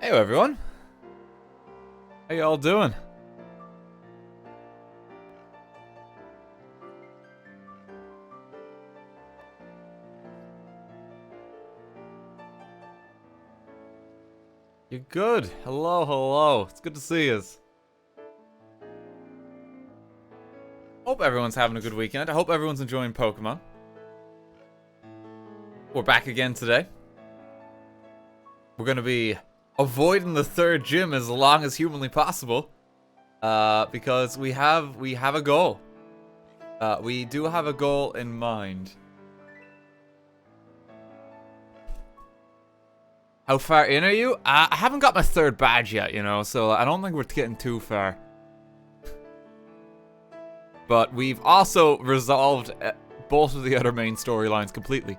Hey everyone, how y'all doing? You're good. Hello, hello. It's good to see you. Hope everyone's having a good weekend. I hope everyone's enjoying Pokemon. We're back again today. We're gonna be avoiding the third gym as long as humanly possible, because we have a goal. We do have a goal in mind. How far in are you? I haven't got my third badge yet, you know, so I don't think we're getting too far. But we've also resolved both of the other main storylines completely.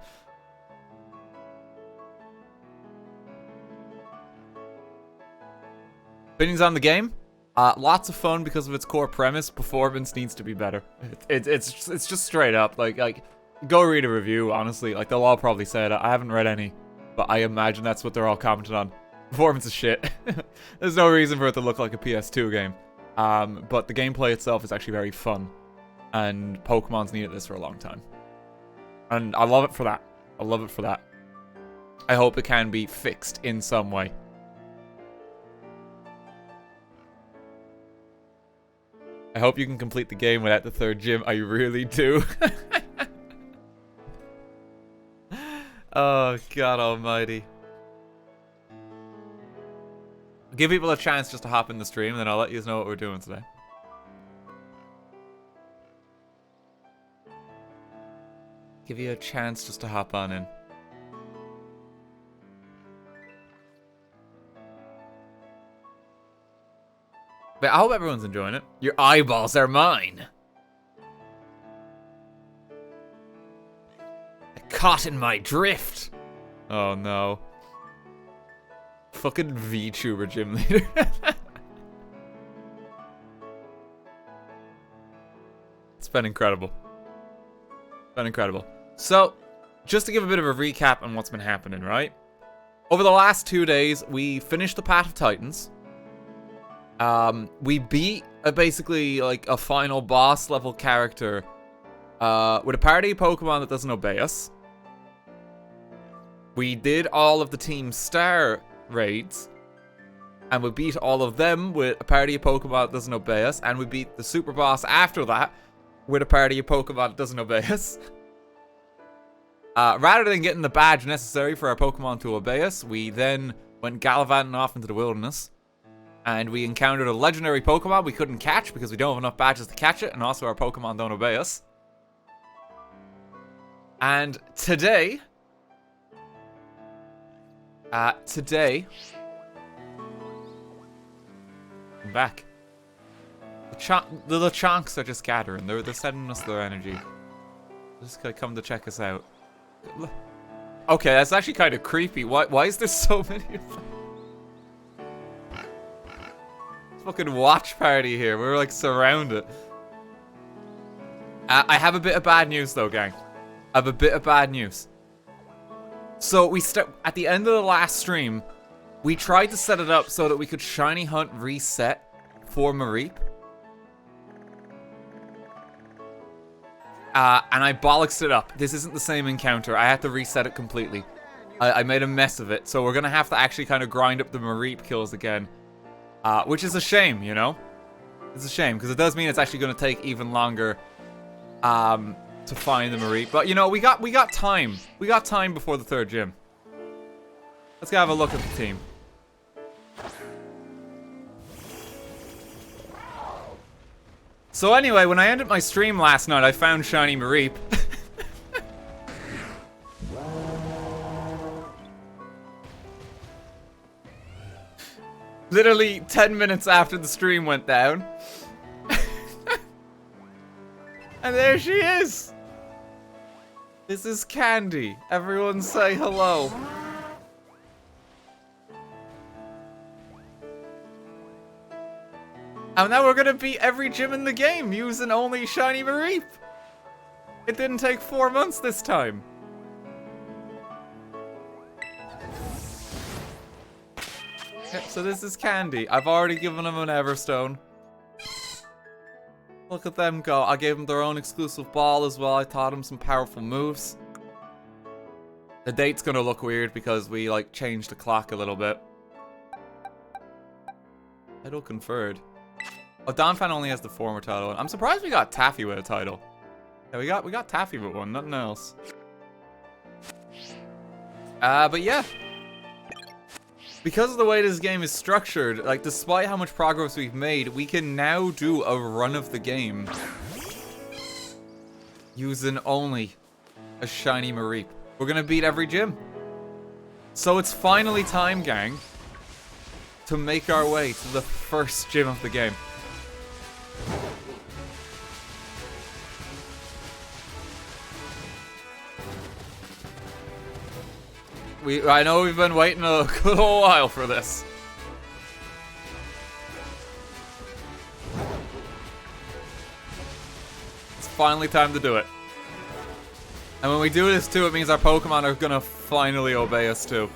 Opinions on the game? Lots of fun because of its core premise. Performance needs to be better. It's just straight up. Like, go read a review, honestly. Like, they'll all probably say it. I haven't read any, but I imagine that's what they're all commenting on. Performance is shit. There's no reason for it to look like a PS2 game. But the gameplay itself is actually very fun. And Pokemon's needed this for a long time. And I love it for that. I love it for that. I hope it can be fixed in some way. I hope you can complete the game without the third gym. I really do. Oh, God almighty. Give people a chance just to hop in the stream, and then I'll let you know what we're doing today. Give you a chance just to hop on in. But I hope everyone's enjoying it. Your eyeballs are mine. Caught in my drift. Oh no. Fucking VTuber gym leader. It's been incredible. Been incredible. So, just to give a bit of a recap on what's been happening, right? Over the last 2 days, we finished the Path of Titans. We beat basically like a final boss level character with a party of Pokemon that doesn't obey us. We did all of the Team Star raids, and we beat all of them with a party of Pokemon that doesn't obey us, and we beat the super boss after that with a party of Pokemon that doesn't obey us. Rather than getting the badge necessary for our Pokemon to obey us, we then went gallivanting off into the wilderness. And we encountered a legendary Pokemon we couldn't catch because we don't have enough badges to catch it, and also our Pokemon don't obey us. And today... I'm back. The Lechonks are just gathering. They're sending us their energy. They're just gonna come to check us out. Okay, that's actually kind of creepy. Why is there so many of them? Fucking watch party here. We're like surrounded. I have a bit of bad news though, gang. I have a bit of bad news. So at the end of the last stream, we tried to set it up so that we could shiny hunt reset for Mareep. And I bollocksed it up. This isn't the same encounter. I had to reset it completely. I made a mess of it. So we're gonna have to actually kind of grind up the Mareep kills again. Which is a shame, you know? It's a shame, because it does mean it's actually going to take even longer to find the Mareep. But, you know, we got time. We got time before the third gym. Let's go have a look at the team. So anyway, when I ended my stream last night, I found shiny Mareep. Literally 10 minutes after the stream went down. And there she is. This is Candy. Everyone say hello. And now we're gonna beat every gym in the game using only shiny Mareep. It didn't take 4 months this time. So this is Candy. I've already given them an Everstone. Look at them go. I gave them their own exclusive ball as well. I taught them some powerful moves. The date's gonna look weird because we, like, changed the clock a little bit. Title conferred. Oh, Donphan only has the former title. I'm surprised we got Taffy with a title. Yeah, we got Taffy with one, nothing else. But yeah. Because of the way this game is structured, like, despite how much progress we've made, we can now do a run of the game using only a shiny Mareep. We're gonna beat every gym. So it's finally time, gang, to make our way to the first gym of the game. I know we've been waiting a good old while for this. It's finally time to do it. And when we do this too, it means our Pokemon are gonna finally obey us too.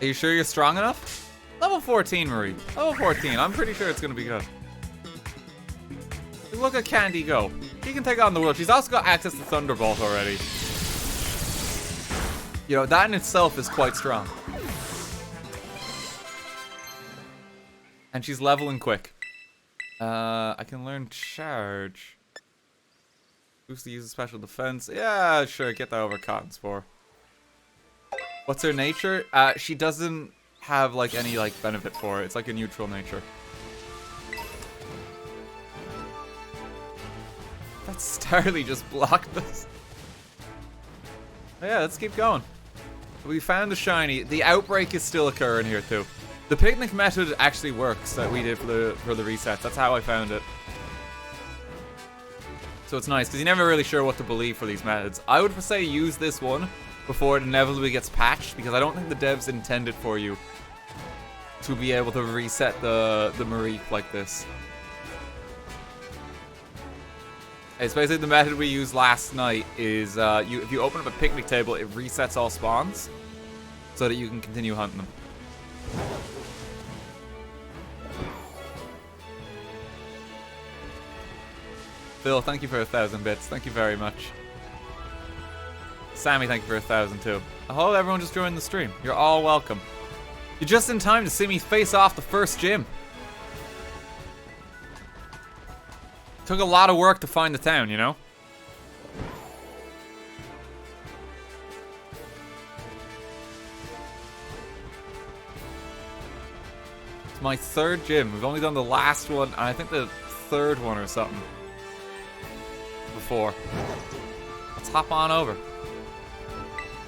Are you sure you're strong enough? Level 14, Mareep. Level 14. I'm pretty sure it's gonna be good. Look at Candy go. She can take on the world. She's also got access to Thunderbolt already. You know, that in itself is quite strong. And she's leveling quick. I can learn Charge. Boost to use a special defense. Yeah, sure. Get that over Cotton Spore. What's her nature? She doesn't have, like, any, like, benefit for it. It's like a neutral nature. That Starly just blocked us. Oh, yeah, let's keep going. We found the shiny. The outbreak is still occurring here too. The picnic method actually works that we did for the resets. That's how I found it. So it's nice because you're never really sure what to believe for these methods. I would say use this one before it inevitably gets patched because I don't think the devs intended for you to be able to reset the Mareep like this. It's basically the method we used last night is if you open up a picnic table, it resets all spawns so that you can continue hunting them. Phil, thank you for 1,000 bits. Thank you very much. Sammy, thank you for 1,000 too. I hope everyone just joined the stream. You're all welcome. You're just in time to see me face off the first gym. Took a lot of work to find the town, you know? It's my third gym. We've only done the last one, and I think the third one or something before. Let's hop on over.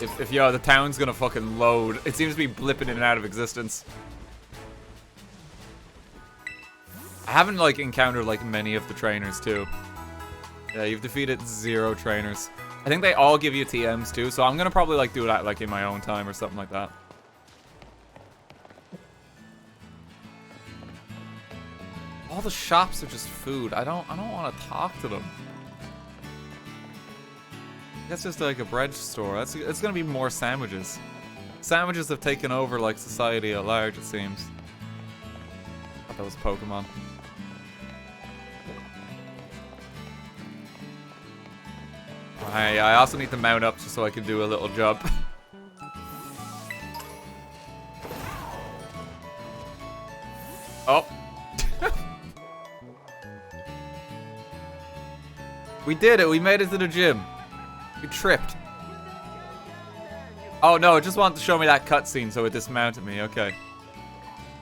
If yo, the town's gonna fucking load. It seems to be blipping in and out of existence. I haven't, like, encountered, like, many of the trainers, too. Yeah, you've defeated 0 trainers. I think they all give you TMs, too, so I'm gonna probably, like, do that, like, in my own time or something like that. All the shops are just food. I don't want to talk to them. That's just, like, a bread store. It's gonna be more sandwiches. Sandwiches have taken over, like, society at large, it seems. I thought that was Pokemon. I also need to mount up just so I can do a little jump. Oh. We did it. We made it to the gym. We tripped. Oh no, it just wanted to show me that cutscene so it dismounted me. Okay.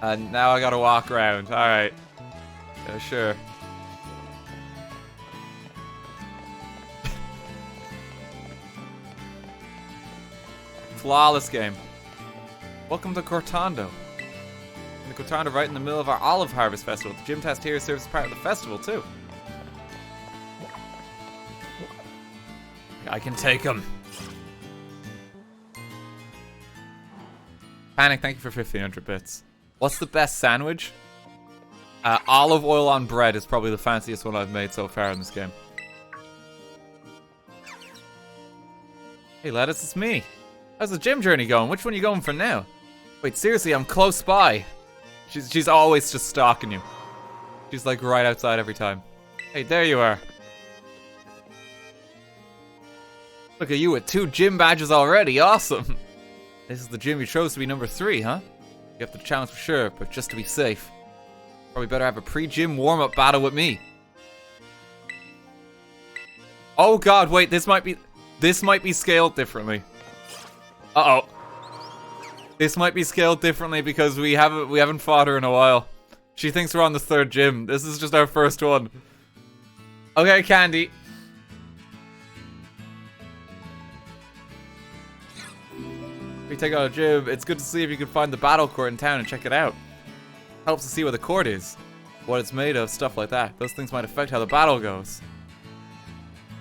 And now I gotta walk around. Alright. Yeah, sure. Flawless game. Welcome to Cortando. In the Cortando, right in the middle of our Olive Harvest Festival. The gym test here serves as part of the festival, too. I can take him. Panic, thank you for 1,500 bits. What's the best sandwich? Olive oil on bread is probably the fanciest one I've made so far in this game. Hey, Lettuce, it's me. How's the gym journey going? Which one are you going for now? Wait, seriously, I'm close by. She's always just stalking you. She's like right outside every time. Hey, there you are. Look at you with 2 gym badges already. Awesome. This is the gym you chose to be number 3, huh? You have the challenge for sure, but just to be safe, probably better have a pre-gym warm-up battle with me. Oh god, wait, this might be scaled differently. Uh-oh. This might be scaled differently because we haven't fought her in a while. She thinks we're on the 3rd gym. This is just our first one. Okay, Candy. We take out a gym. It's good to see if you can find the battle court in town and check it out. Helps to see where the court is, what it's made of, stuff like that. Those things might affect how the battle goes.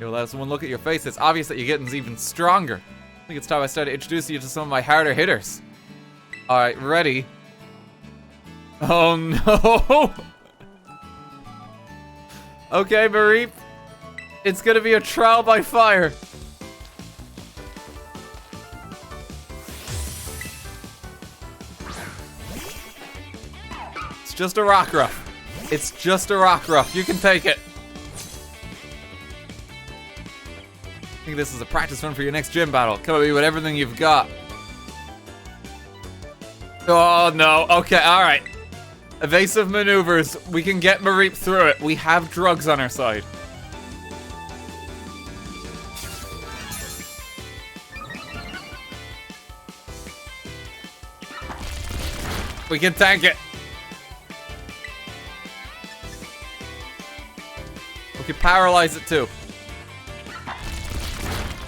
You'll let someone look at your face. It's obvious that you're getting even stronger. I think it's time I started introducing you to some of my harder hitters. Alright, ready? Oh no! Okay, Mareep. It's gonna be a trial by fire. It's just a rock ruff. It's just a rock ruff. You can take it. I think this is a practice run for your next gym battle. Come at me with everything you've got. Oh no. Okay, alright. Evasive maneuvers. We can get Mareep through it. We have drugs on our side. We can tank it. We can paralyze it too.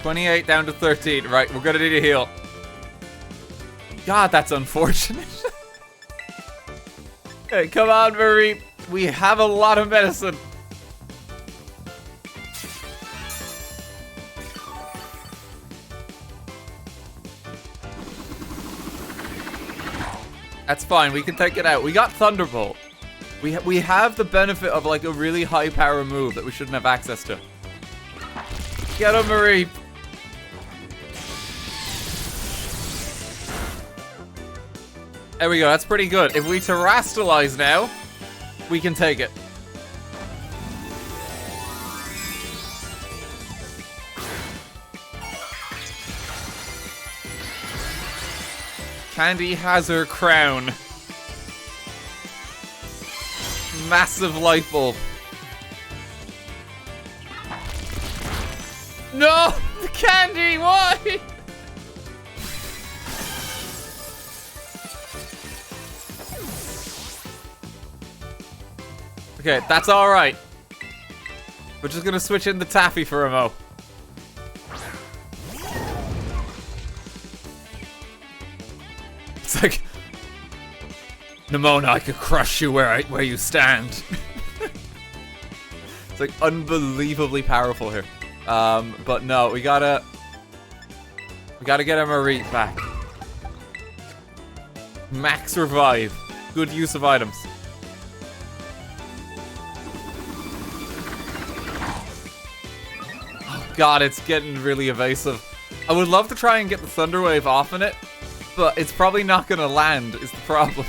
28 down to 13. Right, we're gonna need a heal. God, that's unfortunate. Okay, come on, Mareep. We have a lot of medicine. That's fine, we can take it out. We got Thunderbolt. We have the benefit of like a really high power move that we shouldn't have access to. Get him, Mareep. There we go, that's pretty good. If we terrastalize now, we can take it. Candy has her crown. Massive light bulb. No! Candy, why? Okay, that's alright. We're just gonna switch in the Taffy for a mo. It's like, Nemona, I could crush you where you stand. It's like unbelievably powerful here. But no, we gotta get our Mareep back. Max revive. Good use of items. Oh god, it's getting really evasive. I would love to try and get the Thunder Wave off in it, but it's probably not gonna land, is the problem.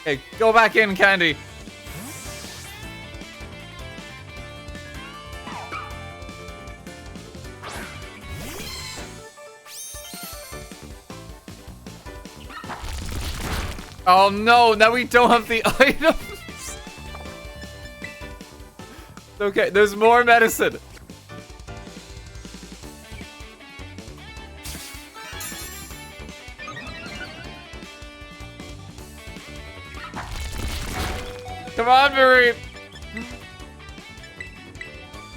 Okay, go back in, Candy. Oh no, now we don't have the items. Okay, there's more medicine. Come on, Mareep.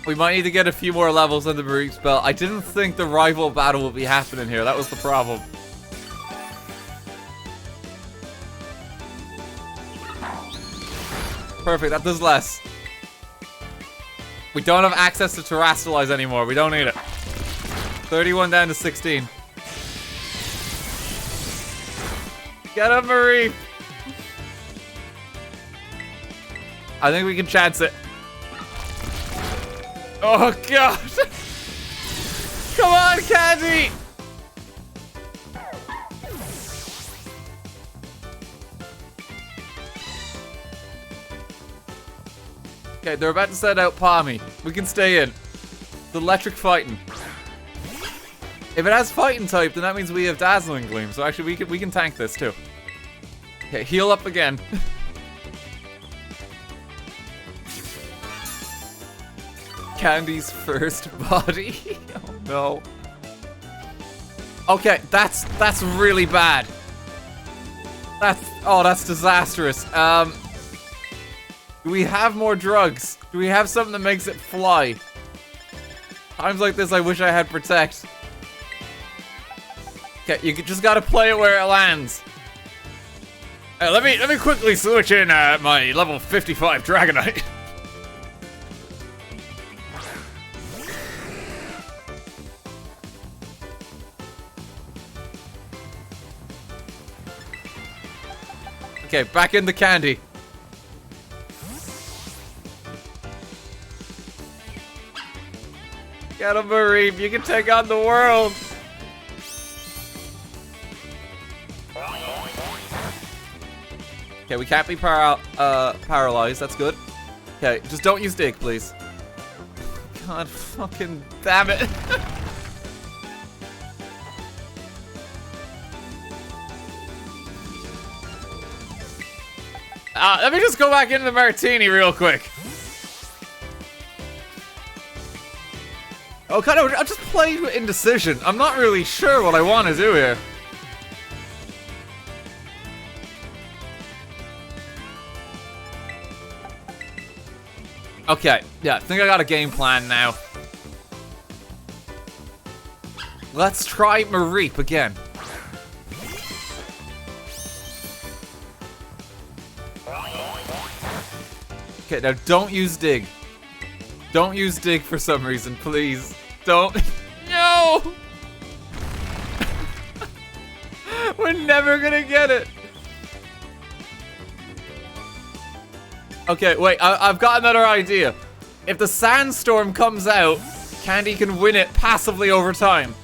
We might need to get a few more levels on the Mareep spell. I didn't think the rival battle would be happening here. That was the problem. Perfect, that does less. We don't have access to Terrastalize anymore. We don't need it. 31 down to 16. Get him, Mareep. I think we can chance it. Oh, God. Come on, Candy! Okay, they're about to send out Palmy. We can stay in. The electric fighting. If it has fighting type, then that means we have Dazzling Gleam. So actually, we can tank this too. Okay, heal up again. Candy's first body. Oh no. Okay, that's really bad. That's disastrous. Do we have more drugs? Do we have something that makes it fly? Times like this, I wish I had Protect. Okay, you just gotta play it where it lands. Let me quickly switch in my level 55 Dragonite. Okay, back in the Candy. Get him, Mareep. You can take on the world. Okay, we can't be paralyzed. That's good. Okay, just don't use Dig, please. God fucking damn it. Let me just go back into the Martini real quick. Oh, kind of, I just played with indecision. I'm not really sure what I want to do here. Okay, yeah, I think I got a game plan now. Let's try Mareep again. Okay, now don't use Dig. Don't use Dig for some reason, please. Don't. No! We're never gonna get it. Okay, wait, I've got another idea. If the Sandstorm comes out, Candy can win it passively over time.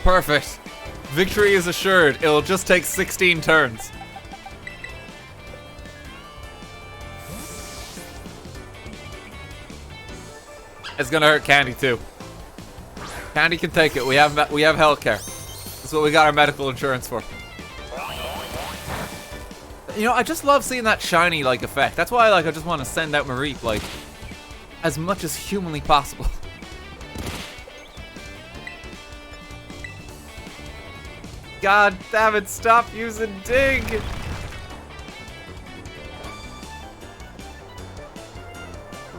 Perfect. Victory is assured. It'll just take 16 turns. It's gonna hurt Candy too. Candy can take it. We have healthcare. That's what we got our medical insurance for. You know, I just love seeing that shiny like effect. That's why I just want to send out Mareep like as much as humanly possible. God damn it, stop using Dig!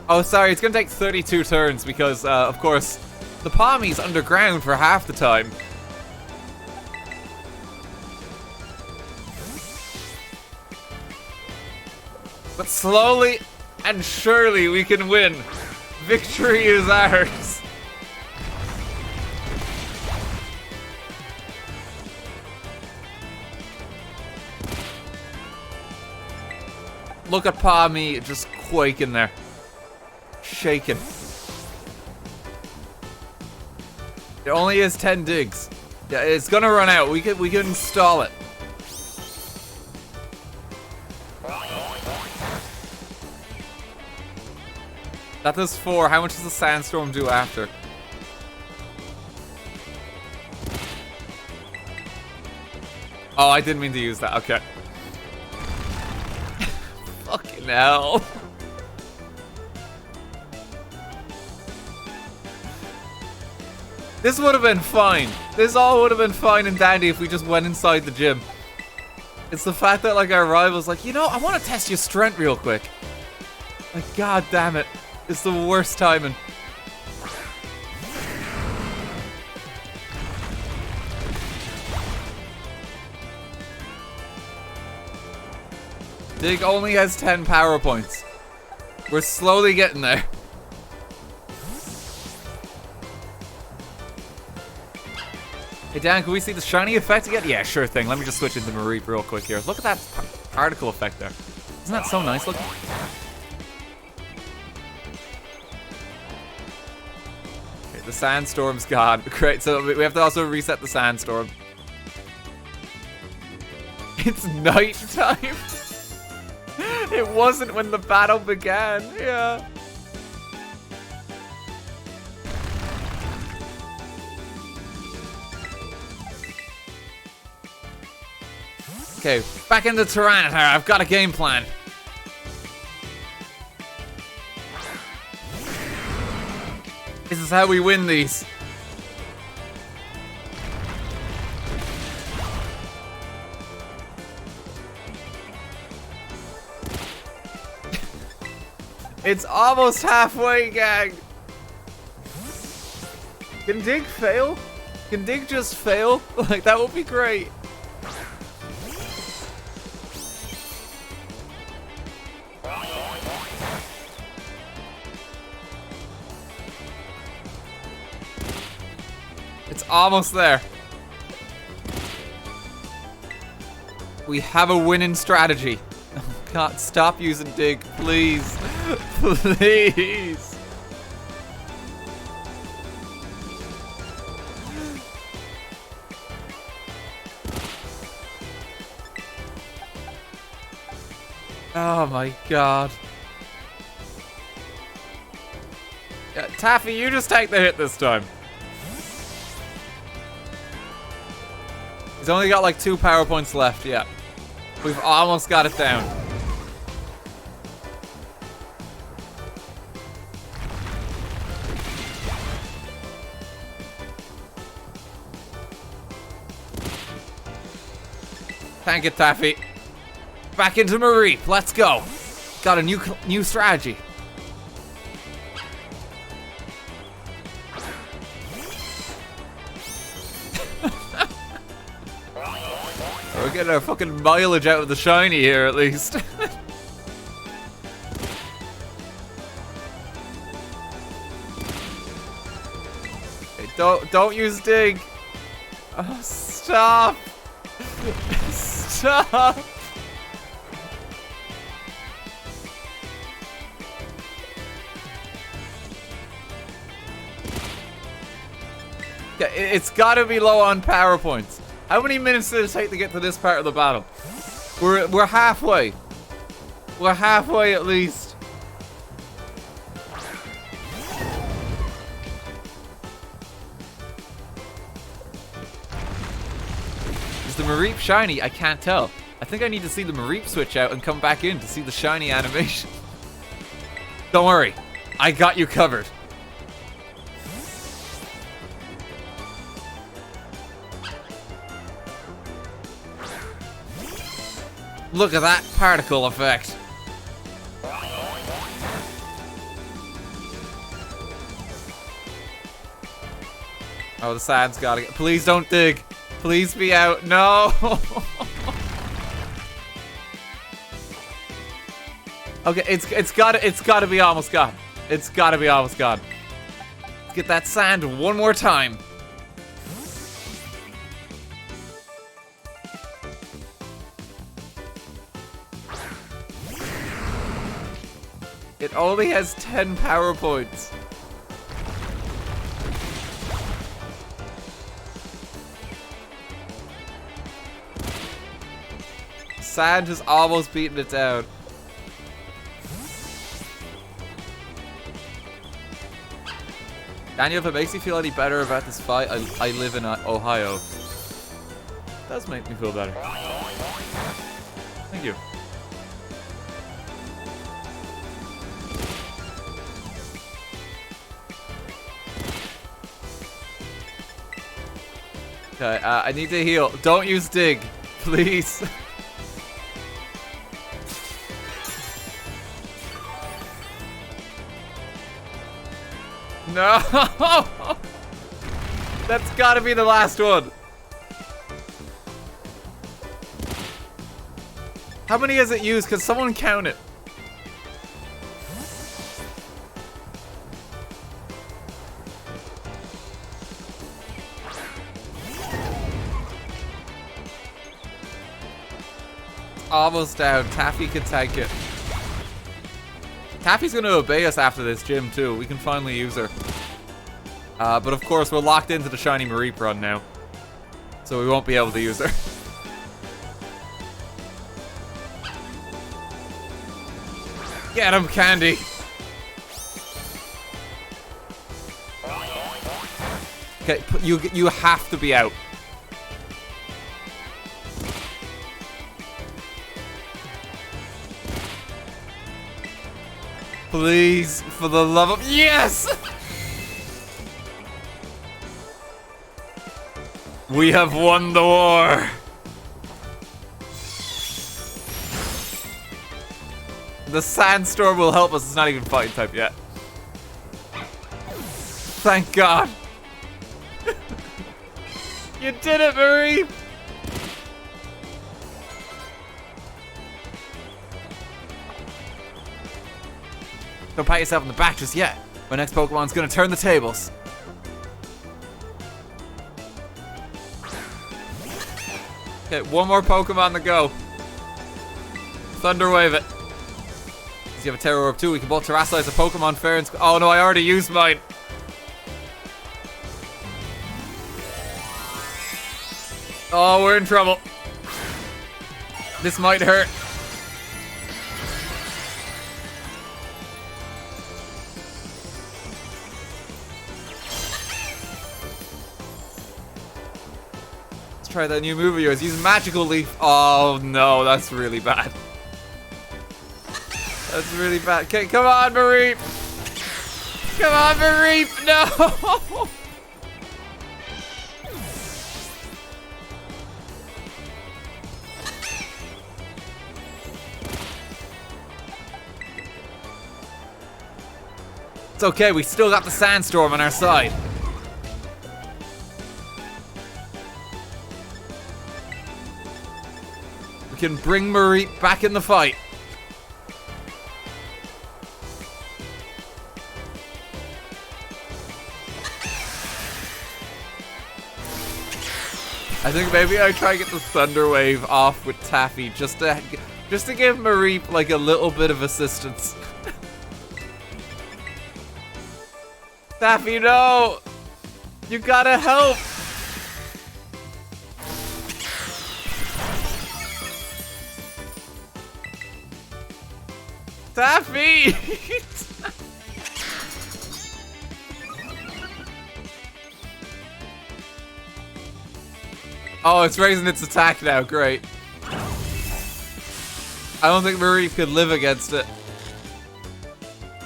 Oh, sorry, it's gonna take 32 turns because, of course, the Palmy's underground for half the time. But slowly and surely we can win. Victory is ours. Look at Palmy just quaking there. Shaking. It only is 10 digs. Yeah, it's gonna run out. We can install it. That does 4. How much does the Sandstorm do after? Oh, I didn't mean to use that. Okay. Fucking hell. This would have been fine. This all would have been fine and dandy if we just went inside the gym. It's the fact that like our rival's like, you know, I want to test your strength real quick. Like, god damn it. It's the worst timing. Dig only has 10 power points. We're slowly getting there. Hey, Dan, can we see the shiny effect again? Yeah, sure thing. Let me just switch into Mareep real quick here. Look at that particle effect there. Isn't that so nice looking? Okay, the sandstorm's gone. Great, so we have to also reset the sandstorm. It's night time. It wasn't when the battle began. Yeah. Okay, back into Tyranitar. I've got a game plan. This is how we win these. It's almost halfway, gang. Can Dig fail? Can Dig just fail? Like, that would be great. It's almost there. We have a winning strategy. Oh God, stop using Dig, please. Please. Oh my God. Yeah, Taffy, you just take the hit this time. He's only got like 2 power points left, yeah. We've almost got it down. Thank you, Taffy. Back into Mareep. Let's go. Got a new strategy. We're getting our fucking mileage out of the shiny here, at least. Hey, don't use Dig. Oh, stop. Stop. Yeah, it's gotta be low on power points. How many minutes did it take to get to this part of the battle? We're halfway. We're halfway at least. Is the Mareep shiny? I can't tell. I think I need to see the Mareep switch out and come back in to see the shiny animation. Don't worry. I got you covered. Look at that particle effect. Oh, the sand's gotta get. Please don't dig. Please be out. No. Okay, it's gotta be almost gone. It's gotta be almost gone. Let's get that sand one more time. It only has 10 power points. Sand has almost beaten it down. Daniel, if it makes you feel any better about this fight, I live in Ohio. It does make me feel better. Thank you. Okay, I need to heal. Don't use Dig, please. No! That's gotta be the last one. How many has it used? Can someone count it? almost down. Taffy can tank it. Taffy's gonna obey us after this gym too. We can finally use her. But of course, we're locked into the shiny Mareep run now. So we won't be able to use her. Get him, Candy! Okay, you have to be out. Please, for the love of— yes! We have won the war. The sandstorm will help us. It's not even fighting type yet. Thank God. You did it, Mareep. Don't pat yourself on the back just yet. My next Pokemon's gonna turn the tables. Okay, one more Pokemon to go. Thunder Wave it. Does he have a Terror Orb too? We can both Terrasilize a Pokemon fair and— oh no, I already used mine. Oh, we're in trouble. This might hurt. Try that new move of yours. Use Magical Leaf. Oh no, that's really bad. That's really bad. Okay, come on, Mareep. Come on, Mareep. No. It's okay. We still got the sandstorm on our side. We can bring Mareep back in the fight. I think maybe I try to get the Thunder Wave off with Taffy just to give Mareep like a little bit of assistance. Taffy, no! You gotta help! Taffy! Oh, it's raising its attack now. Great. I don't think Mareep could live against it.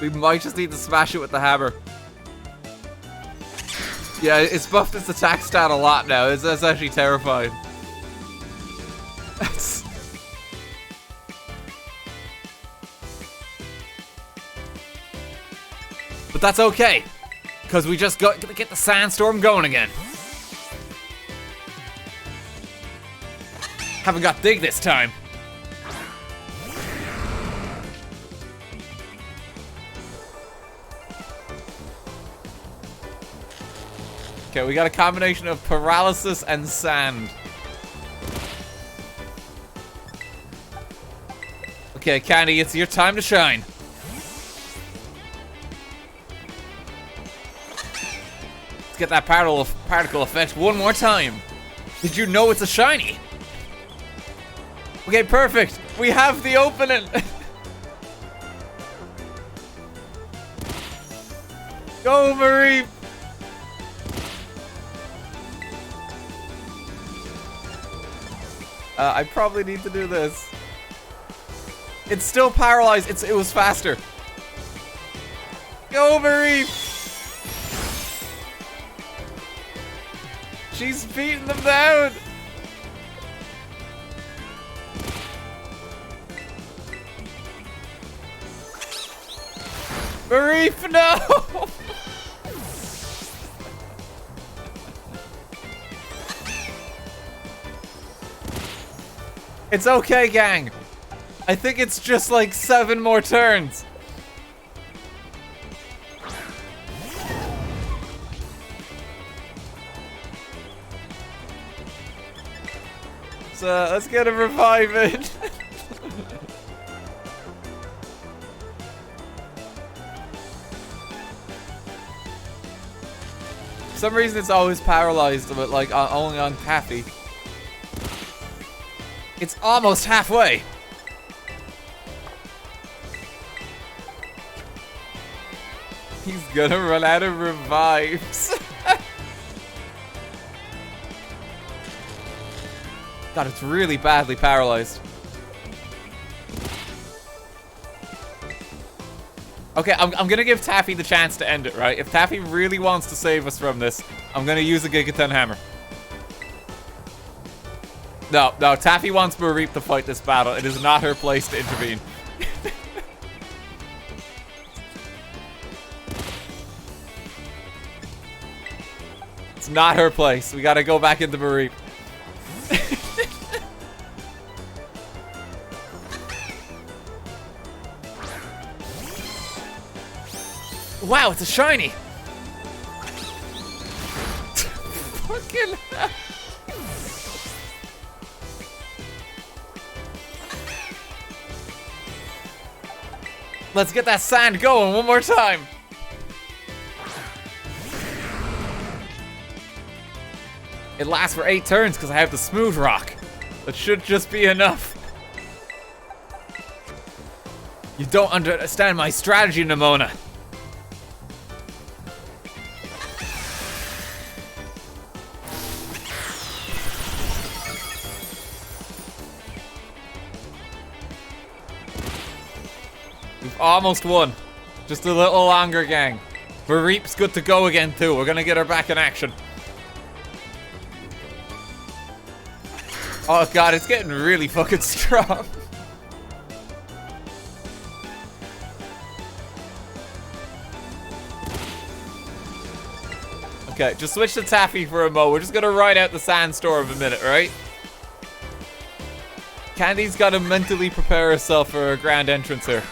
We might just need to smash it with the hammer. Yeah, it's buffed its attack stat a lot now. That's actually terrifying. But that's okay, because we just got to get the sandstorm going again. Haven't got Dig this time. Okay, we got a combination of paralysis and sand. Okay, Candy, it's your time to shine. Let's get that particle effect one more time. Did you know it's a shiny? Okay, perfect. We have the opening. Go, Mareep. I probably need to do this. It's still paralyzed. It was faster. Go, Mareep. She's beating them down. Mareep, no! It's okay, gang. I think it's just like 7 more turns. So let's get a revive in. For some reason it's always paralyzed, but like only on Taffy. It's almost halfway. He's gonna run out of revives. God, it's really badly paralyzed. Okay, I'm gonna give Taffy the chance to end it, right? If Taffy really wants to save us from this, I'm gonna use a Gigaton Hammer. No, Taffy wants Mareep to fight this battle. It is not her place to intervene. It's not her place. We gotta go back into Mareep. Wow, it's a shiny! Fucking hell. Let's get that sand going one more time! It lasts for 8 turns because I have the smooth rock. That should just be enough. You don't understand my strategy, Nemona. We've almost won. Just a little longer, gang. Mareep's good to go again, too. We're gonna get her back in action. Oh god, it's getting really fucking strong. Okay, just switch to Taffy for a mo. We're just gonna ride out the sandstorm a minute, right? Candy's gotta mentally prepare herself for a grand entrance here.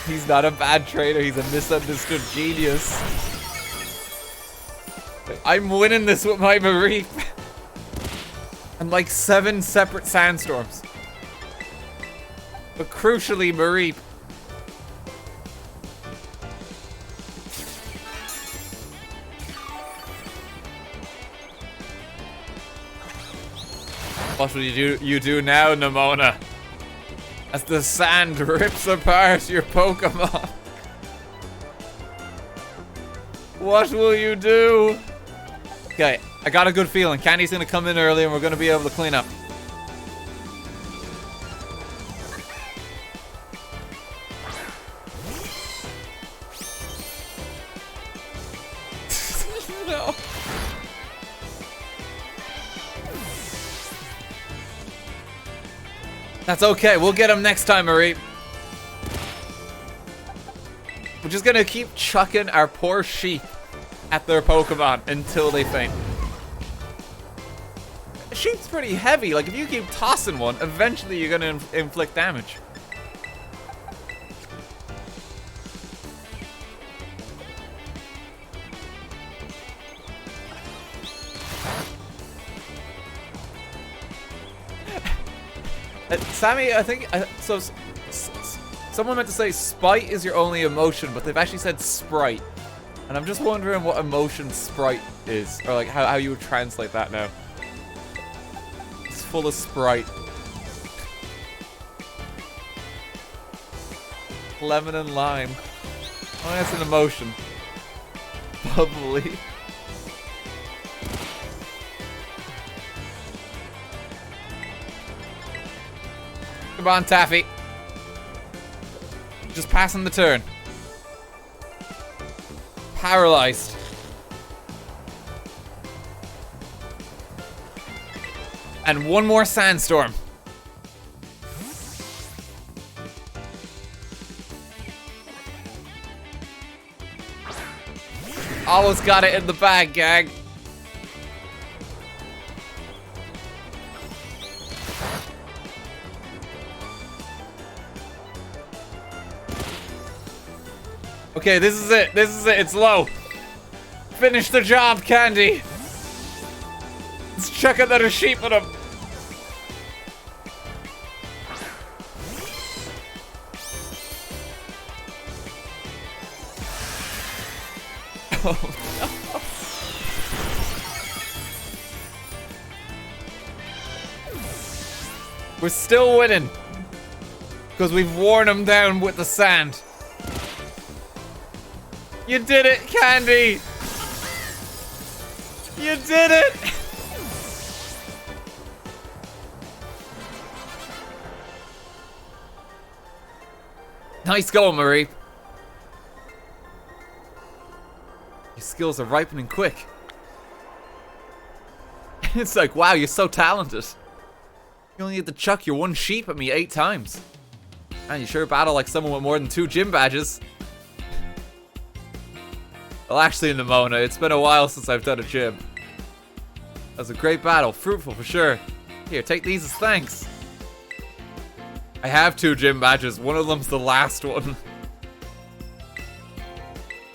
He's not a bad trainer, he's a misunderstood genius. I'm winning this with my Mareep. And like 7 separate sandstorms. But crucially, Mareep. What will you do now, Nemona? As the sand rips apart your Pokemon. What will you do? Okay, I got a good feeling. Candy's gonna come in early and we're gonna be able to clean up. No. That's okay, we'll get him next time, Mareep. We're just gonna keep chucking our poor sheep at their Pokemon until they faint. A sheep's pretty heavy, like if you keep tossing one, eventually you're gonna inflict damage. Sammy, I think, someone meant to say spite is your only emotion, but they've actually said sprite. And I'm just wondering what emotion sprite is, or like how you would translate that now. It's full of sprite. Lemon and lime. Oh, that's an emotion. Bubbly. Come on, Taffy. Just passing the turn. Paralyzed. And one more sandstorm. Almost got it in the bag, gang. Okay, this is it. This is it. It's low. Finish the job, Candy. Let's chuck another sheep at him. Oh, no. We're still winning. Because we've worn him down with the sand. You did it, Candy! You did it! Nice going, Mareep. Your skills are ripening quick. It's like, wow, you're so talented. You only had to chuck your one sheep at me 8 times. Man, you sure battle like someone with more than 2 gym badges. Well, actually, Nemona, it's been a while since I've done a gym. That was a great battle, fruitful for sure. Here, take these as thanks. I have 2 gym badges, one of them's the last one.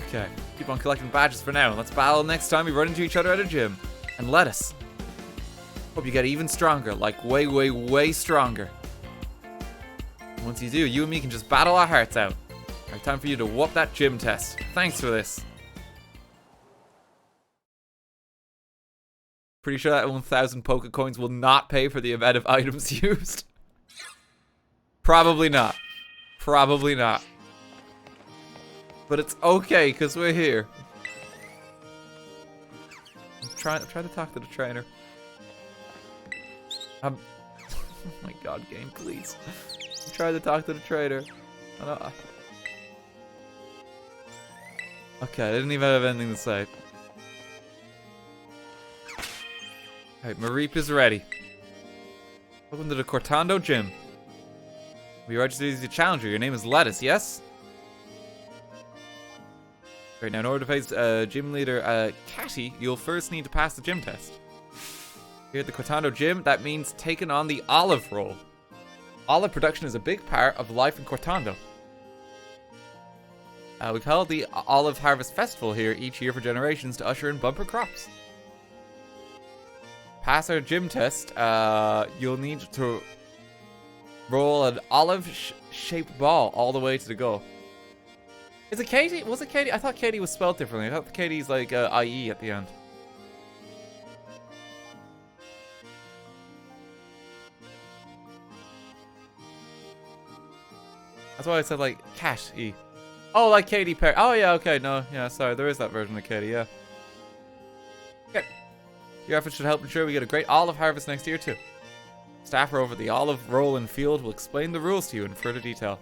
Okay, keep on collecting badges for now. Let's battle next time we run into each other at a gym. And let us. Hope you get even stronger, like way, way, way stronger. Once you do, you and me can just battle our hearts out. Alright, time for you to whoop that gym test. Thanks for this. Pretty sure that 1,000 Poke Coins will not pay for the amount of items used. Probably not. Probably not. But it's okay, because we're here. I'm trying to talk to the trainer. Oh my god, game, please. I'm trying to talk to the trainer. Okay, I didn't even have anything to say. Alright, Mareep is ready. Welcome to the Cortando Gym. We registered as your challenger. Your name is Lettuce, yes? Right, now in order to face gym leader Catty, you'll first need to pass the gym test. Here at the Cortando Gym, that means taking on the olive roll. Olive production is a big part of life in Cortando. We held the Olive Harvest Festival here each year for generations to usher in bumper crops. Pass our gym test, you'll need to roll an olive-shaped ball all the way to the goal. Is it Katie? Was it Katie? I thought Katie was spelled differently. I thought Katie's like IE at the end. That's why I said like Cat E. Oh, like Katy Perry. Oh yeah, okay, no, yeah, sorry, there is that version of Katie, yeah. Okay. Your efforts should help ensure we get a great olive harvest next year too. Staff over the olive rolling field will explain the rules to you in further detail.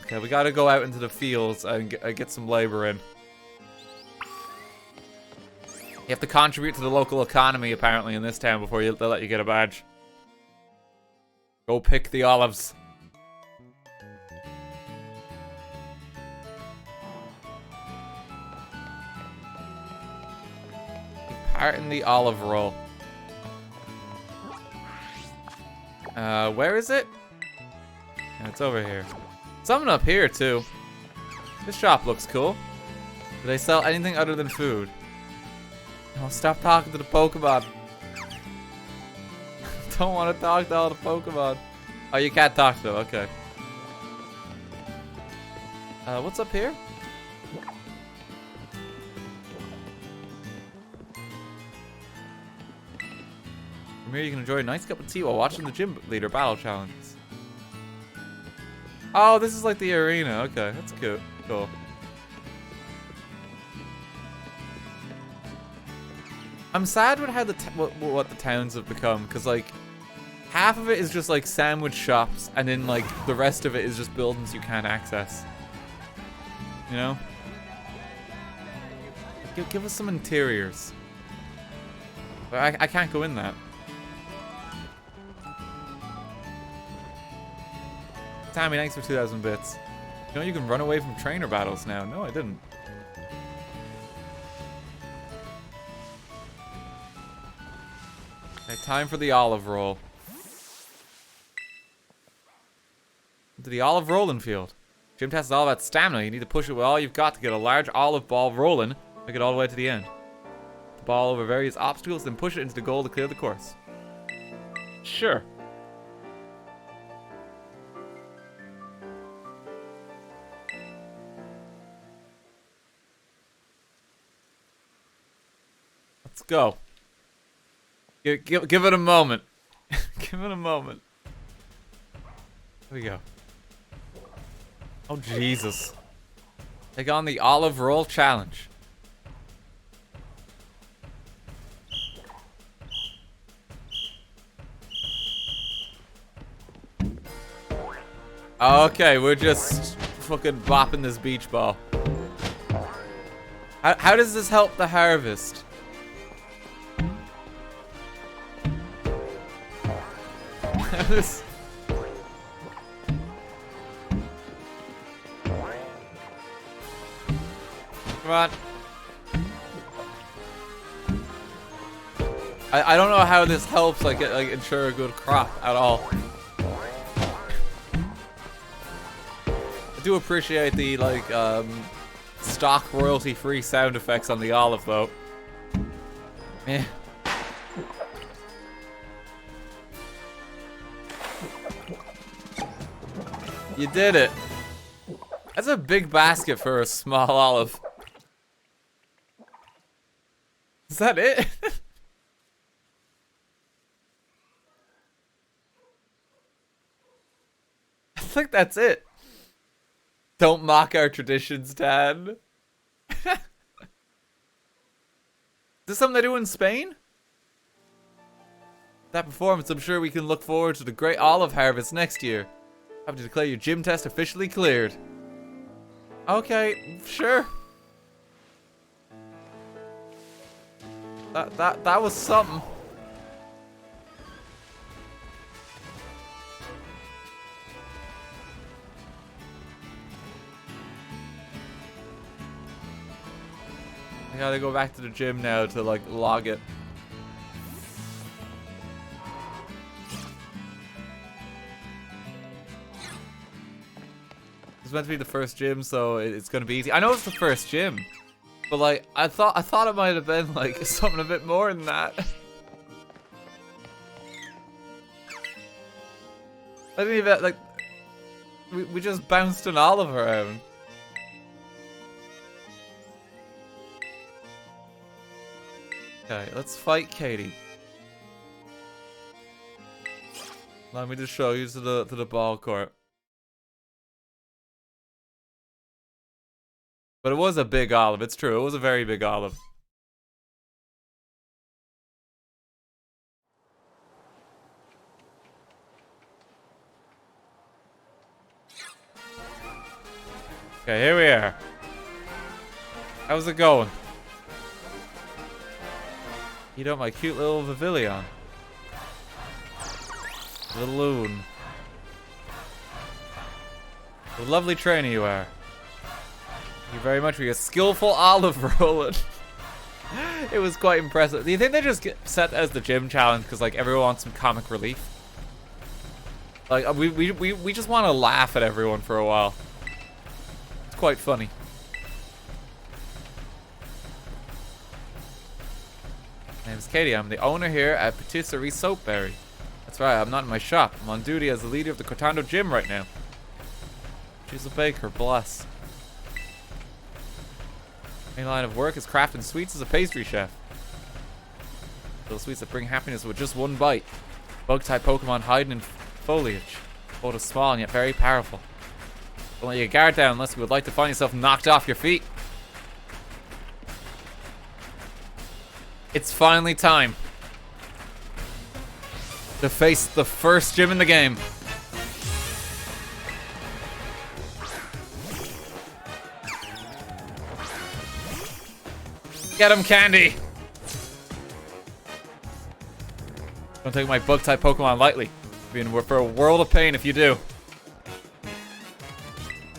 Okay, we gotta go out into the fields and get some labor in. You have to contribute to the local economy apparently in this town before they'll let you get a badge. Go pick the olives. Part in the olive roll. Where is it? Yeah, it's over here. Something up here too. This shop looks cool. Do they sell anything other than food? Oh, stop talking to the Pokemon. Don't want to talk to all the Pokemon. Oh, you can't talk to them. Okay. What's up here? From here you can enjoy a nice cup of tea while watching the gym leader battle challenges. Oh, this is like the arena. Okay, that's cool. Cool. I'm sad with how what the towns have become, because like half of it is just like sandwich shops, and then like the rest of it is just buildings you can't access. You know? Give us some interiors. But I can't go in that. Tammy, thanks for 2,000 bits. You know you can run away from trainer battles now. No, I didn't. Okay, time for the olive roll. To the olive rolling field. Gym test is all about stamina. You need to push it with all you've got to get a large olive ball rolling. Make it all the way to the end. ball over various obstacles, then push it into the goal to clear the course. Sure. Let's go. Give it a moment. Give it a moment. Here we go. Oh, Jesus. Take on the Olive Roll Challenge. Okay, we're just fucking bopping this beach ball. How does this help the harvest? This... Come on. I don't know how this helps like ensure a good crop at all. I do appreciate the like stock royalty free sound effects on the olive though. Eh. You did it. That's a big basket for a small olive. Is that it? I think that's it. Don't mock our traditions, Dad. Is this something they do in Spain? That performance, I'm sure we can look forward to the great olive harvest next year. I have to declare your gym test officially cleared. Okay, sure. That was something. I gotta go back to the gym now to like log it. It's meant to be the first gym, so it's gonna be easy. I know it's the first gym. But like, I thought it might have been like something a bit more than that. I didn't even like. We just bounced an olive around. Okay, let's fight Katie. Let me just show you to the ball court. But it was a big olive, it's true. It was a very big olive. Okay, here we are. How's it going? You know my cute little Pavilion. Little loon. What a lovely trainer you are. Thank you very much for your skillful olive rolling. It was quite impressive. Do you think they just get set as the gym challenge because like everyone wants some comic relief? Like we just want to laugh at everyone for a while. It's quite funny. My name's Katie. I'm the owner here at Patisserie Soapberry. That's right. I'm not in my shop. I'm on duty as the leader of the Cortando gym right now. She's a baker. Bless. Main line of work is crafting sweets as a pastry chef. Little sweets that bring happiness with just one bite. Bug-type Pokemon hiding in foliage. Both small and yet very powerful. Don't let your guard down unless you would like to find yourself knocked off your feet. It's finally time to face the first gym in the game. Get him, Candy! Don't take my bug-type Pokemon lightly. Being for a world of pain if you do.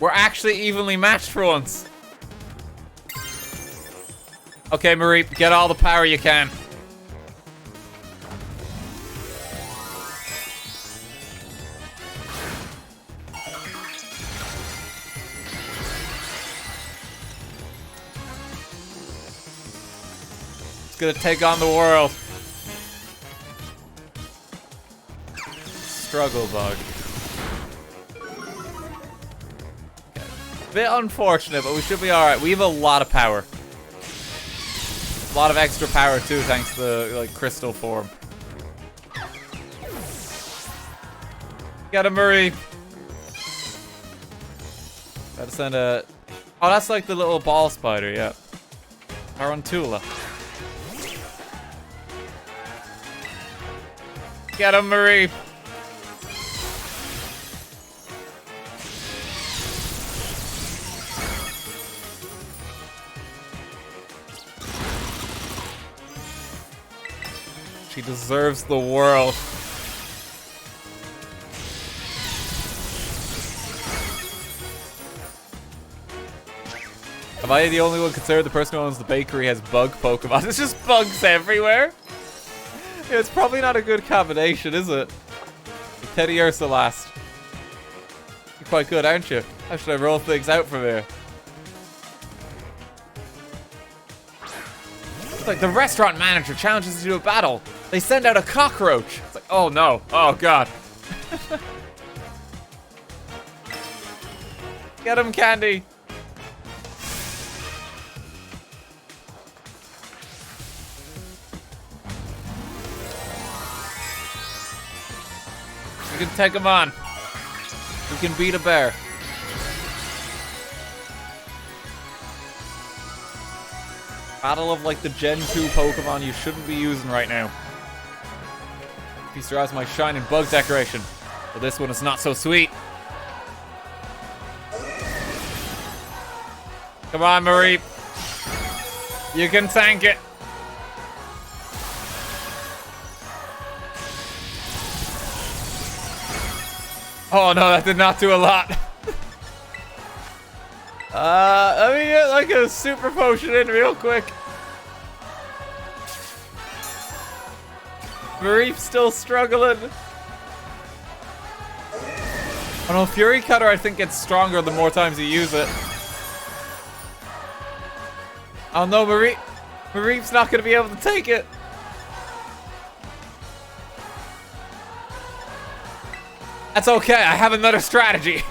We're actually evenly matched for once. Okay, Mareep, get all the power you can. It's gonna take on the world. Struggle bug. Okay. Bit unfortunate, but we should be alright. We have a lot of power. A lot of extra power too, thanks to the like crystal form. Get him, Mareep. Gotta send a... Oh, that's like the little ball spider, yeah. Tarantula. Get him, Mareep. She deserves the world. Am I the only one concerned the person who owns the bakery has bug Pokemon? It's just bugs everywhere. Yeah, it's probably not a good combination, is it? Teddy Ursa last. You're quite good, aren't you? How should I roll things out from here? It's like the restaurant manager challenges you to a battle. They send out a cockroach. It's like, oh no. Oh god. Get him, Candy. We can take him on. We can beat a bear. Battle of like the Gen 2 Pokemon you shouldn't be using right now. Feaster has my shining bug decoration. But this one is not so sweet. Come on, Mareep. You can tank it. Oh no, that did not do a lot. Let me get like a super potion in real quick. Mareep's still struggling. Oh no, Fury Cutter I think gets stronger the more times you use it. Oh no, Mareep's not gonna be able to take it. That's okay, I have another strategy.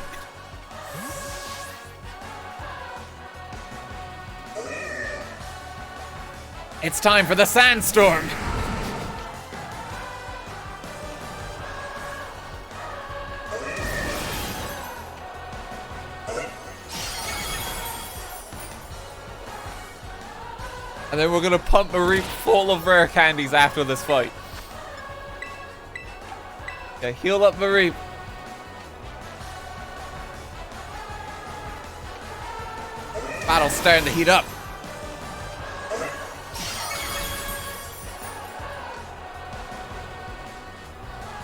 It's time for the sandstorm. And then we're gonna pump Mareep full of rare candies after this fight. Okay, heal up Mareep. Battle's starting to heat up.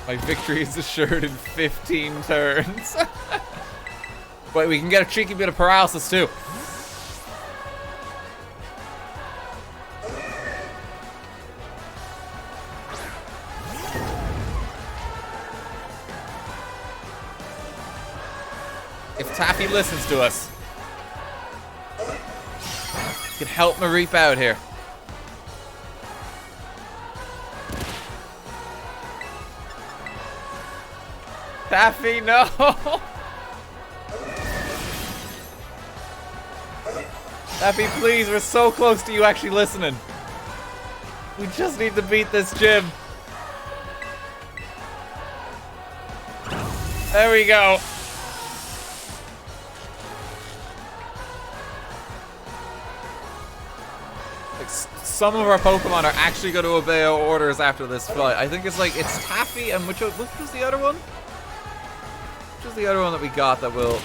My victory is assured in 15 turns. Wait, we can get a cheeky bit of paralysis too. If Taffy listens to us, we can help Mareep out here. Taffy, no! Taffy, please, we're so close to you actually listening. We just need to beat this gym. There we go. Like, some of our Pokemon are actually going to obey our orders after this fight. I think it's like, it's Taffy and which was the other one? Which was the other one that we got that will...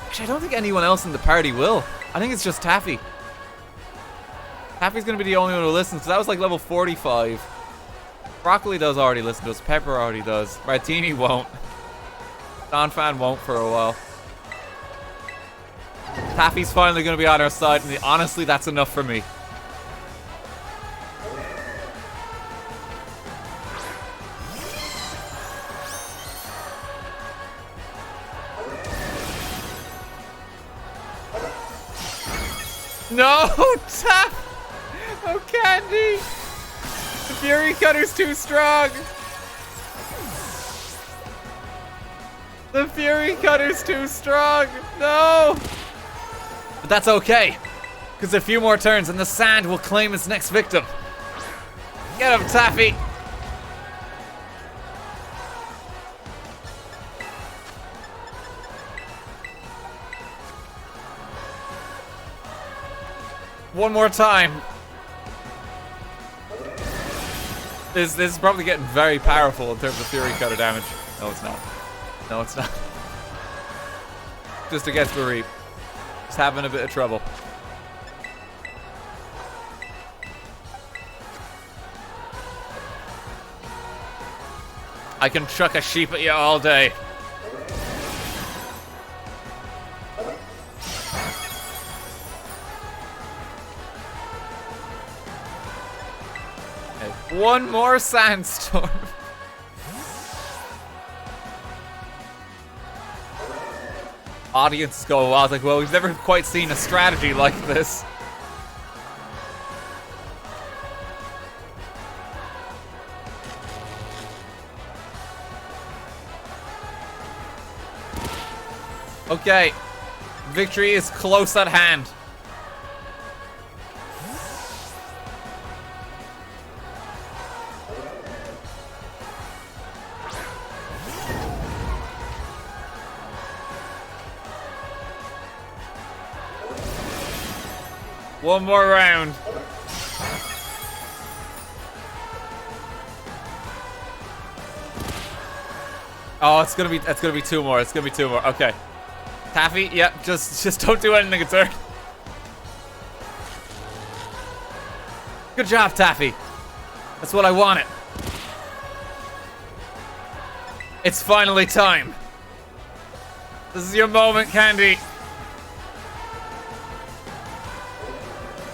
Actually, I don't think anyone else in the party will. I think it's just Taffy. Taffy's going to be the only one who listens, so that was like level 45. Broccoli does already listen to us. Pepper already does. Martini won't. Donphan won't for a while. Taffy's finally going to be on our side, and honestly, that's enough for me. No, Taff! Okay. Candy! The Fury Cutter's too strong! The Fury Cutter's too strong! No! But that's okay, because a few more turns and the sand will claim its next victim. Get him, Taffy! One more time. This is probably getting very powerful in terms of Fury Cutter damage. No, it's not. No, it's not. Just against Mareep. Just having a bit of trouble. I can chuck a sheep at you all day. Okay, one more sandstorm. Audience is going wild. Like, well, we've never quite seen a strategy like this. Okay, victory is close at hand. One more round. Oh, it's gonna be two more. It's gonna be two more. Okay. Taffy, yep, just don't do anything, it's her. Good job, Taffy. That's what I wanted. It's finally time. This is your moment, Candy.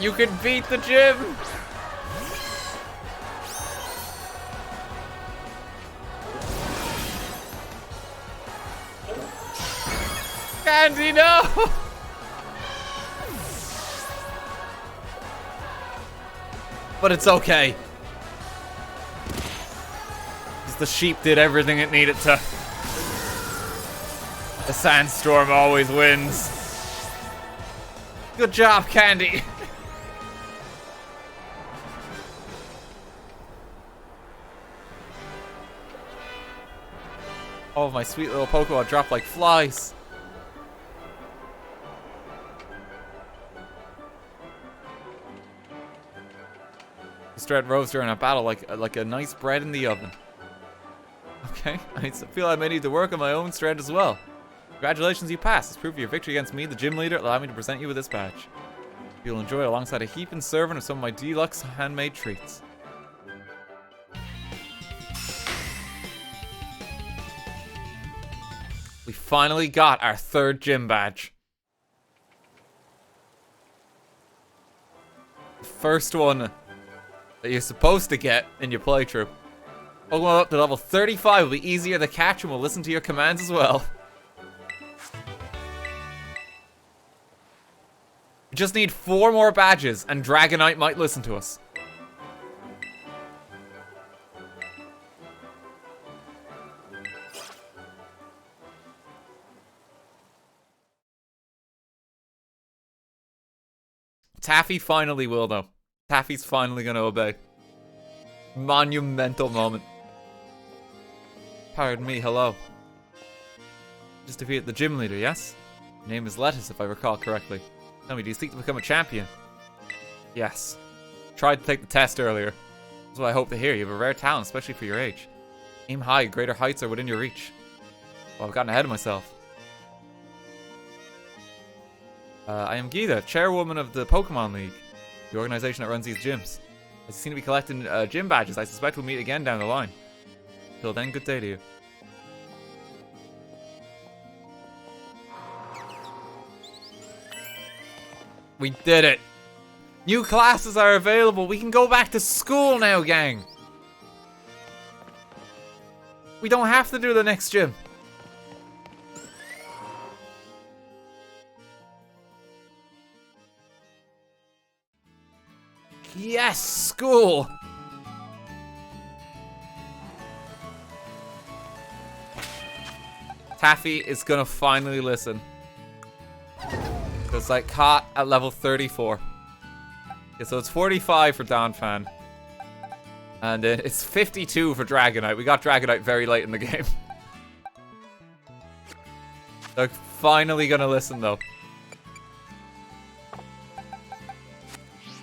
You can beat the gym. Candy, no! But it's okay. Because the sheep did everything it needed to. The sandstorm always wins. Good job, Candy. Oh, my sweet little Pokemon dropped like flies. Strand rose during a battle like a nice bread in the oven. Okay, I feel I may need to work on my own strand as well. Congratulations, you passed. As proof of your victory against me, the gym leader, allow me to present you with this badge. You'll enjoy it alongside a heaping serving of some of my deluxe handmade treats. We finally got our third gym badge. The first one that you're supposed to get in your playthrough. Pokemon up to level 35 will be easier to catch and will listen to your commands as well. We just need 4 more badges and Dragonite might listen to us. Taffy finally will, though. Taffy's finally gonna obey. Monumental moment. Pardon me, hello. Just defeated the gym leader, yes? Your name is Lettuce, if I recall correctly. Tell me, do you seek to become a champion? Yes. Tried to take the test earlier. That's what I hope to hear. You have a rare talent, especially for your age. Aim high, greater heights are within your reach. Well, I've gotten ahead of myself. I am Gita, chairwoman of the Pokemon League, the organization that runs these gyms. As you seem to be collecting gym badges, I suspect we'll meet again down the line. Till then, good day to you. We did it! New classes are available! We can go back to school now, gang! We don't have to do the next gym. Yes, school! Taffy is gonna finally listen. It's like caught at level 34. Okay, so it's 45 for Donphan. And then it's 52 for Dragonite. We got Dragonite very late in the game. They're finally gonna listen though.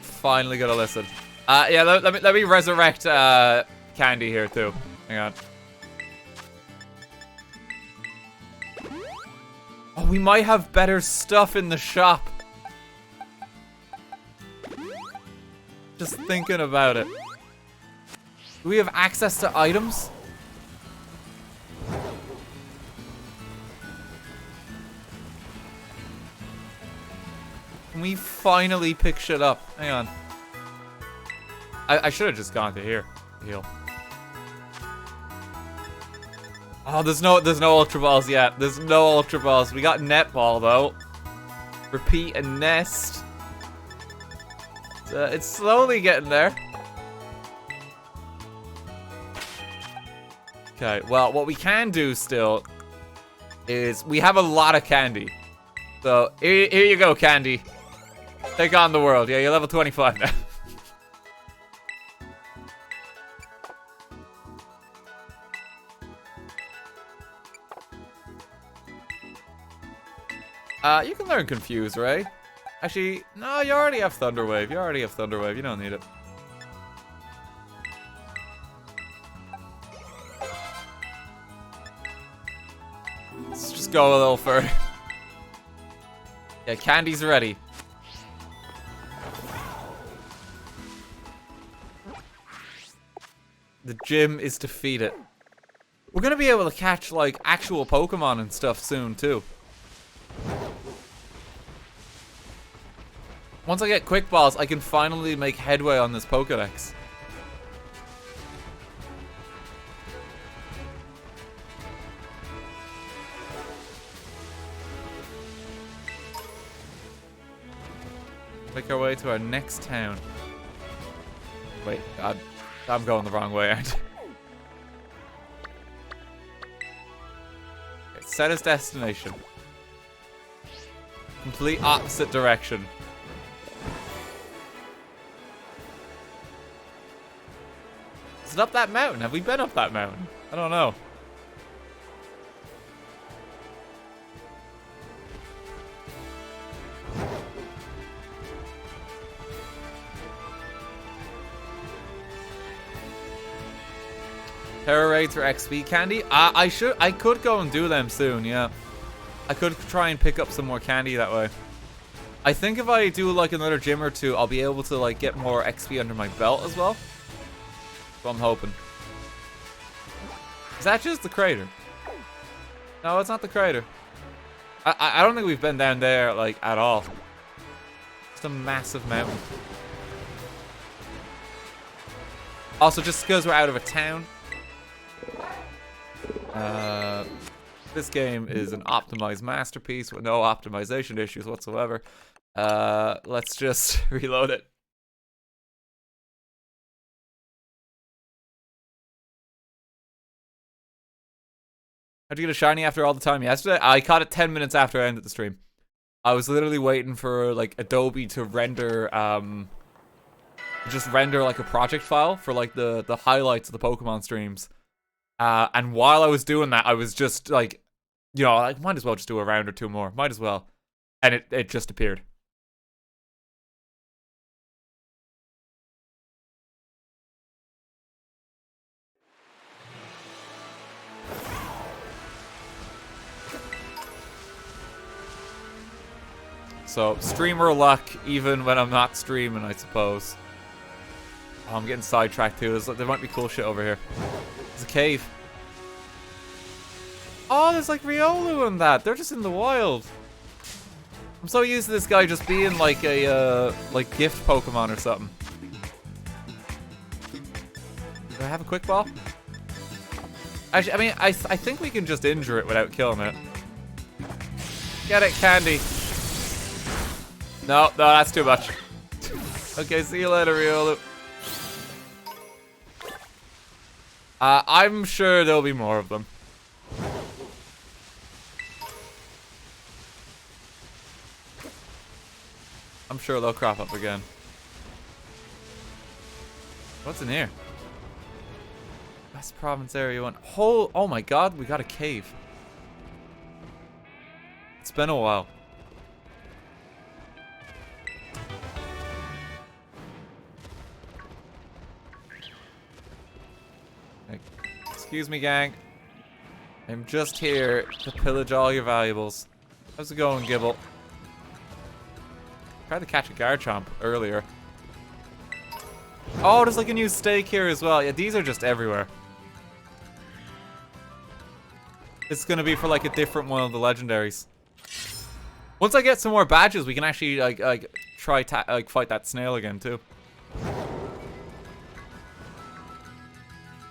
Finally gonna listen. Yeah, let me resurrect Candy here too. Hang on. Oh, we might have better stuff in the shop. Just thinking about it. Do we have access to items? Can we finally pick shit up? Hang on. I should have just gone to here to heal. Oh, there's no Ultra Balls yet. There's no Ultra Balls. We got Netball though. Repeat and Nest. It's slowly getting there. Okay, well, what we can do still is we have a lot of candy. So, here you go, Candy. Take on the world. Yeah, you're level 25 now. You can learn Confuse, right? Actually, no, you already have Thunder Wave. You already have Thunder Wave. You don't need it. Let's just go a little further. Yeah, Candy's ready. The gym is defeated. We're gonna be able to catch, like, actual Pokemon and stuff soon, too. Once I get Quick Balls, I can finally make headway on this Pokédex. Make our way to our next town. Wait, God, I'm going the wrong way, aren't I? Okay, set as destination. Complete opposite direction. Is it up that mountain? Have we been up that mountain? I don't know. Terror raids for XP candy? I could go and do them soon, yeah. I could try and pick up some more candy that way. I think if I do like another gym or two, I'll be able to like get more XP under my belt as well. So I'm hoping. Is that just the crater? No, it's not the crater. I don't think we've been down there like at all. It's a massive mountain. Also, just because we're out of a town. This game is an optimized masterpiece with no optimization issues whatsoever. Let's just reload it. How'd you get a shiny after all the time yesterday? I caught it 10 minutes after I ended the stream. I was literally waiting for like Adobe to render just render like a project file for like the highlights of the Pokemon streams. And while I was doing that, I was just like, you know, I might as well just do a round or two more. Might as well. And it just appeared. So, streamer luck, even when I'm not streaming, I suppose. Oh, I'm getting sidetracked too. There might be cool shit over here. There's a cave. Oh, there's like Riolu and that. They're just in the wild. I'm so used to this guy just being like a like gift Pokemon or something. Do I have a quick ball? Actually, I mean, I think we can just injure it without killing it. Get it, Candy. No, that's too much. Okay, see you later, Riolu. I'm sure there'll be more of them. I'm sure they'll crop up again. What's in here? West Province Area 1. Oh my god, we got a cave. It's been a while. Excuse me, gang. I'm just here to pillage all your valuables. How's it going, Gibble? Tried to catch a Garchomp earlier. Oh, there's like a new stake here as well. Yeah, these are just everywhere. It's gonna be for like a different one of the legendaries. Once I get some more badges, we can actually like try fight that snail again too.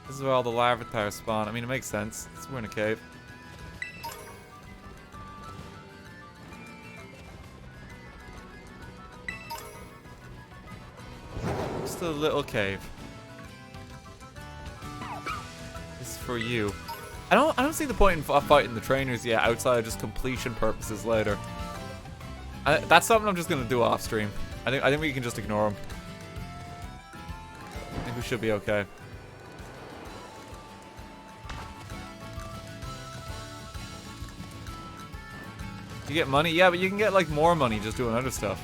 This is where all the Larvitar spawn. I mean, it makes sense. We're in a cave. Just a little cave. This is for you. I don't see the point in fighting the trainers yet, outside of just completion purposes later. That's something I'm just gonna do off stream. I think we can just ignore them. I think we should be okay. You get money? Yeah, but you can get like more money just doing other stuff.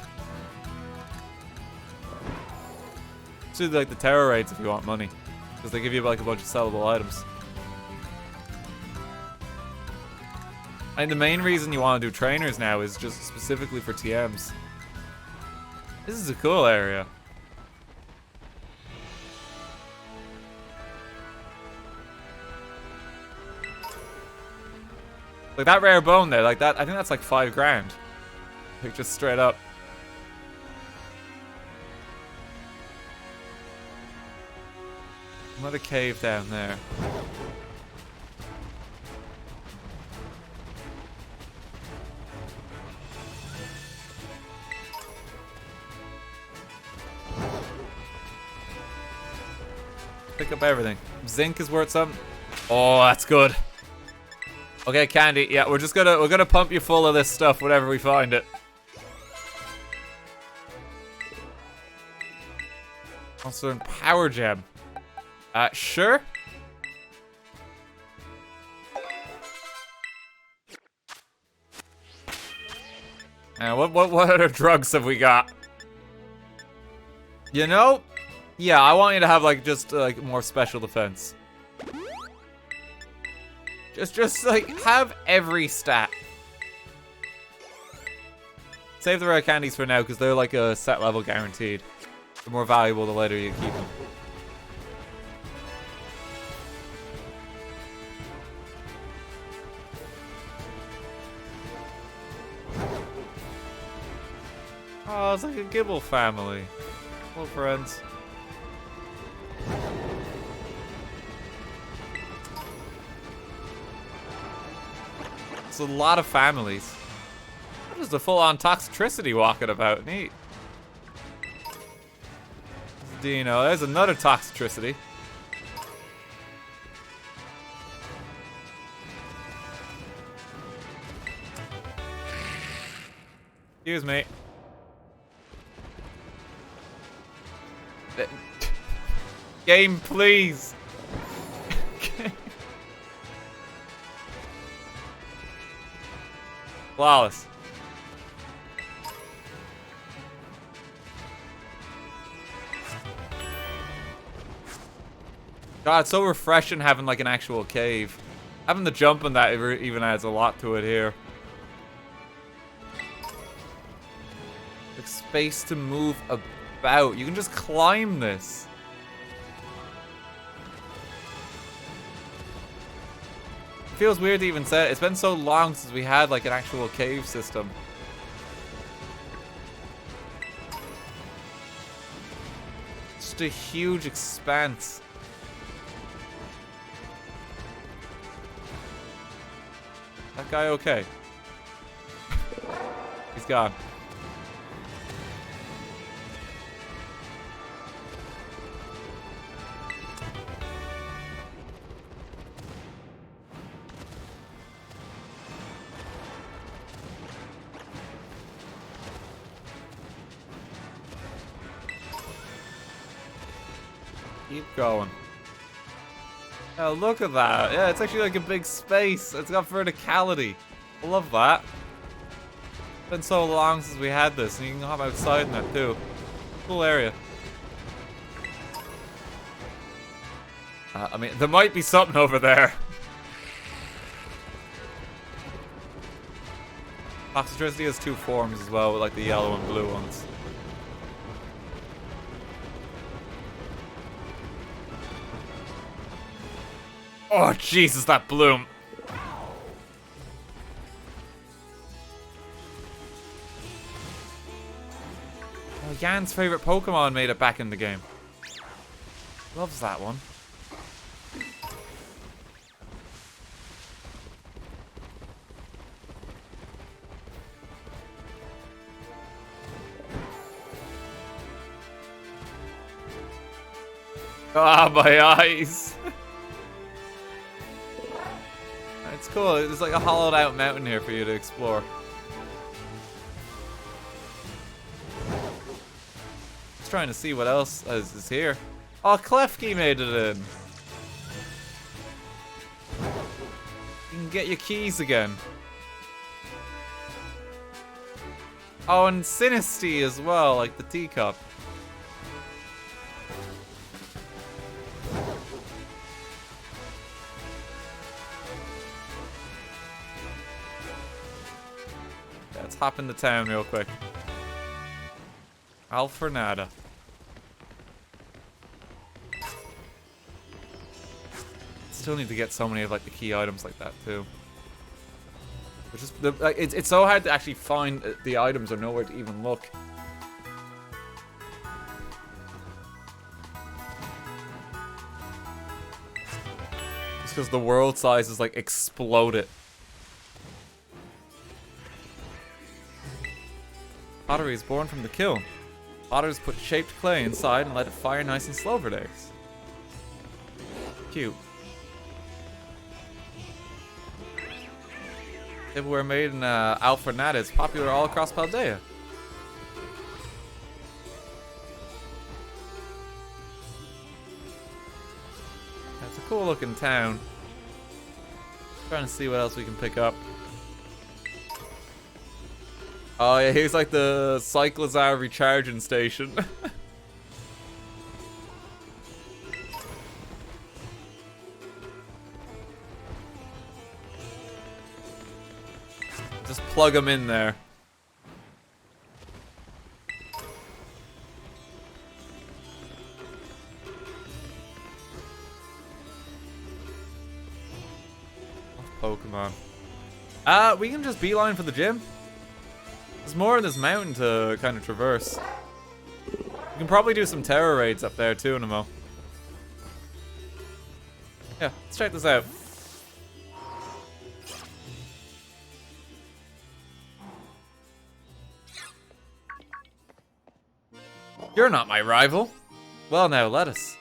Do like the terror raids if you want money, because they give you like a bunch of sellable items. And the main reason you want to do trainers now is just specifically for TMs. This is a cool area. Like that rare bone there, like that, I think that's like 5 grand. Like just straight up. Another cave down there. Pick up everything. Zinc is worth something. Oh, that's good. Okay, Candy. Yeah, we're gonna pump you full of this stuff whenever we find it. Also, in Power Gem. Sure. What other drugs have we got? You know, yeah, I want you to have like just like more special defense. Just like have every stat. Save the rare candies for now because they're like a set level guaranteed. The more valuable, the later you keep them. Oh, it's like a Gibble family. Hello, friends. It's a lot of families. What is the full-on toxicity walking about? Neat. Dino, there's another toxicity. Excuse me. Game, please. Flawless. God, it's so refreshing having like an actual cave. Having the jump on that even adds a lot to it here. Like space to move about. You can just climb this. It feels weird to even say it. It's been so long since we had like an actual cave system. Just a huge expanse. That guy okay? He's gone. Keep going. Oh, look at that. Yeah, it's actually like a big space. It's got verticality. I love that. It's been so long since we had this, and you can hop outside in it too. Cool area. I mean, there might be something over there. Toxicity has 2 forms as well, with like the yellow and blue ones. Oh, Jesus, that bloom. Oh, Jan's favorite Pokemon made it back in the game. Loves that one. Ah, my eyes. It's cool. There's like a hollowed out mountain here for you to explore. Just trying to see what else is here. Oh, Klefki made it in. You can get your keys again. Oh, and Sinistea as well, like the teacup. Let's hop into town real quick. Alfornada. Still need to get so many of like the key items like that too. Which is like it's so hard to actually find the items or know where to even look. Just because the world size is like exploded. Pottery is born from the kiln. Potters put shaped clay inside and let it fire nice and slow for days. Cute. Tableware made in Alfornada is popular all across Paldea. That's a cool looking town. Trying to see what else we can pick up. Oh yeah, here's like the Cyclozar recharging station. Just plug them in there. Pokemon. We can just beeline for the gym. There's more in this mountain to kind of traverse. You can probably do some terror raids up there too in a mo. Yeah, let's check this out. You're not my rival. Well now, let us.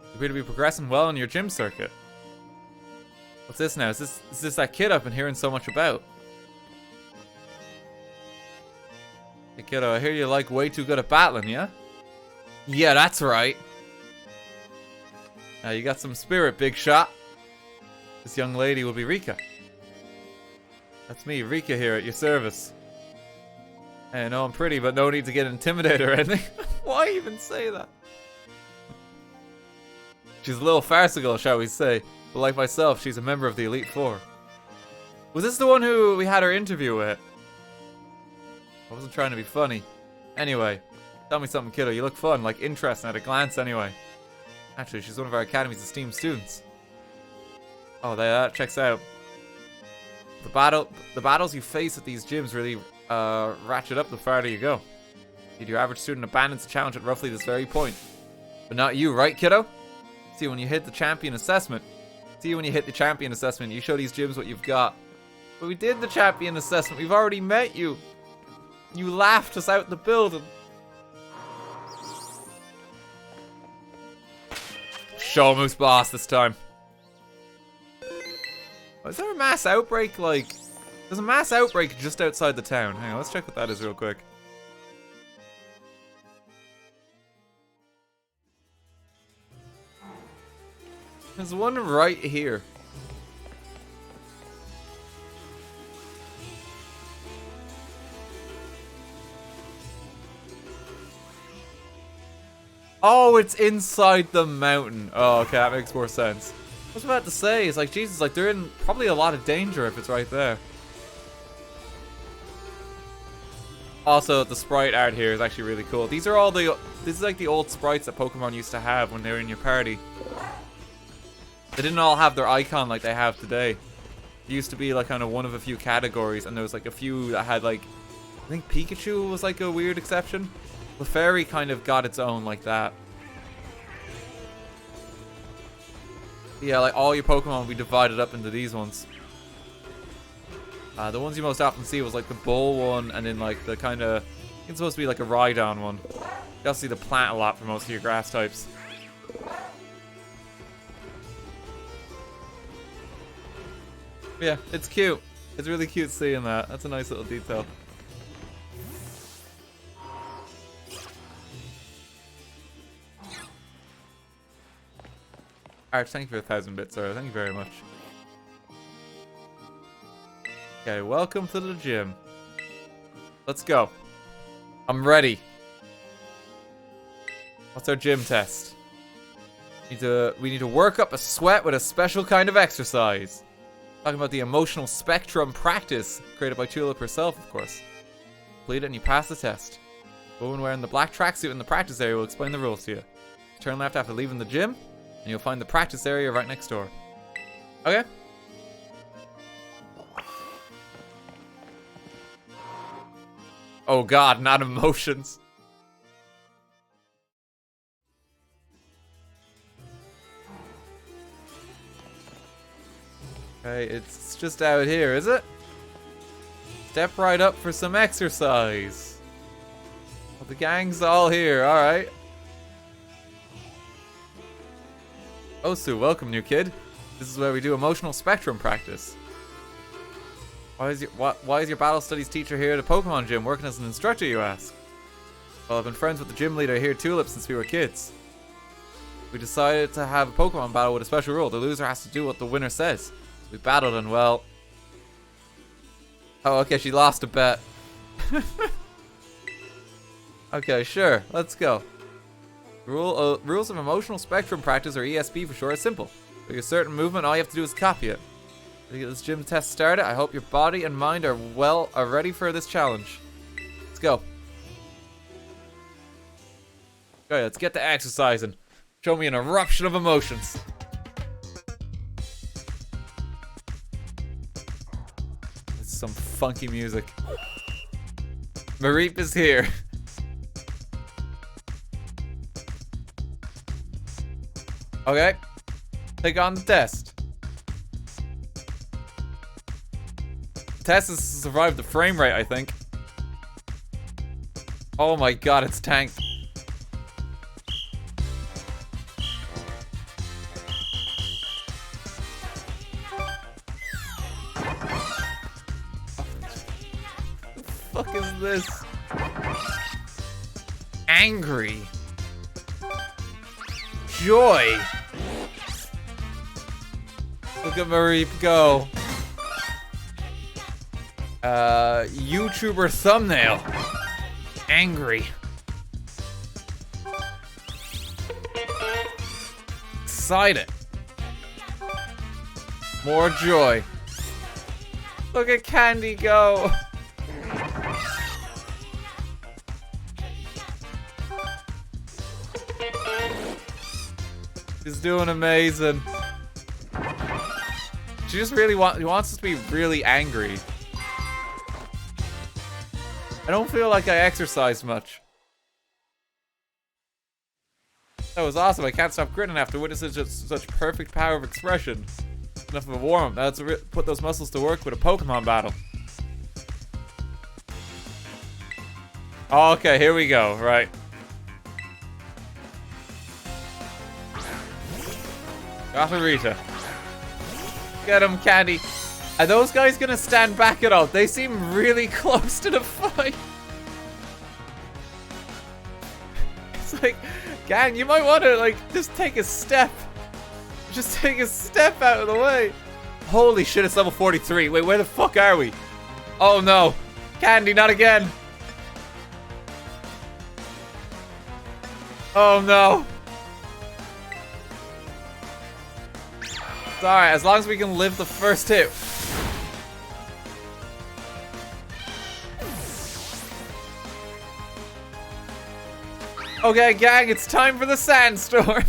You appear to be progressing well in your gym circuit. What's this now? Is this that kid I've been hearing so much about? Hey kiddo, I hear you like way too good at battling, yeah? Yeah, that's right. You got some spirit, big shot. This young lady will be Rika. That's me, Rika here at your service. Hey, I know I'm pretty, but no need to get intimidated or anything. Why even say that? She's a little farcical, shall we say. But like myself, she's a member of the Elite Four. Was this the one who we had our interview with? I wasn't trying to be funny. Anyway, tell me something, kiddo. You look fun, like interesting at a glance anyway. Actually, she's one of our Academy's esteemed students. Oh, that checks out. The battles you face at these gyms really ratchet up the farther you go. Indeed, your average student abandons the challenge at roughly this very point. But not you, right, kiddo? See, when you hit the champion assessment. You show these gyms what you've got. But we did the champion assessment. We've already met you. You laughed us out the building. Show 'em who's boss this time. Oh, is there a mass outbreak? Like, there's a mass outbreak just outside the town. Hang on, let's check what that is real quick. There's one right here. Oh, it's inside the mountain. Oh, okay, that makes more sense. I was about to say, it's like, Jesus, like, they're in probably a lot of danger if it's right there. Also, the sprite art here is actually really cool. These are all this is like the old sprites that Pokemon used to have when they were in your party. They didn't all have their icon like they have today. It used to be like kind of one of a few categories, and there was like a few that had like, I think Pikachu was like a weird exception. Clefairy kind of got its own like that. Yeah, like all your Pokemon will be divided up into these ones. The ones you most often see was like the bull one, and then like the kind of, it's supposed to be like a Rhydon one. You also see the plant a lot for most of your grass types. Yeah, it's cute. It's really cute seeing that. That's a nice little detail. Arch, thank you for 1,000 bits, sir. Thank you very much. Okay, welcome to the gym. Let's go. I'm ready. What's our gym test? We need to work up a sweat with a special kind of exercise. Talking about the emotional spectrum practice created by Tulip herself, of course. Complete it and you pass the test. The woman wearing the black tracksuit in the practice area will explain the rules to you. Turn left after leaving the gym, and you'll find the practice area right next door. Okay. Oh god, not emotions. Okay, it's just out here, is it? Step right up for some exercise. Well, the gang's all here, alright. Osu, welcome, new kid. This is where we do emotional spectrum practice. Why is your battle studies teacher here at a Pokemon gym working as an instructor, you ask? Well, I've been friends with the gym leader here, Tulip, since we were kids. We decided to have a Pokemon battle with a special rule. The loser has to do what the winner says. So we battled and, well... Oh, okay, she lost a bet. Okay, sure, let's go. Rules of emotional spectrum practice, or ESP for short, is simple. With a certain movement, all you have to do is copy it. To get this gym test started, I hope your body and mind are ready for this challenge. Let's go. Okay, let's get to exercising. Show me an eruption of emotions. It's some funky music. Mareep is here. Okay. Take on the test. The test is to survive the frame rate, I think. Oh my god, it's tanked. What the fuck is this? Angry. Joy. Look at Mareep go. YouTuber thumbnail. Angry. Excited. More joy. Look at Candy go. She's doing amazing. She just really wants us to be really angry. I don't feel like I exercised much. That was awesome. I can't stop grinning after witnessing just such perfect power of expression. Enough of a warm-up. Now let's put those muscles to work with a Pokemon battle. Okay, here we go. Right. Rita. Get him, Candy. Are those guys gonna stand back at all? They seem really close to the fight. It's like, gang, you might want to, like, just take a step. Just take a step out of the way. Holy shit, it's level 43. Wait, where the fuck are we? Oh no. Candy, not again. Oh no. It's alright, as long as we can live the first hit. Okay, gang, it's time for the sandstorm.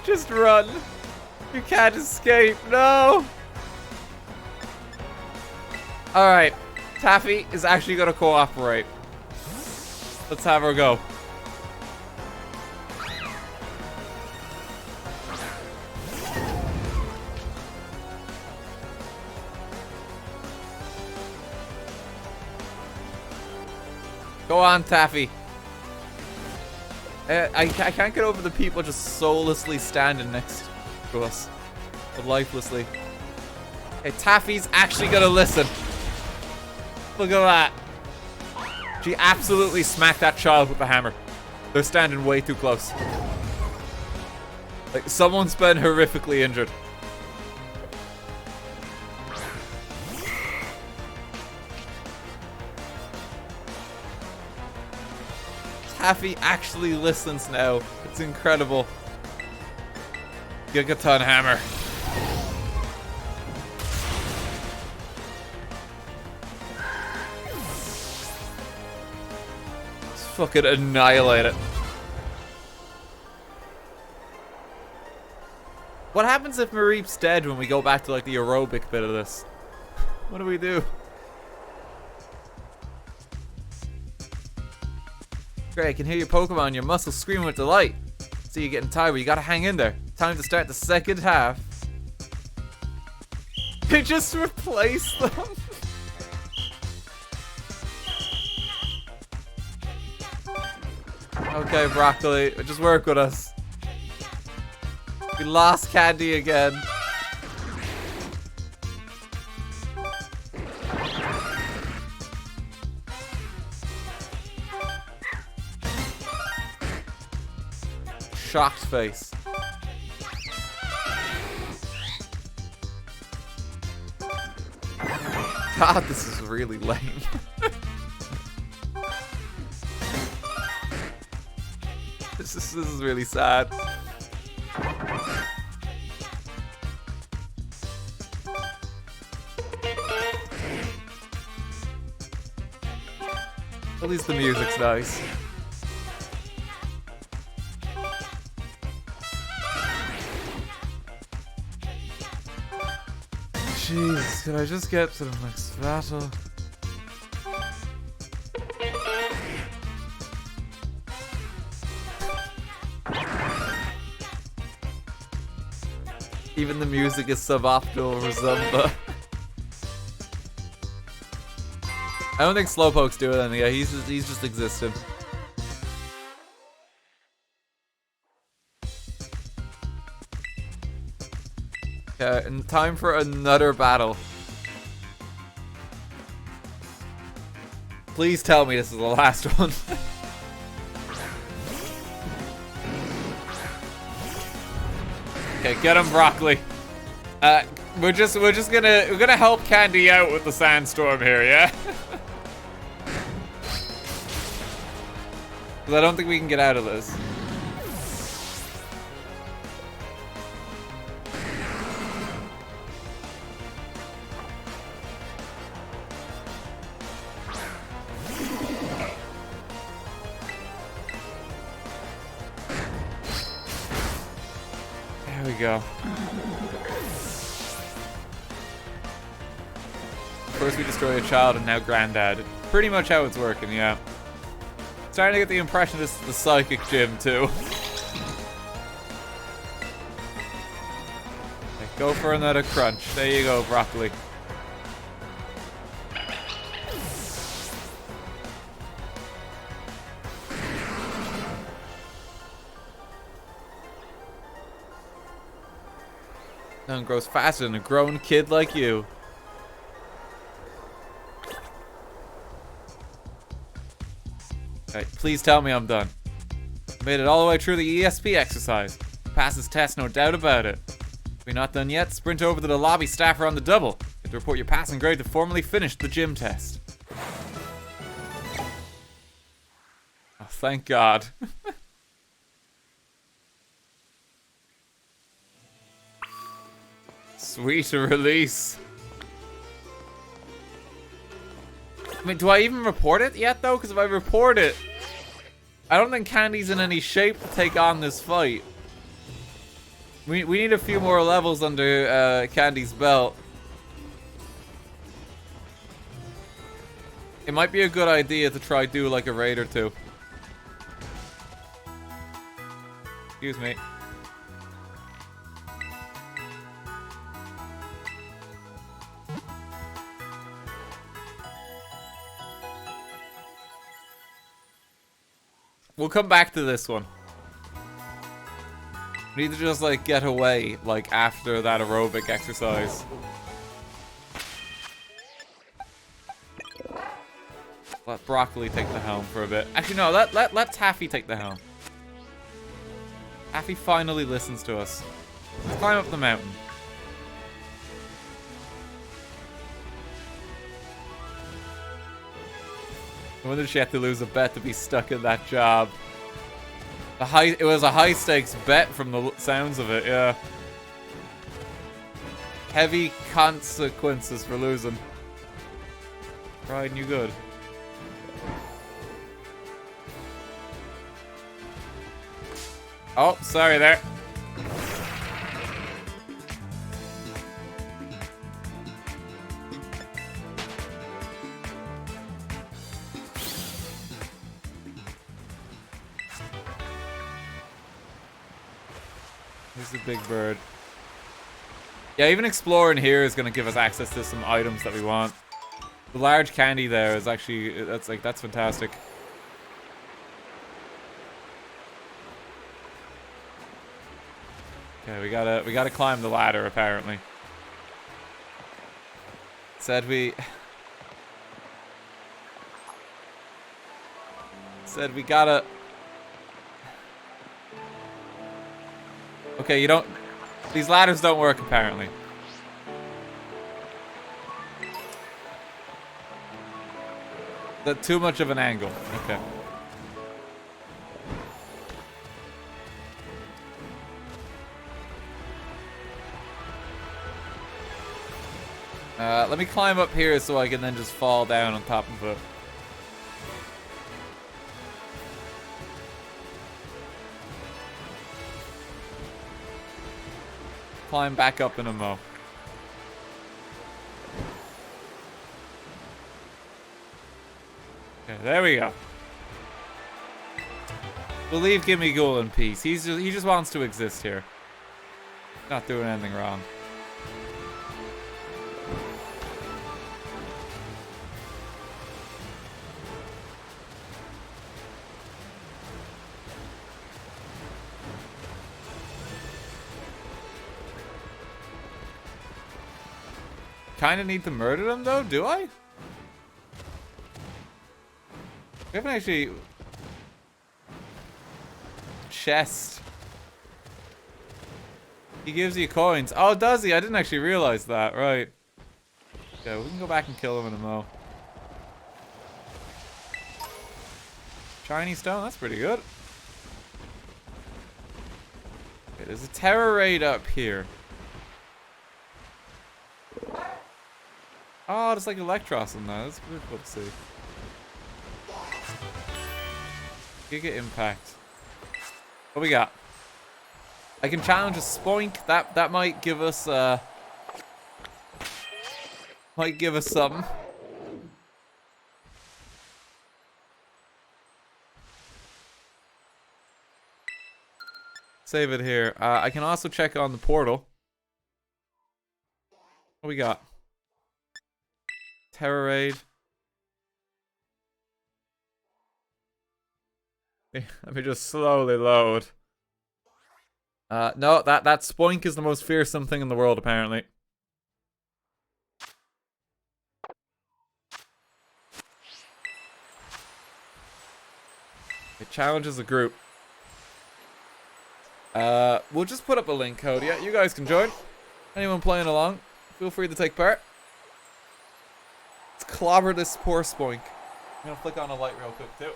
Just run. You can't escape. No. Alright. Taffy is actually going to cooperate. Let's have her go. Go on, Taffy. I can't get over the people just soullessly standing next to us. Lifelessly. Okay, Taffy's actually gonna listen. Look at that. She absolutely smacked that child with the hammer. They're standing way too close. Like, someone's been horrifically injured. Taffy actually listens now. It's incredible. Gigaton hammer. Let's fucking annihilate it. What happens if Mareep's dead when we go back to like the aerobic bit of this? What do we do? Great, I can hear your Pokemon, your muscles screaming with delight. So you're getting tired, but you gotta hang in there. Time to start the second half. You just replace them. Okay, Broccoli, just work with us. We lost Candy again. Shocked face. God, this is really lame. This is really sad. At least the music's nice. Jeez, can I just get to the next battle? Even the music is suboptimal for Zumba. I don't think Slowpoke's doing anything. Yeah, he's just existing. Okay, and time for another battle. Please tell me this is the last one. Okay, get him, Broccoli. We're gonna help Candy out with the sandstorm here, yeah? Because I don't think we can get out of this. There we go. First we destroy a child and now granddad. Pretty much how it's working, yeah. Starting to get the impression this is the psychic gym too. Okay, go for another crunch. There you go, Broccoli. Nothing grows faster than a grown kid like you. Okay, please tell me I'm done. Made it all the way through the ESP exercise. Pass this test, no doubt about it. If you're not done yet, sprint over to the lobby staffer on the double. You have to report your passing grade to formally finish the gym test. Oh, thank God. Sweet release. I mean, do I even report it yet, though? Because if I report it, I don't think Candy's in any shape to take on this fight. We need a few more levels under Candy's belt. It might be a good idea to try do like a raid or two. Excuse me. We'll come back to this one. We need to just, like, get away, like, after that aerobic exercise. Let Broccoli take the helm for a bit. Actually, no, let Taffy take the helm. Taffy finally listens to us. Let's climb up the mountain. I wonder if she had to lose a bet to be stuck in that job. It was a high stakes bet from the sounds of it, yeah. Heavy consequences for losing. Riding you good. Oh, sorry there. Here's the big bird. Yeah, even exploring here is gonna give us access to some items that we want. The large candy there is actually, that's fantastic. Okay, we gotta climb the ladder apparently. Said we gotta. Okay, you don't. These ladders don't work apparently. That's too much of an angle. Okay. Let me climb up here so I can then just fall down on top of it. Climb back up in a mo. Okay, there we go. We'll leave Gimme Ghoul in peace. He just wants to exist here. Not doing anything wrong. Kinda need to murder them though, do I? We haven't actually... Chest. He gives you coins. Oh, does he? I didn't actually realize that. Right. Okay, we can go back and kill him in a mo. Shiny stone, that's pretty good. Okay, there's a terror raid up here. Oh, there's like Electros in there. That's really cool to see. Giga Impact. What we got? I can challenge a Spoink. That might give us something. Save it here. I can also check on the portal. What we got? Terror Raid. Let me just slowly load. No, that Spoink is the most fearsome thing in the world, apparently. It challenges a group. We'll just put up a link code. Yeah, you guys can join. Anyone playing along, feel free to take part. Let's clobber this poor Spoink. I'm gonna flick on a light real quick too.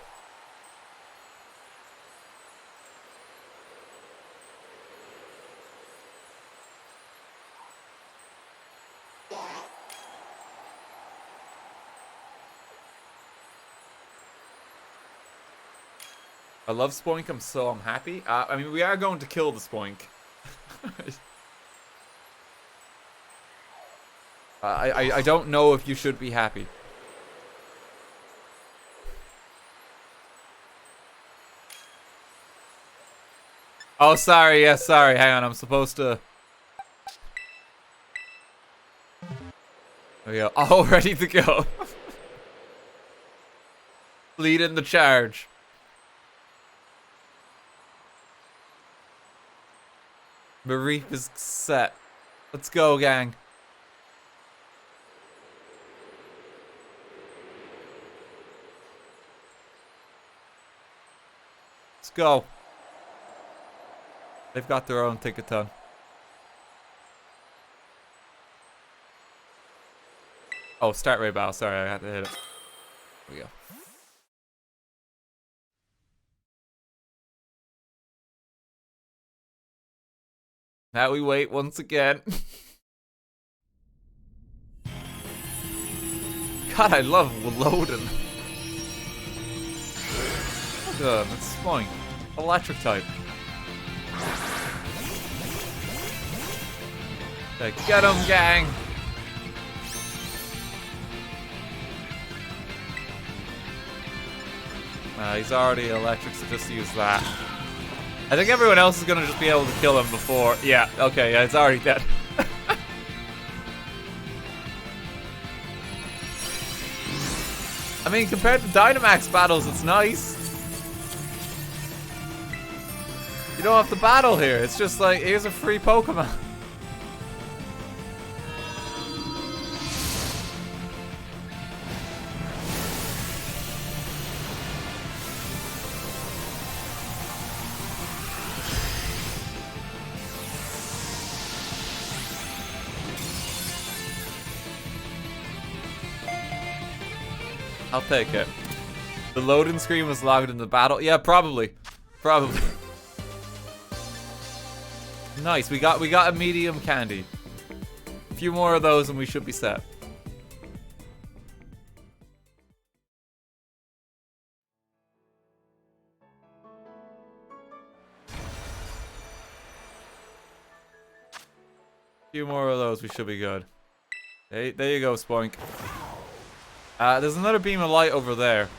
I love Spoink, I'm happy. I mean, we are going to kill the Spoink. I don't know if you should be happy. Oh, sorry, yes, sorry, hang on, I'm supposed to... There we go, all ready to go. Lead in the charge. Mareep is set. Let's go, gang. Let's go. They've got their own ticket-ton. Oh, start ray battle. Sorry, I had to hit it. There we go. Now we wait once again. God, I love loading. Good, it's fine. Electric type. Okay, get him, gang! He's already electric, so just use that. I think everyone else is gonna just be able to kill him before. Yeah, okay, yeah, it's already dead. I mean, compared to Dynamax battles, it's nice. You don't have to battle here. It's just like, here's a free Pokemon. I'll take it. The loading screen was logged in the battle. Yeah, probably. Probably. Nice. We got a medium candy. A few more of those and we should be set. A few more of those, we should be good. Hey, there you go, Spoink. There's another beam of light over there.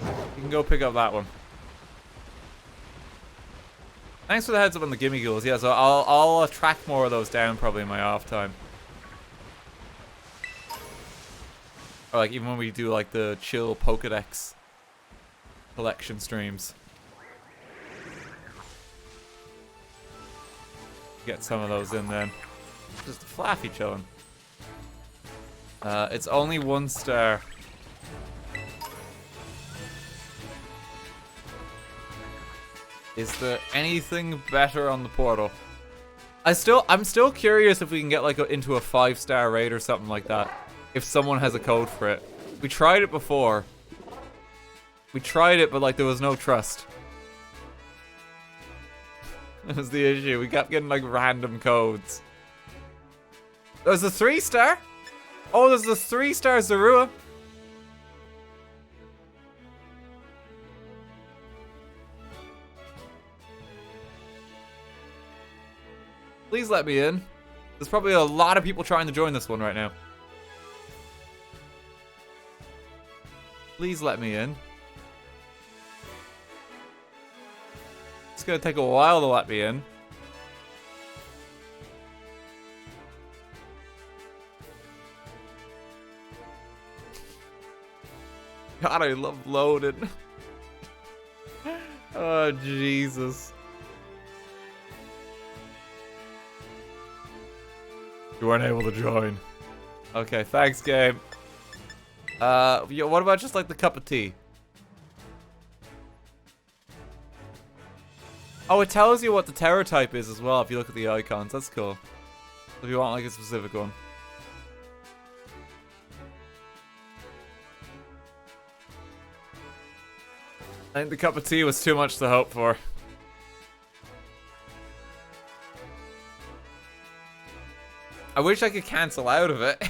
You can go pick up that one. Thanks for the heads up on the gimme ghouls. Yeah, so I'll track more of those down probably in my off time. Or like even when we do like the chill Pokedex collection streams. Get some of those in then. Just a Flaffy chilling. It's only 1 star. Is there anything better on the portal? I'm still curious if we can get like into a 5-star raid or something like that. If someone has a code for it. We tried it before. We tried it, but like there was no trust. That was the issue. We kept getting like random codes. There's a 3-star? Oh, there's the 3-star Zorua. Please let me in. There's probably a lot of people trying to join this one right now. Please let me in. It's gonna take a while to let me in. God, I love loading. Oh, Jesus. You weren't able to join. Okay, thanks, game. Yeah, what about just like the cup of tea? Oh, it tells you what the terror type is as well if you look at the icons. That's cool. If you want like a specific one. I think the cup of tea was too much to hope for. I wish I could cancel out of it.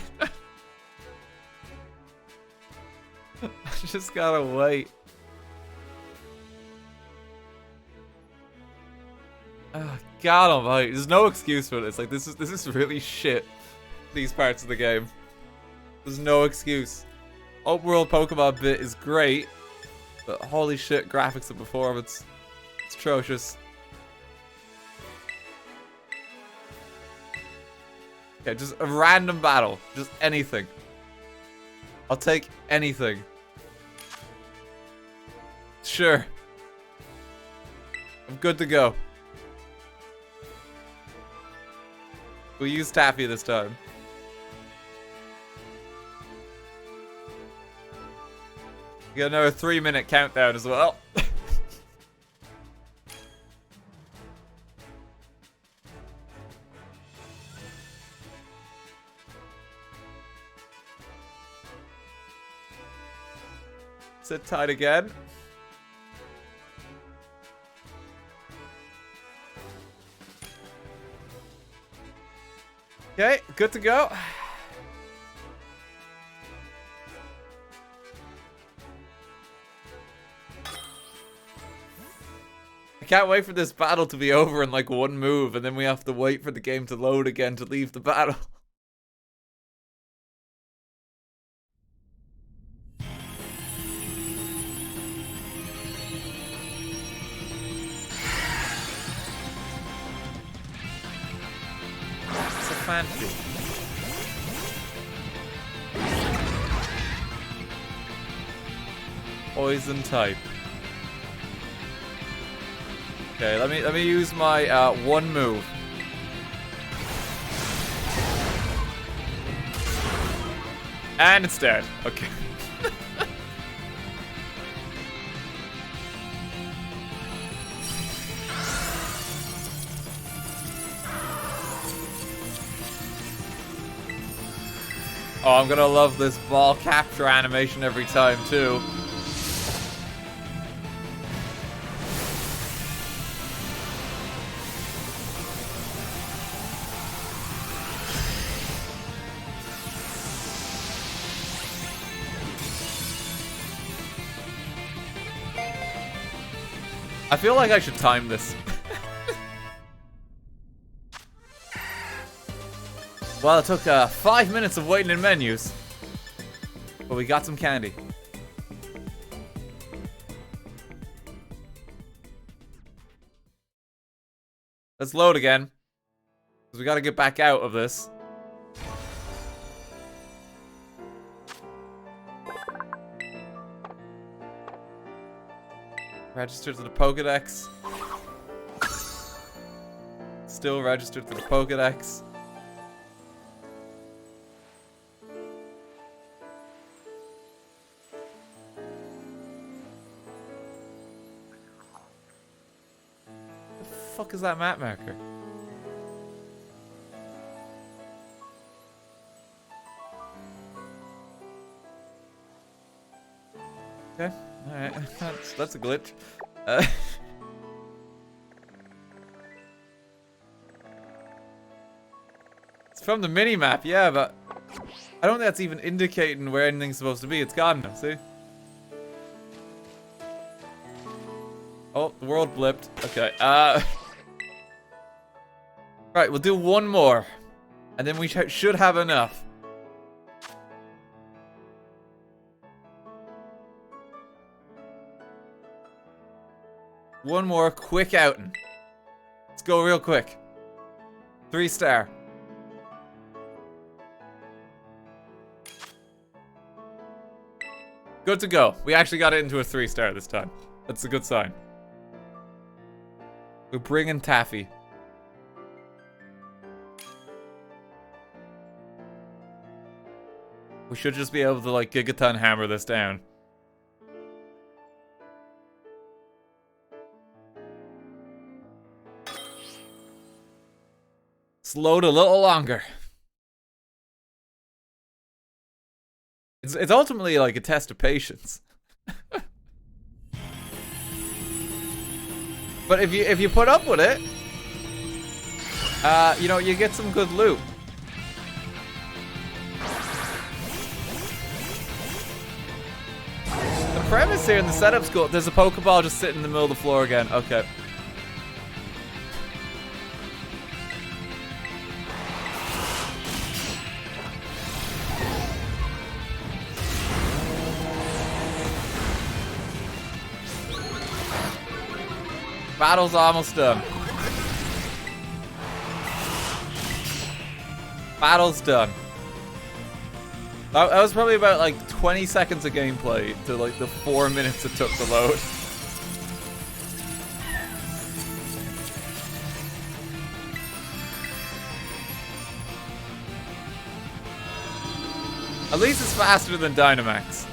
I just gotta wait. Oh, God almighty. There's no excuse for this. Like, this is really shit. These parts of the game. There's no excuse. Open world Pokemon bit is great. But holy shit, graphics and performance. It's atrocious. Okay, just a random battle. Just anything. I'll take anything. Sure. I'm good to go. We'll use Taffy this time. We got another 3-minute countdown as well. Sit tight again. Okay, good to go. I can't wait for this battle to be over in like one move, and then we have to wait for the game to load again to leave the battle. Fancy. Poison type. Okay, let me use my one move. And it's dead. Okay. Oh, I'm gonna love this ball capture animation every time, too. I feel like I should time this. Well, it took 5 minutes of waiting in menus. But we got some candy. Let's load again. Because we gotta get back out of this. Register to the Pokedex. Still registered to the Pokedex. What the fuck is that map marker? Okay, alright, that's a glitch. It's from the mini-map, yeah, but I don't think that's even indicating where anything's supposed to be. It's gone now, see? Oh, the world blipped. Okay, right, we'll do one more. And then we should have enough. One more quick outing. Let's go real quick. 3-star. Good to go. We actually got it into a 3-star this time. That's a good sign. We're bringing Taffy. We should just be able to, like, Gigaton hammer this down. Let's load a little longer. It's ultimately like a test of patience. But if you put up with it, you know, you get some good loot. The premise here in the setup's cool. There's a Pokeball just sitting in the middle of the floor again. Okay. Battle's almost done. Battle's done. That was probably about like 20 seconds of gameplay to like the 4 minutes it took to load. At least it's faster than Dynamax.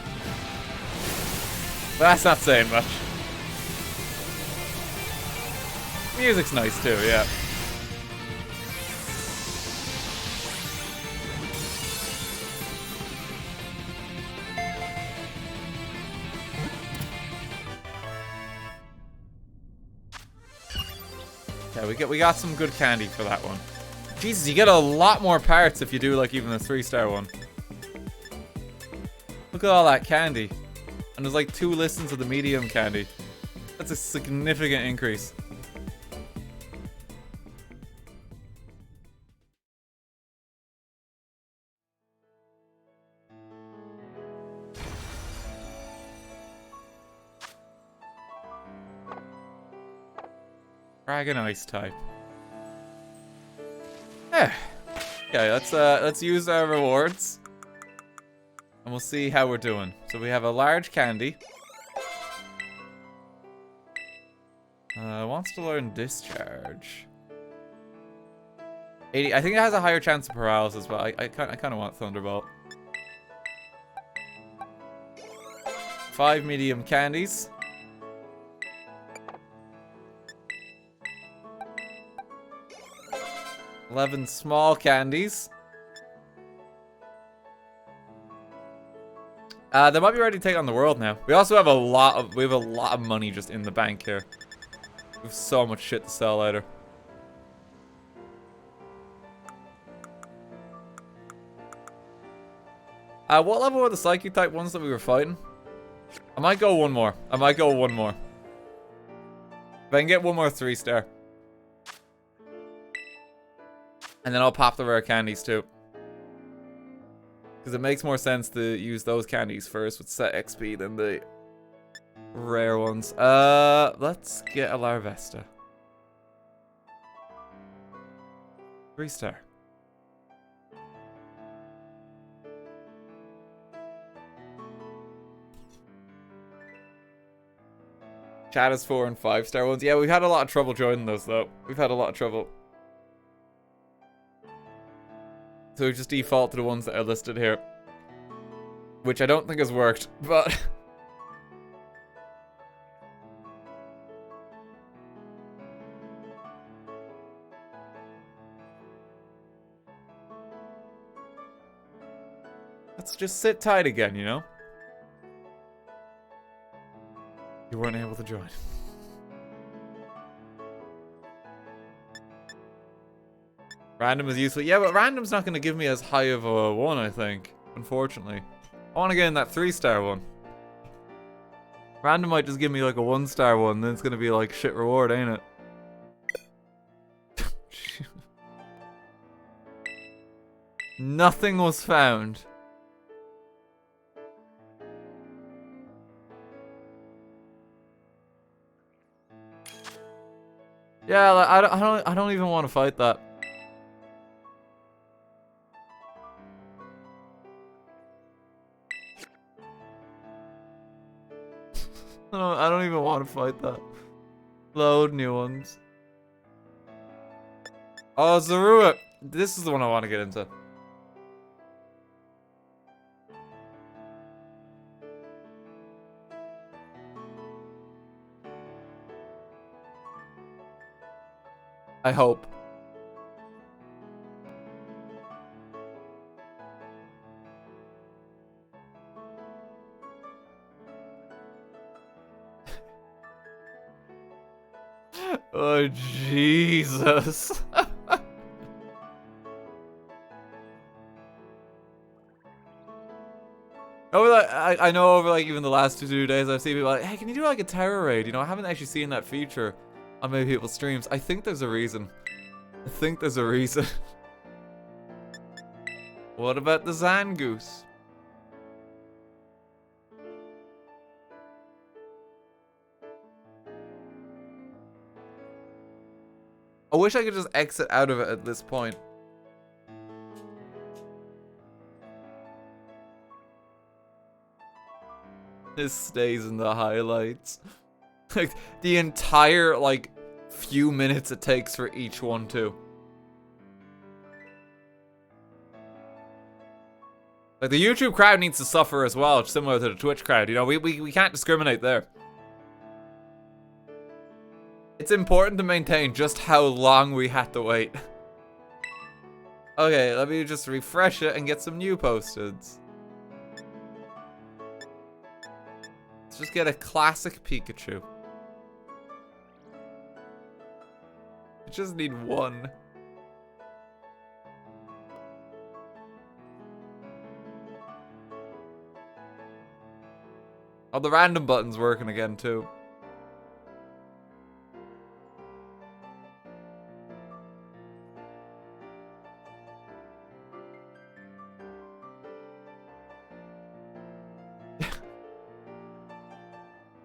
But that's not saying much. Music's nice too, yeah. Yeah, we got some good candy for that one. Jesus, you get a lot more parts if you do like even the 3-star one. Look at all that candy. And there's like 2 listens of the medium candy. That's a significant increase. Dragon Ice type. Yeah. Okay, let's use our rewards. And we'll see how we're doing. So we have a large candy. Wants to learn Discharge. 80. I think it has a higher chance of paralysis, but I kind of want Thunderbolt. 5 medium candies. 11 small candies. They might be ready to take on the world now. We also have a lot of money just in the bank here. We have so much shit to sell later. What level were the Psychic type ones that we were fighting? I might go one more. If I can get one more 3-star. And then I'll pop the rare candies too. Because it makes more sense to use those candies first with set XP than the rare ones. Let's get a Larvesta. 3-star. Chat is 4 and 5-star ones. Yeah, we've had a lot of trouble joining those though. We've had a lot of trouble. So we just default to the ones that are listed here. Which I don't think has worked, but... Let's just sit tight again, you know? You weren't able to join. Random is useful. Yeah, but random's not going to give me as high of a one, I think. Unfortunately. I want to get in that 3-star one. Random might just give me like a 1-star one, then it's going to be like shit reward, ain't it? Nothing was found. Yeah, like, I don't even want to fight that. I don't even want to fight that. Load new ones. Oh, Zorua! This is the one I want to get into. I hope. Oh, Jesus. Over like, I know over like even the last 2 days I've seen people like, hey, can you do like a terror raid? You know, I haven't actually seen that feature on many people's streams. I think there's a reason. I think there's a reason. What about the Zangoose? I wish I could just exit out of it at this point. This stays in the highlights. Like, the entire, like, few minutes it takes for each one, too. Like, the YouTube crowd needs to suffer as well, similar to the Twitch crowd. You know, we can't discriminate there. It's important to maintain just how long we had to wait. Okay, let me just refresh it and get some new posteds. Let's just get a classic Pikachu. I just need one. Oh, the random button's working again, too.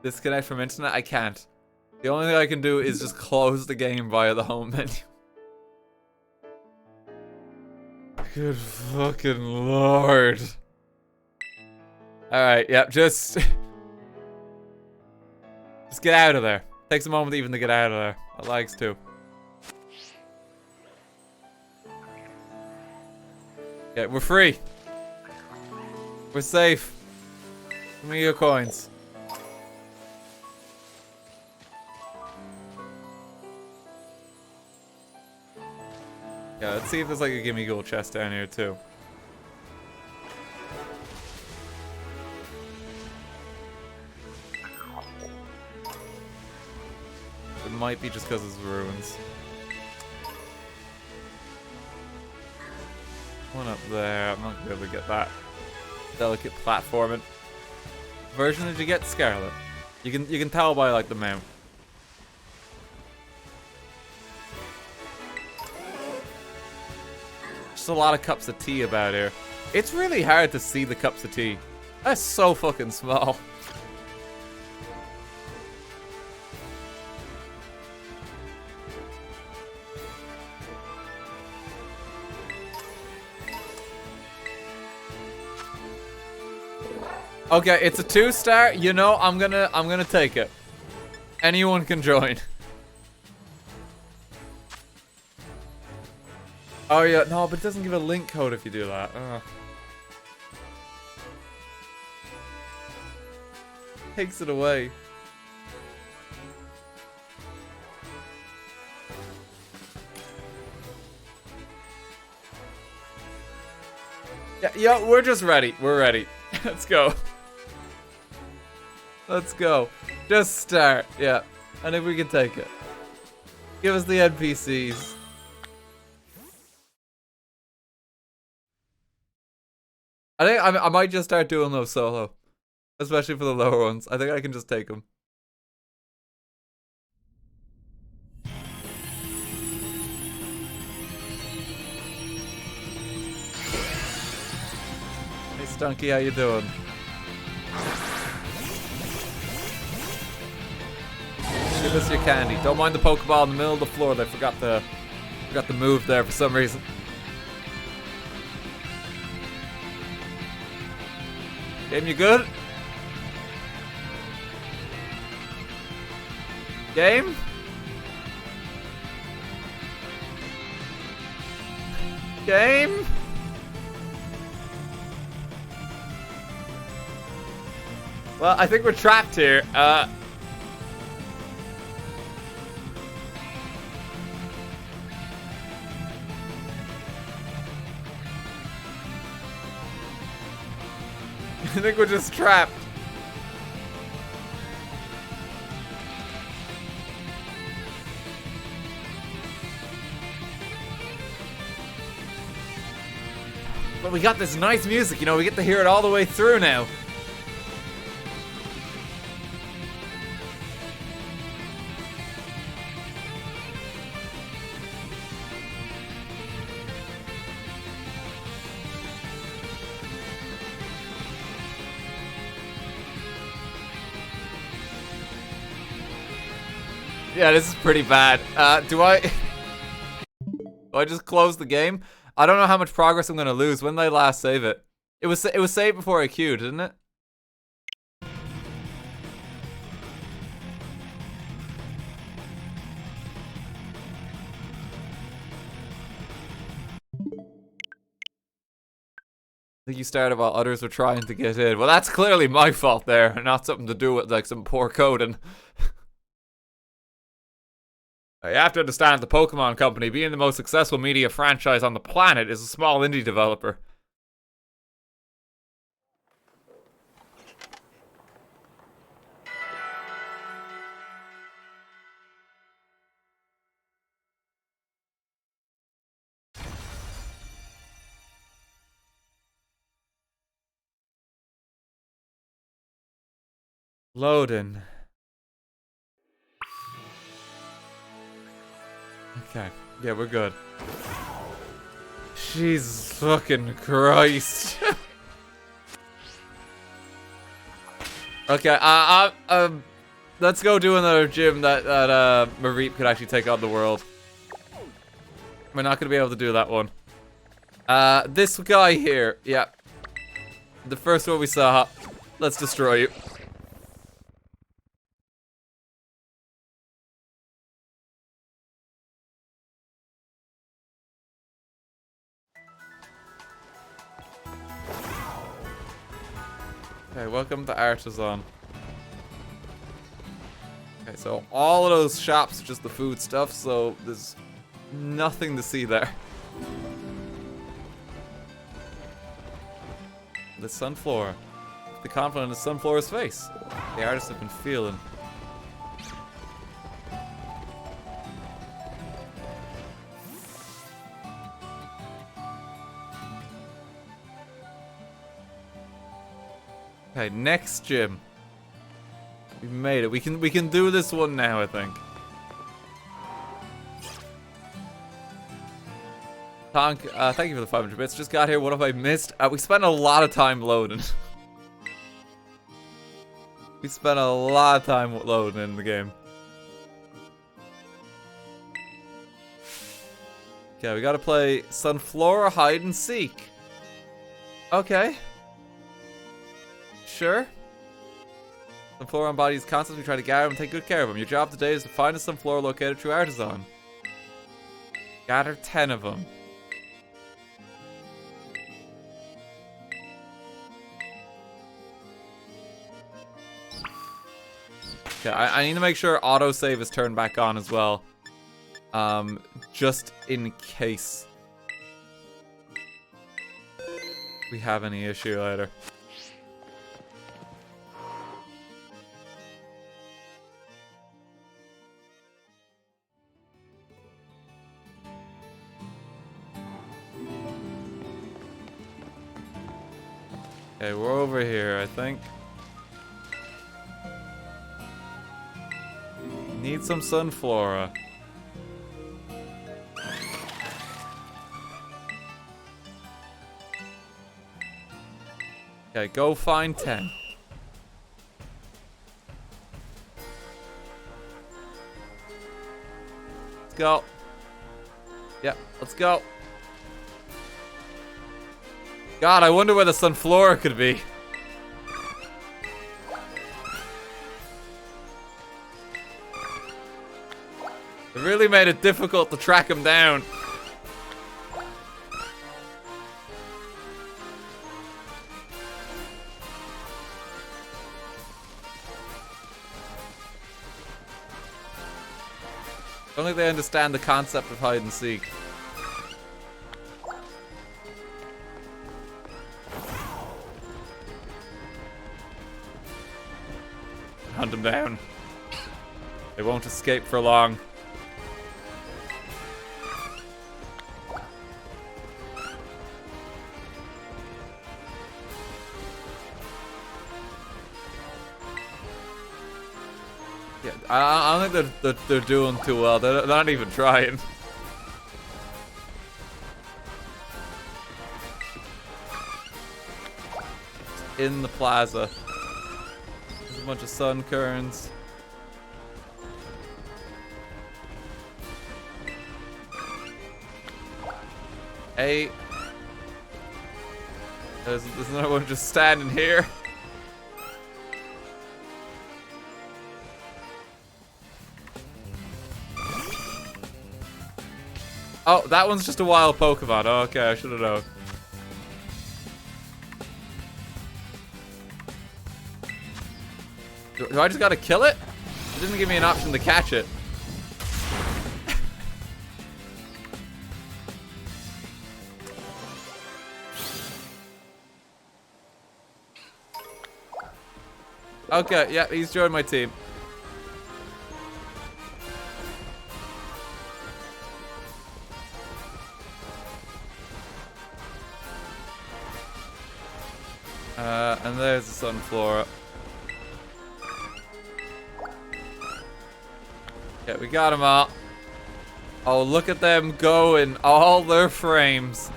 Disconnect from internet? I can't. The only thing I can do is just close the game via the home menu. Good fucking lord. Alright, yep, just get out of there. Takes a moment even to get out of there. It likes to. Okay, we're free. We're safe. Give me your coins. Yeah, let's see if there's like a gimme gold chest down here too. It might be just because it's ruins. One up there. I'm not gonna be able to get that. Delicate platforming. What version did you get? Scarlet. You can tell by like the mount. Just a lot of cups of tea about here. It's really hard to see the cups of tea. That's so fucking small. Okay, it's a 2-star. You know, I'm gonna take it. Anyone can join. Oh yeah, no, but it doesn't give a link code if you do that. Takes it away. Yeah, we're just ready. We're ready. Let's go. Let's go. Just start. Yeah. And if we can take it. Give us the NPCs. I think I might just start doing those solo. Especially for the lower ones. I think I can just take them. Hey Stunky, how you doing? Give us your candy. Don't mind the Pokeball in the middle of the floor. They forgot the move there for some reason. Game, you good? Game? Game? Well, I think we're trapped here. I think we're just trapped. we got this nice music, you know, we get to hear it all the way through now. Yeah, this is pretty bad. Do I just close the game? I don't know how much progress I'm gonna lose. When did I last save it? It was saved before I queued, didn't it? I think you started while others were trying to get in. Well, that's clearly my fault there, not something to do with like some poor coding. You have to understand the Pokemon Company, being the most successful media franchise on the planet, is a small indie developer. Loading. Okay. Yeah, we're good. Jesus fucking Christ. Okay, let's go do another gym that Mareep could actually take on the world. We're not gonna be able to do that one. This guy here, yeah. The first one we saw. Let's destroy you. Okay, welcome to Artisan. Okay, so all of those shops are just the food stuff, so there's nothing to see there. The Sunflora. The confidence in Sunflora's face. The artists have been feeling. Okay, next gym. We made it. We can do this one now, I think. Tonk, thank you for the 500 bits. Just got here. What have I missed? We spent a lot of time loading. We spent a lot of time loading in the game. Okay, we gotta play Sunflora Hide and Seek. Okay. Sure. Sunflora embodies concepts. We try to gather them and take good care of them. Your job today is to find a Sunflora located through Artisan. Gather 10 of them. Okay, I need to make sure autosave is turned back on as well. Just in case we have any issue later. Okay, we're over here, I think. Need some Sunflora. Okay, go find 10. Let's go. Yep, let's go. God, I wonder where the Sunflora could be. It really made it difficult to track him down. I don't think they understand the concept of hide and seek. Hunt them down. They won't escape for long. Yeah, I don't think they're doing too well. They're not even trying. In the plaza. There's a bunch of sun kerns. Hey. There's another one just standing here. Oh, that one's just a wild Pokemon. Oh, okay, I should have known. Do I just gotta kill it? It didn't give me an option to catch it. Okay, yeah, he's joined my team. And there's the Sunflora. Yeah, we got them all. Oh, look at them go in all their frames.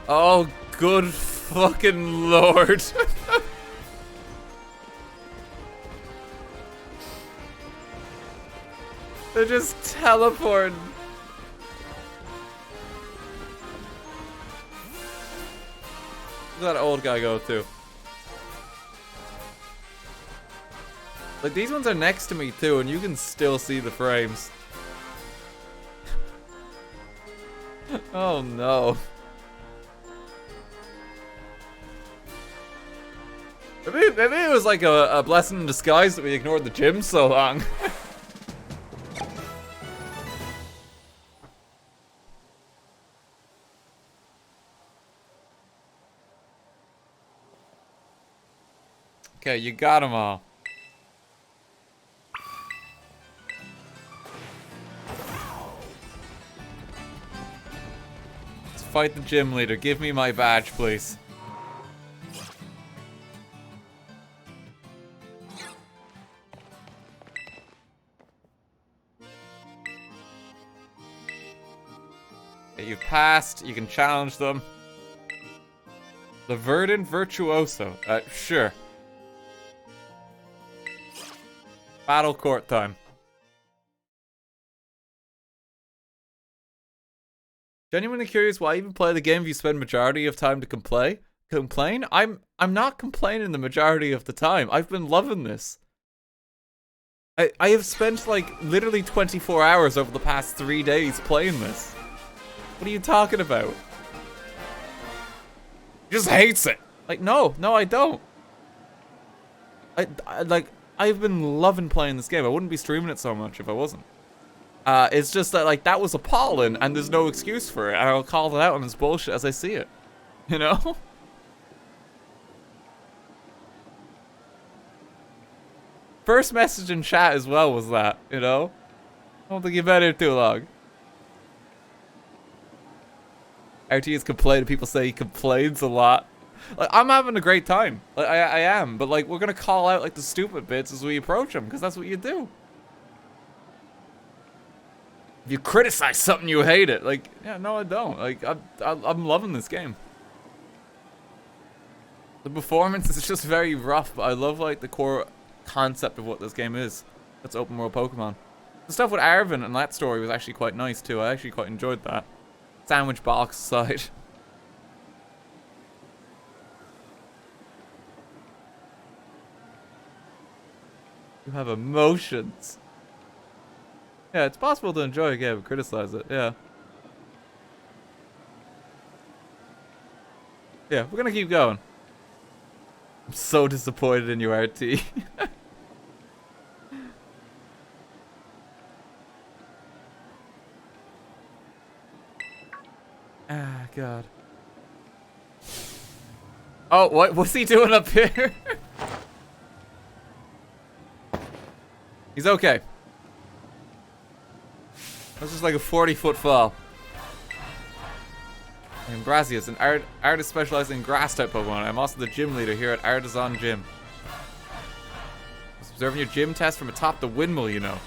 Oh, good fucking lord. They're just teleporting. Where's that old guy go to? Like, these ones are next to me too, and you can still see the frames. Oh no. Maybe it was like a blessing in disguise that we ignored the gym so long. Okay, you got them all. Let's fight the gym leader. Give me my badge, please. Okay, you've passed. You can challenge them. The Verdant Virtuoso. Sure. Battle court time. Genuinely curious why even play the game if you spend majority of time to complain? I'm not complaining the majority of the time. I've been loving this. I have spent like literally 24 hours over the past 3 days playing this. What are you talking about? He just hates it. Like, no, I don't. I've been loving playing this game. I wouldn't be streaming it so much if I wasn't. It's just that, like, that was appalling, and there's no excuse for it. And I'll call it out on this bullshit as I see it. You know? First message in chat as well was that, you know? I don't think you've been here too long. RT has complained, people say he complains a lot. Like, I'm having a great time. Like, I am, but like, we're gonna call out like the stupid bits as we approach them, because that's what you do. If you criticize something, you hate it. Like, yeah, no, I don't. Like, I'm loving this game. The performance is just very rough, but I love like the core concept of what this game is. That's open world Pokemon. The stuff with Arvin and that story was actually quite nice too. I actually quite enjoyed that. Sandwich box aside. You have emotions. Yeah, it's possible to enjoy a game and criticize it, yeah. Yeah, we're gonna keep going. I'm so disappointed in you, RT. Ah, God. Oh, what's he doing up here? He's okay. That's just like a 40-foot fall. I'm Brazius, an artist specializing in grass-type Pokemon. I'm also the gym leader here at Artisan Gym. Observing your gym test from atop the windmill, you know.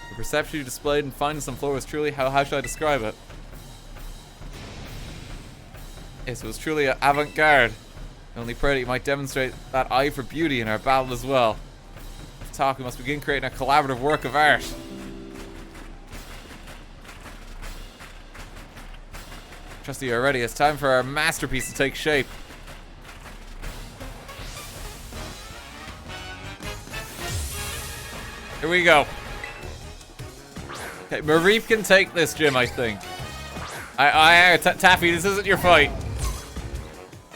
The perception you displayed in finding Sunflora was truly, how should I describe it? Yes, it was truly avant-garde. I only pray that you might demonstrate that eye for beauty in our battle as well. With talk, we must begin creating a collaborative work of art. Trust that you are ready. It's time for our masterpiece to take shape. Here we go. Okay, Mareep can take this gym, I think. Taffy, this isn't your fight.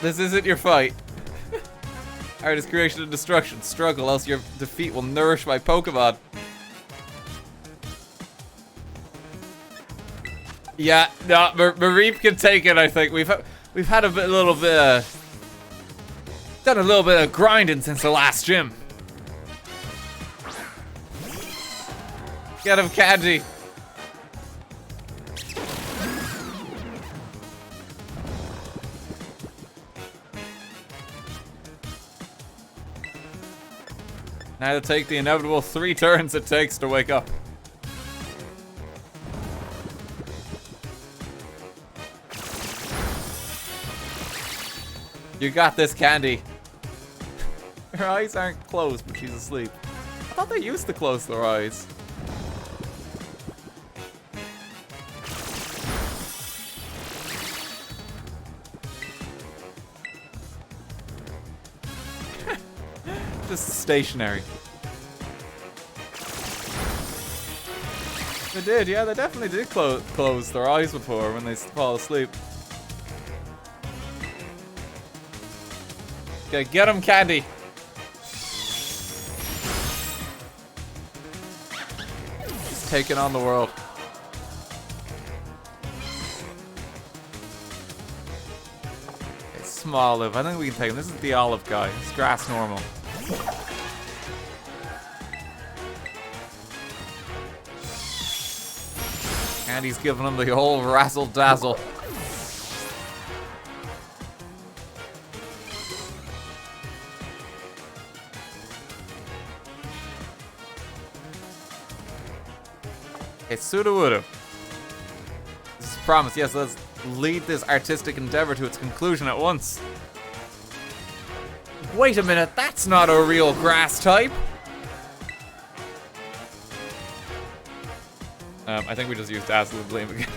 This isn't your fight. Art is creation and destruction. Struggle, else your defeat will nourish my Pokemon. Yeah, no, Mareep can take it, I think. We've had a little bit done a little bit of grinding since the last gym. Get him, Candy. Now to take the inevitable 3 turns it takes to wake up. You got this, Candy. Her eyes aren't closed, but she's asleep. I thought they used to close their eyes. Just stationary. They did, yeah, they definitely did close their eyes before when they fall asleep. Okay, get him, Candy. He's taking on the world. Okay, small Olive. I think we can take him. This is the Olive guy. It's grass normal. And he's giving him the old razzle dazzle. It's Sudowoodo. This is a promise. Yes, let's lead this artistic endeavor to its conclusion at once. Wait a minute, that's not a real grass type. I think we just used Dazzle and Gleam again.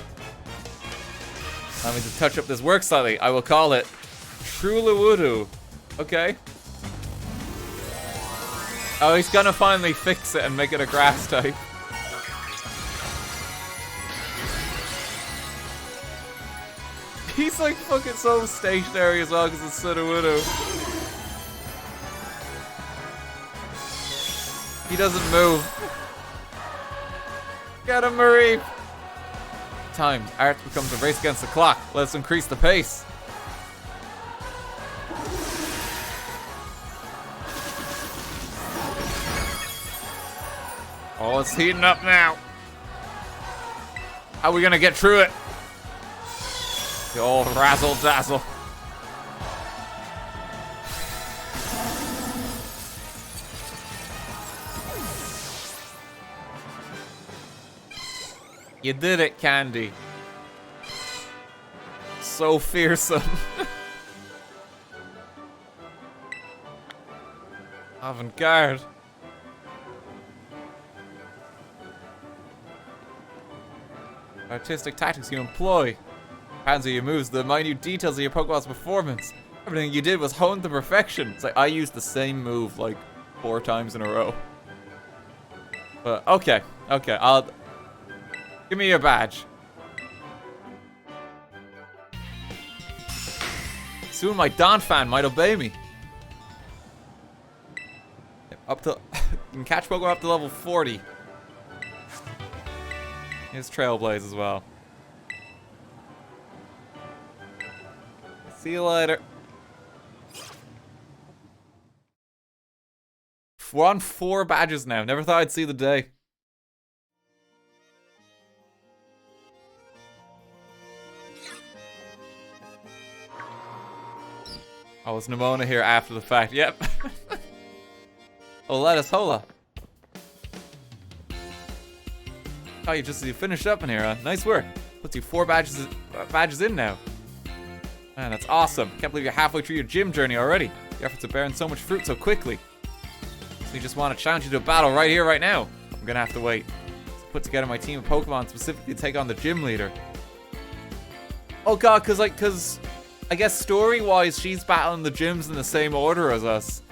Let me just touch up this work slightly. I will call it Trulawudu. Okay. Oh, he's gonna finally fix it and make it a grass type. He's like fucking so stationary as well because it's Sudowoodo. He doesn't move. Get him, Mareep! Time. Art becomes a race against the clock. Let's increase the pace. Oh, it's heating up now. How are we gonna get through it? The old razzle dazzle. You did it, Candy. So fearsome. Avant-garde. Artistic tactics you employ. Hands of your moves, the minute details of your Pokemon's performance. Everything you did was honed to perfection. It's like I used the same move like 4 times in a row. But okay, I'll give me your badge. Soon my Don fan might obey me. Up to you can catch Pokemon up to level 40. Here's Trailblaze as well. See you later. We're on 4 badges now. Never thought I'd see the day. Oh, is Nemona here after the fact? Yep. Oh, lettuce, hola. Oh, you finished up in here, huh? Nice work. Puts you 4 badges in now. Man, that's awesome. Can't believe you're halfway through your gym journey already. Your efforts are bearing so much fruit so quickly. So you just want to challenge you to a battle right here, right now. I'm gonna have to wait. So put together my team of Pokemon specifically to take on the gym leader. Oh god, cause I guess story-wise, she's battling the gyms in the same order as us.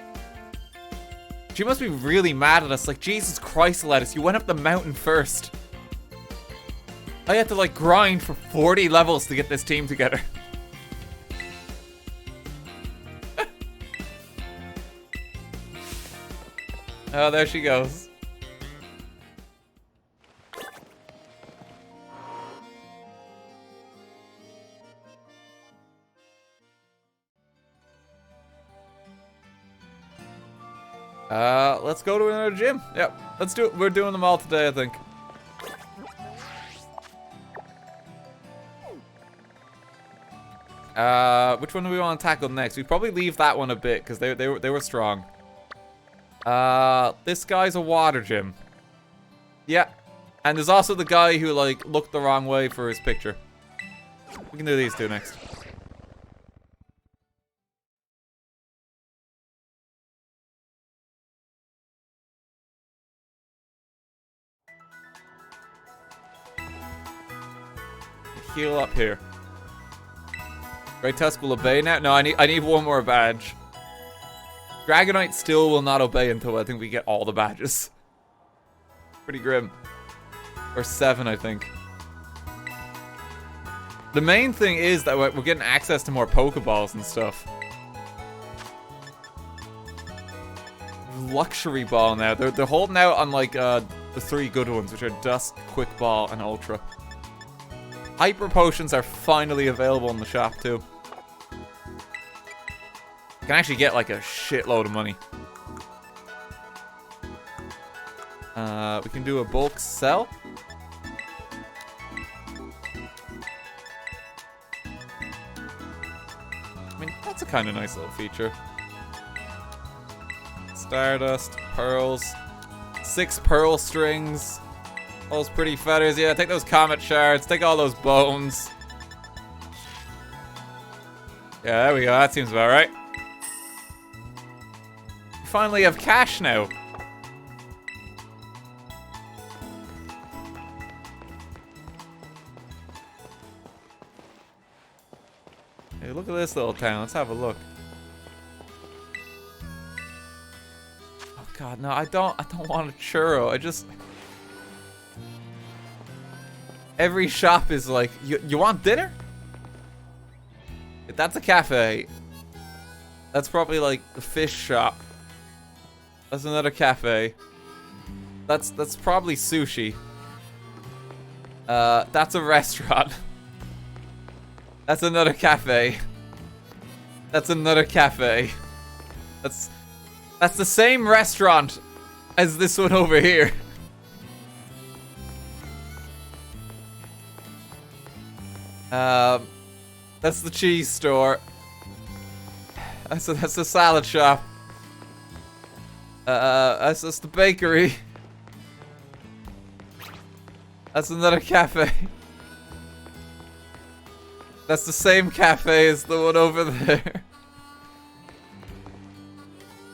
She must be really mad at us. Like, Jesus Christ, Lettuce, you went up the mountain first. I had to, like, grind for 40 levels to get this team together. Oh, there she goes. Let's go to another gym. Yep, let's do it. We're doing them all today, I think. Which one do we want to tackle next? We probably leave that one a bit because they were strong. This guy's a water gym. Yeah, and there's also the guy who like looked the wrong way for his picture. We can do these two next. Heal up here. Great Tusk will obey now. No, I need one more badge. Dragonite still will not obey until I think we get all the badges. Pretty grim. Or 7, I think. The main thing is that we're getting access to more Pokeballs and stuff. Luxury Ball now. They're holding out on like the 3 good ones, which are Dusk, Quick Ball, and Ultra. Hyper Potions are finally available in the shop too. You can actually get like a shitload of money. We can do a bulk sell. I mean, that's a kind of nice little feature. Stardust, pearls, 6 pearl strings. Those pretty feathers, yeah, take those comet shards, take all those bones. Yeah, there we go, that seems about right. We finally have cash now. Hey, look at this little town, let's have a look. Oh god, no, I don't want a churro, I just... Every shop is like, you want dinner? That's a cafe. That's probably like the fish shop. That's another cafe. That's probably sushi. That's a restaurant. That's another cafe. That's another cafe. That's the same restaurant as this one over here. That's the cheese store. That's the salad shop. That's the bakery. That's another cafe. That's the same cafe as the one over there.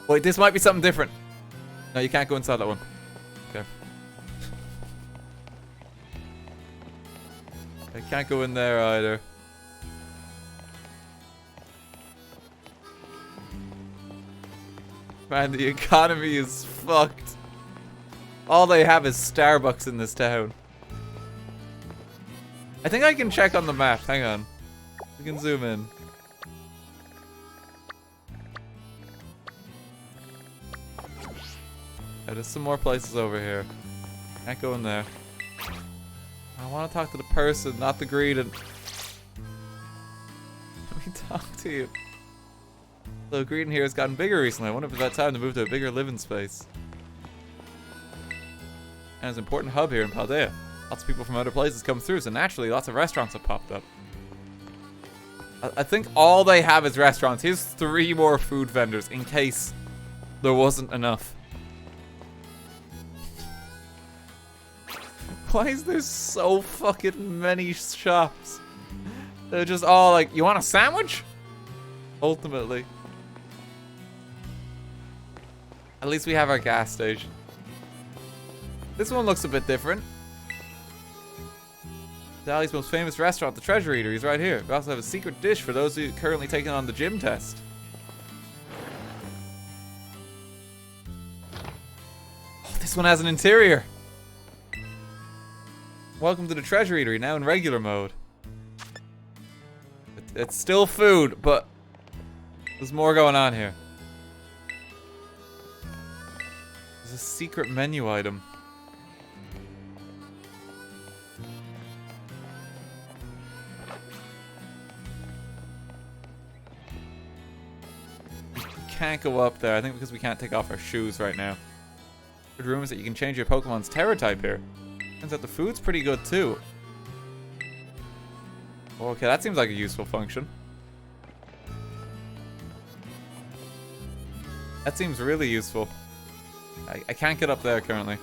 Wait, this might be something different. No, you can't go inside that one. Okay. I can't go in there either. Man, the economy is fucked. All they have is Starbucks in this town. I think I can check on the map. Hang on. We can zoom in. Yeah, there's some more places over here. Can't go in there. I want to talk to the person, not the greeting. Let me talk to you. The greeting here has gotten bigger recently. I wonder if it's about time to move to a bigger living space. And it's an important hub here in Paldea. Lots of people from other places come through, so naturally lots of restaurants have popped up. I think all they have is restaurants. Here's 3 more food vendors in case there wasn't enough. Why is there so fucking many shops? They're just all like, you want a sandwich? Ultimately. At least we have our gas station. This one looks a bit different. Medali's most famous restaurant, the Treasure Eater. He's right here. We also have a secret dish for those who are currently taking on the gym test. Oh, this one has an interior. Welcome to the Treasure Eatery, now in regular mode. It's still food, but there's more going on here. There's a secret menu item. We can't go up there, I think because we can't take off our shoes right now. Good rumors that you can change your Pokemon's Terra type here. Turns out the food's pretty good too. Okay, that seems like a useful function. That seems really useful. I can't get up there currently.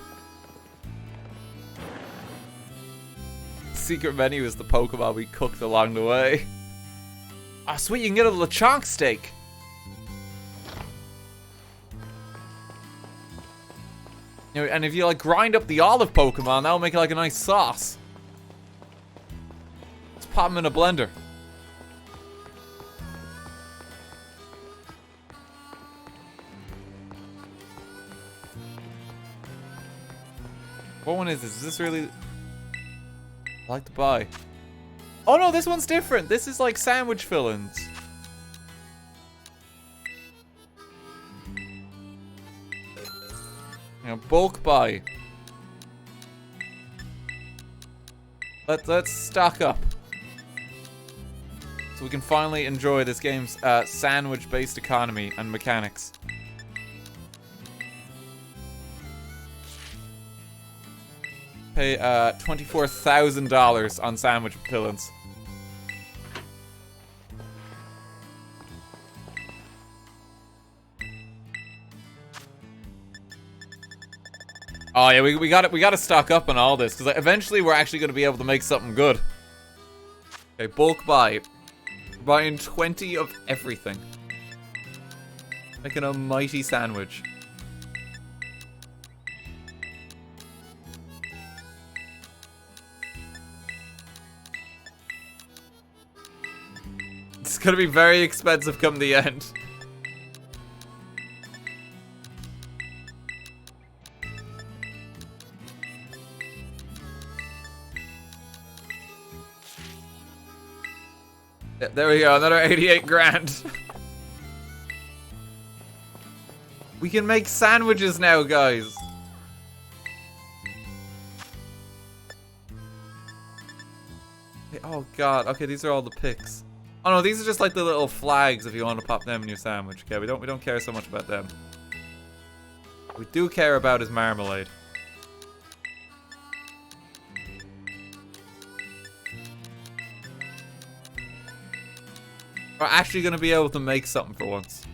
Secret menu is the Pokemon we cooked along the way. Ah, sweet, you can get a Lechonk steak. You know, and if you like grind up the olive Pokemon, that'll make it like a nice sauce. Let's pop them in a blender. What one is this? Is this really... I like to buy. Oh no, this one's different. This is like sandwich fillings. You know, bulk buy. Let's stock up. So we can finally enjoy this game's sandwich-based economy and mechanics. Pay $24,000 on sandwich fillings. Oh yeah, we gotta stock up on all this because eventually we're actually gonna be able to make something good. Okay, bulk buy. Buying 20 of everything. Making a mighty sandwich. It's gonna be very expensive come the end. Yeah, there we go, another 88 grand. We can make sandwiches now, guys. Oh god, okay, these are all the picks. Oh no, these are just like the little flags if you want to pop them in your sandwich. Okay, we don't care so much about them. What we do care about is marmalade. We're actually gonna be able to make something for once.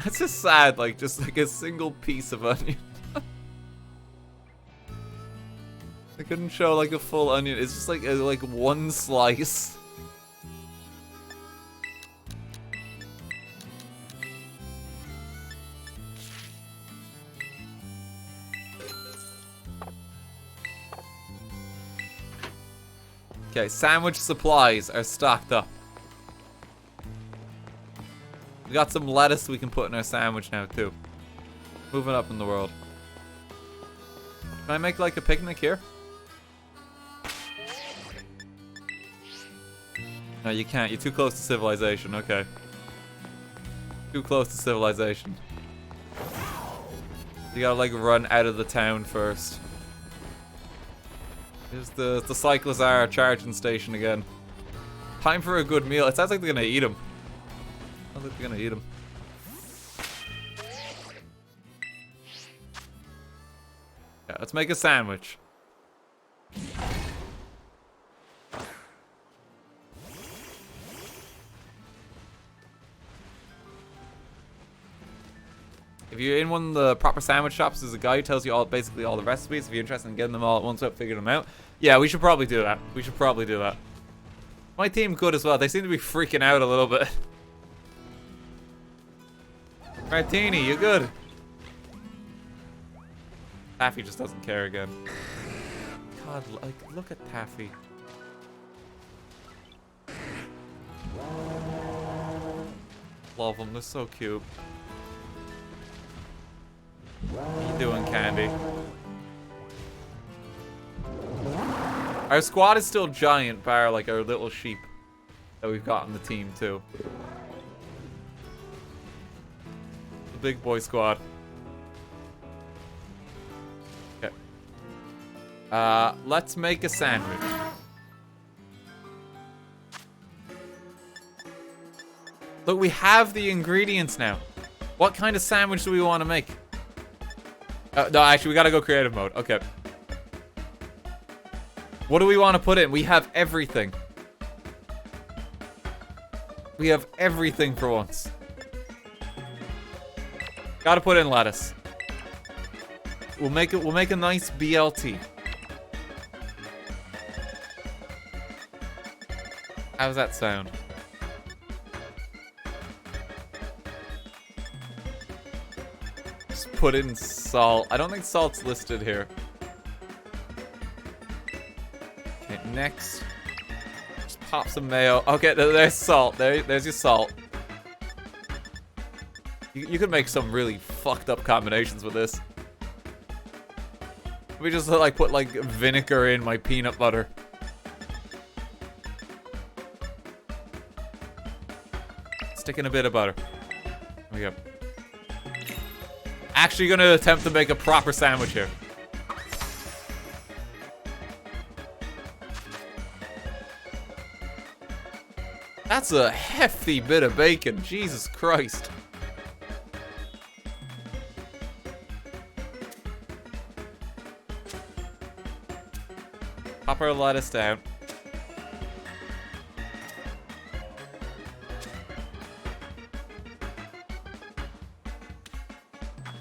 That's just sad, like just like a single piece of onion. I couldn't show like a full onion. It's just like one slice. Okay, sandwich supplies are stocked up. We got some lettuce we can put in our sandwich now too. Moving up in the world. Can I make like a picnic here? No, you can't. You're too close to civilization. Okay. Too close to civilization. You gotta like run out of the town first. Here's the Cyclizar charging station again. Time for a good meal. It sounds like they're gonna eat him. Sounds like they're gonna eat him. Yeah, let's make a sandwich. If you're in one of the proper sandwich shops, there's a guy who tells you basically all the recipes. If you're interested in getting them all at once, figuring them out. Yeah, we should probably do that. We should probably do that. My team could as well. They seem to be freaking out a little bit. Martini, you good? Taffy just doesn't care again. God, like, look at Taffy. Love them, they're so cute. What you doing, Candy? Our squad is still giant, bar like our little sheep that we've got on the team too. The big boy squad. Okay. Let's make a sandwich. Look, we have the ingredients now. What kind of sandwich do we want to make? No, actually, we gotta go creative mode. Okay. What do we want to put in? We have everything. We have everything for once. Gotta put in lettuce. We'll make a nice BLT. How's that sound? Just put in salt. I don't think salt's listed here. Okay, next. Just pop some mayo. Okay, there's salt. There's your salt. You could make some really fucked up combinations with this. We just like put like vinegar in my peanut butter. Stick in a bit of butter. There we go. Actually gonna attempt to make a proper sandwich here. That's a hefty bit of bacon. Jesus Christ. Pop our lettuce down.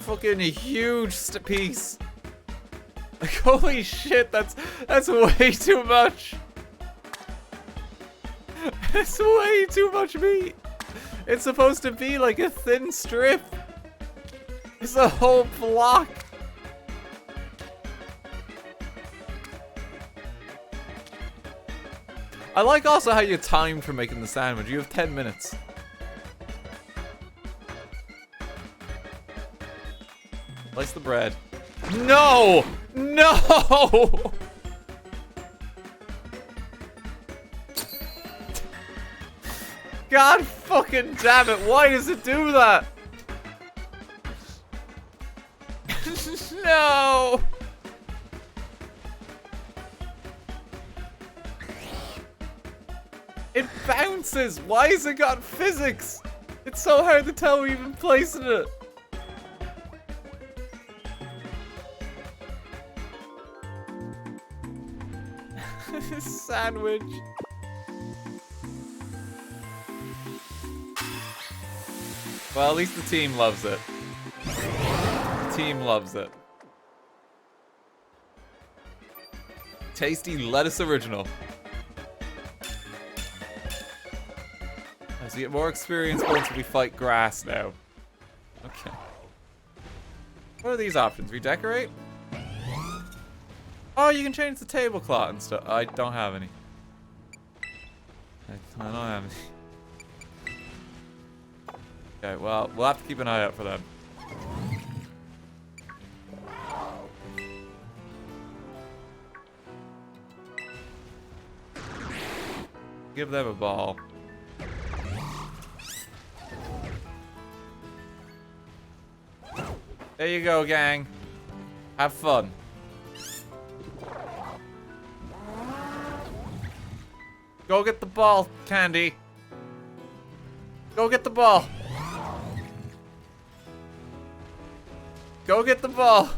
Fucking huge piece. Like, holy shit, that's way too much. It's way too much meat. It's supposed to be like a thin strip. It's a whole block. I like also how you timed for making the sandwich. You have 10 minutes. Slice the bread. No! No! God fucking damn it, why does it do that? No! It bounces! Why has it got physics? It's so hard to tell we're even placing it. Sandwich. Well, at least the team loves it. The team loves it. Tasty lettuce original. As we get more experience once we fight grass now. Okay. What are these options? Redecorate? Oh, you can change the tablecloth and stuff. I don't have any. I don't have any. Okay, well, we'll have to keep an eye out for them. Give them a ball. There you go, gang. Have fun. Go get the ball, Candy. Go get the ball. Go get the ball.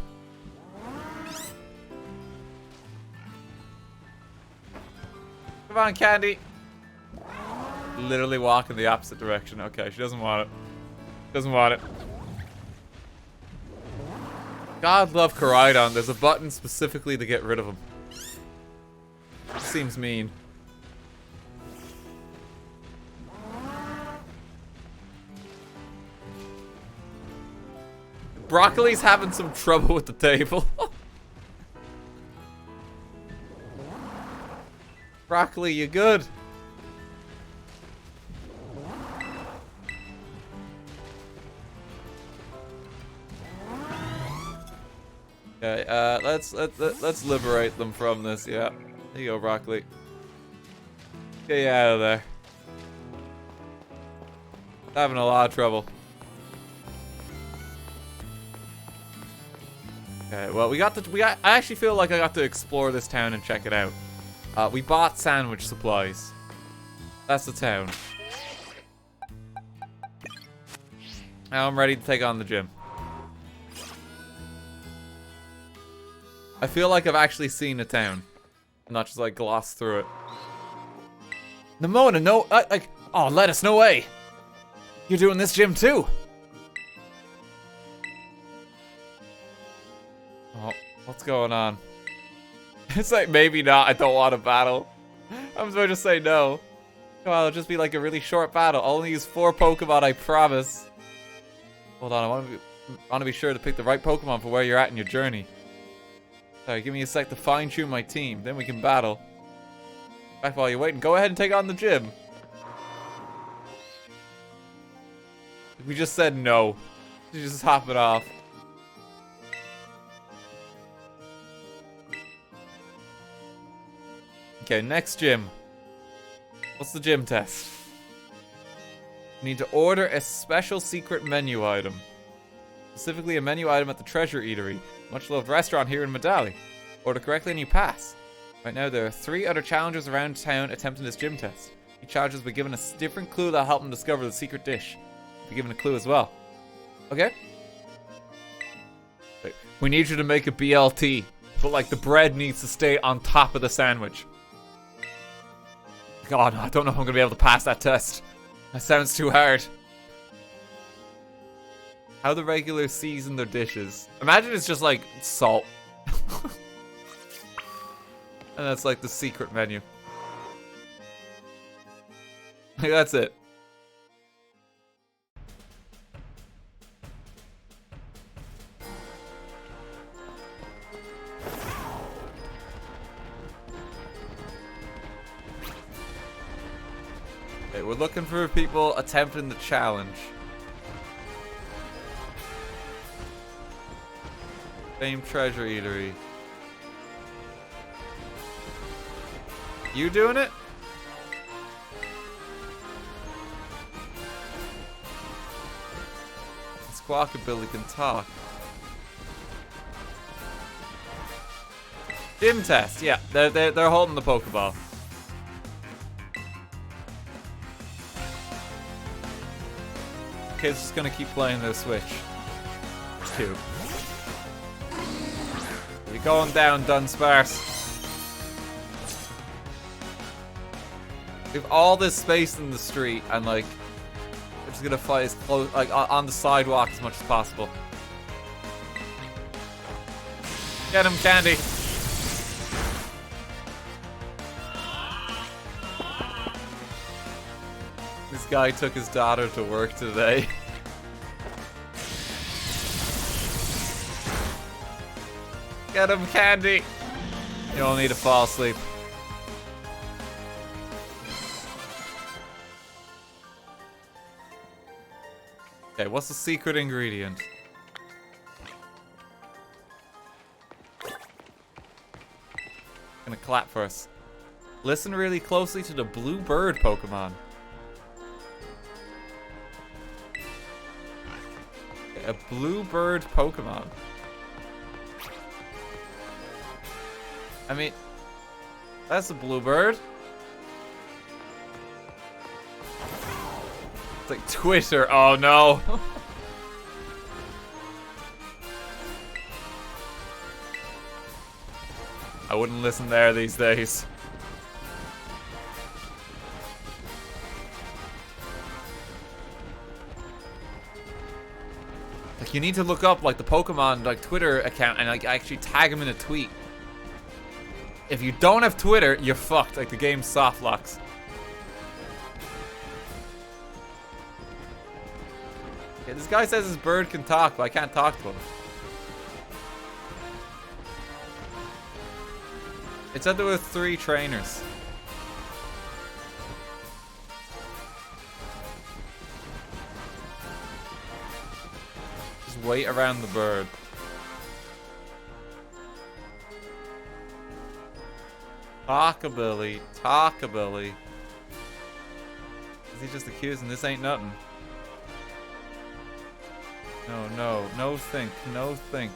Come on, Candy. Literally walk in the opposite direction. Okay, she doesn't want it. Doesn't want it. God love Koraidon. There's a button specifically to get rid of him. Seems mean. Broccoli's having some trouble with the table. Broccoli, you good? Okay, let's liberate them from this. Yeah, there you go, Broccoli. Get you out of there. Having a lot of trouble. Okay, well, I actually feel like I got to explore this town and check it out. We bought sandwich supplies. That's the town. Now I'm ready to take on the gym. I feel like I've actually seen a town, not just like glossed through it. Nemona, no, oh, Lettuce, no way. You're doing this gym too. Oh, what's going on? It's like, maybe not, I don't want to battle. I'm supposed to say no. Come on, it'll just be like a really short battle. I'll only use 4 Pokemon, I promise. Hold on, I want to be sure to pick the right Pokemon for where you're at in your journey. Sorry, give me a sec to fine-tune my team, then we can battle. In fact, while you're waiting, go ahead and take on the gym. We just said no. You just hop it off. Okay, next gym. What's the gym test? You need to order a special secret menu item. Specifically a menu item at the Treasure Eatery, much loved restaurant here in Medali. Order correctly and you pass. Right now there are 3 other challengers around town attempting this gym test. Each challenger will be given a different clue that'll help them discover the secret dish. Be given a clue as well. Okay? Wait, we need you to make a BLT, but like the bread needs to stay on top of the sandwich. God, I don't know if I'm gonna be able to pass that test. That sounds too hard. How the regulars season their dishes. Imagine it's just like salt. And that's like the secret menu. Like, that's it. Okay, we're looking for people attempting the challenge. Same Treasure Eatery. You doing it? Squawkabilly can talk. Gym test, yeah. They're holding the Pokeball. Kids just gonna keep playing their Switch. 2. You're going down, Dunsparce. We have all this space in the street, and like, we're just gonna fight as close, like, on the sidewalk as much as possible. Get him, Candy. This guy took his daughter to work today. Get him, Candy. You don't need to fall asleep. Okay, what's the secret ingredient? Gonna clap for us. Listen really closely to the blue bird Pokemon. A blue bird Pokemon. I mean, that's a blue bird. It's like Twitter. Oh no. I wouldn't listen there these days. Like, you need to look up, like, the Pokemon, like, Twitter account and, like, actually tag them in a tweet. If you don't have Twitter, you're fucked. Like, the game soft locks. Okay, this guy says his bird can talk, but I can't talk to him. It said there were 3 trainers. Just wait around the bird. Talkabilly, talkabilly. Is he just accusing? This ain't nothing. No think, no think.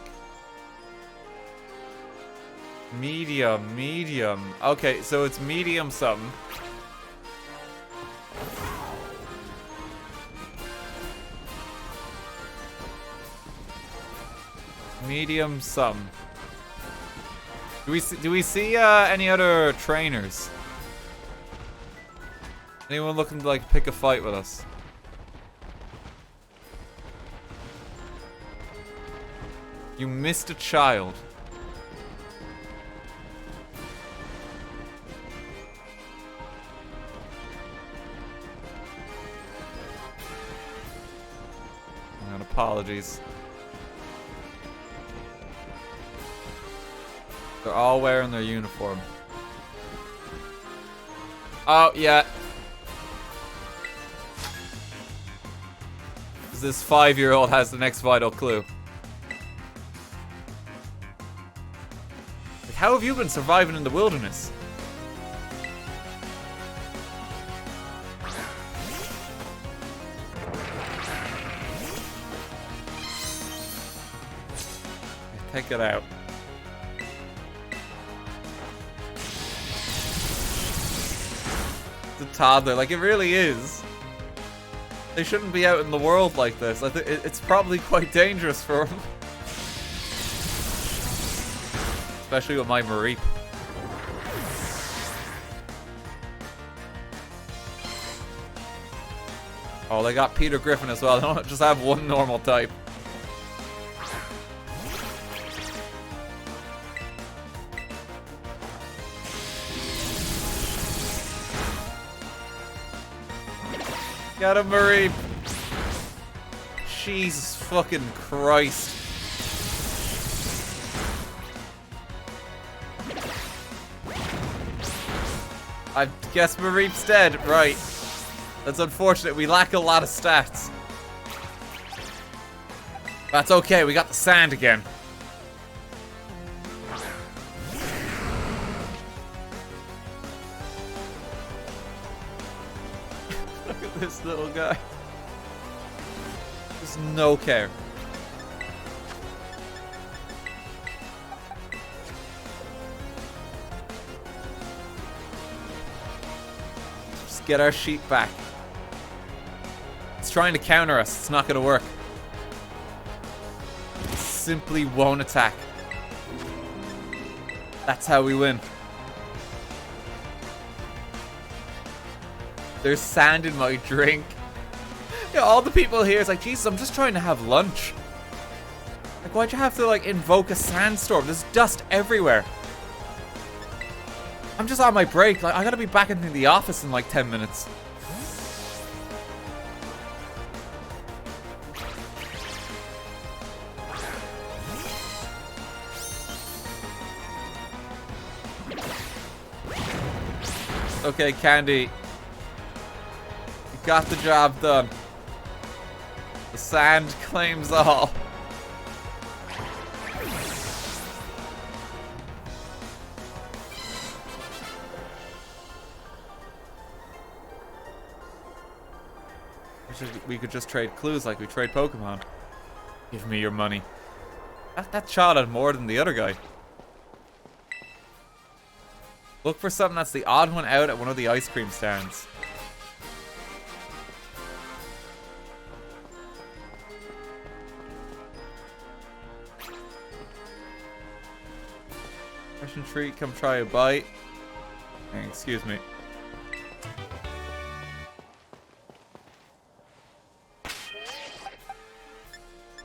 Medium. Okay, so it's medium something. Medium something. Do we see any other trainers? Anyone looking to like pick a fight with us? You missed a child. And apologies. They're all wearing their uniform. Oh, yeah. This 5-year-old has the next vital clue. Like, how have you been surviving in the wilderness? Take it out. It's a toddler, like it really is. They shouldn't be out in the world like this. I think it's probably quite dangerous for them. Especially with my Mareep. Oh, they got Peter Griffin as well. They don't just have one normal type. Got a Mareep. Jesus fucking Christ. I guess Mareep's dead. Right. That's unfortunate. We lack a lot of stats. That's okay. We got the sand again. Look at this little guy. There's no care. Just get our sheep back. It's trying to counter us. It's not going to work. It simply won't attack. That's how we win. There's sand in my drink. Yeah, all the people here is like, Jesus, I'm just trying to have lunch. Like, why'd you have to, like, invoke a sandstorm? There's dust everywhere. I'm just on my break. Like, I gotta be back in the office in, like, 10 minutes. Okay, Candy. You got the job done. The sand claims all. We could just trade clues like we trade Pokemon. Give me your money. That child had more than the other guy. Look for something that's the odd one out at one of the ice cream stands. Question treat, come try a bite. Hey, excuse me.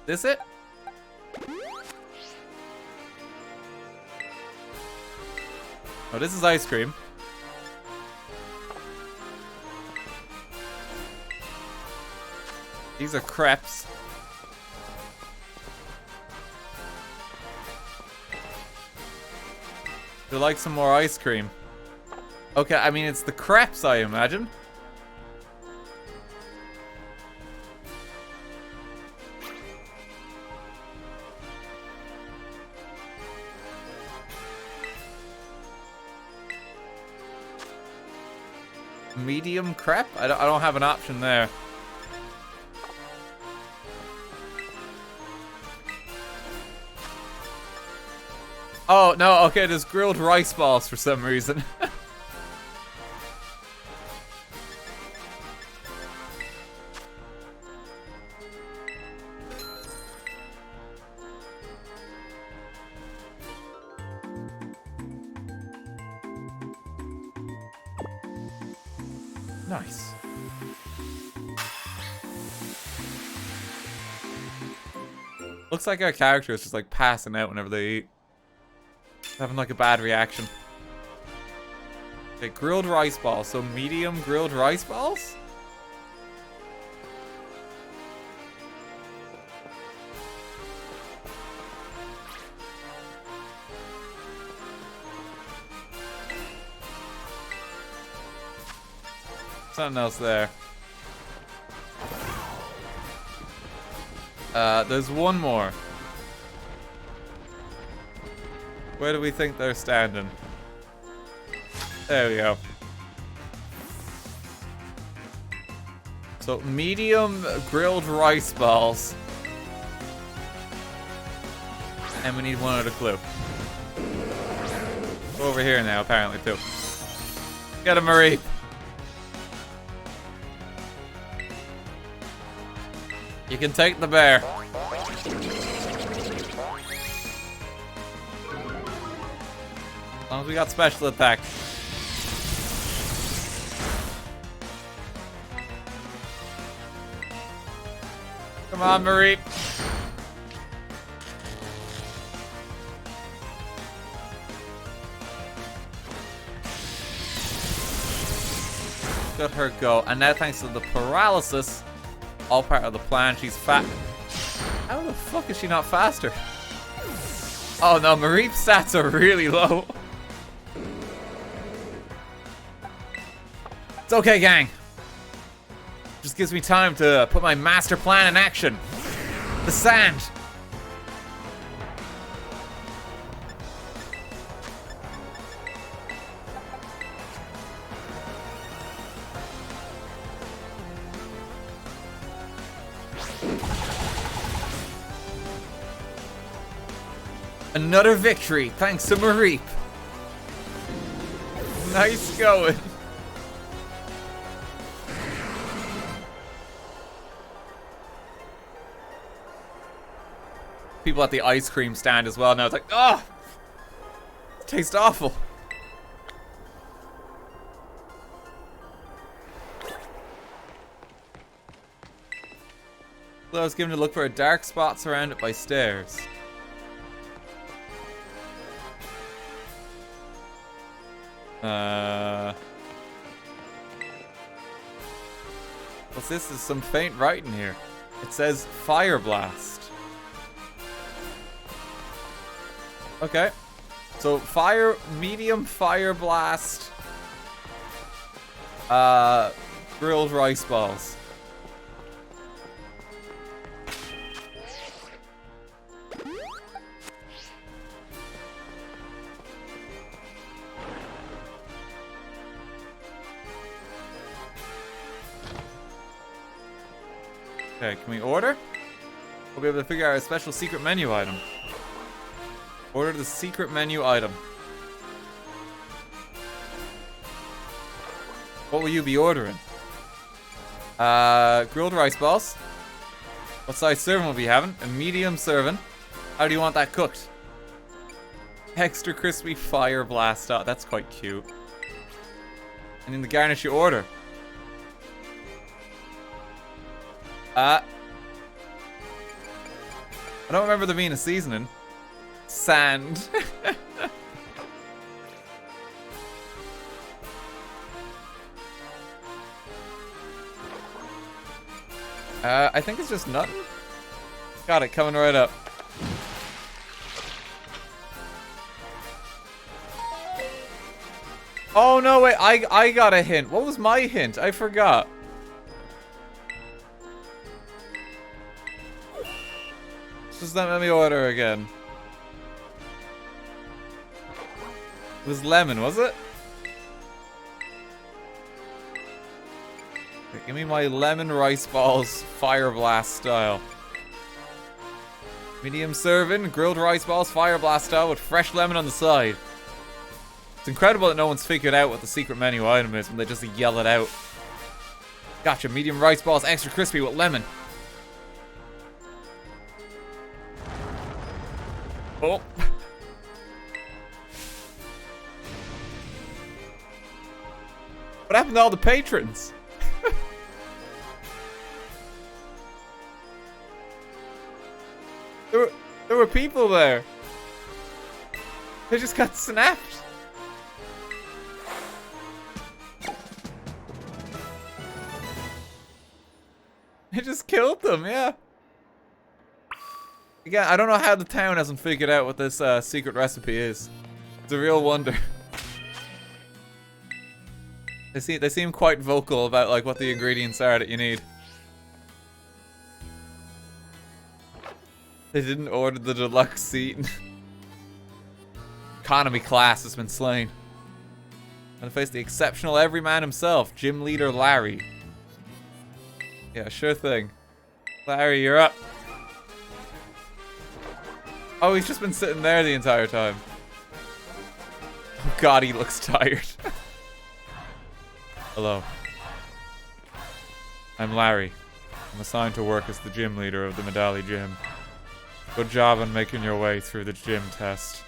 This it? Oh, this is ice cream. These are crepes. Would you like some more ice cream? Okay, I mean, it's the crepes, I imagine. Medium crepe? I don't have an option there. Oh, no, okay, there's grilled rice balls for some reason. Nice. Looks like our character is just like passing out whenever they eat. Having like a bad reaction. Okay, grilled rice balls. So medium grilled rice balls? Something else there. There's one more. Where do we think they're standing? There we go. So, medium grilled rice balls. And we need one other clue. Over here now, apparently, too. Get a Mareep. You can take the bear. As long as we got special attack. Come on, Mareep. Let her go. And now thanks to the paralysis, all part of the plan, she's fat. How the fuck is she not faster? Oh no, Mareep's stats are really low. It's okay, gang. Just gives me time to put my master plan in action. The sand. Another victory, thanks to Mareep. Nice going. People at the ice cream stand as well now. It's like, oh, it tastes awful. So I was given a look for a dark spot surrounded by stairs. What's this? Is some faint writing here. It says Fire Blast. Okay. So medium fire blast. Grilled rice balls. Okay, can we order? We'll be able to figure out a special secret menu item. Order the secret menu item. What will you be ordering? Grilled rice balls. What size serving will we be having? A medium serving. How do you want that cooked? Extra crispy fire blast. Oh, that's quite cute. And in the garnish you order. I don't remember there being a seasoning. Sand. I think it's just nothing. Got it, coming right up. Oh no, wait, I got a hint. What was my hint? I forgot. Just let me order again. It was lemon, was it? Okay, give me my lemon rice balls, fire blast style. Medium serving, grilled rice balls, fire blast style with fresh lemon on the side. It's incredible that no one's figured out what the secret menu item is when they just yell it out. Gotcha, medium rice balls, extra crispy with lemon. Oh. What happened to all the patrons? There were people there. They just got snapped. They just killed them, yeah. Again, I don't know how the town hasn't figured out what this secret recipe is. It's a real wonder. They seem quite vocal about like what the ingredients are that you need. They didn't order the deluxe seat. Economy class has been slain. And face the exceptional everyman himself, gym leader Larry. Yeah, sure thing. Larry, you're up. Oh, he's just been sitting there the entire time. Oh god, he looks tired. Hello. I'm Larry. I'm assigned to work as the gym leader of the Medali gym. Good job on making your way through the gym test.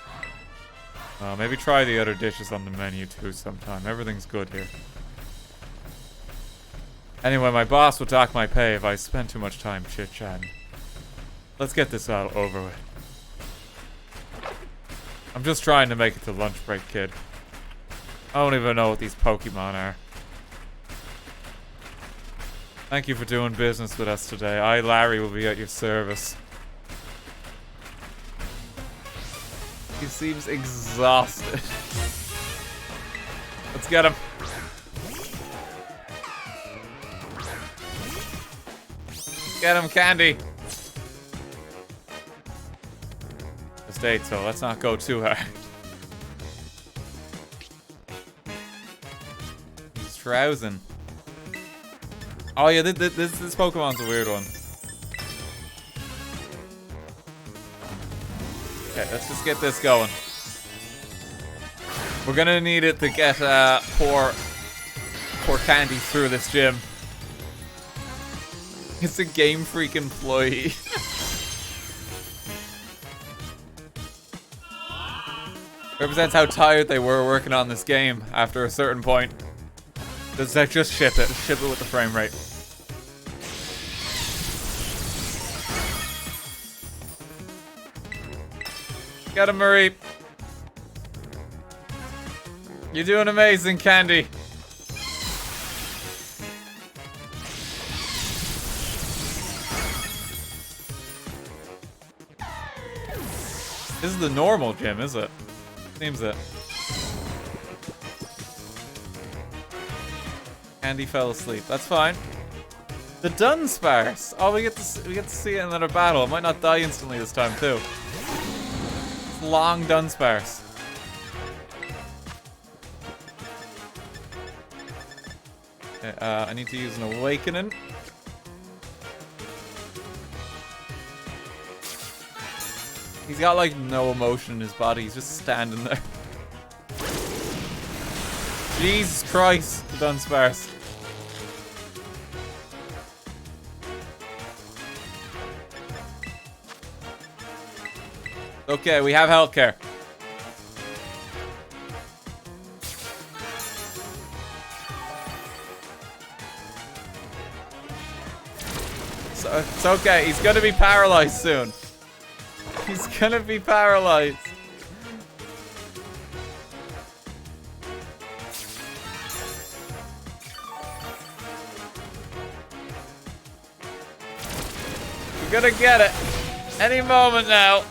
Maybe try the other dishes on the menu too sometime. Everything's good here. Anyway, my boss would dock my pay if I spent too much time chit-chatting. Let's get this all over with. I'm just trying to make it to lunch break, kid. I don't even know what these Pokemon are. Thank you for doing business with us today. I, Larry, will be at your service. He seems exhausted. Let's get him. Get him, Candy. Just ate, so let's not go too hard. He's drowsing. Oh yeah, this Pokemon's a weird one. Okay, let's just get this going. We're gonna need it to get poor Candy through this gym. It's a Game Freak employee. Represents how tired they were working on this game after a certain point. Just ship it. Ship it with the frame rate. Get him, Mareep. You're doing amazing, Candy. This is the normal gym, is it? Seems it. Candy fell asleep. That's fine. The Dunsparce. Oh, we get to see it in another battle. It might not die instantly this time too. It's long Dunsparce. Okay, I need to use an awakening. He's got like no emotion in his body. He's just standing there. Jesus Christ, the Dunsparce. Okay, we have healthcare. So it's okay. He's gonna be paralyzed soon. He's gonna be paralyzed. You're gonna get it any moment now.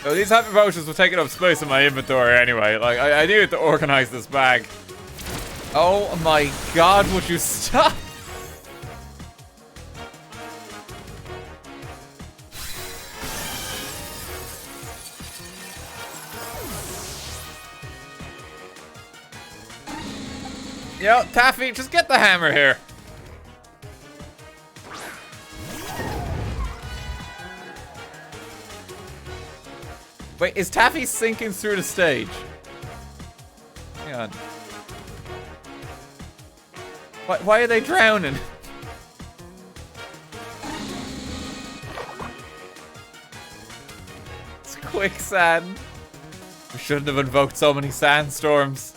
So these hyper potions were taking up space in my inventory anyway. Like, I needed to organize this bag. Oh my god, would you stop? Yo, Taffy, just get the hammer here. Wait, is Taffy sinking through the stage? Hang on. Why are they drowning? It's quicksand. We shouldn't have invoked so many sandstorms.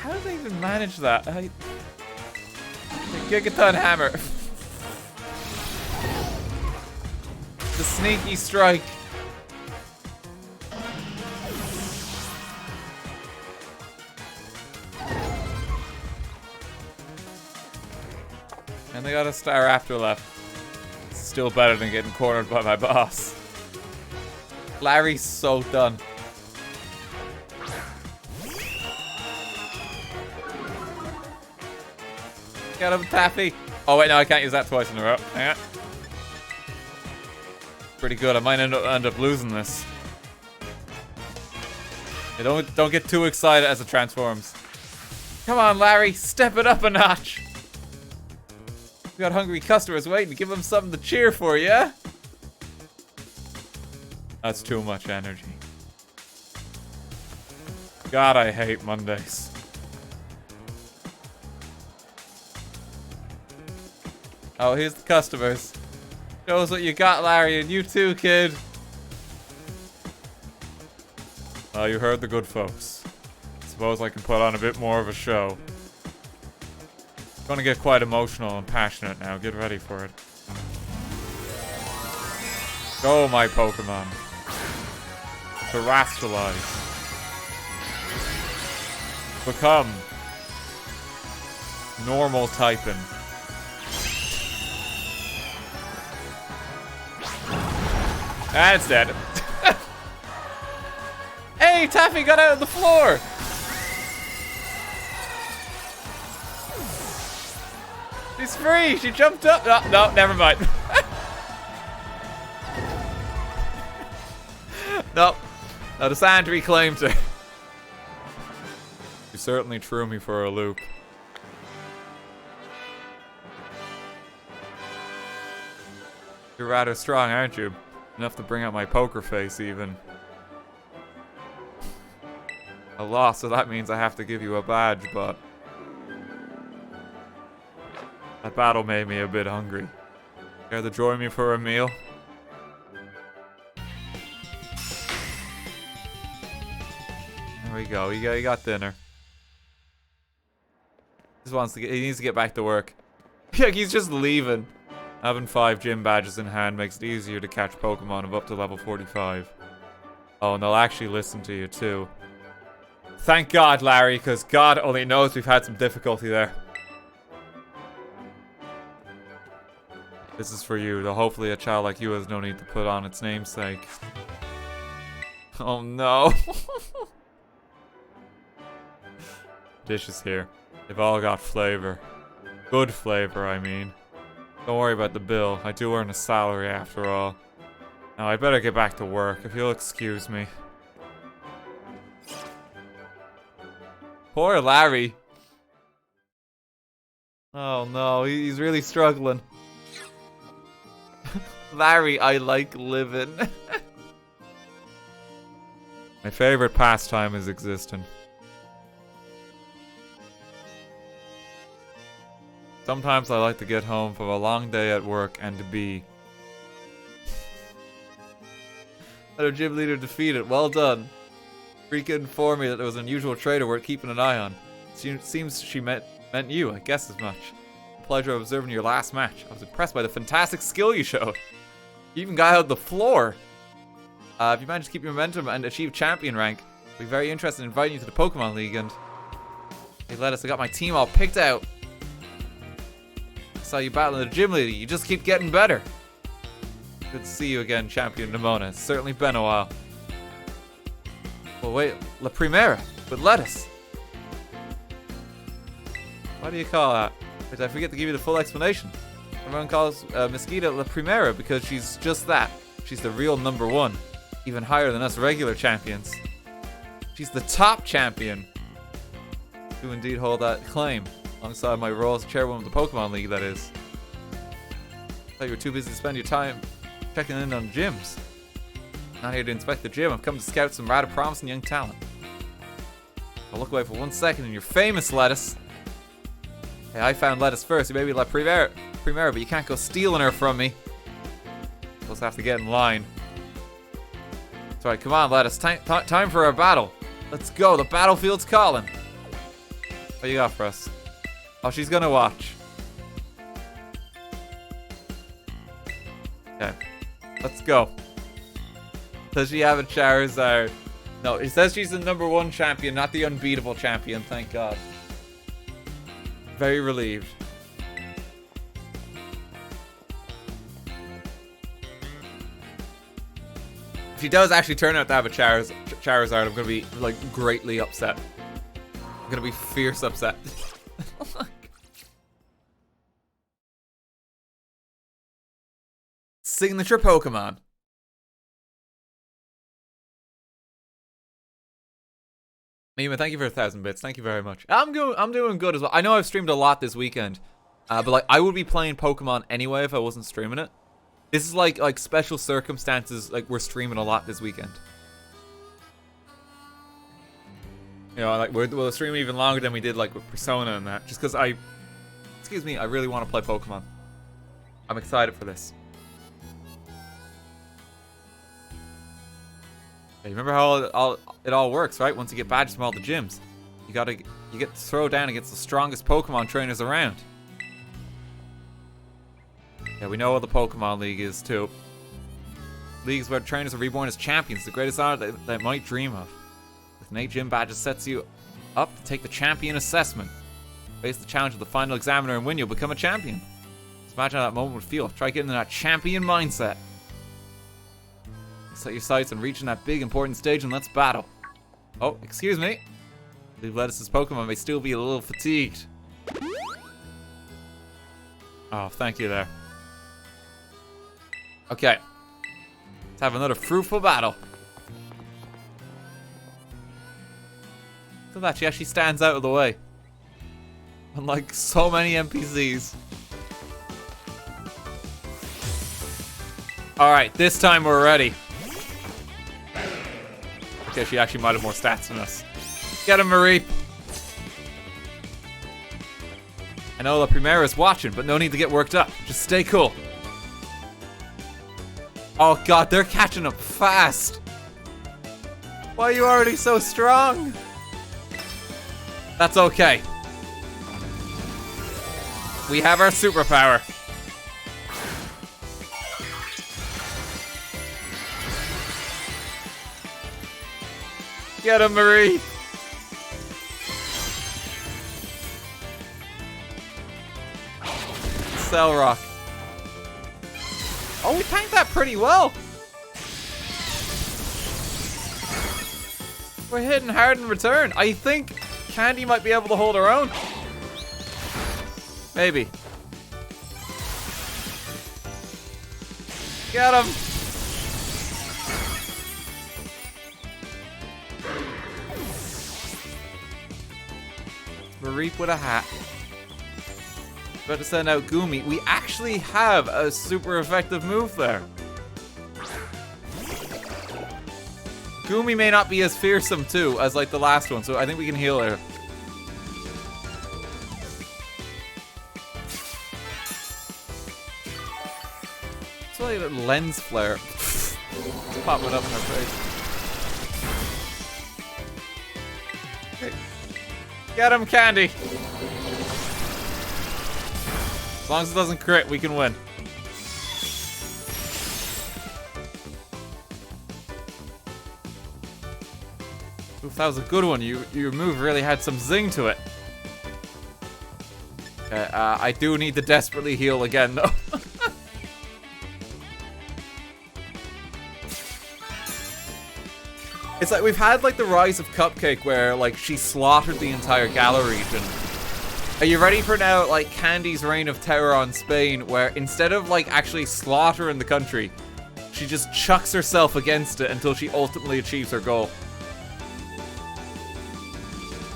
How did they even manage that? The Gigaton Hammer. The sneaky strike. And they got a star after left. It's still better than getting cornered by my boss. Larry's so done. Get him, Taffy. Oh wait, no, I can't use that twice in a row. Hang on. Pretty good. I might end up losing this. Hey, don't get too excited as it transforms. Come on, Larry, step it up a notch. We got hungry customers waiting. Give them something to cheer for, yeah? That's too much energy. God, I hate Mondays. Oh, here's the customers. Show us what you got, Larry, and you too, kid. Oh, you heard the good folks. Suppose I can put on a bit more of a show. Gonna get quite emotional and passionate now. Get ready for it. Go, my Pokemon. Terastallize. Become normal typing. And it's dead. Hey, Taffy got out of the floor. She's free. She jumped up. No, never mind. Nope. No, the sand reclaimed her. You certainly threw me for a loop. You're rather strong, aren't you? Enough to bring out my poker face, even. I lost, so that means I have to give you a badge, but... that battle made me a bit hungry. Care to join me for a meal? There we go, he got dinner. He needs to get back to work. Yeah, he's just leaving. Having 5 gym badges in hand makes it easier to catch Pokemon of up to level 45. Oh, and they'll actually listen to you too. Thank God, Larry, because God only knows we've had some difficulty there. This is for you, though hopefully a child like you has no need to put on its namesake. Oh no. Dishes here. They've all got flavor. Good flavor, I mean. Don't worry about the bill. I do earn a salary after all. Now I better get back to work, if you'll excuse me. Poor Larry. Oh no, he's really struggling. Larry, I like living. My favorite pastime is existing. Sometimes I like to get home from a long day at work and to be... Our gym leader defeated. Well done. Rika informed me that there was an unusual trader worth keeping an eye on. Seems she meant you, I guess as much. Pleasure of observing your last match. I was impressed by the fantastic skill you showed. You even got out the floor. If you manage to keep your momentum and achieve champion rank, I'll be very interested in inviting you to the Pokemon League. And hey, Lettuce, I got my team all picked out. I saw you battling the gym lady. You just keep getting better. Good to see you again, Champion Nemona. It's certainly been a while. Well, wait, La Primera with Lettuce. What do you call that? Did I forget to give you the full explanation? Everyone calls Mosquito La Primera because she's just that. She's the real #1, even higher than us regular champions. She's the top champion. Do indeed hold that claim, alongside my role as chairwoman of the Pokemon League, that is. I thought you were too busy to spend your time checking in on gyms. Not here to inspect the gym. I've come to scout some rather promising young talent. I'll look away for 1 second and you're famous, Lettuce. Hey, I found Lettuce first. You may be La Primera, but you can't go stealing her from me. You'll just have to get in line. That's right, come on, Lettuce. Time for our battle. Let's go. The battlefield's calling. What you got for us? Oh, she's gonna watch. Okay, let's go. Does she have a Charizard? No, it says she's the #1 champion, not the unbeatable champion, thank God. Very relieved. If she does actually turn out to have a Charizard, I'm gonna be, like, greatly upset. I'm gonna be fierce upset. Signature Pokemon. Mima, thank you for 1,000 bits. Thank you very much. I'm doing good as well. I know I've streamed a lot this weekend, but like I would be playing Pokemon anyway if I wasn't streaming it. This is like special circumstances. Like we're streaming a lot this weekend. You know, like we'll stream even longer than we did like with Persona and that. Just because I really want to play Pokemon. I'm excited for this. You remember how it all works, right? Once you get badges from all the gyms, you get to throw down against the strongest Pokemon trainers around. Yeah, we know what the Pokemon League is too. Leagues where trainers are reborn as champions, the greatest honor they might dream of. With an 8 gym badges sets you up to take the champion assessment. Face the challenge of the final examiner and win, you'll become a champion. Just imagine how that moment would feel. Try getting in that champion mindset. Set your sights on reaching that big important stage and let's battle. Oh, excuse me. I believe Lettuce's Pokemon may still be a little fatigued. Oh, thank you there. Okay. Let's have another fruitful battle. Look at that, she actually stands out of the way. Unlike so many NPCs. Alright, this time we're ready. Okay, she actually might have more stats than us. Get him, Mareep. I know La Primera's watching, but no need to get worked up. Just stay cool. Oh god, they're catching up fast. Why are you already so strong? That's okay. We have our superpower. Get him, Marie. Cell Rock. Oh, we tanked that pretty well. We're hitting hard in return. I think Candy might be able to hold her own. Maybe. Get him. Mareep with a hat. About to send out Goomy. We actually have a super effective move there. Goomy may not be as fearsome too as like the last one, so I think we can heal her. It's like a lens flare. It's popping up in her face. Get him, Candy! As long as it doesn't crit, we can win. Oof, that was a good one. Your move really had some zing to it. Okay, I do need to desperately heal again, though. It's like we've had like the rise of Cupcake where like she slaughtered the entire Galar region. Are you ready for now like Candy's reign of terror on Spain where instead of like actually slaughtering the country, she just chucks herself against it until she ultimately achieves her goal.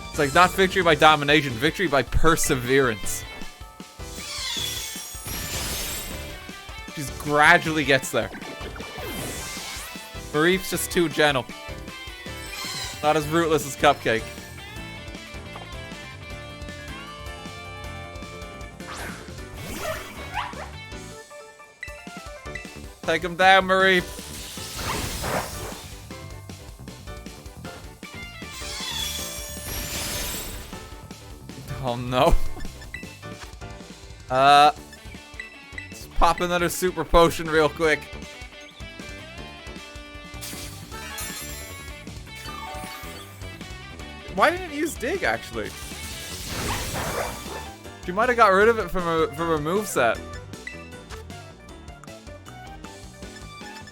It's like not victory by domination, victory by perseverance. She gradually gets there. Mareep's just too gentle. Not as rootless as Cupcake. Take him down, Mareep. Oh no. Let's pop another super potion real quick. Why didn't it use Dig, actually? She might have got rid of it from her moveset.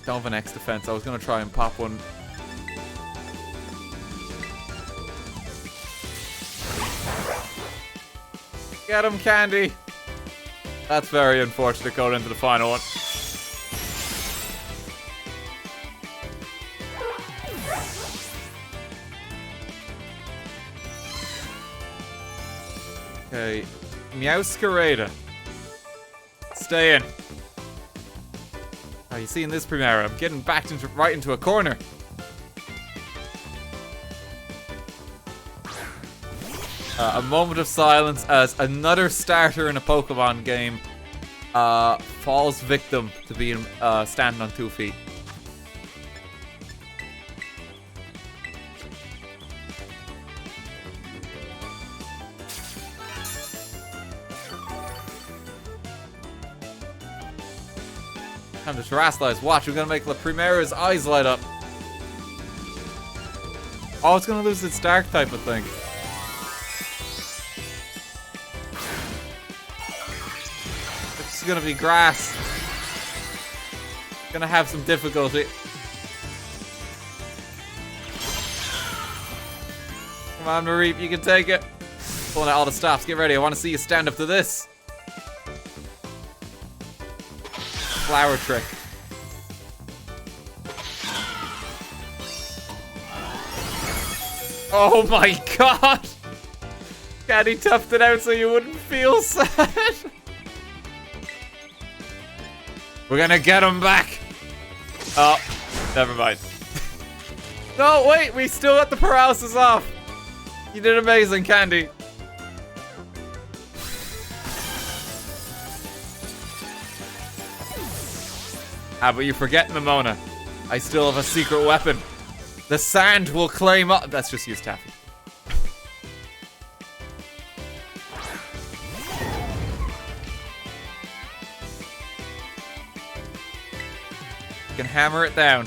Don't have an X defense. I was going to try and pop one. Get him, Candy! That's very unfortunate going into the final one. Okay, Meowscarada. Stay in. Oh, you see in this Primera, I'm getting backed right into a corner. A moment of silence as another starter in a Pokemon game falls victim to being standing on 2 feet. Time to terrestrialize. Watch, we're gonna make La Primera's eyes light up. Oh, it's gonna lose its dark type, I think. It's gonna be grass. Gonna have some difficulty. Come on, Mareep, you can take it. Pulling out all the stops. Get ready. I want to see you stand up to this. Flower trick. Oh my god! Candy toughed it out so you wouldn't feel sad. We're gonna get him back. Oh, never mind. No, wait, we still got the paralysis off. You did amazing, Candy. Ah, but you forget Nemona. I still have a secret weapon. The sand will claim up. Let's just use Taffy. You can hammer it down.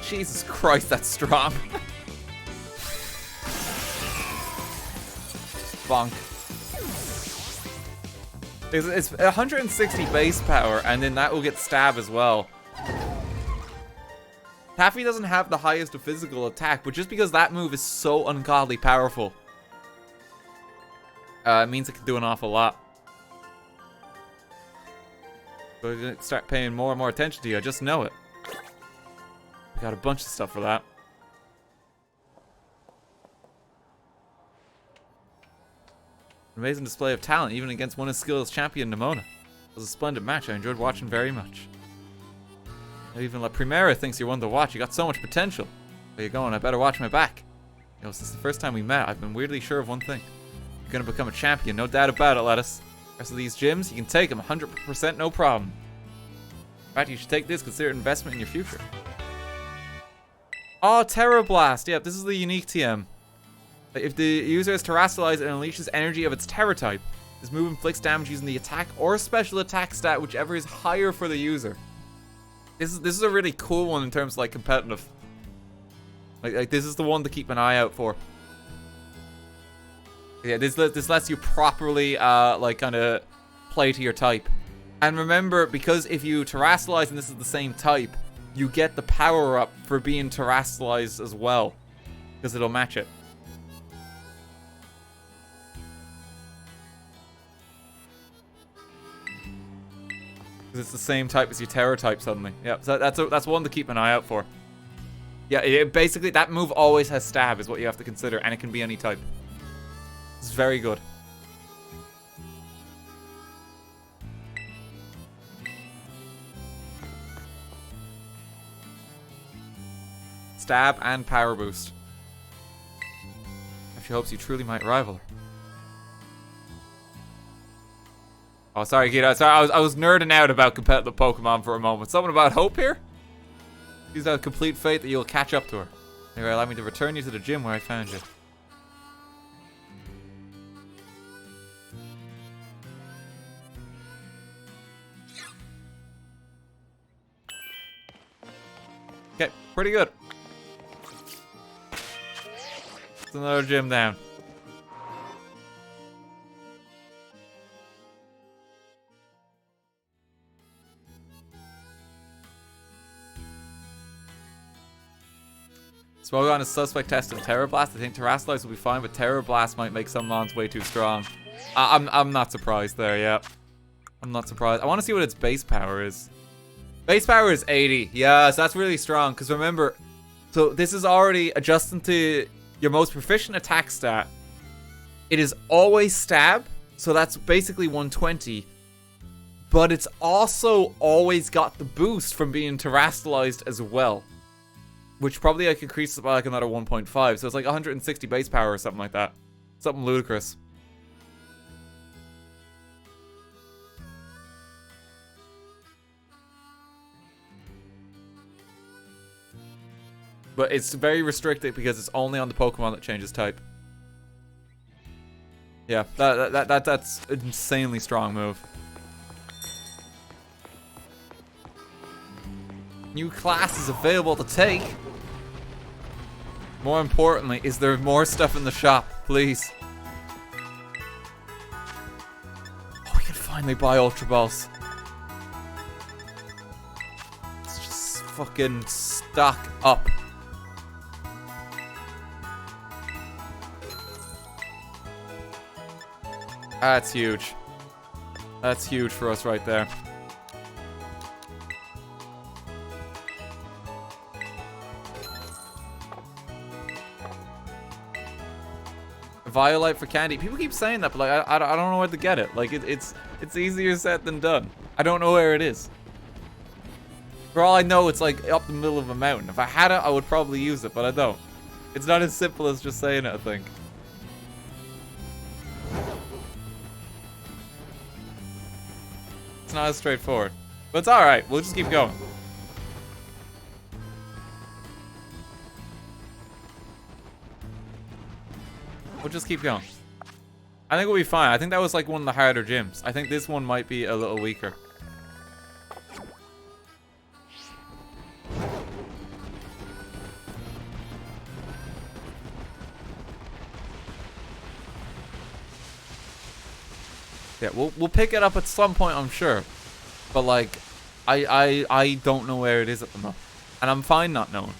Jesus Christ, that's strong. Bonk. It's 160 base power, and then that will get stab as well. Taffy doesn't have the highest of physical attack, but just because that move is so ungodly powerful, it means it can do an awful lot. So we're gonna start paying more and more attention to you. I just know it. We got a bunch of stuff for that. Amazing display of talent, even against one as skilled as champion Nemona. It was a splendid match. I enjoyed watching very much. Even La Primera thinks you're one to watch. You got so much potential. Where you going? I better watch my back. You know, since the first time we met, I've been weirdly sure of one thing. You're gonna become a champion, no doubt about it, Lettuce. The rest of these gyms, you can take them 100% no problem. In fact, you should take this, consider it investment in your future. Oh, Terra Blast. Yep, this is the unique TM. If the user is terrestrialized, it unleashes energy of its Terra type. This move inflicts damage using the attack or special attack stat, whichever is higher for the user. This is a really cool one in terms of like competitive. Like this is the one to keep an eye out for. Yeah, this lets you properly like kind of play to your type. And remember, because if you terrestrialize and this is the same type, you get the power up for being terrestrialized as well, because it'll match it. Because it's the same type as your Terra type suddenly. Yeah, so that's one to keep an eye out for. Yeah, basically that move always has stab is what you have to consider, and it can be any type. It's very good. Stab and power boost. If she hopes you truly might rival her. Oh, sorry, Gita. Sorry, I was nerding out about competitive Pokemon for a moment. Something about hope here? She's got complete faith that you'll catch up to her. Anyway, allow me to return you to the gym where I found you. Okay, pretty good. It's another gym down. Smogon is suspect test of Terra Blast. I think Terrasilize will be fine, but Terra Blast might make some mons way too strong. I'm not surprised there, yeah. I'm not surprised. I want to see what its base power is. Base power is 80. Yeah, so that's really strong. Because remember, so this is already adjusting to your most proficient attack stat. It is always stab, so that's basically 120. But it's also always got the boost from being terrestrialized as well. Which probably like increases by like another 1.5. So it's like 160 base power or something like that. Something ludicrous. But it's very restricted because it's only on the Pokemon that changes type. Yeah, that's an insanely strong move. New class is available to take. More importantly, is there more stuff in the shop, please? Oh, we can finally buy Ultra Balls. Let's just fucking stock up. That's huge. That's huge for us right there. Violite for candy. People keep saying that, but like I don't know where to get it. Like it's easier said than done. I don't know where it is. For all I know, it's like up the middle of a mountain. If I had it, I would probably use it, but I don't. It's not as simple as just saying it, I think. It's not as straightforward. But it's alright. We'll just keep going. We'll just keep going. I think we'll be fine. I think that was like one of the harder gyms. I think this one might be a little weaker. Yeah, we'll pick it up at some point, I'm sure. But like, I don't know where it is at the moment. And I'm fine not knowing.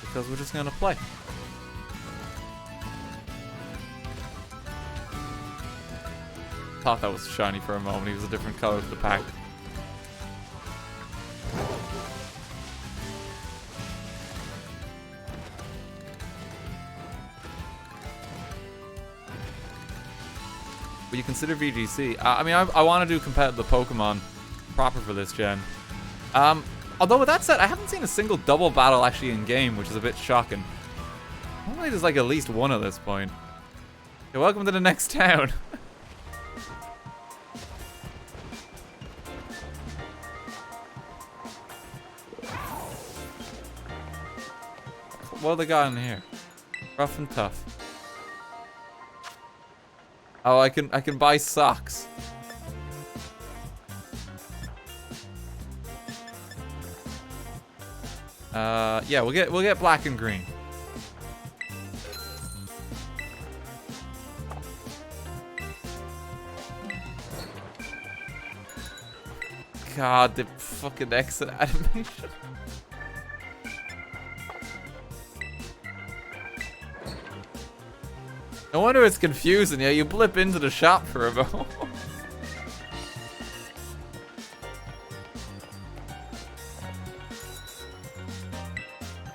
Because we're just gonna play. Thought that was shiny for a moment. He was a different color to the pack. Would you consider VGC? I mean, I want to do competitive Pokemon proper for this gen. Although with that said, I haven't seen a single double battle actually in game, which is a bit shocking. Normally there's like at least one at this point. Okay, welcome to the next town. what have they got in here? Rough and tough. Oh, I can buy socks. Yeah, we'll get black and green. God, the fucking exit animation. No wonder it's confusing. Yeah, you blip into the shop for a moment.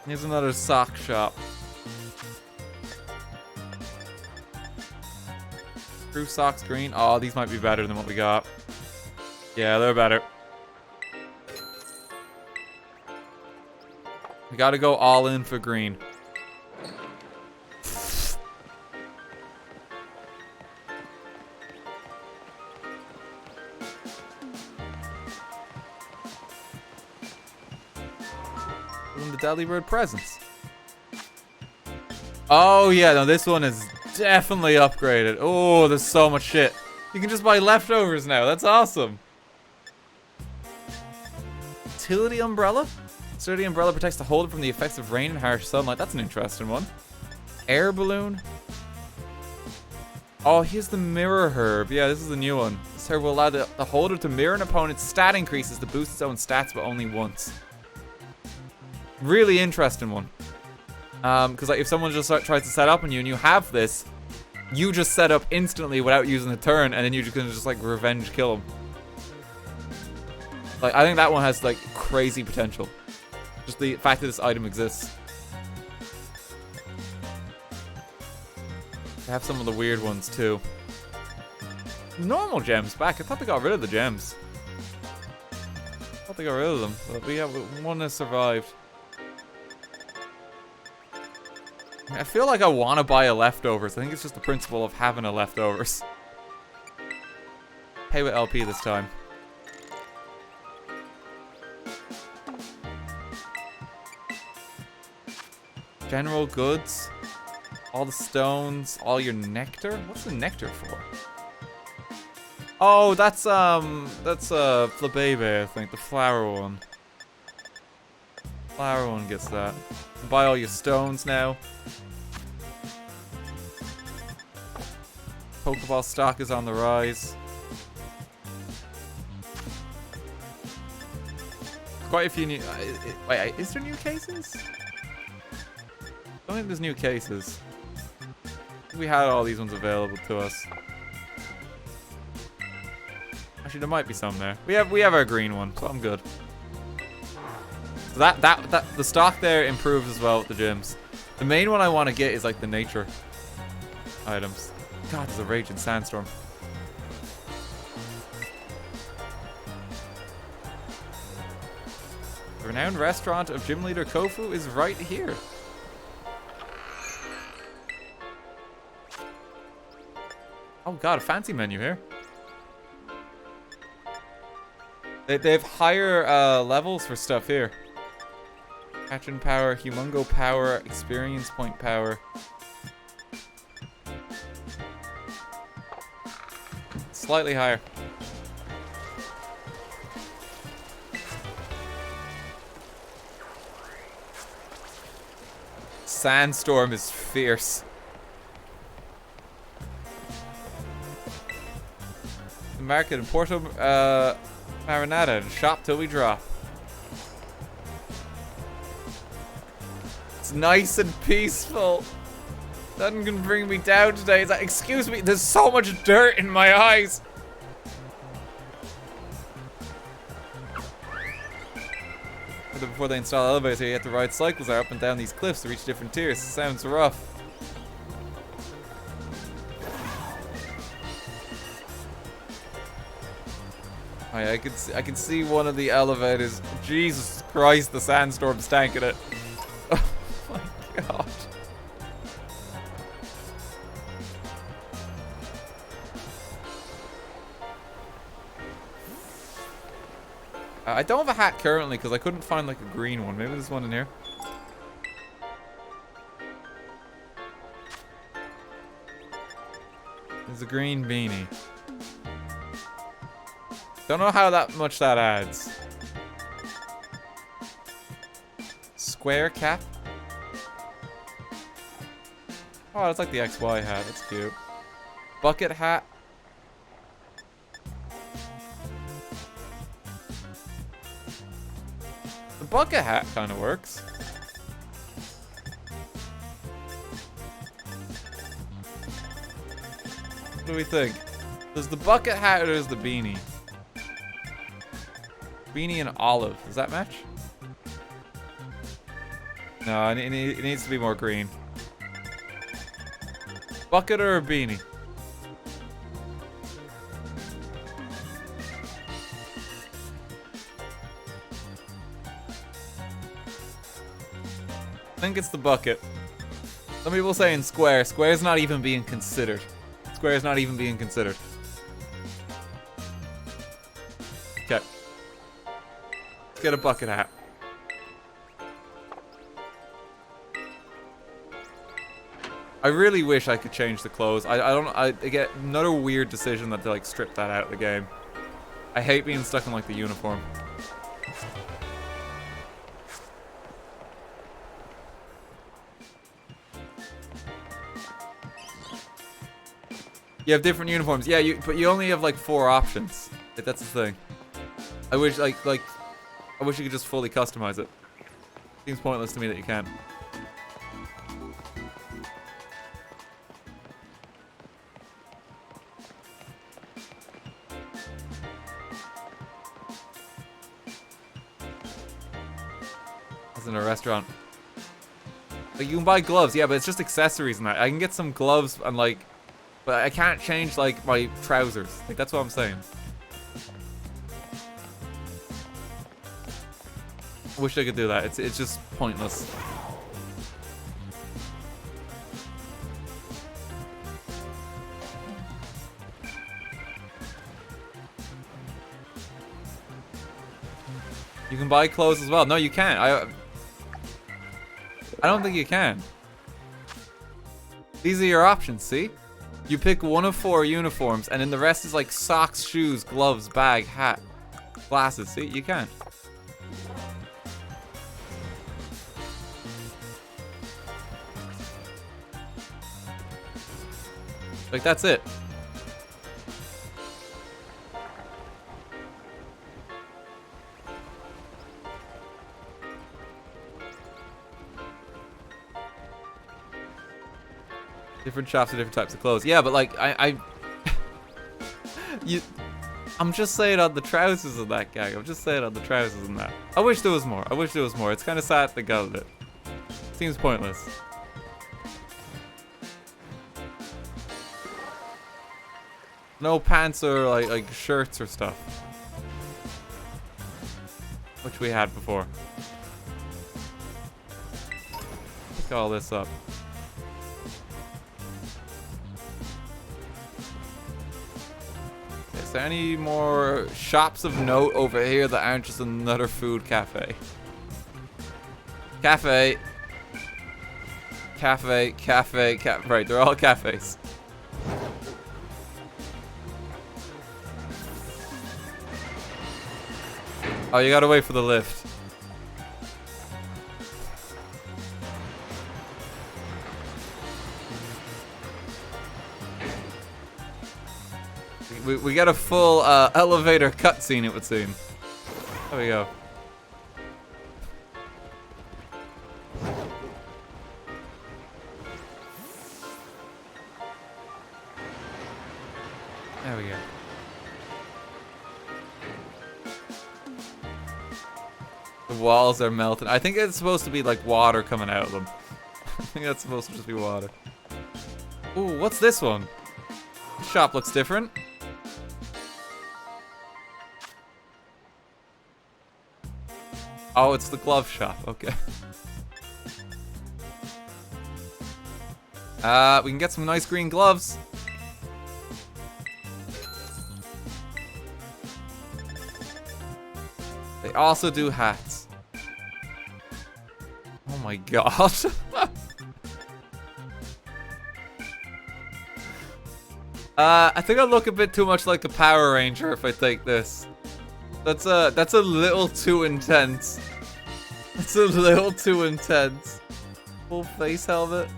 Here's another sock shop. Screw socks green. Oh, these might be better than what we got. Yeah, they're better. We gotta go all in for green. The Delibird presents. Oh yeah, no, this one is definitely upgraded. Oh, there's so much shit. You can just buy leftovers now. That's awesome. Utility umbrella? Sturdy umbrella protects the holder from the effects of rain and harsh sunlight. That's an interesting one. Air balloon. Oh, here's the mirror herb. Yeah, this is the new one. This herb will allow the holder to mirror an opponent's stat increases to boost its own stats, but only once. Really interesting one. Because like if someone just tries to set up on you and you have this, you just set up instantly without using the turn, and then you're just gonna just like revenge kill them. Like I think that one has like crazy potential. Just the fact that this item exists. They have some of the weird ones too. Normal gems back. I thought they got rid of the gems. I thought they got rid of them, but we have one that survived. I feel like I want to buy a leftovers. I think it's just the principle of having a leftovers. Pay with LP this time. General goods. All the stones. All your nectar. What's the nectar for? Oh, that's Flabebe, I think. The flower one. Flower one gets that. Buy all your stones now. Pokeball stock is on the rise. Quite a few new... wait, is there new cases? I don't think there's new cases. We had all these ones available to us. Actually, there might be some there. We have our green one, so I'm good. So the stock there improves as well with the gyms. The main one I want to get is like the nature items. God, there's a raging sandstorm. The renowned restaurant of Gym Leader Kofu is right here. Oh god, a fancy menu here. They have higher levels for stuff here. Action power, humongo power, experience point power. Slightly higher. Sandstorm is fierce. The market in Porto Marinada and shop till we drop. It's nice and peaceful. Nothing can bring me down today. It's like, excuse me, there's so much dirt in my eyes. Before they install elevators here, you have to ride cycles up and down these cliffs to reach different tiers. Sounds rough. Oh yeah, I can see one of the elevators. Jesus Christ, the sandstorm's tanking it. Oh my god. I don't have a hat currently because I couldn't find like a green one. Maybe there's one in here. There's a green beanie. Don't know how much that adds. Square cap. Oh, it's like the XY hat. That's cute. Bucket hat. The bucket hat kind of works. What do we think? There's the bucket hat or there's the beanie? Beanie and olive. Does that match? No, it needs to be more green. Bucket or a beanie? I think it's the bucket. Some people saying square. Square's not even being considered. Square's not even being considered. Okay. Let's get a bucket hat. I really wish I could change the clothes. I get another weird decision that they like strip that out of the game. I hate being stuck in like the uniform. You have different uniforms. Yeah, but you only have like 4 options. Like, that's the thing. I wish I wish you could just fully customize it. Seems pointless to me that you can't. As in a restaurant. Like, you can buy gloves, yeah, but it's just accessories and that. I can get some gloves and like, but I can't change like my trousers. Like, that's what I'm saying. I wish I could do that. It's just pointless. You can buy clothes as well. No, you can't. I don't think you can. These are your options, see? You pick one of 4 uniforms, and then the rest is like socks, shoes, gloves, bag, hat, glasses. See? You can't. Like, that's it. Different shops for different types of clothes. Yeah, but like, I'm just saying on the trousers of that gang. I'm just saying on the trousers and that. I wish there was more. I wish there was more. It's kind of sad they got it. Seems pointless. No pants or like shirts or stuff. Which we had before. Pick all this up. Is there any more shops of note over here that aren't just another food cafe? Cafe. Cafe, cafe, cafe. Right, they're all cafes. Oh, you gotta wait for the lift. We got a full elevator cutscene, it would seem. There we go. There we go. The walls are melting. I think it's supposed to be like water coming out of them. I think that's supposed to just be water. Ooh, what's this one? This shop looks different. Oh, it's the glove shop. Okay. We can get some nice green gloves. They also do hats. Oh my god. I think I look a bit too much like a Power Ranger if I take this. That's a little too intense. That's a little too intense. Full face helmet.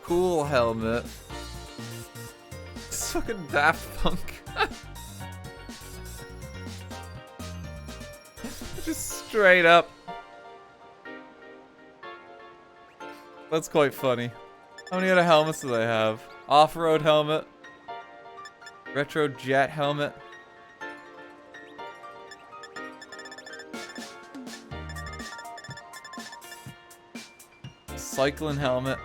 Cool helmet. It's fucking Daft Punk. Just straight up. That's quite funny. How many other helmets do they have? Off-road helmet. Retro jet helmet. Cycling helmet.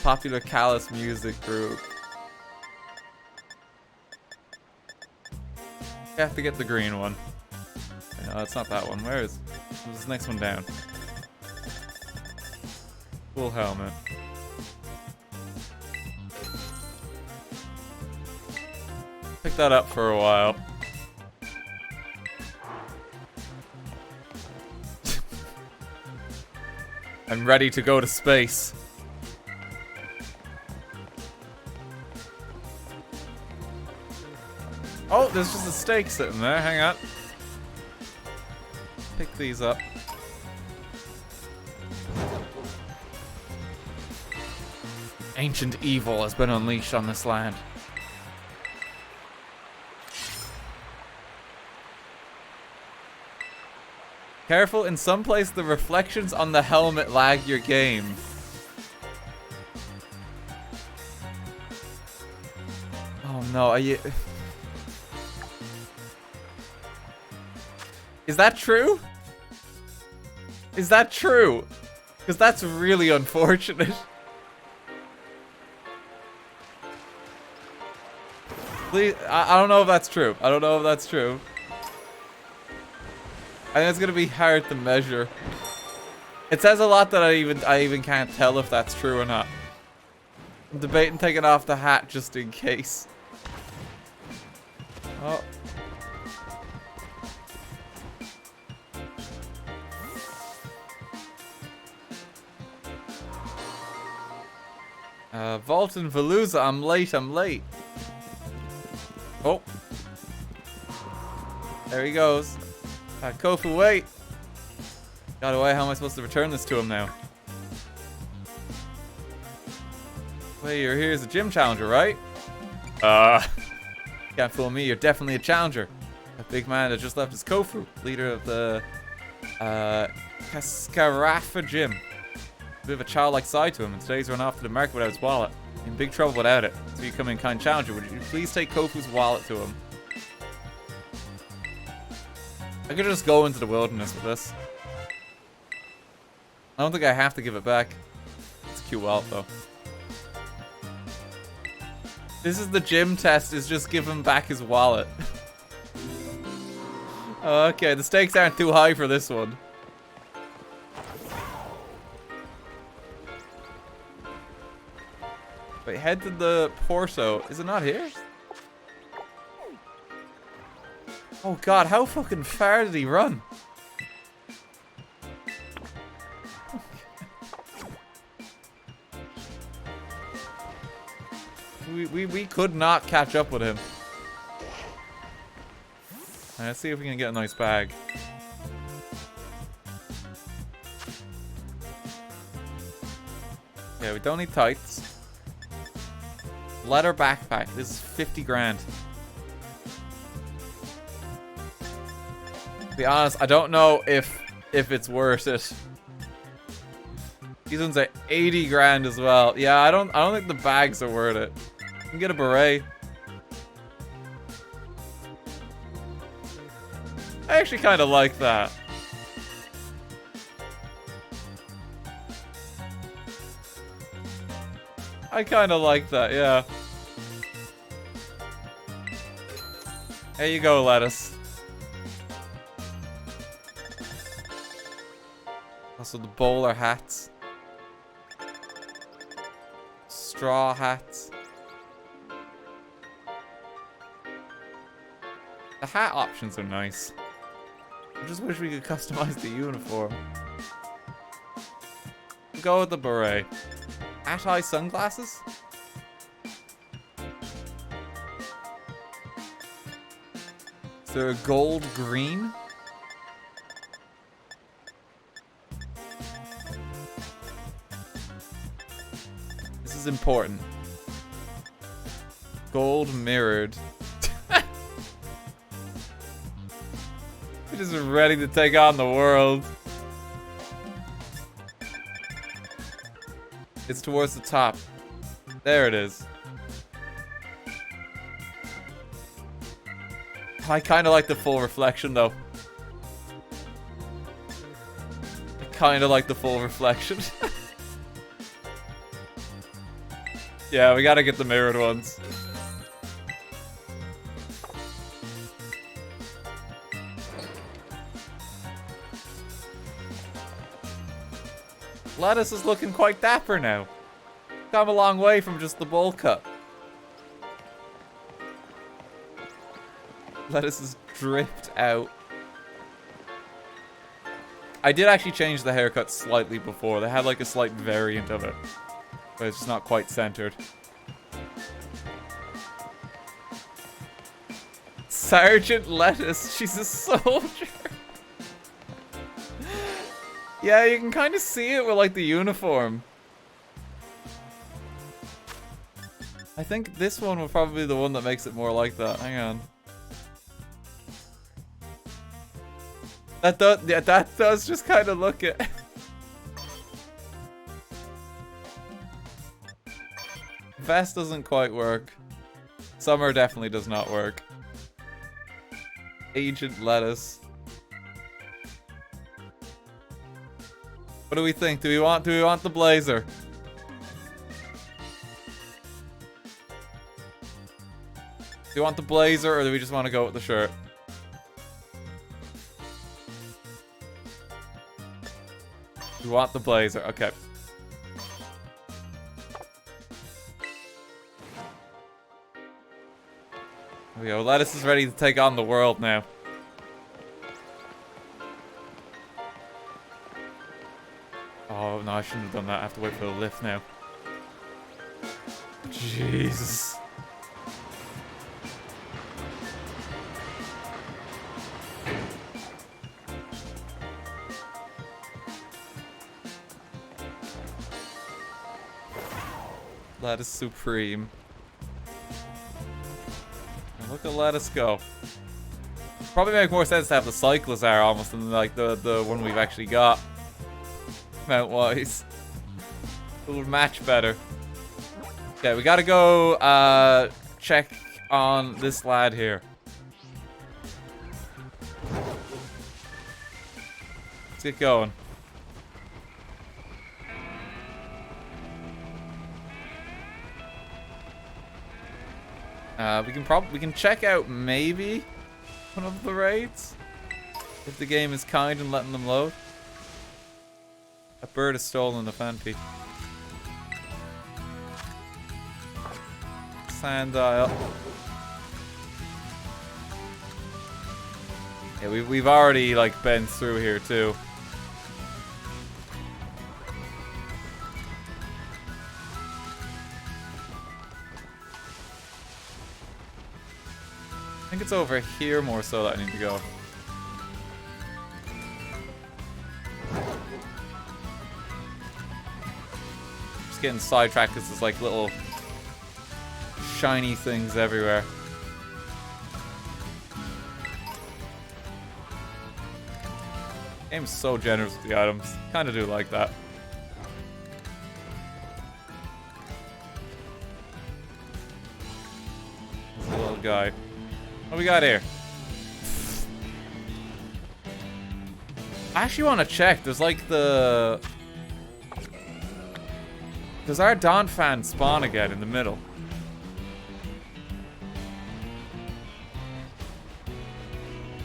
Popular Callous music group. I have to get the green one. No, it's not that one. Where is this next one down? Cool helmet. Pick that up for a while. I'm ready to go to space. Oh, there's just a steak sitting there. Hang on. Pick these up. Ancient evil has been unleashed on this land. Careful, in some place the reflections on the helmet lag your game. Oh no, are you... Is that true? Is that true? Because that's really unfortunate. Please, I don't know if that's true. I don't know if that's true. I think it's gonna be hard to measure. It says a lot that I even can't tell if that's true or not. I'm debating taking off the hat just in case. Oh. Vault and Veluza, I'm late. Oh. There he goes. Kofu, wait. Got away, how am I supposed to return this to him now? Wait, you're here as a gym challenger, right? Can't fool me, you're definitely a challenger. A big man that just left his Kofu, leader of the, Cascarafa gym. A bit of a childlike side to him, and today he's run off to the market without his wallet. In big trouble without it. So you come in kind challenger, would you please take Kofu's wallet to him? I could just go into the wilderness with this. I don't think I have to give it back. It's a cute wallet though. This is the gym test, is just give him back his wallet. Okay, the stakes aren't too high for this one. Wait, head to the Porto. Is it not here? Oh god, how fucking far did he run? We could not catch up with him. Alright, let's see if we can get a nice bag. Yeah, we don't need tights. Leather backpack. This is 50 grand. To be honest, I don't know if it's worth it. These ones are 80 grand as well. Yeah, I don't think the bags are worth it. You can get a beret. I actually kind of like that. I kind of like that, yeah. There you go, lettuce. Also the bowler hats. Straw hats. The hat options are nice. I just wish we could customize the uniform. go with the beret. Cat-eye sunglasses? Is there a gold green? This is important. Gold mirrored. It is ready to take on the world. It's towards the top. There it is. I kind of like the full reflection, though. I kind of like the full reflection. Yeah, we gotta get the mirrored ones. Lettuce is looking quite dapper now. Come a long way from just the bowl cut. Lettuce is dripped out. I did actually change the haircut slightly before. They had like a slight variant of it, but it's just not quite centered. Sergeant Lettuce, she's a soldier. Yeah, you can kind of see it with, like, the uniform. I think this one will probably be the one that makes it more like that. Hang on. That does, yeah, that does just kind of look it. Vest doesn't quite work. Summer definitely does not work. Agent Lettuce. What do we think? Do we want the blazer? Do we want the blazer, or do we just want to go with the shirt? We want the blazer. Okay. There we go. Lettuce is ready to take on the world now. Oh, no, I shouldn't have done that. I have to wait for the lift now. Jesus. Lettuce supreme. Now look at Lettuce go. Probably make more sense to have the Cyclizar almost than like the one we've actually got. Mount-wise. It would match better. Okay, we gotta go check on this lad here. Let's get going. We can check out maybe one of the raids if the game is kind and letting them load. A bird has stolen the Fanpy. Sandile. Yeah, we've already like been through here too. I think it's over here more so that I need to go. Just getting sidetracked because there's like little shiny things everywhere. Game's so generous with the items. Kinda do like that. There's a little guy. What do we got here? I actually want to check. There's like the... Does our Donphan spawn again in the middle?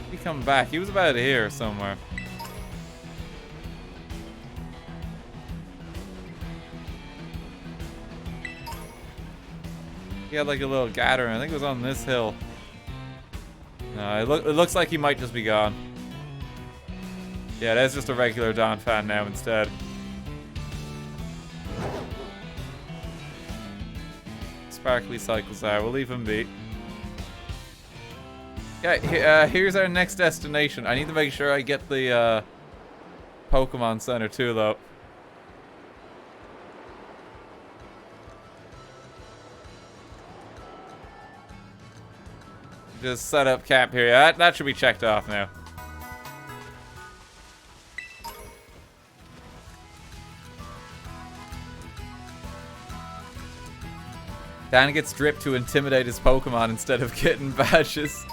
He come back. He was about here somewhere. He had like a little gathering. I think it was on this hill. No, it looks like he might just be gone. Yeah, that's just a regular Donphan now instead. Sparkly cycles are. We'll leave him be. Yeah, here's our next destination. I need to make sure I get the Pokemon Center too, though. Just set up camp here. That should be checked off now. Dan gets dripped to intimidate his Pokemon instead of getting badges.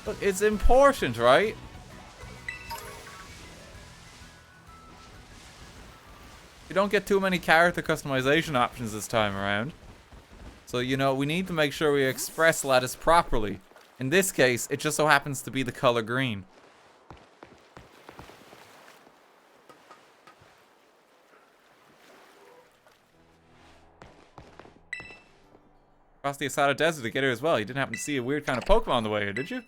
Look, it's important, right? You don't get too many character customization options this time around. So, you know, we need to make sure we express Lattice properly. In this case, it just so happens to be the color green. Across the Asada Desert to get here as well. You didn't happen to see a weird kind of Pokemon on the way here, did you?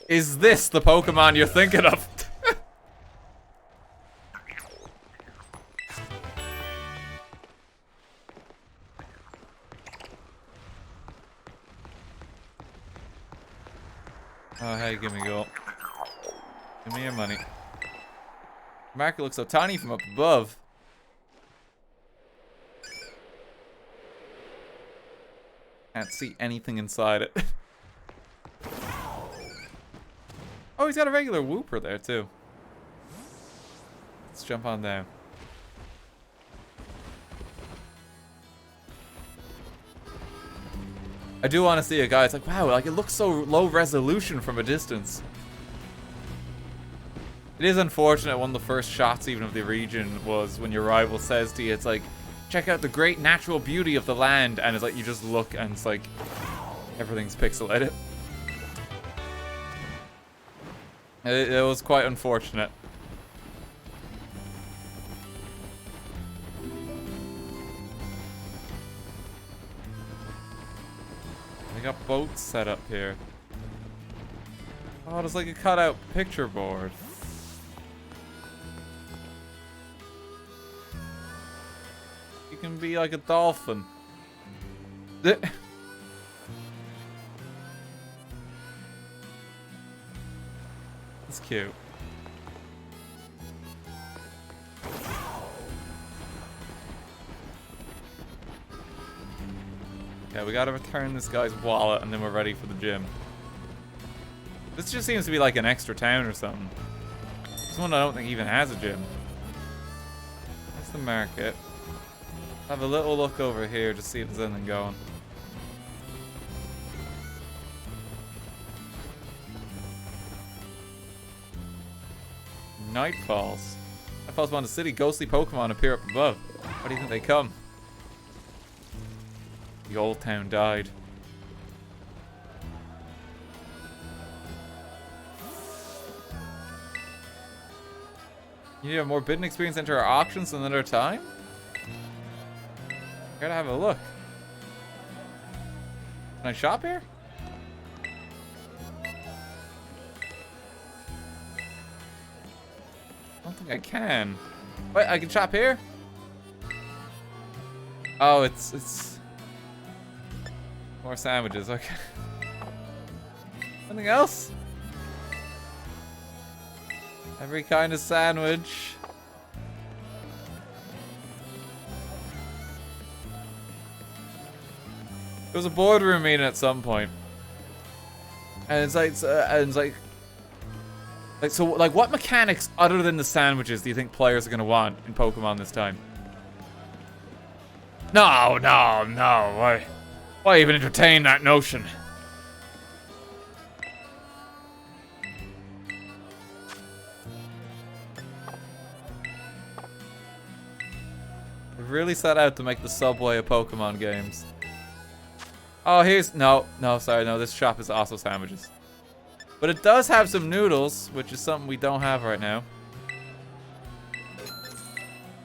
Is this the Pokemon you're thinking of? Oh, hey, give me gold. Give me your money. Market looks so tiny from up above. Can't see anything inside it. Oh, he's got a regular Wooper there, too. Let's jump on down. I do want to see a guy. It's like, wow, like it looks so low resolution from a distance. It is unfortunate one of the first shots even of the region was when your rival says to you, it's like, check out the great natural beauty of the land, and it's like you just look and it's like everything's pixelated. It was quite unfortunate. We got boats set up here. Oh, there's like a cutout picture board. You can be like a dolphin. It's cute. Yeah, we gotta return this guy's wallet and then we're ready for the gym. This just seems to be like an extra town or something. This one I don't think even has a gym. That's the market. Have a little look over here to see if there's anything going. Nightfalls. Nightfalls on the city. Ghostly Pokemon appear up above. Why do you think they come? The old town died. You need to have more bidding experience, enter our auctions another time? Gotta have a look. Can I shop here? I don't think I can. Wait, I can shop here? Oh, it's more sandwiches, okay. Anything else? Every kind of sandwich. There was a boardroom meeting at some point. And it's like, so what mechanics other than the sandwiches do you think players are gonna want in Pokemon this time? No. Why even entertain that notion? We've really set out to make the Subway of Pokemon games. Oh, here's... No, sorry, no. This shop is also sandwiches. But it does have some noodles, which is something we don't have right now.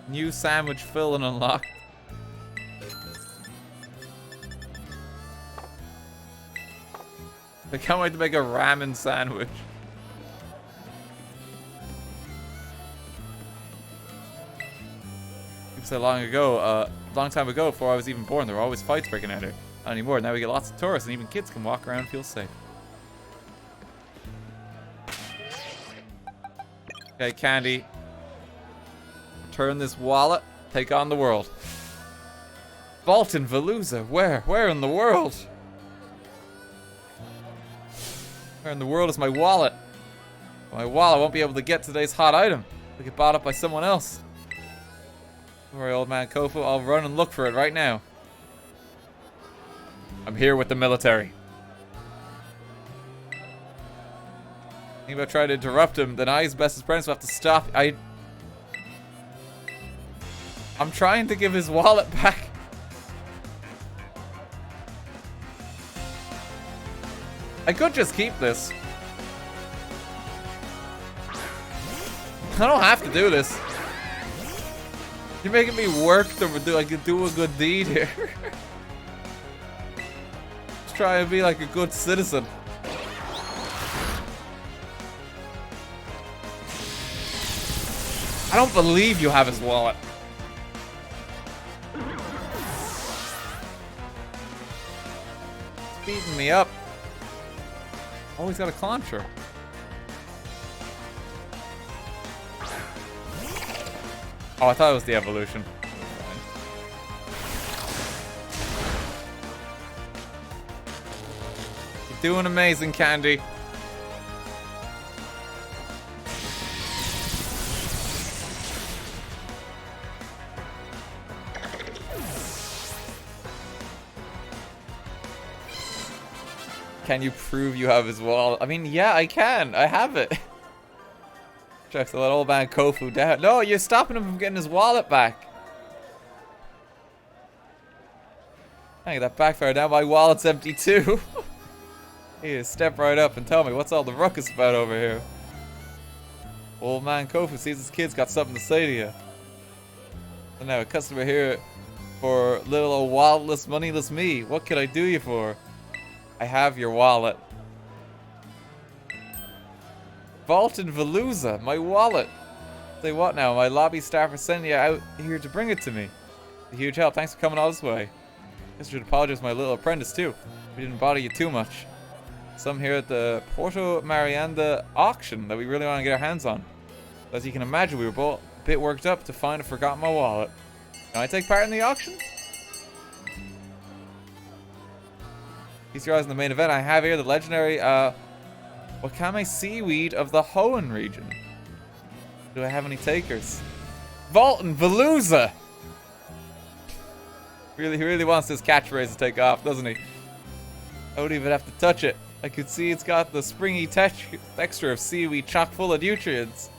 New sandwich filling unlocked. I can't wait to make a ramen sandwich. So long time ago, before I was even born, there were always fights breaking out here. Not anymore. Now we get lots of tourists, and even kids can walk around and feel safe. Okay, Candy. Turn this wallet. Take on the world. Vault in Veluza. Where? Where in the world? Where in the world is my wallet? My wallet won't be able to get today's hot item. It'll get bought up by someone else. Don't worry, old man Kofu. I'll run and look for it right now. I'm here with the military. Think about trying to interrupt him, then I, his bestest friends, will have to stop. I'm trying to give his wallet back. I could just keep this. I don't have to do this. You're making me work to do a good deed here. Just try and be like a good citizen. I don't believe you have his wallet. It's beating me up. Oh, he's got a clauncher. Oh, I thought it was the evolution. You're doing amazing, Candy. Can you prove you have his wallet? I mean, yeah, I can. I have it. Checks to let old man Kofu down. No, you're stopping him from getting his wallet back. Hey, that backfired. Now my wallet's empty too. Here, step right up and tell me what's all the ruckus about over here. Old man Kofu sees his kid's got something to say to you. And now a customer here for little old walletless, moneyless me. What can I do you for? I have your wallet. Vault in Veluza, my wallet. Say what now? My lobby staff are sending you out here to bring it to me. A huge help. Thanks for coming all this way. Guess I should apologize to my little apprentice too. We didn't bother you too much. Some here at the Porto Marianda auction that we really want to get our hands on. As you can imagine, we were both a bit worked up to find and forgot my wallet. Can I take part in the auction? Feast your eyes on the main event. I have here the legendary Wakame seaweed of the Hoenn region. Do I have any takers? Vault in Veluza! He really wants this catchphrase to take off, doesn't he? I wouldn't even have to touch it. I could see it's got the springy texture of seaweed chock full of nutrients.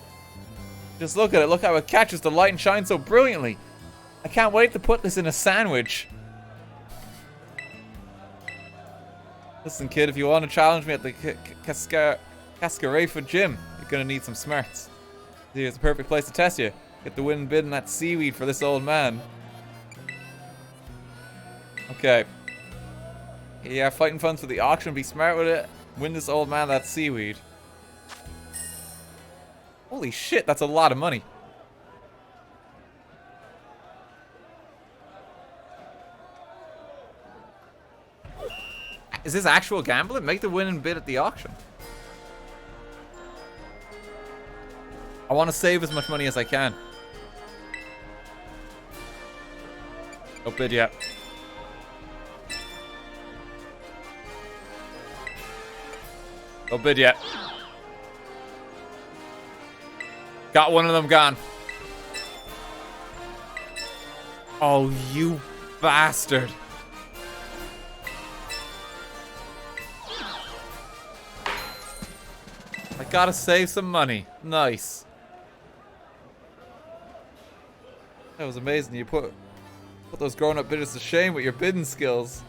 Just look at it. Look how it catches the light and shines so brilliantly. I can't wait to put this in a sandwich. Listen, kid, if you want to challenge me at the Cascarefa gym, you're going to need some smarts. See, it's a perfect place to test you. Get the win bid in that seaweed for this old man. Okay. Yeah, fighting funds for the auction. Be smart with it. Win this old man that seaweed. Holy shit, that's a lot of money. Is this actual gambling? Make the winning bid at the auction. I want to save as much money as I can. Don't bid yet. Don't bid yet. Got one of them gone. Oh, you bastard. I gotta save some money. Nice. That was amazing. You put those grown-up bidders to shame with your bidding skills.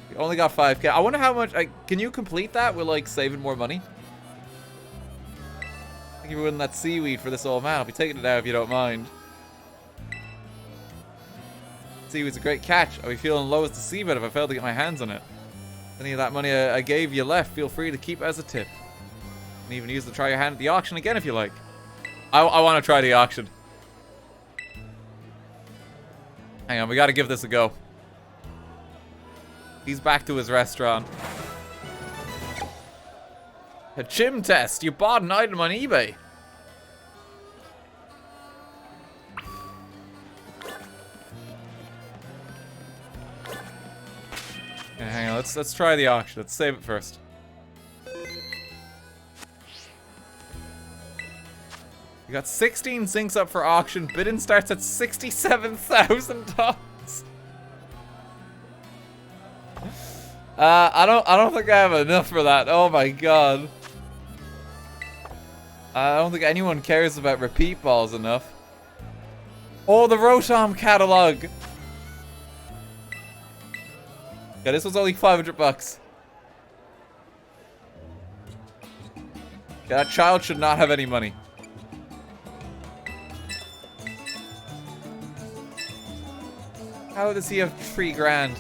You only got 5k. I wonder how much... can you complete that with, like, saving more money? Thank you for winning that seaweed for this old man. I'll be taking it now if you don't mind. Seaweed's a great catch. I'll be feeling low as the seabed if I fail to get my hands on it. Any of that money I gave you left, feel free to keep as a tip. You can even use it to try your hand at the auction again if you like. I want to try the auction. Hang on, we gotta give this a go. He's back to his restaurant. A gym test. You bought an item on eBay. Okay, hang on. Let's try the auction. Let's save it first. We got 16 syncs up for auction. Bidding starts at $67,000. I don't think I have enough for that. Oh my god. I don't think anyone cares about repeat balls enough. Oh, the Rotom catalog. Yeah, this was only $500. Yeah, that child should not have any money. How does he have 3 grand?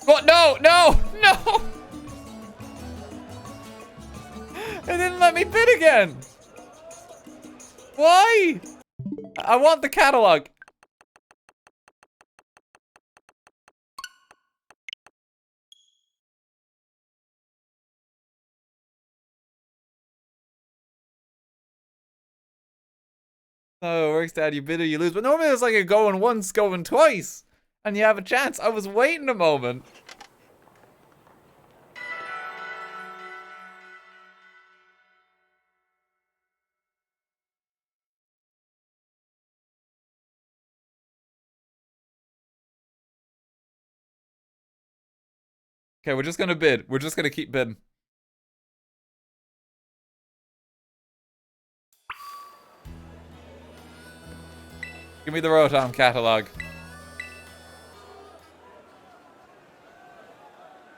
What? No! No! No! It didn't let me bid again! Why? I want the catalog. Oh, it works out. You bid or you lose. But normally it's like a going once, going twice. And you have a chance. I was waiting a moment. Okay, we're just gonna bid. We're just gonna keep bidding. Give me the Rotom catalog.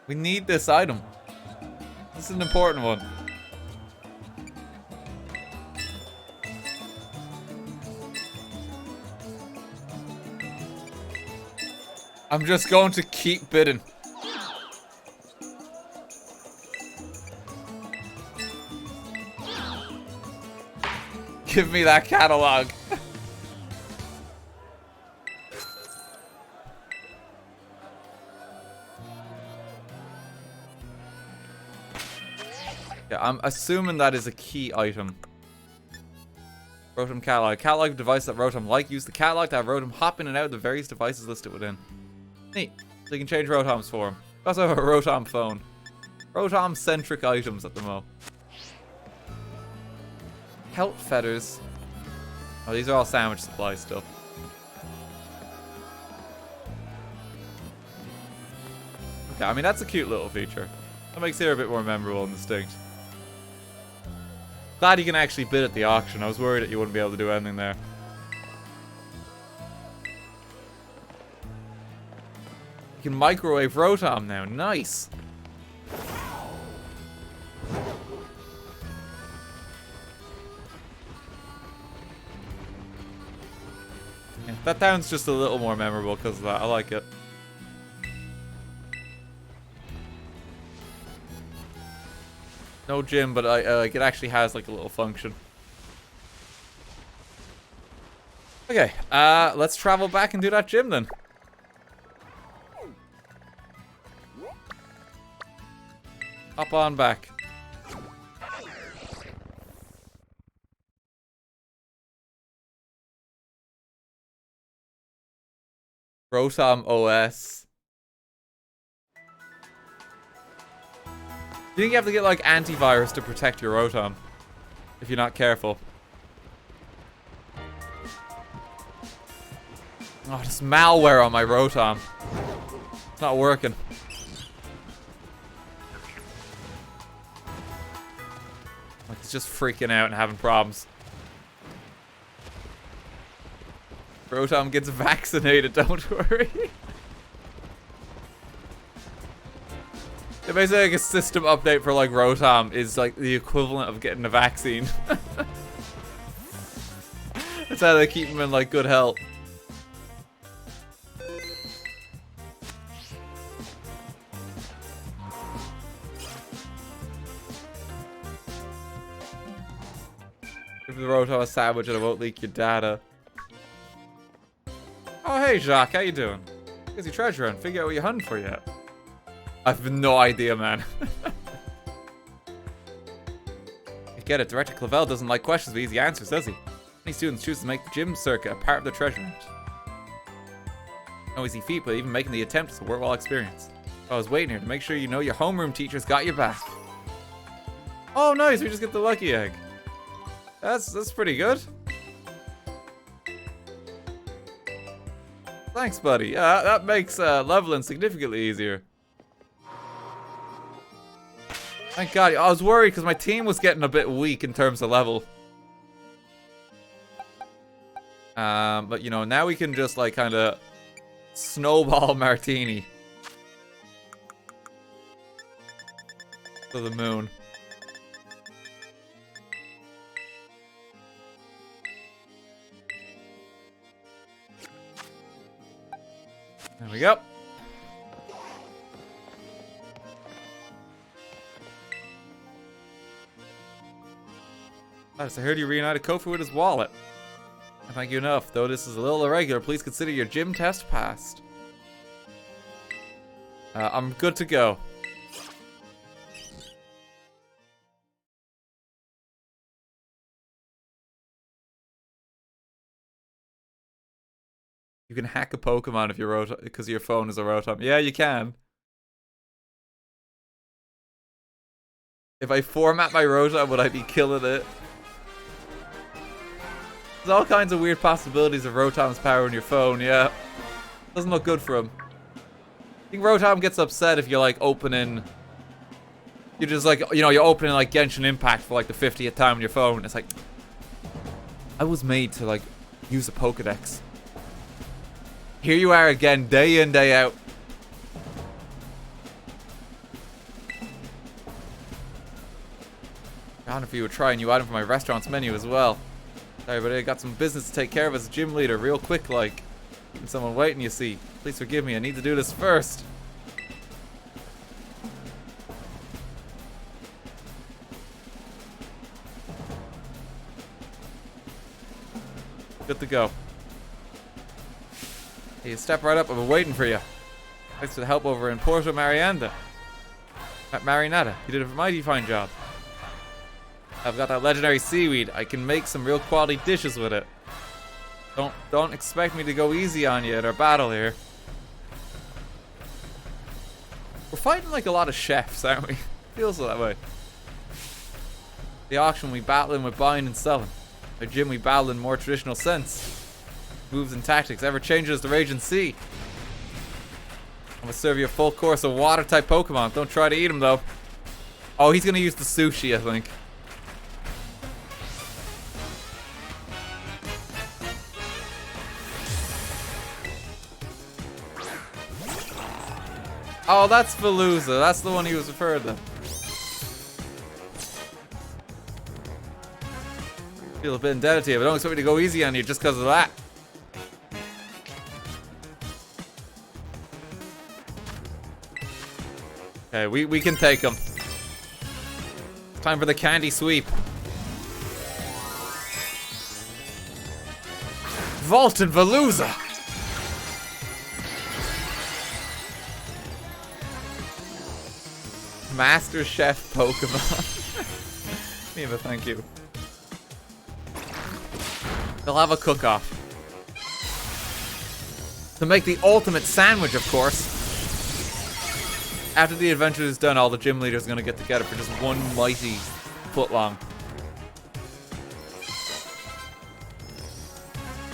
We need this item. This is an important one. I'm just going to keep bidding. Give me that catalog. Yeah, I'm assuming that is a key item. Rotom catalog. Catalog device that Rotom like. Use the catalog to have Rotom hop in and out of the various devices listed within. Neat. So you can change Rotoms for him. We also have a Rotom phone. Rotom-centric items at the moment. Pelt feathers. Oh, these are all sandwich supply stuff. Okay, I mean, that's a cute little feature. That makes it a bit more memorable and distinct. Glad you can actually bid at the auction. I was worried that you wouldn't be able to do anything there. You can microwave Rotom now. Nice. Yeah, that sounds just a little more memorable because of that. I like it. No gym, but like it actually has like a little function. Okay, let's travel back and do that gym then. Hop on back. Rotom OS. You think you have to get like antivirus to protect your Rotom if you're not careful? Oh, there's malware on my Rotom. It's not working. Like it's just freaking out and having problems. Rotom gets vaccinated, don't worry. Yeah, basically like a system update for like Rotom is like the equivalent of getting a vaccine. That's how they keep him in like good health. Give the Rotom a sandwich and it won't leak your data. Oh, hey, Jacques. How you doing? Here's your treasure hunt. Figure out what you're hunting for yet. I have no idea, man. I get it. Director Clavel doesn't like questions with easy answers, does he? Many students choose to make the gym circuit a part of the treasure hunt. No easy feat, but even making the attempt is a worthwhile experience. I was waiting here to make sure you know your homeroom teacher's got your back. Oh, nice. We just get the lucky egg. That's pretty good. Thanks, buddy. Yeah, that makes leveling significantly easier. Thank God. I was worried because my team was getting a bit weak in terms of level. But, you know, now we can just, like, kind of snowball Martini to the moon. There we go. I heard you reunited Kofi with his wallet. I thank you enough. Though this is a little irregular, please consider your gym test passed. I'm good to go. You can hack a Pokemon if your because your phone is a Rotom. Yeah, you can. If I format my Rotom, would I be killing it? There's all kinds of weird possibilities of Rotom's power in your phone, yeah. Doesn't look good for him. I think Rotom gets upset if you're like opening... You're just like, you know, you're opening like Genshin Impact for like the 50th time on your phone. It's like... I was made to like use a Pokedex. Here you are again, day in, day out. God, if you would try a new item for my restaurant's menu as well. Sorry, but I got some business to take care of as a gym leader, real quick, like. And someone waiting, you see. Please forgive me, I need to do this first. Good to go. Hey, step right up, I've been waiting for you. Thanks for the help over in Porto Marianda. Marinata, you did a mighty fine job. I've got that legendary seaweed. I can make some real quality dishes with it. Don't expect me to go easy on you in our battle here. We're fighting like a lot of chefs, aren't we? Feels that way. The auction we battling with buying and selling. Our gym we battle in more traditional sense. Moves and tactics ever changes the raging sea. I'm gonna serve you a full course of water type Pokemon. Don't try to eat them though. Oh, he's gonna use the sushi, I think. Oh, that's Veluza. That's the one he was referring to. Feel a bit indebted to you, but don't expect me to go easy on you just because of that. Okay, we can take him. Time for the candy sweep. Vaulted Veluza! Master Chef Pokemon. Neva, thank you. They'll have a cook-off. To make the ultimate sandwich, of course. After the adventure is done, all the gym leaders are going to get together for just one mighty footlong.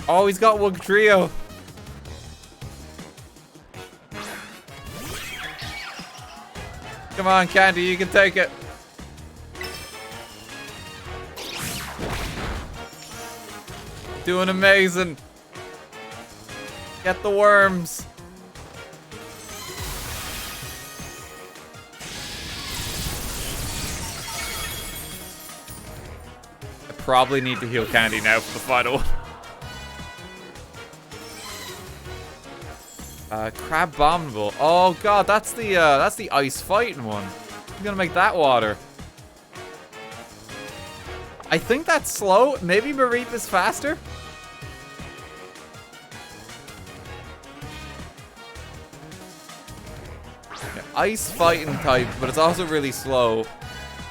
Oh, he's got one trio. Come on, Candy, you can take it. Doing amazing. Get the worms. I probably need to heal Candy now for the final one. Crab Bombable. Oh god, that's the ice fighting one. I'm gonna make that water. I think that's slow. Maybe Mareep is faster. Yeah, ice fighting type, but it's also really slow.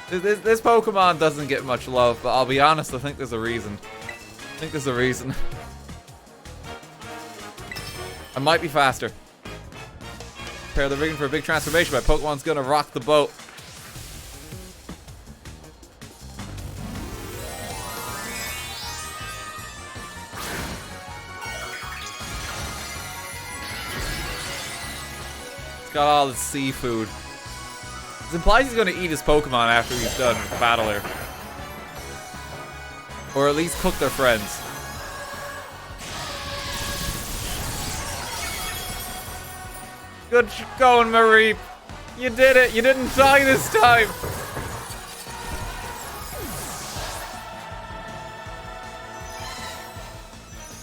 This Pokemon doesn't get much love, but I'll be honest, I think there's a reason. I might be faster. Prepare the rigging for a big transformation, but Pokemon's gonna rock the boat. It's got all the seafood. It implies he's gonna eat his Pokemon after he's done with the battle here. Or at least cook their friends. Good going, Mareep. You did it. You didn't die this time.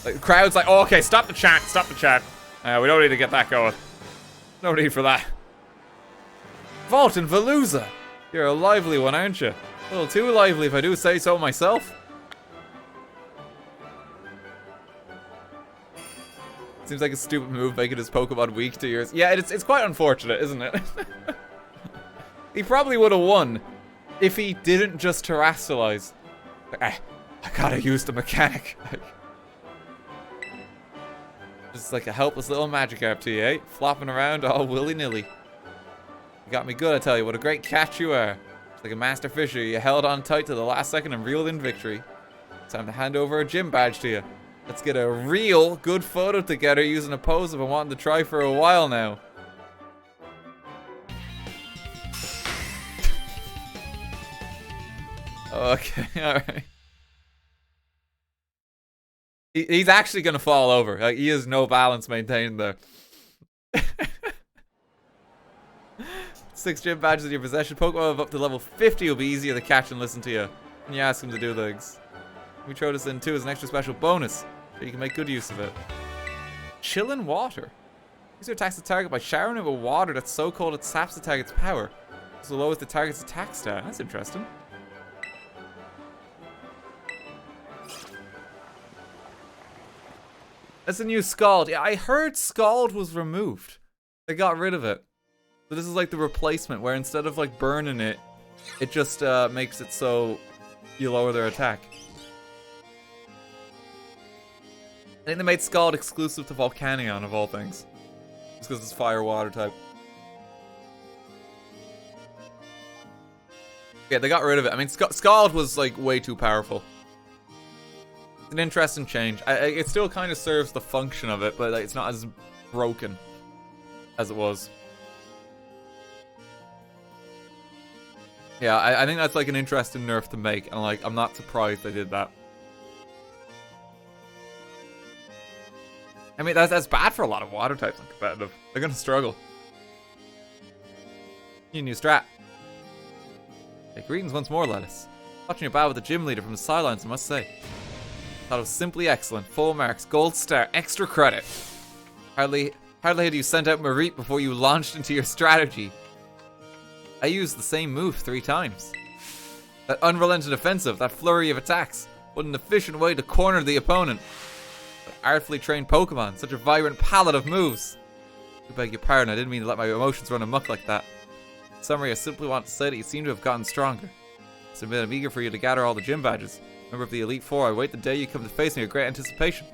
Like, the crowd's like, oh, okay, stop the chat. Stop the chat. We don't need to get that going. No need for that. Vault and Veluza. You're a lively one, aren't you? A little too lively if I do say so myself. Seems like a stupid move, making his Pokemon weak to yours. Yeah, it's quite unfortunate, isn't it? He probably would have won if he didn't just terrestrialize. I gotta use the mechanic. Just like a helpless little Magikarp to you, eh? Flopping around all willy-nilly. You got me good, I tell you. What a great catch you are. Just like a master fisher, you held on tight to the last second and reeled in victory. Time to hand over a gym badge to you. Let's get a real good photo together using a pose I've been wanting to try for a while now. Okay, alright. He's actually gonna fall over. Like, he has no balance maintained there. 6 gym badges in your possession. Pokemon up to level 50 will be easier to catch and listen to you when you ask him to do things. We throw this in too as an extra special bonus, so you can make good use of it. Chillin' water. Use your attacks the target by showering it with water that's so cold it saps the target's power. So lowers the target's attack stat. That's interesting. That's a new Scald. Yeah, I heard Scald was removed. They got rid of it. So this is like the replacement, where instead of like burning it, it just makes it so you lower their attack. I think they made Scald exclusive to Volcanion, of all things. Just because it's fire-water type. Yeah, they got rid of it. I mean, Scald was, like, way too powerful. It's an interesting change. It still kind of serves the function of it, but like, it's not as broken as it was. Yeah, I think that's, like, an interesting nerf to make, and, like, I'm not surprised they did that. I mean, that's bad for a lot of water types in competitive. They're gonna struggle. Need a new strat. Hey, greetings once more, Lettuce. Watching your battle with the gym leader from the sidelines, I must say. Thought it was simply excellent. Full marks, gold star, extra credit. Hardly had you sent out Mareep before you launched into your strategy. I used the same move 3 times. That unrelenting offensive, that flurry of attacks. What an efficient way to corner the opponent. Artfully trained Pokemon, such a vibrant palette of moves. I beg your pardon, I didn't mean to let my emotions run amok like that. In summary, I simply want to say that you seem to have gotten stronger. It's been I'm eager for you to gather all the gym badges. Member of the Elite Four, I wait the day you come to face me with great anticipation.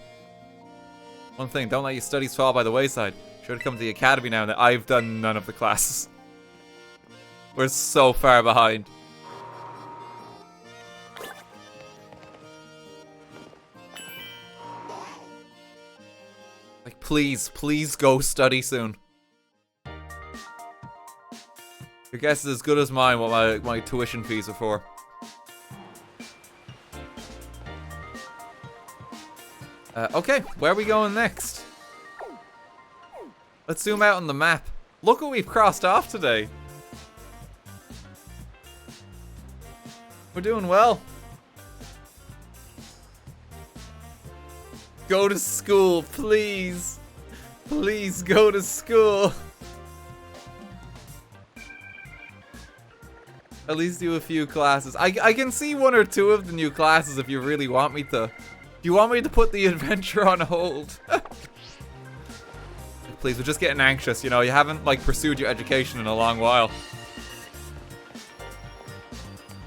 One thing, don't let your studies fall by the wayside. Sure to come to the academy now that I've done none of the classes. We're so far behind. Like, please go study soon. Your guess is as good as mine what my tuition fees are for. Okay, where are we going next? Let's zoom out on the map. Look what we've crossed off today. We're doing well. Go to school, please. Please go to school. At least do a few classes. I can see one or two of the new classes if you really want me to. Do you want me to put the adventure on hold? Please, we're just getting anxious, you know. You haven't, like, pursued your education in a long while.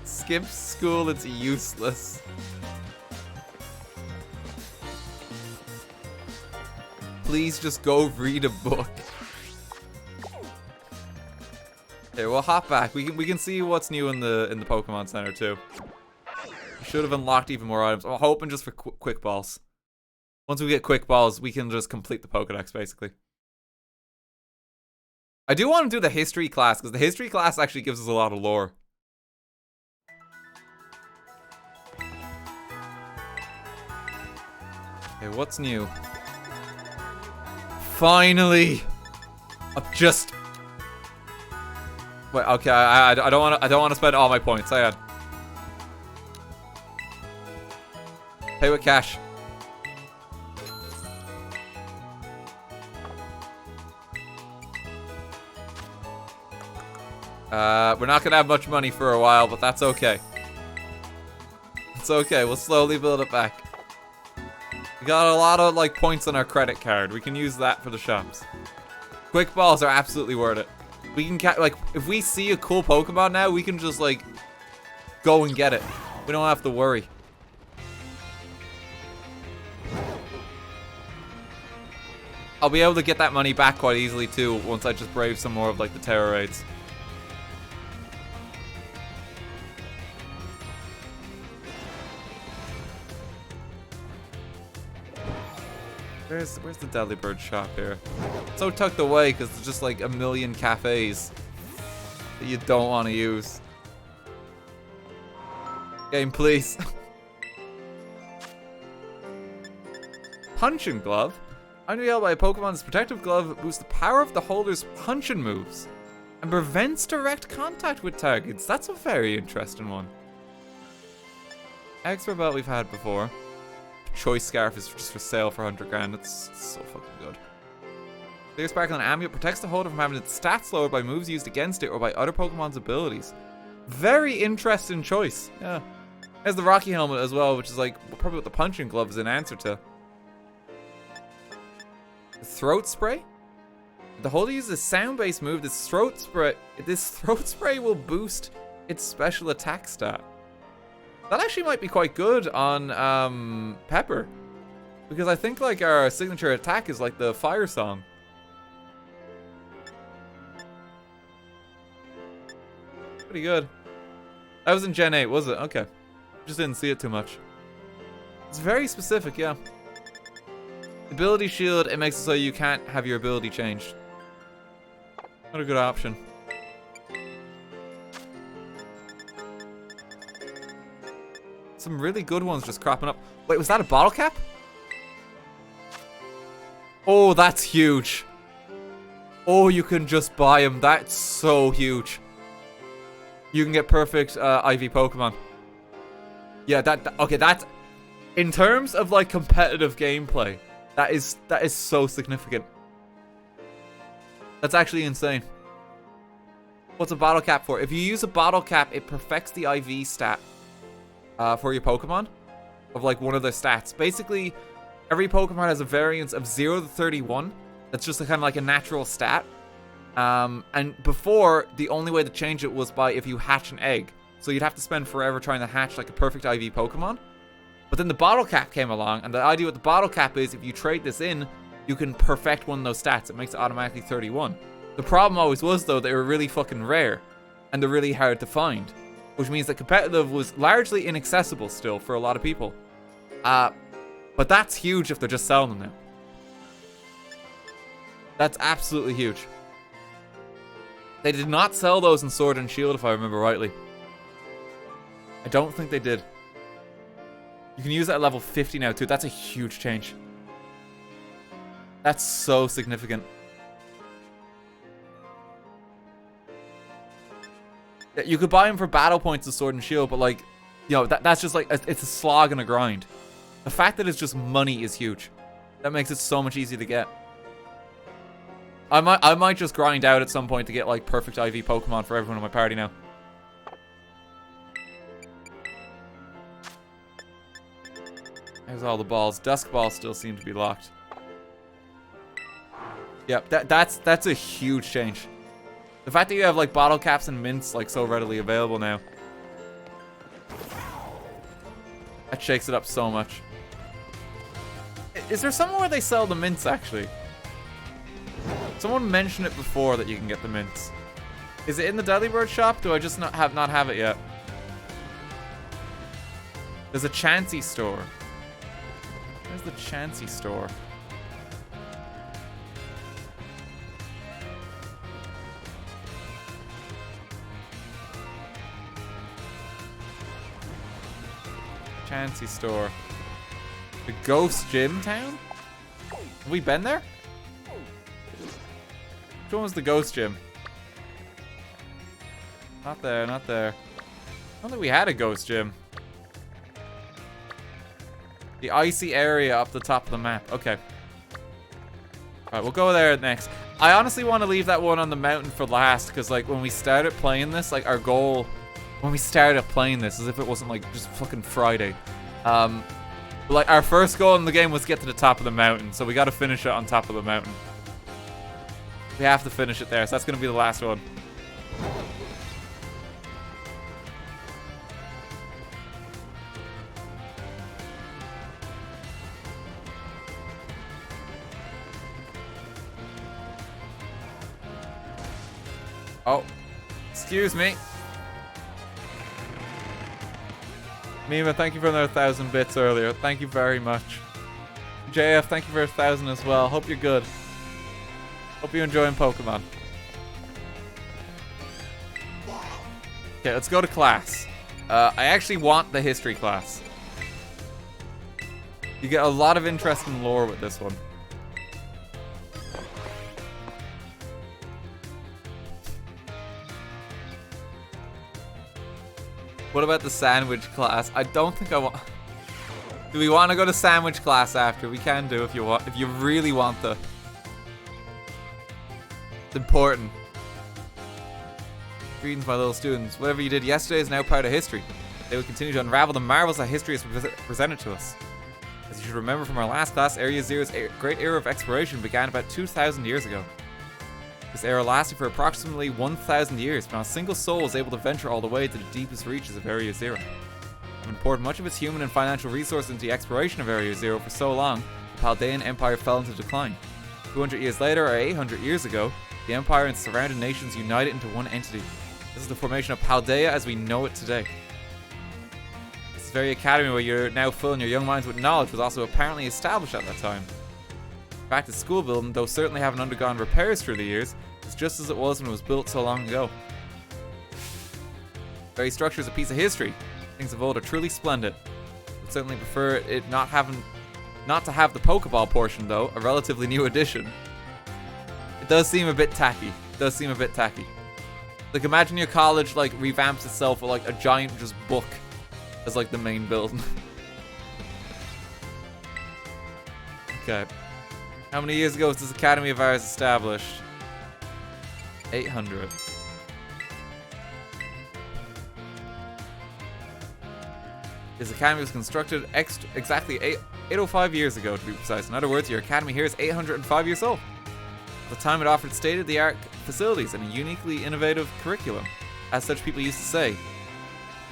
Skip school, it's useless. Please just go read a book. Okay, we'll hop back. We can see what's new in the Pokemon Center too. We should have unlocked even more items. I'm hoping just for quick balls. Once we get quick balls, we can just complete the Pokedex basically. I do want to do the history class because the history class actually gives us a lot of lore. Okay, what's new? Finally! I'm just... Wait, okay, I don't want to spend all my points. Hang on. Pay with cash. We're not gonna have much money for a while, but that's okay. It's okay. We'll slowly build it back. We got a lot of like points on our credit card. We can use that for the shops. Quick balls are absolutely worth it. We can like if we see a cool Pokemon now, we can just like go and get it. We don't have to worry. I'll be able to get that money back quite easily too once I just brave some more of like the terror raids. Where's the Delibird shop here? It's so tucked away because there's just like a million cafes that you don't want to use. Game, please. Punching Glove. Unreal by a Pokemon's protective glove boosts the power of the holder's punching moves and prevents direct contact with targets. That's a very interesting one. Expert belt we've had before. Choice Scarf is just for sale for 100 grand. It's so fucking good. Clear Sparkle and Amulet protects the holder from having its stats lowered by moves used against it or by other Pokemon's abilities. Very interesting choice. Yeah. There's the Rocky Helmet as well, which is like probably what the Punching Glove is an answer to. The Throat Spray. If the holder uses a sound-based move, this throat spray will boost its special attack stat. That actually might be quite good on Pepper, because I think like our signature attack is like the fire song. Pretty good. That was in Gen 8, was it? Okay. Just didn't see it too much. It's very specific, yeah. Ability Shield, it makes it so you can't have your ability changed. Not a good option. Some really good ones just cropping up. Wait, was that a bottle cap? Oh, that's huge. Oh, you can just buy them. That's so huge. You can get perfect IV Pokemon. Yeah, okay, that's in terms of like competitive gameplay, that is so significant. That's actually insane. What's a bottle cap for? If you use a bottle cap, it perfects the IV stat. For your Pokemon, of like one of their stats. Basically, every Pokemon has a variance of 0 to 31. That's just kind of like a natural stat. And before, the only way to change it was by if you hatch an egg. So you'd have to spend forever trying to hatch like a perfect IV Pokemon. But then the bottle cap came along, and the idea with the bottle cap is if you trade this in, you can perfect one of those stats. It makes it automatically 31. The problem always was though, they were really fucking rare, and they're really hard to find. Which means that competitive was largely inaccessible still for a lot of people. But that's huge if they're just selling them now. That's absolutely huge. They did not sell those in Sword and Shield if I remember rightly. I don't think they did. You can use that at level 50 now too. That's a huge change. That's so significant. You could buy them for battle points of Sword and Shield, but like, you know, that's just like, it's a slog and a grind. The fact that it's just money is huge. That makes it so much easier to get. I might just grind out at some point to get like perfect IV Pokemon for everyone in my party now. There's all the balls. Dusk balls still seem to be locked. Yep, that's a huge change. The fact that you have like bottle caps and mints like so readily available now. That shakes it up so much. Is there somewhere where they sell the mints actually? Someone mentioned it before that you can get the mints. Is it in the Delibird shop? Do I just not have it yet? There's a Chansey store. Where's the Chansey store? Chansey store. The Ghost Gym Town? Have we been there? Which one was the Ghost Gym? Not there, not there. I don't think we had a Ghost Gym. The icy area up the top of the map. Okay. Alright, we'll go there next. I honestly want to leave that one on the mountain for last, because like when we started playing this, like our goal when we started playing this, as if it wasn't like just fucking Friday. Like our first goal in the game was to get to the top of the mountain, so we got to finish it on top of the mountain. We have to finish it there, so that's going to be the last one. Oh, excuse me. Mima, thank you for another 1,000 bits earlier. Thank you very much. JF, thank you for 1,000 as well. Hope you're good. Hope you're enjoying Pokemon. Okay, let's go to class. I actually want the history class. You get a lot of interesting lore with this one. What about the sandwich class? I don't think I want... Do we want to go to sandwich class after? We can do if you want. If you really want the... It's important. Greetings, my little students. Whatever you did yesterday is now part of history. They will continue to unravel the marvels that history has presented to us. As you should remember from our last class, Area Zero's great era of exploration began about 2,000 years ago. This era lasted for approximately 1,000 years, but not a single soul was able to venture all the way to the deepest reaches of Area Zero. Having poured much of its human and financial resources into the exploration of Area Zero for so long, the Paldean Empire fell into decline. 200 years later, or 800 years ago, the Empire and surrounding nations united into one entity. This is the formation of Paldea as we know it today. This very academy where you're now filling your young minds with knowledge was also apparently established at that time. In fact, the school building, though certainly having undergone repairs through the years, is just as it was when it was built so long ago. The very structure is a piece of history. Things of old are truly splendid. I would certainly prefer it not to have the Pokeball portion, though, a relatively new addition. It does seem a bit tacky. Like, imagine your college, like, revamps itself with, like, a giant just book as, like, the main building. Okay. How many years ago was this academy of ours established? 800. This academy was constructed exactly 805 years ago, to be precise. In other words, your academy here is 805 years old. At the time, it offered state-of-the-art facilities and a uniquely innovative curriculum. As such, people used to say,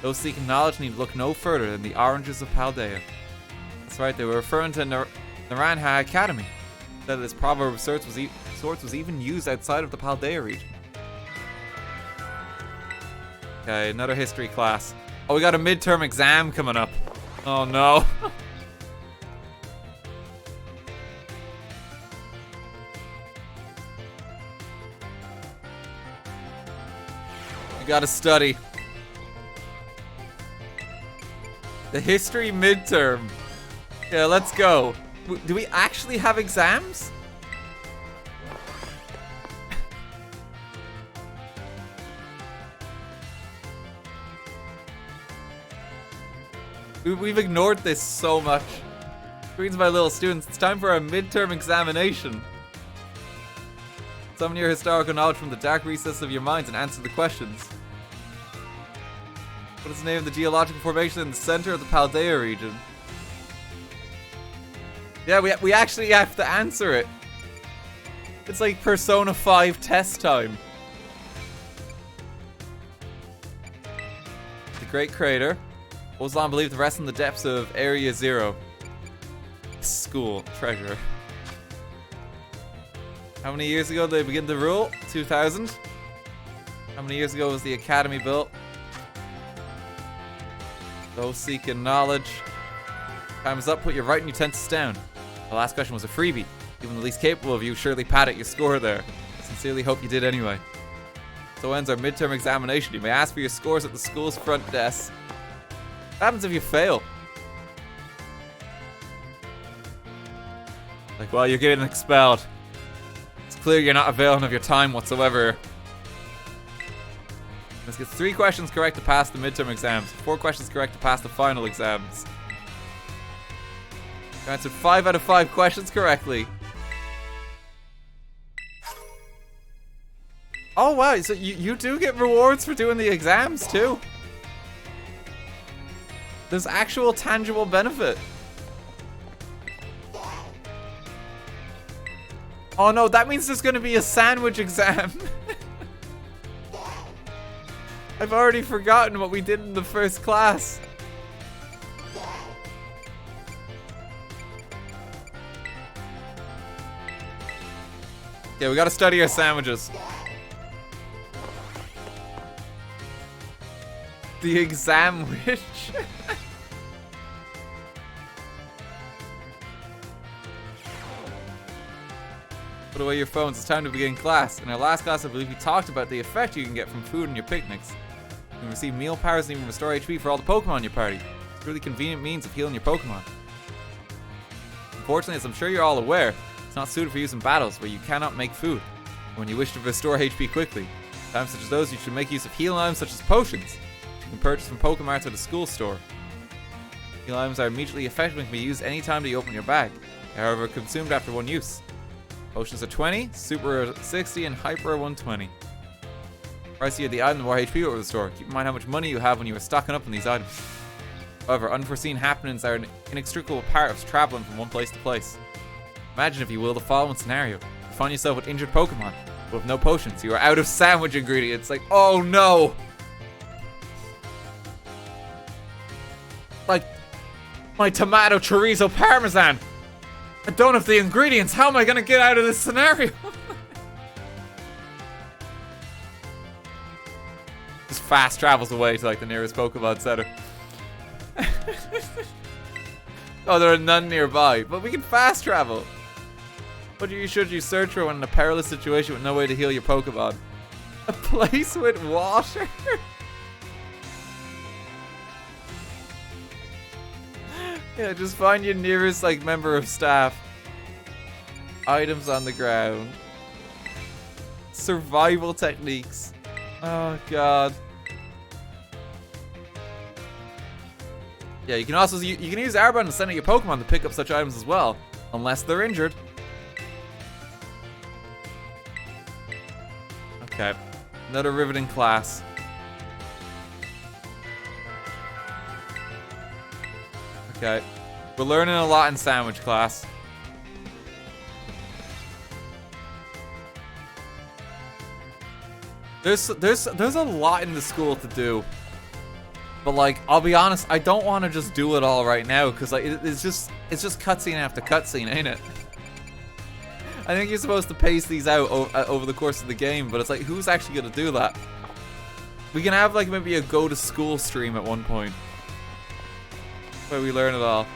those seeking knowledge need look no further than the oranges of Paldea. That's right, they were referring to Naranha Academy. That this proverb of sorts was even used outside of the Paldea region. Okay, another history class. Oh, we got a midterm exam coming up. Oh no. You gotta study. The history midterm. Yeah, let's go. Do we actually have exams? We've ignored this so much. Greetings, my little students. It's time for a midterm examination. Summon your historical knowledge from the dark recesses of your minds and answer the questions. What is the name of the geological formation in the center of the Paldea region? Yeah, we actually have to answer it. It's like Persona 5 test time. The Great Crater. Ozlon believed to rest in the depths of Area Zero. School. Treasure. How many years ago did they begin to rule? 2000. How many years ago was the Academy built? Those seeking knowledge. Time is up. Put your writing utensils down. The last question was a freebie. Even the least capable of you surely padded your score there. Sincerely hope you did anyway. So ends our midterm examination. You may ask for your scores at the school's front desk. What happens if you fail? Like, well, you're getting expelled. It's clear you're not availing of your time whatsoever. This gets 3 questions correct to pass the midterm exams, 4 questions correct to pass the final exams. You answered 5 out of 5 questions correctly. Oh wow, so you do get rewards for doing the exams too. There's actual tangible benefit. Oh no, that means there's gonna be a sandwich exam. I've already forgotten what we did in the first class. Yeah, we gotta study our sandwiches. The exam witch. Put away your phones, it's time to begin class. In our last class, I believe we talked about the effect you can get from food and your picnics. You can receive meal powers and even restore HP for all the Pokemon in your party. It's a really convenient means of healing your Pokemon. Unfortunately, as I'm sure you're all aware, it's not suited for use in battles where you cannot make food. When you wish to restore HP quickly, times such as those, you should make use of healing items such as potions, which you can purchase from Pokemarts or the school store. Healing items are immediately effective and can be used anytime that you open your bag, however consumed after one use. Potions are 20, Super are 60, and Hyper are 120. The pricier the item, the more HP it will restore. Keep in mind how much money you have when you are stocking up on these items. However, unforeseen happenings are an inextricable part of traveling from one place to place. Imagine, if you will, the following scenario. You find yourself with injured Pokemon, but with no potions. You are out of sandwich ingredients. Like, oh no! Like, my tomato chorizo parmesan! I don't have the ingredients. How am I gonna get out of this scenario? Just fast travels away to like the nearest Pokemon Center. Oh, there are none nearby, but we can fast travel. What should you search for when in a perilous situation with no way to heal your Pokemon? A place with water? Yeah, just find your nearest, like, member of staff. Items on the ground. Survival techniques. Oh, God. Yeah, you can also you can use Arbonne to send out your Pokemon to pick up such items as well, unless they're injured. Okay, another riveting class. Okay, we're learning a lot in sandwich class. There's a lot in the school to do. But like, I'll be honest, I don't want to just do it all right now, because like it's just cutscene after cutscene, ain't it? I think you're supposed to pace these out over the course of the game, but it's like, who's actually gonna do that? We can have like maybe a go to school stream at one point where we learn it all.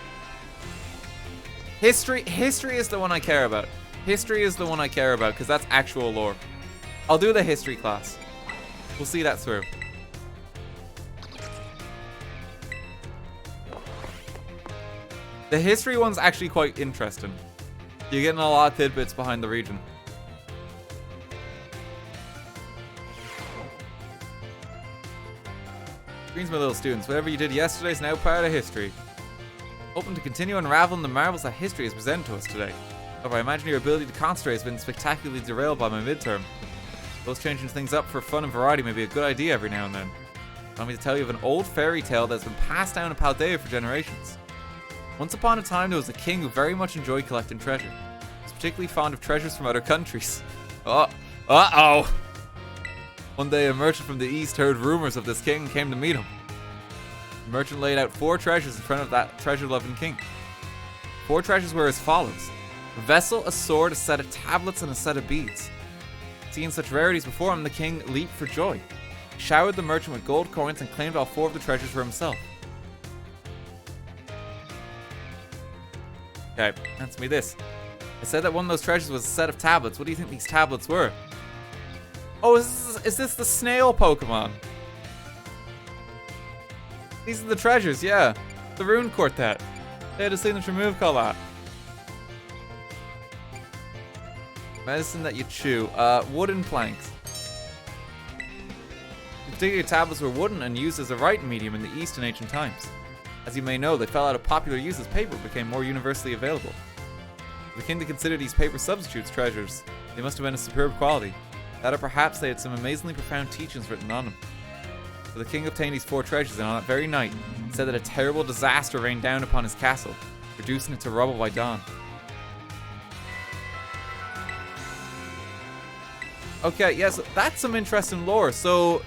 History is the one I care about. History is the one I care about because that's actual lore. I'll do the history class. We'll see that through. The history one's actually quite interesting. You're getting a lot of tidbits behind the region. Greens, my little students. Whatever you did yesterday is now part of history. Hoping to continue unraveling the marvels that history has presented to us today. However, I imagine your ability to concentrate has been spectacularly derailed by my midterm. Those changing things up for fun and variety may be a good idea every now and then. Allow me to tell you of an old fairy tale that's been passed down in Paldea for generations. Once upon a time, there was a king who very much enjoyed collecting treasure. He was particularly fond of treasures from other countries. Uh-oh! One day, a merchant from the east heard rumors of this king and came to meet him. The merchant laid out 4 treasures in front of that treasure-loving king. 4 treasures were as follows: a vessel, a sword, a set of tablets, and a set of beads. Seeing such rarities before him, the king leaped for joy. He showered the merchant with gold coins and claimed all 4 of the treasures for himself. Okay, answer me this. I said that one of those treasures was a set of tablets. What do you think these tablets were? Oh, is this the snail Pokemon? These are the treasures, yeah. The Rune Quartet. They had a signature move called that. Medicine that you chew. Wooden planks. The particular tablets were wooden and used as a writing medium in the East in ancient times. As you may know, they fell out of popular use as paper became more universally available. For the king to consider these paper substitutes treasures, they must have been of superb quality. That or perhaps they had some amazingly profound teachings written on them. So the king obtained these 4 treasures, and on that very night, said that a terrible disaster rained down upon his castle, reducing it to rubble by dawn. Okay, yes, that's some interesting lore. So,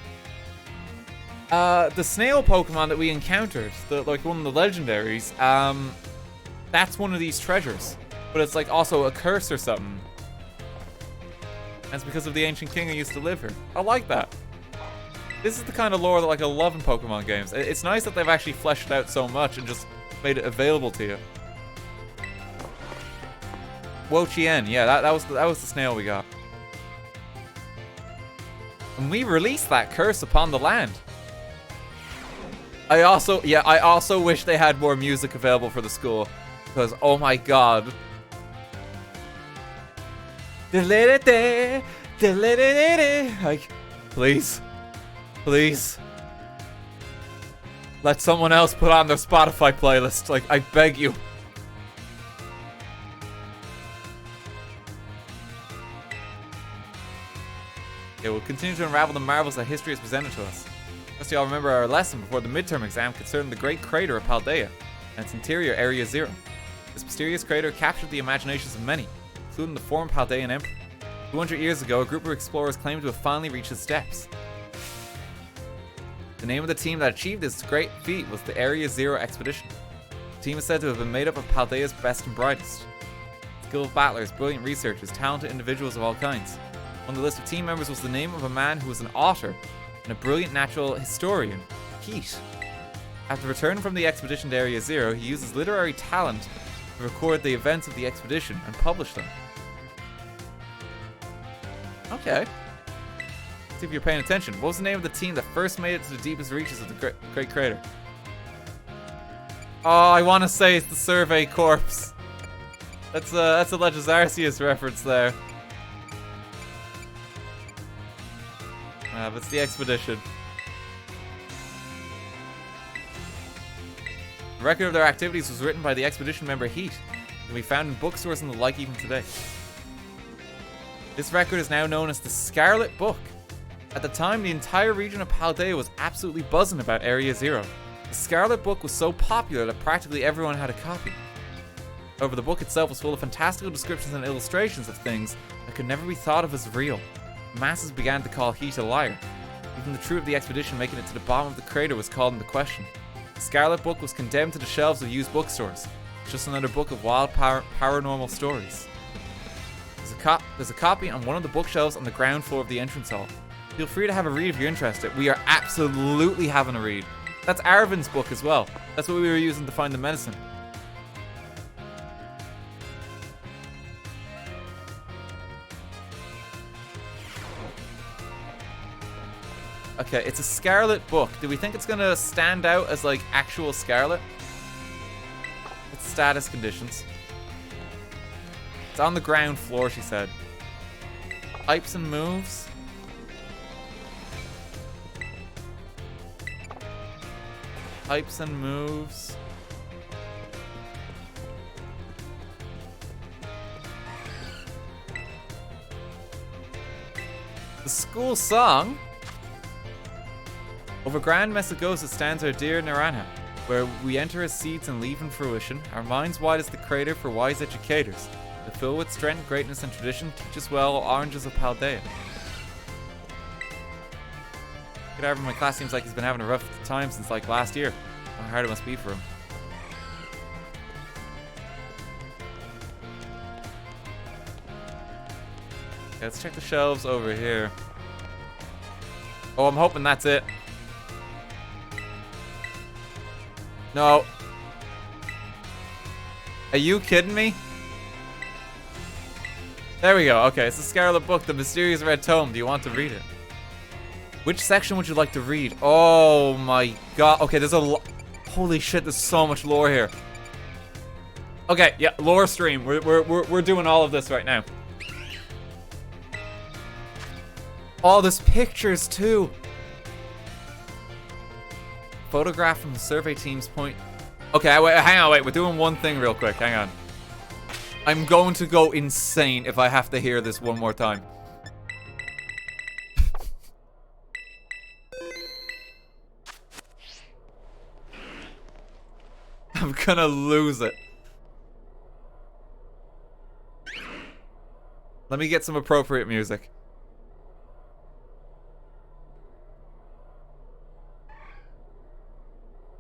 the snail Pokemon that we encountered, like one of the legendaries, that's one of these treasures. But it's like also a curse or something. And it's because of the ancient king who used to live here. I like that. This is the kind of lore that like I love in Pokemon games. It's nice that they've actually fleshed it out so much and just made it available to you. Wo-Chien, yeah, that was the snail we got. And we released that curse upon the land. I also wish they had more music available for the school, because oh my god. Like, please. Please. Let someone else put on their Spotify playlist. Like, I beg you. Okay, we'll continue to unravel the marvels that history has presented to us. First, y'all remember our lesson before the midterm exam concerning the great crater of Paldea and its interior Area Zero. This mysterious crater captured the imaginations of many, including the former Paldean Emperor. 200 years ago, a group of explorers claimed to have finally reached its depths. The name of the team that achieved this great feat was the Area Zero Expedition. The team is said to have been made up of Paldea's best and brightest. Skilled battlers, brilliant researchers, talented individuals of all kinds. On the list of team members was the name of a man who was an author and a brilliant natural historian, Heat. After returning from the expedition to Area Zero, he used his literary talent to record the events of the expedition and publish them. Okay. Let's see if you're paying attention. What was the name of the team that first made it to the deepest reaches of the Great Crater? Oh, I want to say it's the Survey Corps. That's a Legends Arceus reference there. But it's the expedition. The record of their activities was written by the expedition member Heat, and can be found in bookstores and the like even today. This record is now known as the Scarlet Book. At the time, the entire region of Paldea was absolutely buzzing about Area Zero. The Scarlet Book was so popular that practically everyone had a copy. However, the book itself was full of fantastical descriptions and illustrations of things that could never be thought of as real. Masses began to call Heat a liar. Even the crew of the expedition making it to the bottom of the crater was called into question. The Scarlet Book was condemned to the shelves of used bookstores. It's just another book of wild paranormal stories. There's a copy on one of the bookshelves on the ground floor of the entrance hall. Feel free to have a read if you're interested. We are absolutely having a read. That's Arvin's book as well. That's what we were using to find the medicine. Okay, it's a Scarlet Book. Do we think it's gonna stand out as like actual Scarlet? What's status conditions? It's on the ground floor, she said. Types and moves. Types and moves. The school song. Over Grand Mesagosa stands our dear Naranja. where we enter as seeds and leave in fruition, our minds wide as the crater for wise educators. To fill with strength, greatness, and tradition, teach us well, oranges of Paldea. Cadaver in my class seems like he's been having a rough time since like last year. How hard it must be for him. Okay, let's check the shelves over here. Oh, I'm hoping that's it. No. Are you kidding me? There we go. Okay, it's the Scarlet book, the mysterious red tome. Do you want to read it? Which section would you like to read? Oh my god. Okay, there's a lot. Holy shit, there's so much lore here. Okay, yeah, lore stream. We're doing all of this right now. Oh, there's pictures too. Photograph from the survey team's point. Okay, wait, hang on, wait. We're doing one thing real quick. Hang on. I'm going to go insane if I have to hear this one more time. I'm gonna lose it. Let me get some appropriate music.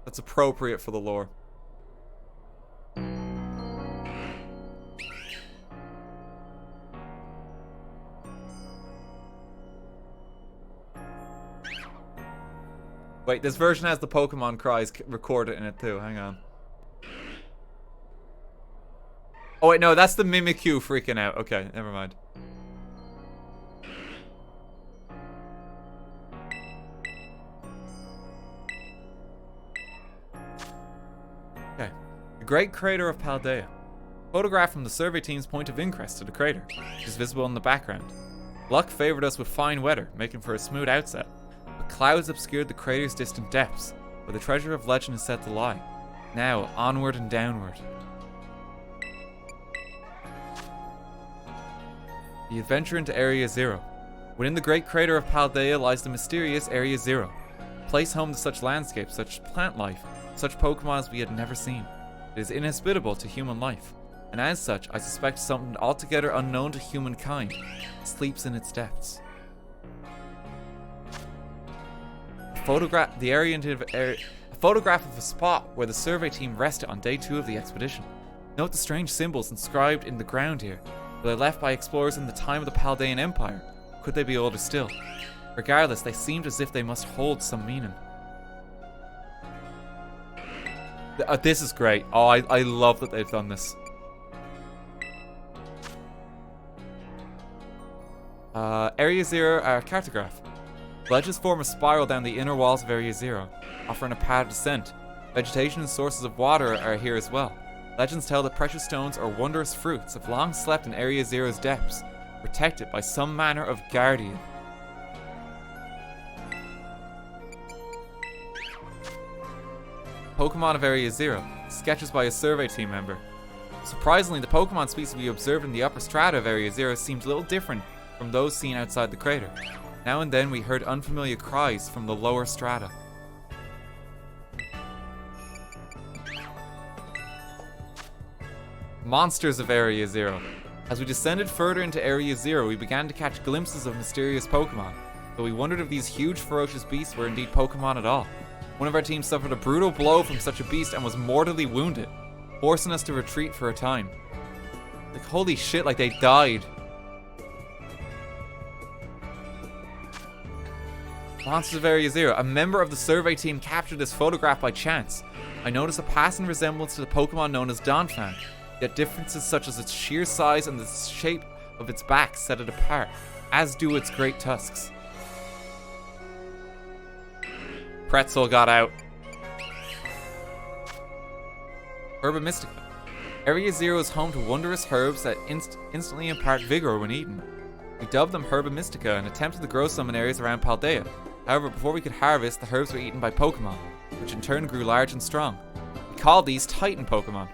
That's appropriate for the lore. Wait, this version has the Pokemon cries recorded in it too. Hang on. Oh wait, no, that's the Mimikyu freaking out. Okay, never mind. Okay. The Great Crater of Paldea. Photograph from the survey team's point of ingress to the crater, which is visible in the background. Luck favored us with fine weather, making for a smooth outset. But clouds obscured the crater's distant depths, where the treasure of legend is said to lie. Now, onward and downward. The adventure into Area Zero. Within the Great Crater of Paldea lies the mysterious Area Zero, a place home to such landscapes, such plant life, such Pokemon as we had never seen. It is inhospitable to human life, and as such, I suspect something altogether unknown to humankind sleeps in its depths. A photograph of a spot where the survey team rested on day 2 of the expedition. Note the strange symbols inscribed in the ground here. Were they left by explorers in the time of the Paldean Empire? Could they be older still? Regardless, they seemed as if they must hold some meaning. This is great. Oh, I love that they've done this. Area Zero cartograph. Ledges form a spiral down the inner walls of Area Zero, offering a path of descent. Vegetation and sources of water are here as well. Legends tell that precious stones or wondrous fruits have long slept in Area Zero's depths, protected by some manner of guardian. Pokemon of Area Zero. Sketches by a survey team member. Surprisingly, the Pokemon species we observed in the upper strata of Area Zero seemed a little different from those seen outside the crater. Now and then we heard unfamiliar cries from the lower strata. Monsters of Area Zero. As we descended further into Area Zero, we began to catch glimpses of mysterious Pokemon, though we wondered if these huge ferocious beasts were indeed Pokemon at all. One of our team suffered a brutal blow from such a beast and was mortally wounded, forcing us to retreat for a time. Like, holy shit, like they died. Monsters of Area Zero. A member of the survey team captured this photograph by chance. I noticed a passing resemblance to the Pokemon known as Donphan, yet differences such as its sheer size and the shape of its back set it apart, as do its great tusks. Pretzel got out. Herba Mystica. Area Zero is home to wondrous herbs that instantly impart vigor when eaten. We dubbed them Herba Mystica and attempted to grow some in areas around Paldea. However, before we could harvest, the herbs were eaten by Pokemon, which in turn grew large and strong. We called these Titan Pokemon.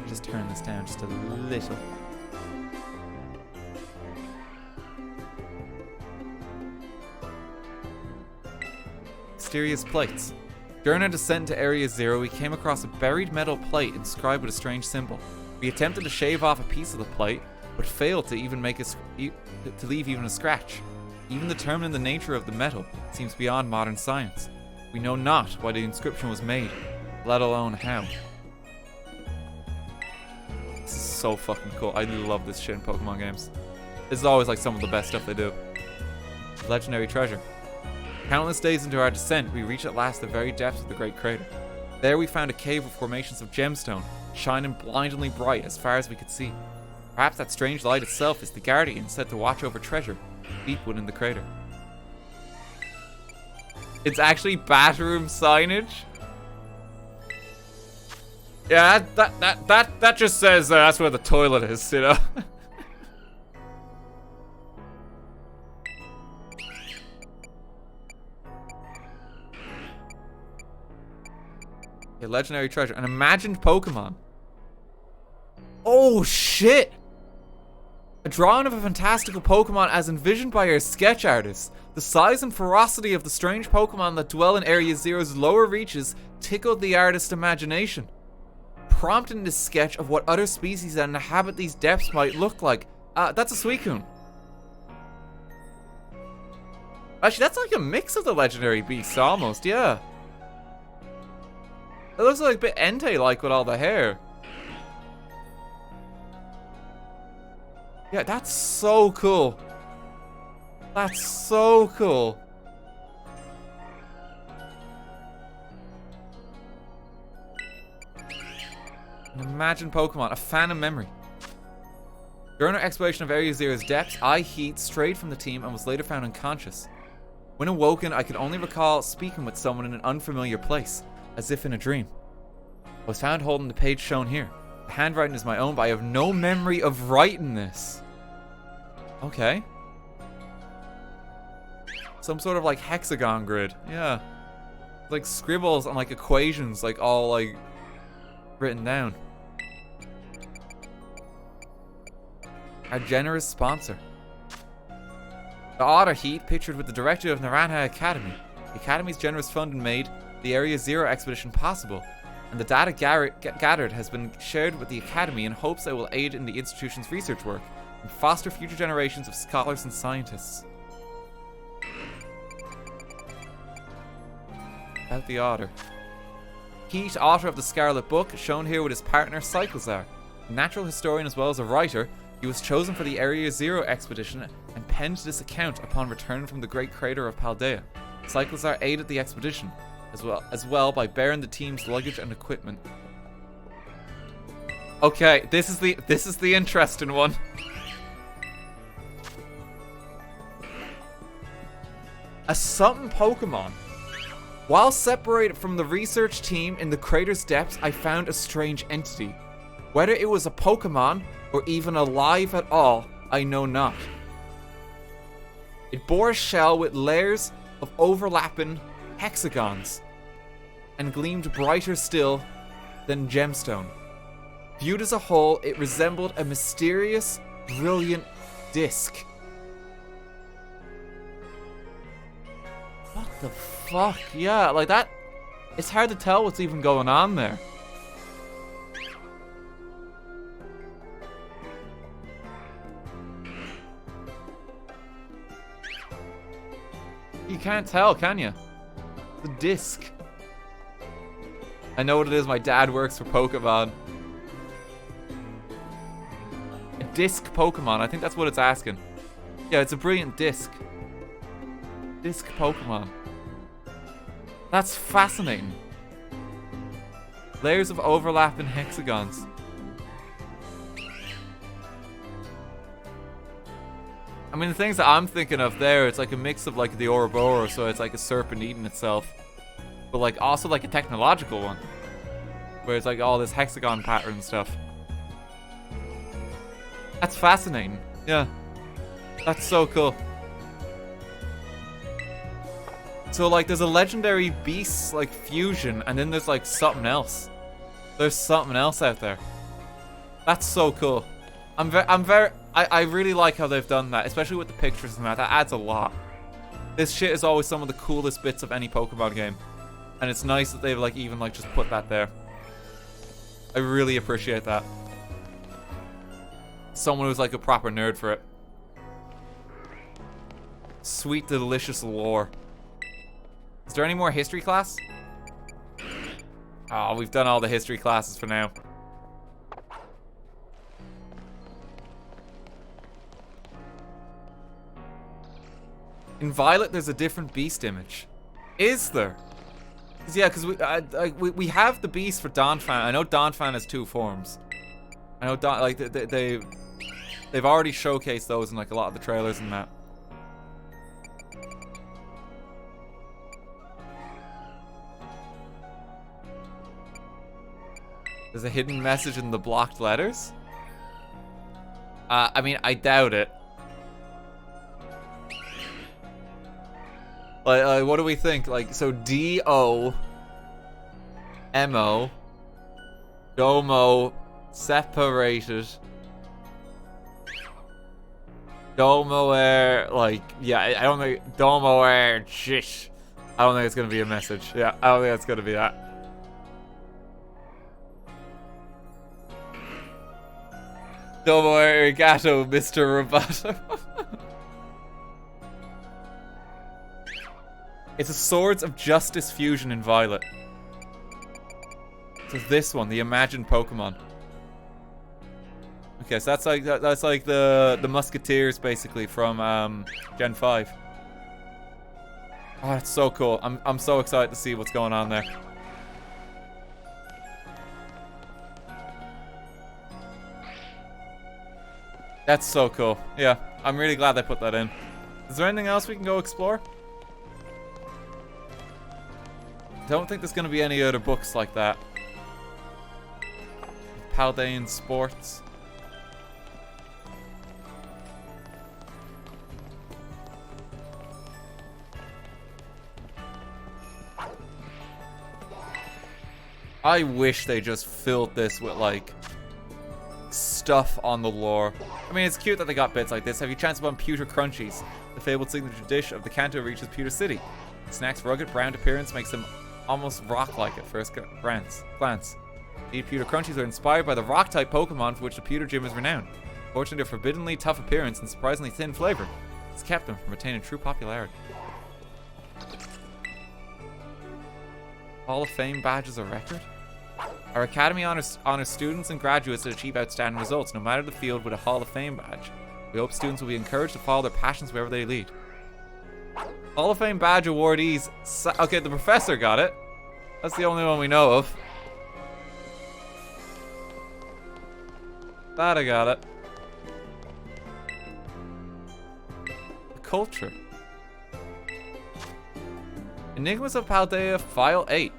Just turn this down just a little. mysterious plates. During our descent to Area 0, we came across a buried metal plate inscribed with a strange symbol. We attempted to shave off a piece of the plate, but failed to even to leave even a scratch. Even determining the nature of the metal seems beyond modern science. We know not why the inscription was made, let alone how. This is so fucking cool. I love this shit in Pokemon games. This is always like some of the best stuff they do. Legendary treasure. Countless days into our descent, we reached at last the very depths of the Great Crater. There we found a cave with formations of gemstone, shining blindingly bright as far as we could see. Perhaps that strange light itself is the guardian said to watch over treasure deep within the crater. It's actually bathroom signage? Yeah, that just says that's where the toilet is, you know? A legendary treasure. An imagined Pokemon. Oh, shit! A drawing of a fantastical Pokemon as envisioned by our sketch artist. The size and ferocity of the strange Pokemon that dwell in Area Zero's lower reaches tickled the artist's imagination, prompting this sketch of what other species that inhabit these depths might look like. That's a Suicune. Actually, that's like a mix of the legendary beasts, almost, yeah. It looks like a bit Entei-like with all the hair. Yeah, that's so cool. That's so cool. An imagined Pokemon, a phantom memory. During our exploration of Area Zero's depths, I, Heat, strayed from the team and was later found unconscious. When awoken, I could only recall speaking with someone in an unfamiliar place, as if in a dream. I was found holding the page shown here. The handwriting is my own, but I have no memory of writing this. Okay. Some sort of like hexagon grid. Yeah. Like scribbles and like equations, like all like written down. Our generous sponsor. The Otter Heat, pictured with the director of Naranja Academy. The Academy's generous funding made the Area Zero expedition possible, and the data gathered has been shared with the Academy in hopes that it will aid in the institution's research work and foster future generations of scholars and scientists. About the Otter. Heat, author of the Scarlet book, shown here with his partner Cyclizar. A natural historian as well as a writer, he was chosen for the Area Zero expedition and penned this account upon return from the Great Crater of Paldea. Cyclizar aided the expedition, as well by bearing the team's luggage and equipment. Okay, this is the interesting one. A something Pokemon. While separated from the research team in the crater's depths, I found a strange entity. Whether it was a Pokemon or even alive at all, I know not. It bore a shell with layers of overlapping hexagons and gleamed brighter still than gemstone. Viewed as a whole, it resembled a mysterious, brilliant disc. What the fuck? Yeah, like that. It's hard to tell what's even going on there. You can't tell, can you? The disc. I know what it is. My dad works for Pokemon. A disc Pokemon. I think that's what it's asking. Yeah, it's a brilliant disc. Disc Pokemon. That's fascinating. Layers of overlapping hexagons. I mean, the things that I'm thinking of there, it's like a mix of like the Ouroboros, so it's like a serpent eating itself. But like also like a technological one. Where it's like all this hexagon pattern stuff. That's fascinating. Yeah. That's so cool. So like there's a legendary beast like fusion, and then there's like something else. There's something else out there. That's so cool. I really like how they've done that, especially with the pictures and that. That adds a lot. This shit is always some of the coolest bits of any Pokemon game. And it's nice that they've, like, even, like, just put that there. I really appreciate that. Someone who's, like, a proper nerd for it. Sweet, delicious lore. Is there any more history class? Oh, we've done all the history classes for now. In Violet, there's a different beast image. Is there? Yeah, because we have the beast for Donphan. I know Donphan has 2 forms. I know they've already showcased those in like a lot of the trailers and that. There's a hidden message in the blocked letters? I mean, I doubt it. Like, what do we think? Like, so D-O M-O Domo separated Domo air, like, yeah, I don't think Domo air shish. I don't think it's gonna be a message. Yeah, I don't think it's gonna be that. Domo arigato, Mr. Roboto. It's a Swords of Justice fusion in Violet. So this one, the imagined Pokemon. Okay, so that's like the Musketeers basically from Gen 5. Oh, that's so cool. I'm so excited to see what's going on there. That's so cool. Yeah, I'm really glad they put that in. Is there anything else we can go explore? Don't think there's going to be any other books like that. Paldean Sports. I wish they just filled this with, like, stuff on the lore. I mean, it's cute that they got bits like this. Have you chanced upon Pewter Crunchies? The fabled signature dish of the Kanto reaches Pewter City. The snack's rugged, brown appearance makes them almost rock-like at first glance. Indeed, Pewter Crunchies are inspired by the rock-type Pokemon for which the Pewter Gym is renowned. Fortunately, their forbiddenly tough appearance and surprisingly thin flavor has kept them from attaining true popularity. Hall of Fame badges a record? Our Academy honors students and graduates that achieve outstanding results, no matter the field, with a Hall of Fame badge. We hope students will be encouraged to follow their passions wherever they lead. Hall of Fame badge awardees. Okay, the professor got it. That's the only one we know of. That I got it. The culture. Enigmas of Paldea, File 8.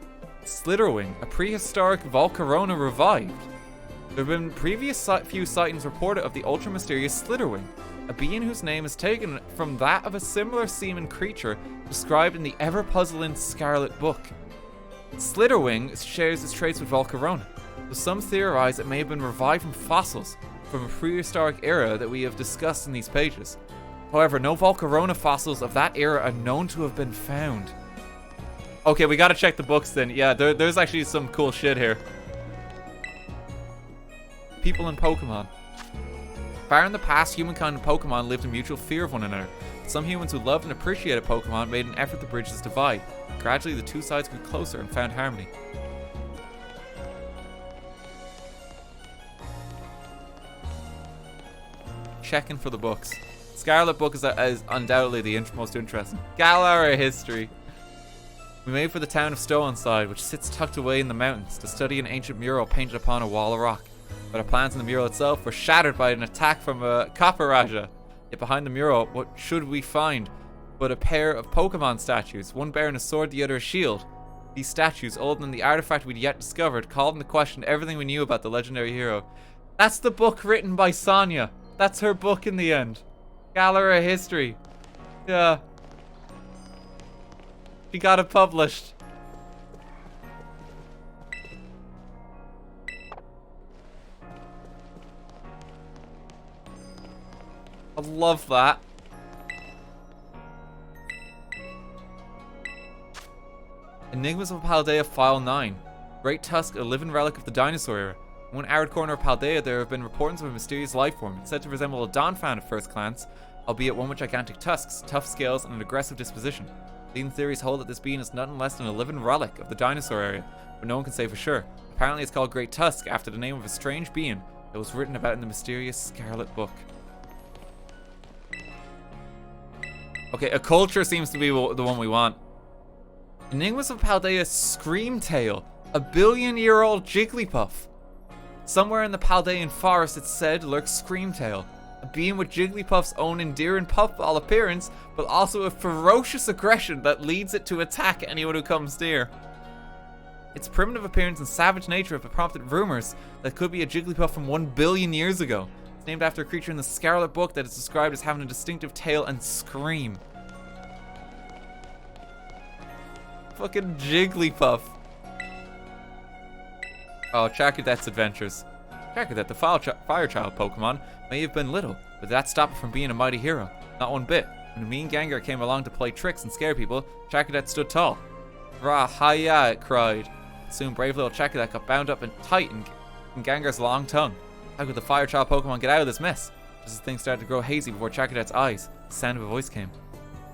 Slitherwing, a prehistoric Volcarona revived. There have been previous few sightings reported of the ultra-mysterious Slitherwing, a being whose name is taken from that of a similar seeming creature described in the ever-puzzling Scarlet book. Slitherwing shares its traits with Volcarona, though some theorize it may have been revived from fossils from a prehistoric era that we have discussed in these pages. However, no Volcarona fossils of that era are known to have been found. Okay, we gotta check the books then. Yeah, there's actually some cool shit here. People and Pokemon. Far in the past, humankind and Pokemon lived in mutual fear of one another. Some humans who loved and appreciated Pokemon made an effort to bridge this divide. Gradually, the two sides grew closer and found harmony. Checking for the books. Scarlet book is undoubtedly the most interesting. Galara history. We made for the town of Stow-on-Side, which sits tucked away in the mountains, to study an ancient mural painted upon a wall of rock. But our plans in the mural itself were shattered by an attack from a Copper-Raja. Yet behind the mural, what should we find but a pair of Pokemon statues, one bearing a sword, the other a shield. These statues, older than the artifact we'd yet discovered, called into question everything we knew about the legendary hero. That's the book written by Sonia. That's her book in the end. Galara history. Yeah. She got it published. I love that. Enigmas of Paldea File 9. Great Tusk, a living relic of the dinosaur era. In one arid corner of Paldea, there have been reports of a mysterious life form. It's said to resemble a Donphan at first glance, albeit one with gigantic tusks, tough scales, and an aggressive disposition. Leading theories hold that this being is nothing less than a living relic of the dinosaur area, but no one can say for sure. Apparently it's called Great Tusk after the name of a strange being that was written about in the mysterious Scarlet book. Okay, a culture seems to be the one we want. Enigmas of Paldea Screamtail, a billion-year-old Jigglypuff. Somewhere in the Paldean forest, it's said, lurks Screamtail, a being with Jigglypuff's own endearing puffball appearance, but also a ferocious aggression that leads it to attack anyone who comes near. Its primitive appearance and savage nature have prompted rumors that it could be a Jigglypuff from 1 billion years ago. It's named after a creature in the Scarlet book that is described as having a distinctive tail and scream. Fucking Jigglypuff. Oh, Charcadet's adventures. Charcadet, the fire child Pokemon, may have been little, but that stopped it from being a mighty hero. Not one bit. When a mean Gengar came along to play tricks and scare people, Charcadet stood tall. Rah, hi-ya, it cried. Soon brave little Charcadet got bound up and tight in Gengar's long tongue. How could the fire child Pokemon get out of this mess? Just as things started to grow hazy before Charcadet's eyes, the sound of a voice came.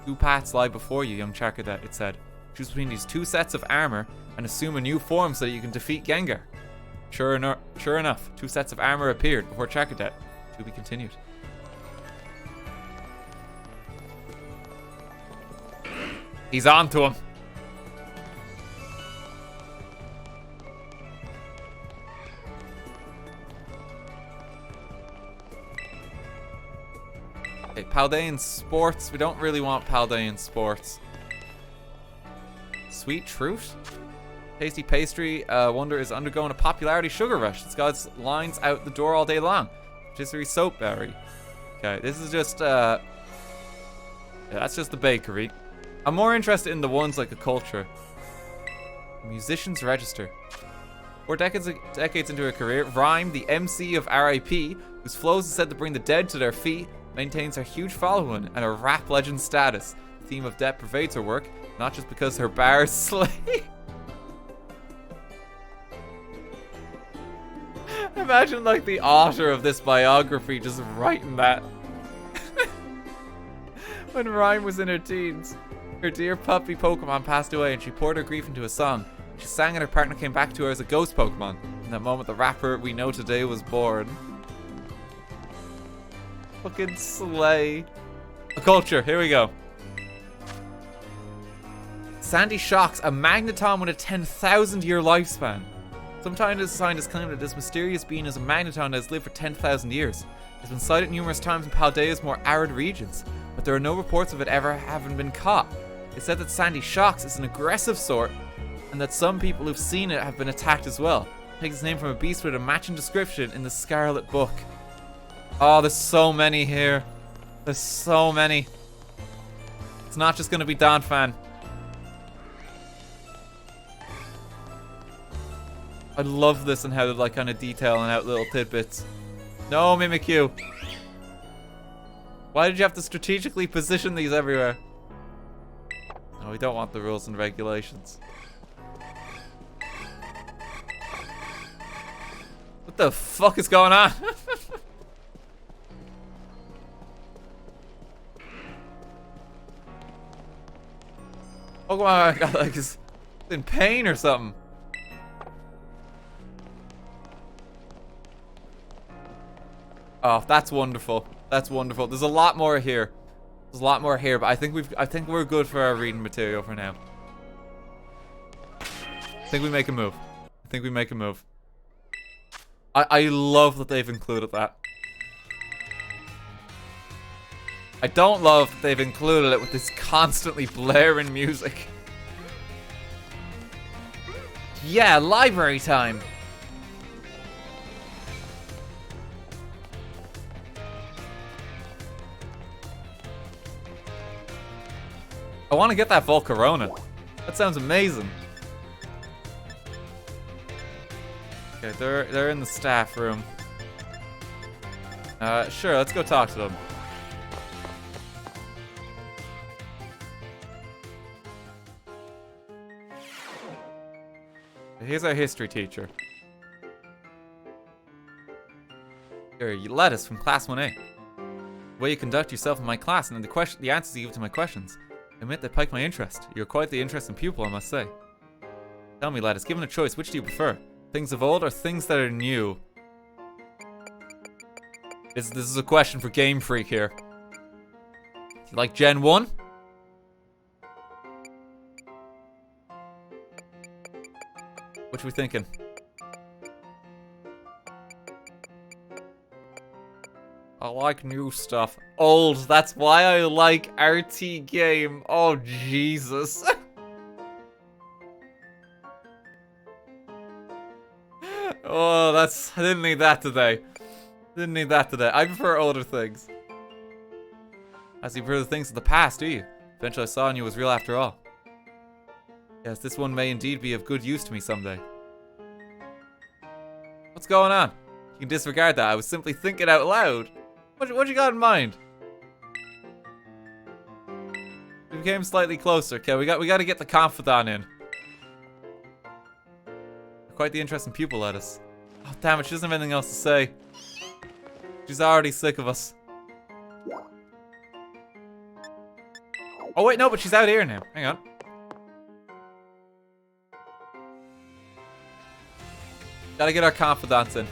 2 paths lie before you, young Charcadet, it said. Choose between these 2 sets of armor and assume a new form so that you can defeat Gengar. Sure enough, 2 sets of armor appeared before Charcadet. To be continued. He's on to him. Okay, Paldean Sports. We don't really want Paldean Sports. Sweet Truth? Tasty pastry wonder is undergoing a popularity sugar rush. It's got its lines out the door all day long. Patisserie Soapberry. Okay, this is just yeah, that's just the bakery. I'm more interested in the ones like a culture. Musician's Register. 4 decades into her career, Rhyme, the MC of RIP, whose flows are said to bring the dead to their feet, maintains her huge following and a rap legend status. The theme of death pervades her work, not just because her bars slay. Imagine like the author of this biography just writing that. When Rhyme was in her teens, her dear puppy Pokemon passed away and she poured her grief into a song. She sang and her partner came back to her as a ghost Pokemon. In that moment, the rapper we know today was born. Fucking slay. A culture, here we go. Sandy Shocks, a magneton with a 10,000-year lifespan. Sometimes scientists claim that this mysterious being is a magneton that has lived for 10,000 years. It's been sighted numerous times in Paldea's more arid regions, but there are no reports of it ever having been caught. It's said that Sandy Shocks is an aggressive sort, and that some people who've seen it have been attacked as well. It takes its name from a beast with a matching description in the Scarlet book. Oh, there's so many here. There's so many. It's not just gonna be Donphan. I love this and how they're like kind of detailing out little tidbits. No, Mimikyu. Why did you have to strategically position these everywhere? No, we don't want the rules and regulations. What the fuck is going on? Pokemon got like is in pain or something. Oh, that's wonderful. That's wonderful. There's a lot more here. There's a lot more here, but I think we're good for our reading material for now. I think we make a move. I think we make a move. I love that they've included that. I don't love that they've included it with this constantly blaring music. Yeah, library time. I want to get that Volcarona. That sounds amazing. Okay, they're in the staff room. Sure, let's go talk to them. Here's our history teacher. Here, you Lettuce from Class 1A. The way you conduct yourself in my class and the answers you give to my questions. I admit they pique my interest. You're quite the interesting pupil, I must say. Tell me, Lettuce, given a choice, which do you prefer? Things of old or things that are new? This is a question for Game Freak here. You like Gen 1? What are we thinking? I like new stuff. Old, that's why I like RTGame. Oh, Jesus. Oh, I didn't need that today. Didn't need that today. I prefer older things. As you prefer the things of the past, do you? Eventually I saw in you was real after all. Yes, this one may indeed be of good use to me someday. What's going on? You can disregard that. I was simply thinking out loud. What you got in mind? We became slightly closer. Okay, we got to get the confidant in. Quite the interesting pupil, Lettuce. Oh, damn it, she doesn't have anything else to say. She's already sick of us. Oh, wait, no, but she's out here now. Hang on. Gotta get our confidants in.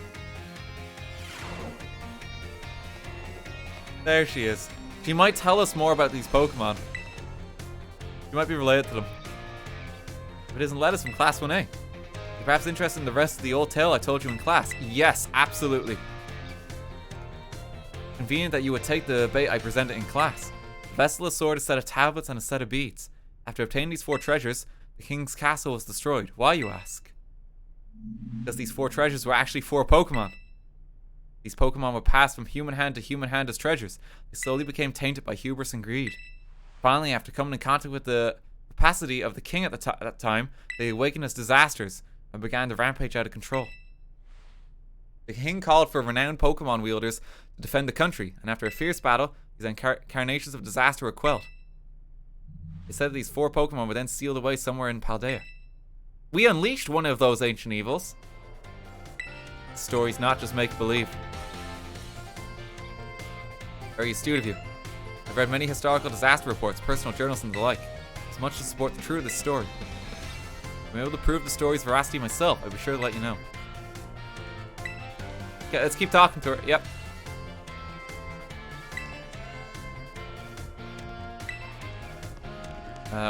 There she is. She might tell us more about these Pokemon. She might be related to them. If it isn't Lettuce from Class 1A. You're perhaps interested in the rest of the old tale I told you in class. Yes, absolutely. Convenient that you would take the bait I presented in class. The vessel, a sword, a set of tablets, and a set of beads. After obtaining these 4 treasures, the king's castle was destroyed. Why, you ask? Because these 4 treasures were actually 4 Pokemon. These Pokemon were passed from human hand to human hand as treasures. They slowly became tainted by hubris and greed. Finally, after coming in contact with the capacity of the king at that time, they awakened as disasters and began to rampage out of control. The king called for renowned Pokemon wielders to defend the country, and after a fierce battle, these incarnations of disaster were quelled. They said that these 4 Pokemon were then sealed away somewhere in Paldea. We unleashed one of those ancient evils. The story's not just make-believe. Very astute of you. I've read many historical disaster reports, personal journals, and the like. As much to support the truth of this story. If I'm able to prove the story's veracity myself, I'll be sure to let you know. Okay, let's keep talking to her. Yep.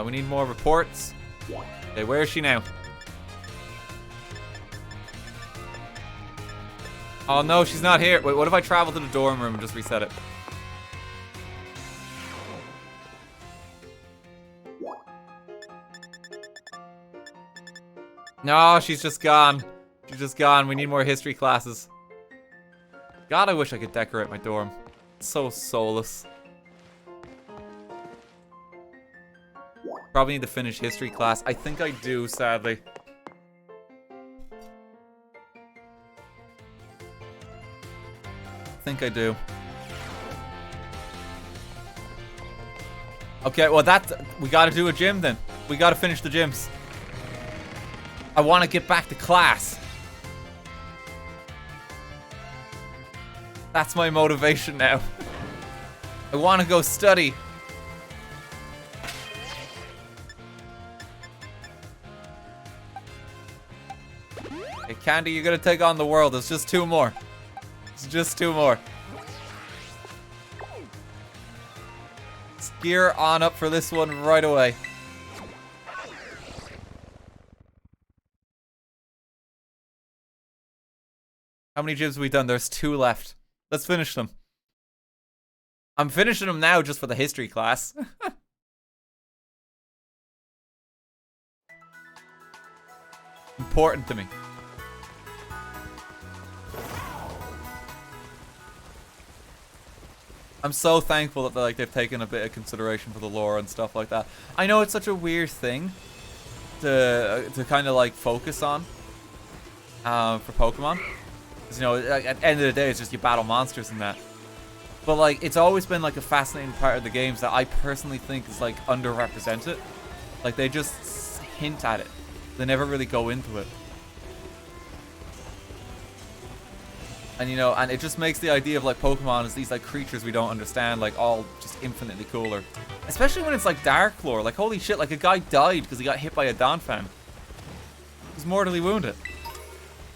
We need more reports. Okay, where is she now? Oh no, she's not here. Wait, what if I travel to the dorm room and just reset it? No, she's just gone. She's just gone. We need more history classes. God, I wish I could decorate my dorm. It's so soulless. Probably need to finish history class. I think I do, sadly. I think I do. Okay, well we gotta do a gym then. We gotta finish the gyms. I want to get back to class. That's my motivation now. I want to go study. Hey, Candy, you're gonna take on the world. It's just 2 more. It's just 2 more. Let's gear on up for this one right away. How many gyms have we done? There's 2 left. Let's finish them. I'm finishing them now just for the history class. Important to me. I'm so thankful that they've taken a bit of consideration for the lore and stuff like that. I know it's such a weird thing to kind of like focus on for Pokemon. Because, you know, at the end of the day, it's just you battle monsters and that. But, like, it's always been, like, a fascinating part of the games that I personally think is, like, underrepresented. Like, they just hint at it. They never really go into it. And you know, and it just makes the idea of like Pokemon as these like creatures we don't understand, like all just infinitely cooler. Especially when it's like Dark Lore. Like holy shit, like a guy died because he got hit by a Donphan. He's mortally wounded.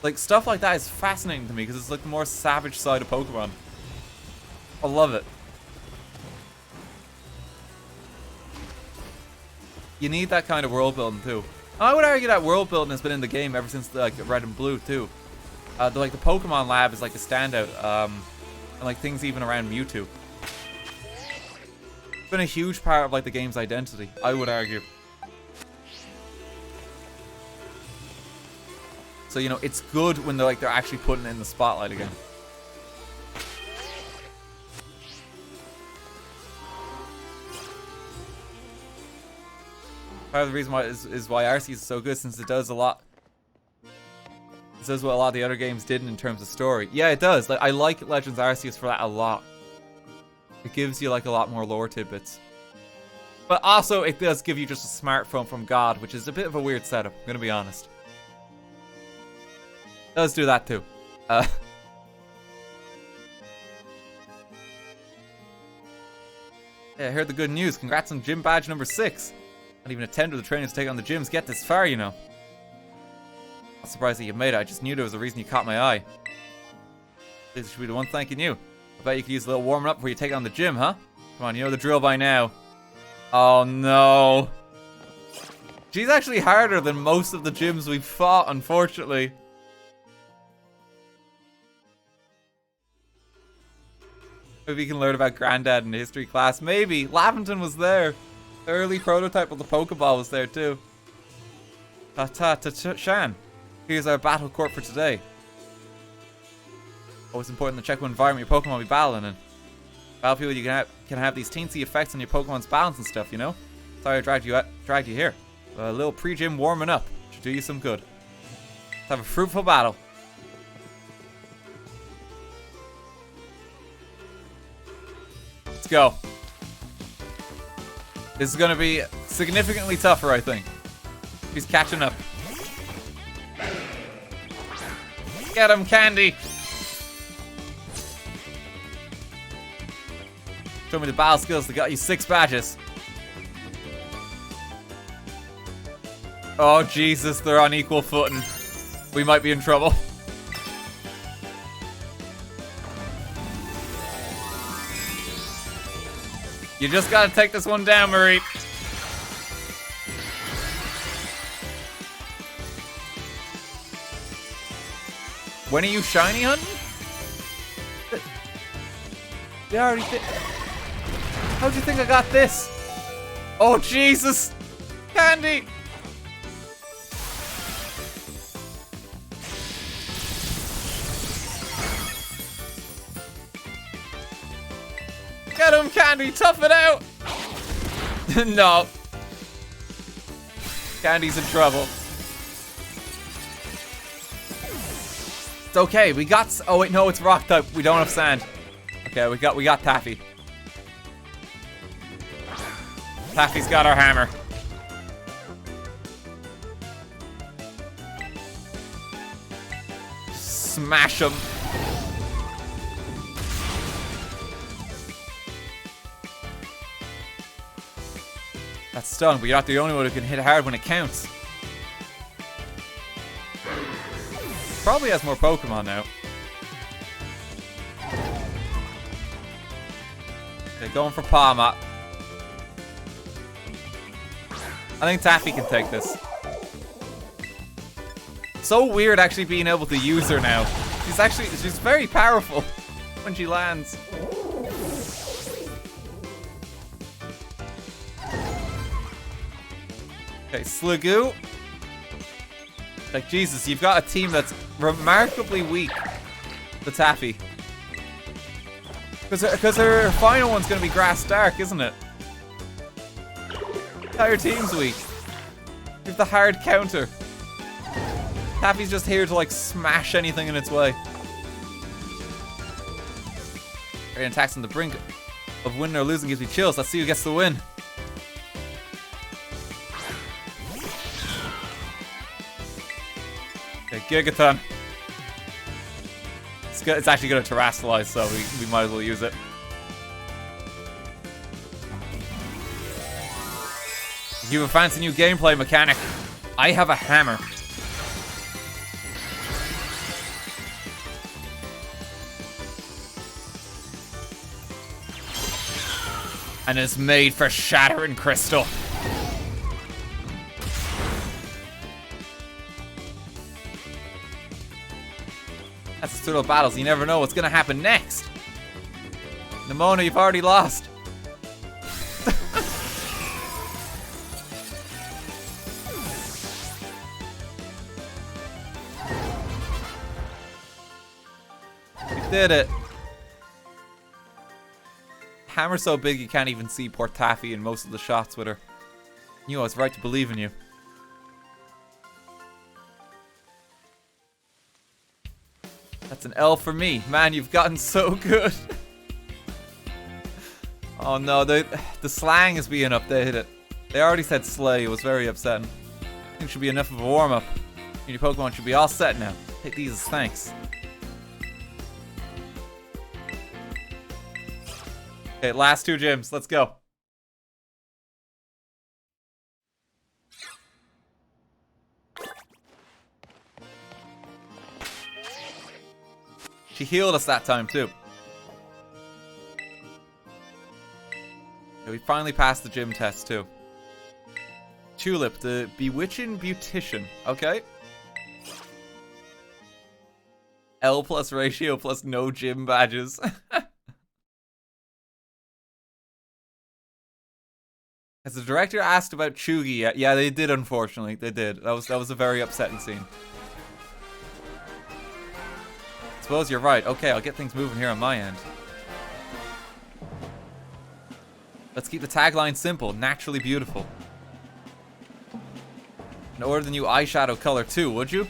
Like stuff like that is fascinating to me because it's like the more savage side of Pokemon. I love it. You need that kind of world building too. And I would argue that world building has been in the game ever since like Red and Blue too. Like the Pokemon Lab is like a standout, and like things even around Mewtwo. It's been a huge part of like the game's identity, I would argue. So you know, it's good when they're actually putting it in the spotlight again. Part of the reason why is why Arceus is so good, since it does a lot. It does what a lot of the other games didn't in terms of story. Yeah, it does. Like I like Legends Arceus for that a lot. It gives you like a lot more lore tidbits. But also it does give you just a smartphone from God, which is a bit of a weird setup, I'm gonna be honest. It does do that too. Yeah, I heard the good news. Congrats on gym badge number 6. Not even attended the training to take on the gyms. Get this far, you know. Not surprised that you made it. I just knew there was a reason you caught my eye. This should be the one thanking you. I bet you could use a little warming up before you take on the gym, huh? Come on, you know the drill by now. Oh no. She's actually harder than most of the gyms we've fought, unfortunately. Maybe you can learn about Granddad in history class. Maybe. Laventon was there. The early prototype of the Pokeball was there too. Shan. Here's our battle court for today. Oh, it's important to check what environment your Pokemon will be battling in. Battlefield, you can have these teensy effects on your Pokemon's balance and stuff, you know? Sorry I dragged you here. A little pre-gym warming up should do you some good. Let's have a fruitful battle. Let's go. This is going to be significantly tougher, I think. He's catching up. Get him, Candy! Show me the battle skills that got you 6 badges. Oh, Jesus, they're on equal footing. We might be in trouble. You just gotta take this one down, Mareep. When are you shiny hunting? They already did. How'd you think I got this? Oh, Jesus! Candy! Get him, Candy! Tough it out! No. Candy's in trouble. It's okay. We got. Oh wait, no, it's rock type. We don't have sand. Okay, we got Taffy. Taffy's got our hammer. Smash him. That's stung, but you're not the only one who can hit hard when it counts. Probably has more Pokemon now. Okay, going for Palma. I think Taffy can take this. So weird actually being able to use her now. She's very powerful when she lands. Okay, Sliggoo. Like, Jesus, you've got a team that's remarkably weak to Taffy. Because her final one's going to be Grass Dark, isn't it? Entire team's weak. You have the hard counter. Taffy's just here to, like, smash anything in its way. Radiant attacks on the brink of winning or losing gives me chills. Let's see who gets the win. Okay, Gigaton. It's actually gonna terrestrialize, so we might as well use it. You have a fancy new gameplay mechanic. I have a hammer. And it's made for shattering crystal. That's the sort of battles you never know what's gonna happen next. Nemona, you've already lost. You did it. Hammer's so big you can't even see poor Taffy in most of the shots with her. You know, I was right to believe in you. That's an L for me. Man, you've gotten so good. Oh no, the slang is being updated. They already said slay. It was very upsetting. I think it should be enough of a warm-up. Your Pokemon should be all set now. Take these as thanks. Okay, last 2 gyms. Let's go. She healed us that time, too. Okay, we finally passed the gym test, too. Tulip, the Bewitching Beautician. Okay. L plus ratio plus no gym badges. Has the director asked about Chugi yet? Yeah, they did, unfortunately. They did. That was a very upsetting scene. Suppose you're right. Okay, I'll get things moving here on my end. Let's keep the tagline simple. Naturally beautiful. And order the new eyeshadow color too, would you?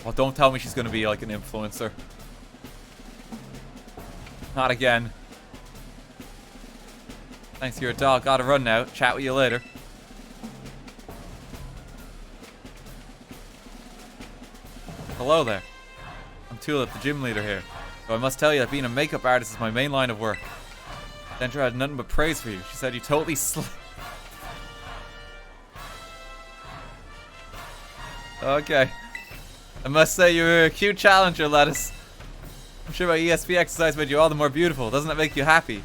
Well, don't tell me she's going to be like an influencer. Not again. Thanks to your dog. Gotta run now. Chat with you later. Hello there. I'm Tulip, the gym leader here. So I must tell you that being a makeup artist is my main line of work. Dentra had nothing but praise for you. She said you totally Okay. I must say you're a cute challenger, Lettuce. I'm sure my ESP exercise made you all the more beautiful. Doesn't that make you happy?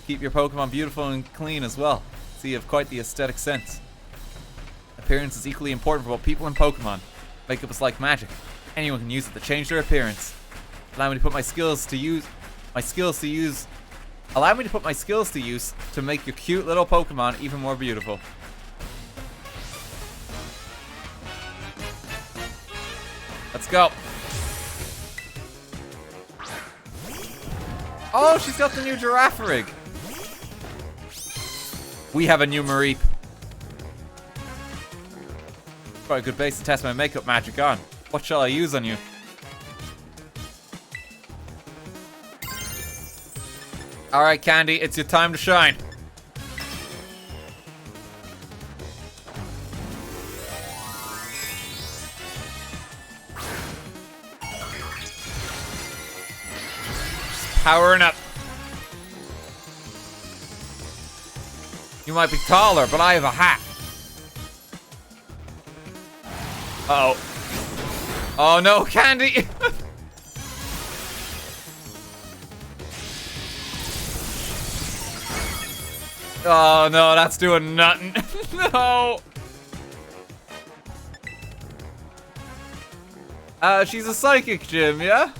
Keep your Pokemon beautiful and clean as well. So you have quite the aesthetic sense. Appearance is equally important for both people and Pokemon. Makeup is like magic. Anyone can use it to change their appearance. Allow me to put my skills to use to make your cute little Pokemon even more beautiful. Let's go. Oh, she's got the new Giraffe rig. We have a new Mareep. Quite a good base to test my makeup magic on. What shall I use on you? Alright, Candy, it's your time to shine. Just powering up. You might be taller, but I have a hat. Uh-oh. Oh no, Candy! Oh no, that's doing nothing. No! She's a psychic gym, yeah?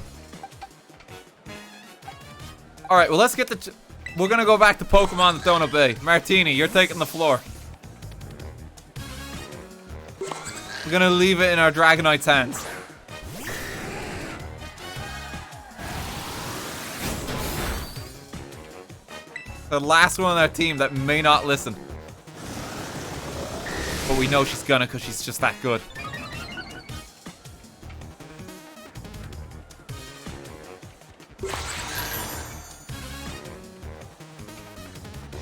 Alright, well let's get the... We're gonna go back to Pokemon that don't obey. Martini, you're taking the floor. We're gonna leave it in our Dragonite's hands. The last one on our team that may not listen. But we know she's gonna because she's just that good.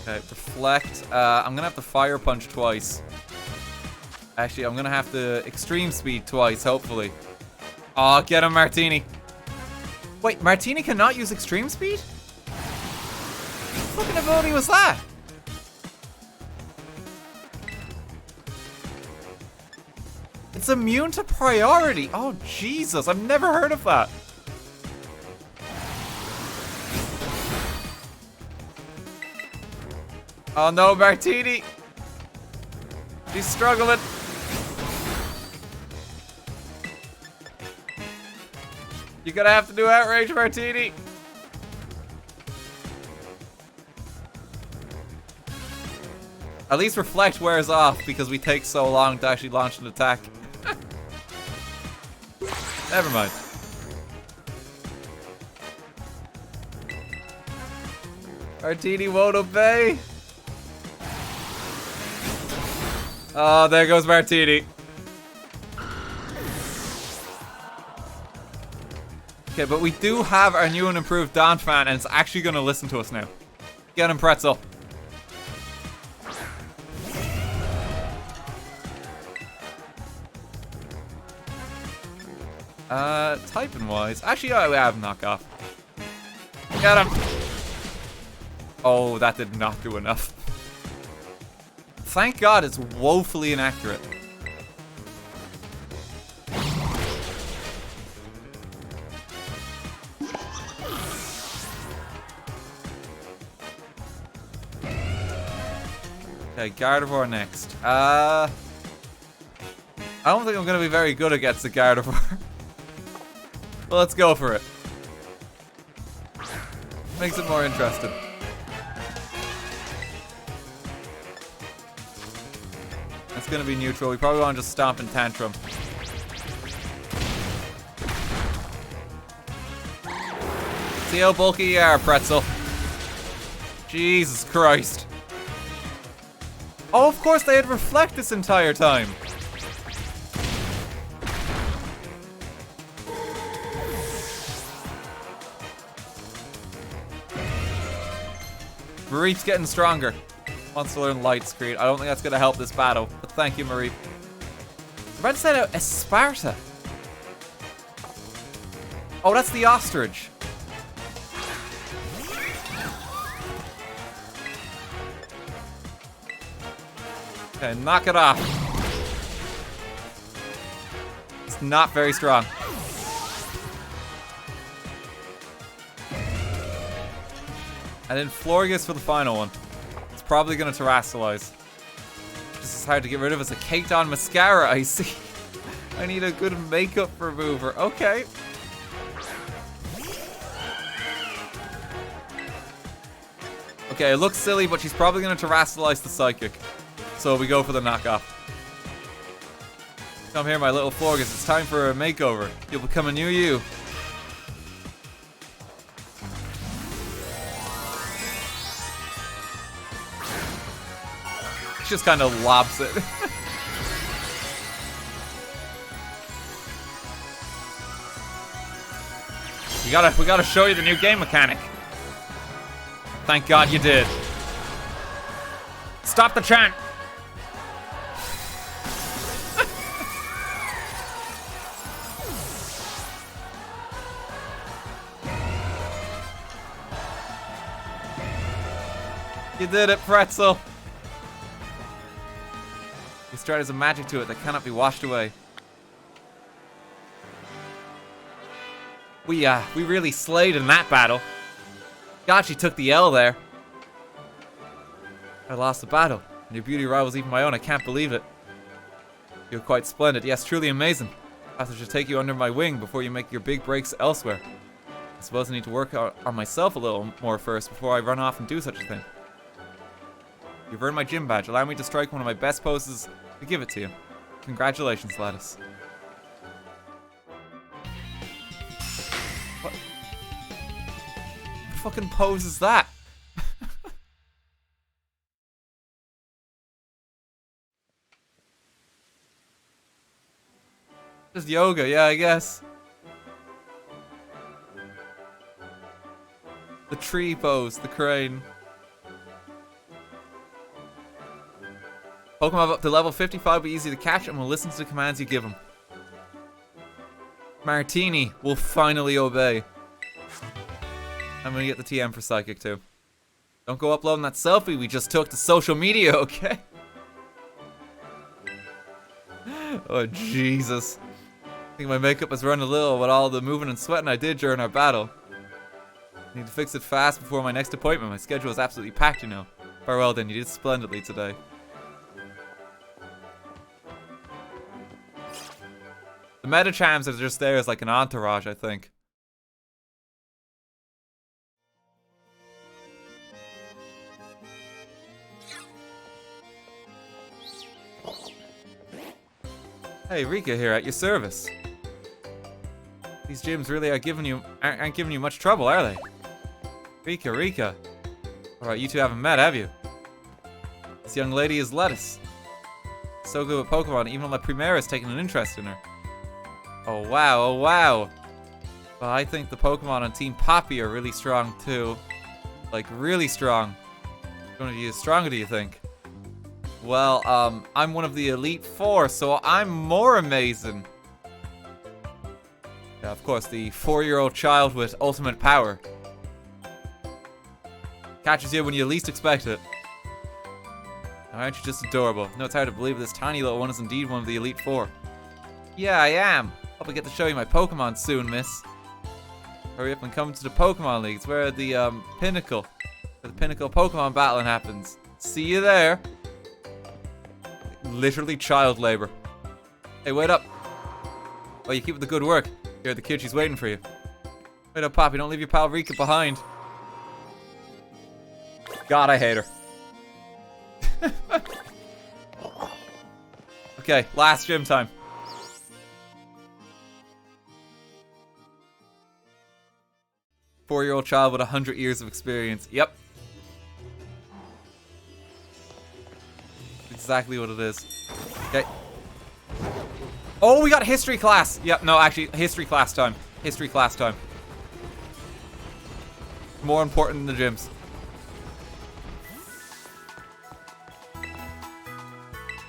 Okay, reflect. I'm gonna have to fire punch twice. Actually, I'm gonna have to extreme speed twice, hopefully. Oh, get him, Martini. Wait, Martini cannot use extreme speed? What fucking ability was that? It's immune to priority. Oh, Jesus. I've never heard of that. Oh, no, Martini. She's struggling. You're gonna have to do Outrage, Martini. At least Reflect wears off because we take so long to actually launch an attack. Never mind. Martini won't obey. Oh, there goes Martini. Okay, but we do have our new and improved Donphan, and it's actually going to listen to us now. Get him, Pretzel. Typing-wise... Actually, we have knockoff. Get him! Oh, that did not do enough. Thank God it's woefully inaccurate. Okay, Gardevoir next. I don't think I'm going to be very good against the Gardevoir. Well, let's go for it. Makes it more interesting. It's going to be neutral. We probably want to just stomp and tantrum. See how bulky you are, Pretzel. Jesus Christ. Oh, of course they had Reflect this entire time. Mareep's getting stronger. Wants to learn Light Screen. I don't think that's going to help this battle, but thank you, Mareep. I'm about to set out Esparta. Oh, that's the ostrich. Okay, knock it off. It's not very strong. And then Florges for the final one. It's probably going to Terrasilize. This is hard to get rid of as a caked on mascara, I see. I need a good makeup remover. Okay. Okay, it looks silly, but she's probably going to Terrasilize the Psychic. So we go for the knockoff. Come here, my little Florges. It's time for a makeover. You'll become a new you. Just kind of lobs it. we gotta show you the new game mechanic. Thank God you did. Stop the chant. You did it, Pretzel. Your stride has a magic to it that cannot be washed away. We really slayed in that battle. God, she took the L there. I lost the battle, and your beauty rivals even my own. I can't believe it. You're quite splendid. Yes, truly amazing. I should take you under my wing before you make your big breaks elsewhere. I suppose I need to work on myself a little more first before I run off and do such a thing. You've earned my gym badge. Allow me to strike one of my best poses to give it to you. Congratulations, Lattice. What fucking pose is that? Just yoga, yeah, I guess. The tree pose, the crane. Pokemon up to level 55 will be easy to catch and will listen to the commands you give them. Martini will finally obey. I'm gonna get the TM for Psychic too. Don't go uploading that selfie we just took to social media, okay? Oh, Jesus. I think my makeup has run a little with all the moving and sweating I did during our battle. I need to fix it fast before my next appointment. My schedule is absolutely packed, you know. Farewell then, you did splendidly today. The Metachams are just there as like an entourage, I think. Hey, Rika here at your service. These gyms really aren't giving you much trouble, are they? Rika. Alright, you two haven't met, have you? This young lady is Lettuce. So good with Pokemon, even La Primera's taken an interest in her. Oh wow. But I think the Pokemon on Team Poppy are really strong too. Like, really strong. Which one of you is stronger, do you think? Well, I'm one of the Elite Four, so I'm more amazing. Yeah, of course, the 4-year-old child with ultimate power. Catches you when you least expect it. Aren't you just adorable? No, it's hard to believe this tiny little one is indeed one of the Elite Four. Yeah, I am. Hope I get to show you my Pokemon soon, miss. Hurry up and come to the Pokemon Leagues, where the pinnacle Pokemon battling happens. See you there. Literally child labor. Hey, wait up. Oh, you keep up the good work. You're the kid, she's waiting for you. Wait up, Poppy, don't leave your pal Rika behind. God, I hate her. Okay, last gym time. Four-year-old child with 100 years of experience. Yep. Exactly what it is. Okay. Oh, we got history class. Yep, no, actually, history class time. History class time. More important than the gyms.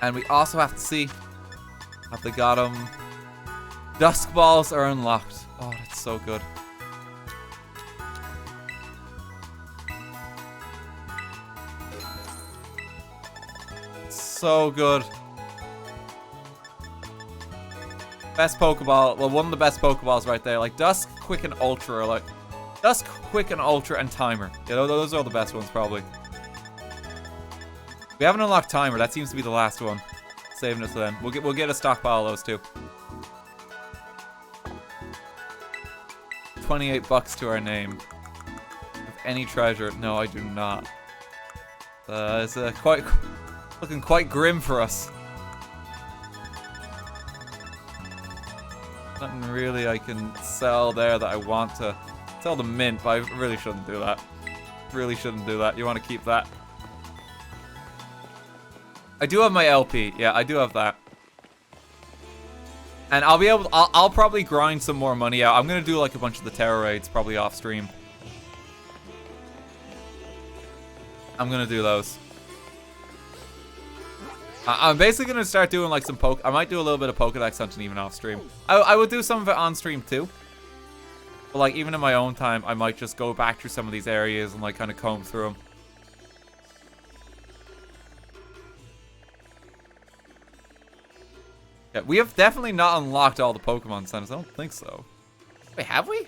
And we also have to see if they got them. Dusk balls are unlocked. Oh, that's so good. So good. Best Pokeball. Well, one of the best Pokeballs right there. Like Dusk, Quick, and Ultra. Like Dusk, Quick, and Ultra, and Timer. Yeah, those are the best ones probably. We haven't unlocked Timer. That seems to be the last one. Saving it to then. We'll get a stockpile of those too. 28 bucks to our name. Have any treasure? No, I do not. It's looking quite grim for us. Nothing really I can sell there that I want to sell the mint, but I really shouldn't do that. Really shouldn't do that. You want to keep that. I do have my LP. Yeah, I do have that. And I'll probably grind some more money out. I'm gonna do like a bunch of the Terror raids probably off stream. I'm gonna do those. I'm basically gonna start doing like some I might do a little bit of Pokedex hunting even off stream. I would do some of it on stream too. But like even in my own time, I might just go back through some of these areas and like kind of comb through them. Yeah, we have definitely not unlocked all the Pokemon centers. I don't think so. Wait, have we?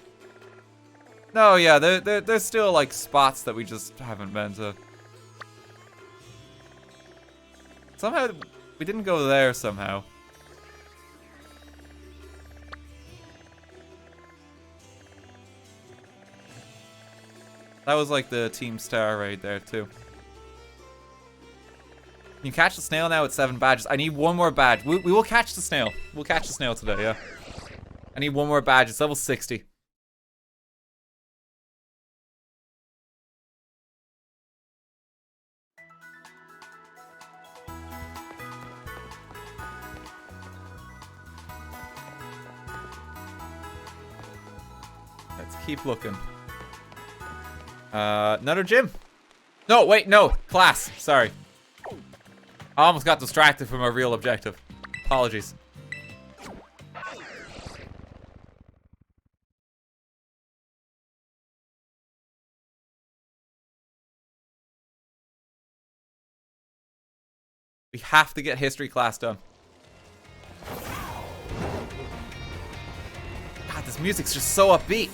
No, yeah, there's still like spots that we just haven't been to. Somehow, we didn't go there somehow. That was like the Team Star raid there too. You catch the snail now at 7 badges. I need one more badge. We will catch the snail. We'll catch the snail today, yeah. I need one more badge. It's level 60. Let's keep looking. Another gym. No, wait, no. Class. Sorry. I almost got distracted from our real objective. Apologies. We have to get history class done. God, this music's just so upbeat.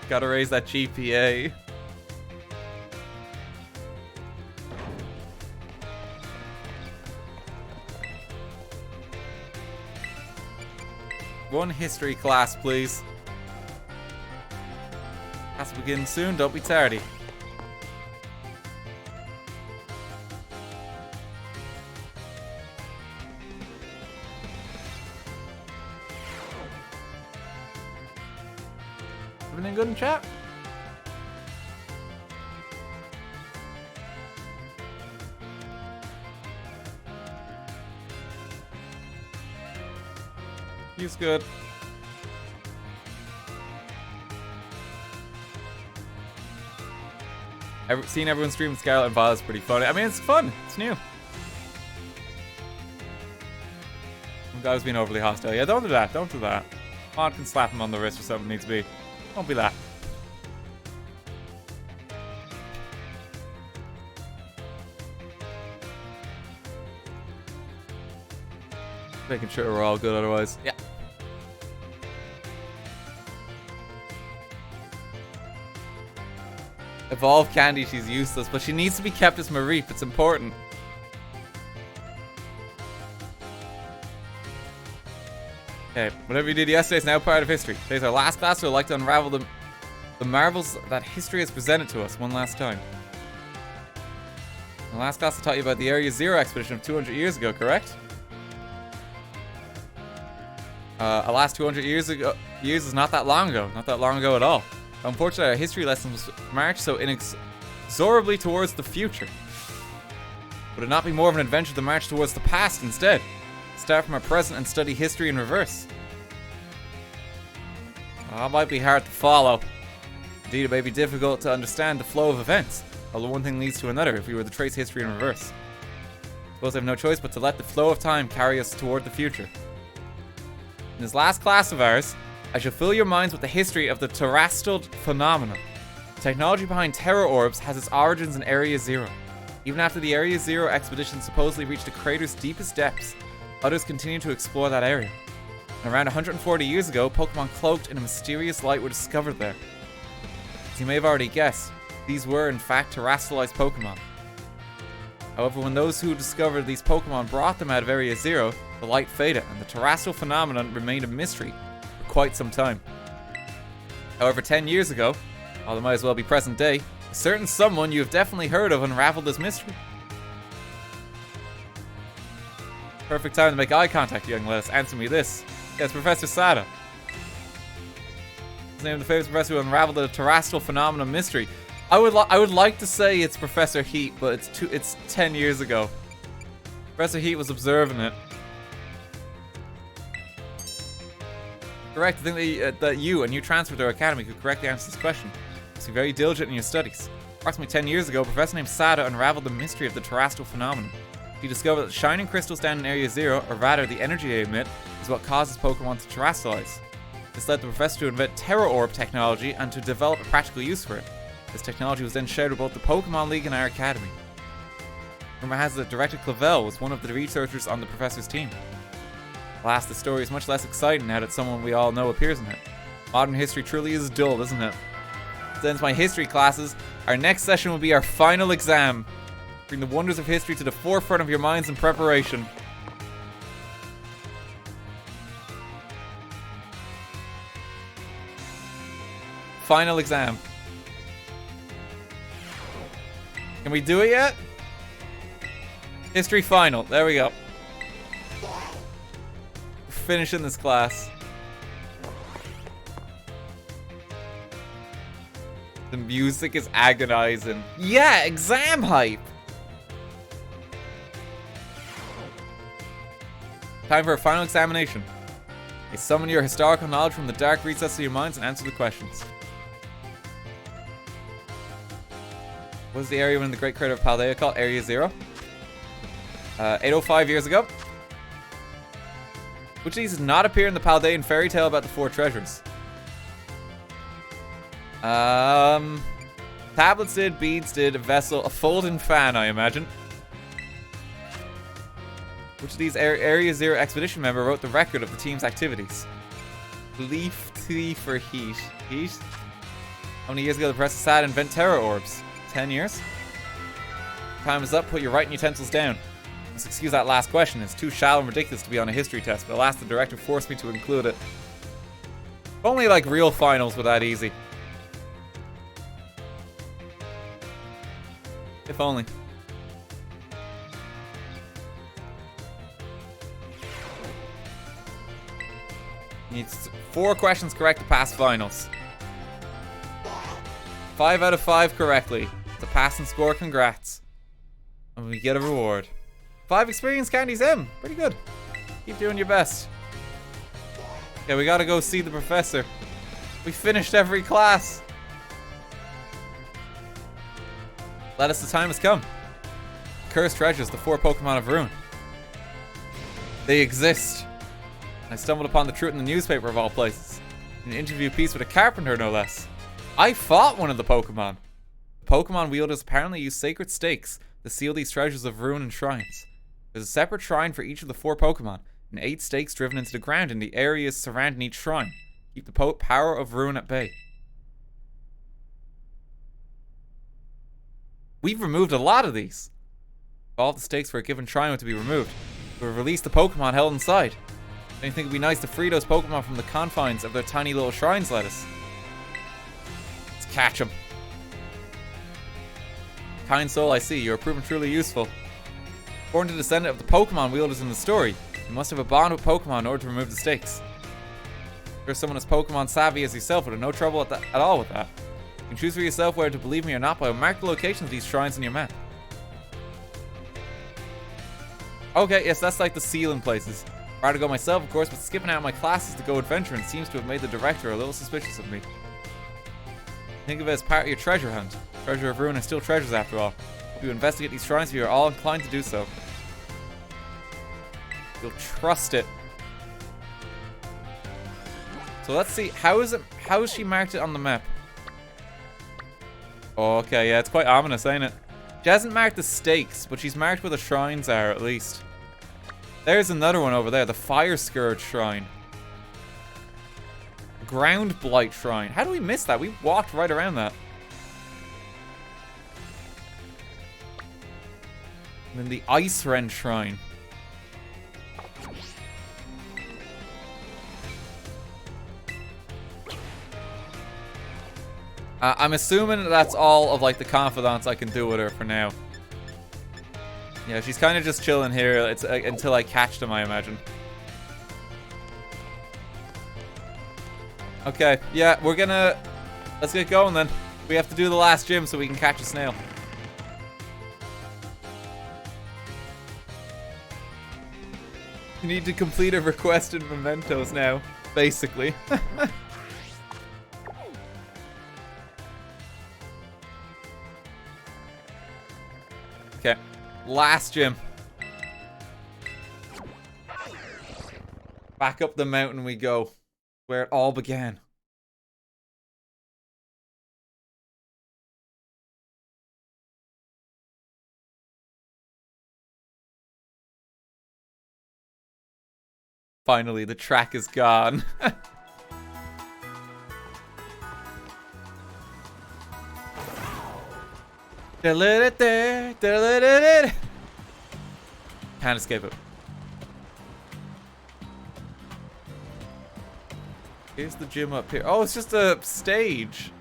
Gotta raise that GPA. One history class, please. Has to begin soon, don't be tardy. Everything good in chat? He's good. Seeing everyone stream Scarlet and Violet is pretty funny. I mean, it's fun. It's new. Some guy was being overly hostile. Yeah, don't do that. Don't do that. Mod can slap him on the wrist or something needs to be. Don't be that. Making sure we're all good otherwise. Yeah. Evolve Candy, she's useless, but she needs to be kept as Mareep. It's important. Okay, whatever you did yesterday is now part of history. Today's our last class, so I'd like to unravel the marvels that history has presented to us one last time. In the last class I taught you about the Area Zero expedition of 200 years ago, correct? A last 200 years is not that long ago. Not that long ago at all. Unfortunately, our history lessons march so inexorably towards the future. Would it not be more of an adventure to march towards the past instead? Start from our present and study history in reverse. Well, that might be hard to follow. Indeed, it may be difficult to understand the flow of events, although one thing leads to another if we were to trace history in reverse. I suppose I have no choice but to let the flow of time carry us toward the future. In this last class of ours, I shall fill your minds with the history of the terrestrial phenomena. The technology behind terror orbs has its origins in Area Zero. Even after the Area Zero expedition supposedly reached the crater's deepest depths, others continue to explore that area. And around 140 years ago, Pokemon cloaked in a mysterious light were discovered there. As you may have already guessed, these were in fact terrestrialized Pokemon. However, when those who discovered these Pokemon brought them out of Area Zero, the light faded and the terrestrial phenomenon remained a mystery for quite some time. However, 10 years ago, although it might as well be present day, a certain someone you have definitely heard of unraveled this mystery. Perfect time to make eye contact, young Lettuce. Answer me this. Yes, Professor Sada. His name of the famous professor who unraveled the terrestrial phenomenon mystery. I would like to say it's Professor Heat, but it's 10 years ago. Professor Heat was observing it. Correct. I think that you, a new transfer to our academy, could correctly answer this question. You must be very diligent in your studies. Approximately 10 years ago, a professor named Sada unraveled the mystery of the terrestrial phenomenon. He discovered that shining crystals down in Area Zero, or rather the energy they emit, is what causes Pokemon to terrestrialize. This led the professor to invent Terror Orb technology and to develop a practical use for it. This technology was then shared with both the Pokemon League and our academy. Rumor has it that Director Clavel was one of the researchers on the professor's team. Alas, the story is much less exciting now that someone we all know appears in it. Modern history truly is dull, isn't it? This ends my history classes. Our next session will be our final exam. Bring the wonders of history to the forefront of your minds in preparation. Final exam. Can we do it yet? History final. There we go. We're finishing this class. The music is agonizing. Yeah, exam hype. Time for a final examination. You summon your historical knowledge from the dark recesses of your minds and answer the questions. What was the area when the Great Crater of Paldea called? Area Zero. 805 years ago. Which of these does not appear in the Paldean fairy tale about the four treasures? Tell Tablets did, beads did, a vessel, a folding fan, I imagine. Which of these Area Zero expedition member wrote the record of the team's activities? Leaf T for heat. Heat? How many years ago the press decided to invent terror orbs? 10 years? Time is up, put your writing utensils down. Let's excuse that last question, it's too shallow and ridiculous to be on a history test, but alas, the director forced me to include it. If only like real finals were that easy. If only. Needs 4 questions correct to pass finals. 5 out of 5 correctly. It's a passing score, congrats. And we get a reward. 5 experience candies M. Pretty good. Keep doing your best. Okay, we gotta go see the professor. We finished every class. Let us, the time has come. Cursed treasures, the 4 Pokemon of Ruin. They exist. I stumbled upon the truth in the newspaper of all places. An interview piece with a carpenter, no less. I fought one of the Pokemon. The Pokemon wielders apparently use sacred stakes to seal these treasures of ruin and shrines. There's a separate shrine for each of the 4 Pokemon, and 8 stakes driven into the ground in the areas surrounding each shrine. Keep the power of ruin at bay. We've removed a lot of these. If all the stakes for a given shrine were to be removed, we would release the Pokemon held inside. Don't you think it'd be nice to free those Pokemon from the confines of their tiny little shrines, Lettuce? Let's catch them. Kind soul, I see. You are proven truly useful. Born to descendant of the Pokemon wielders in the story, you must have a bond with Pokemon in order to remove the stakes. If you're someone as Pokemon savvy as yourself, would have no trouble at all with that. You can choose for yourself whether to believe me or not by mark the locations of these shrines in your map. Okay, yes, that's like the sealing places. I'd rather go myself, of course, but skipping out my classes to go adventuring seems to have made the director a little suspicious of me. Think of it as part of your treasure hunt. Treasure of Ruin are still treasures after all. If you investigate these shrines, you are all inclined to do so. You'll trust it. So let's see, how is she marked it on the map? Oh, okay, yeah, it's quite ominous, ain't it? She hasn't marked the stakes, but she's marked where the shrines are, at least. There's another one over there, the Fire Scourge Shrine. Ground Blight Shrine. How do we miss that? We walked right around that. And then the Ice Wrench Shrine. I'm assuming that's all of like the confidants I can do with her for now. Yeah, she's kind of just chilling here. It's until I catch them, I imagine. Okay, yeah, let's get going then. We have to do the last gym so we can catch a snail. You need to complete a requested mementos now, basically. Okay, last gym. Back up the mountain we go, where it all began. Finally, the track is gone. Can't escape it. Here's the gym up here. Oh, it's just a stage.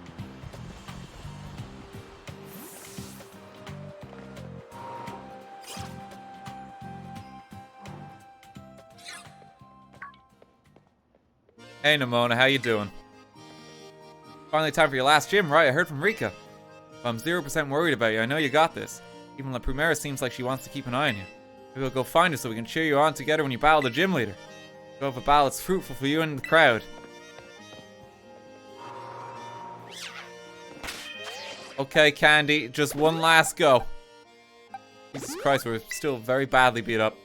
Hey Nemona, how you doing? Finally time for your last gym, right? I heard from Rika. If I'm 0% worried about you, I know you got this. Even La Primera seems like she wants to keep an eye on you. Maybe we'll go find her so we can cheer you on together when you battle the gym leader. Go have a battle that's fruitful for you and the crowd. Okay, Candy, just one last go. Jesus Christ, we're still very badly beat up.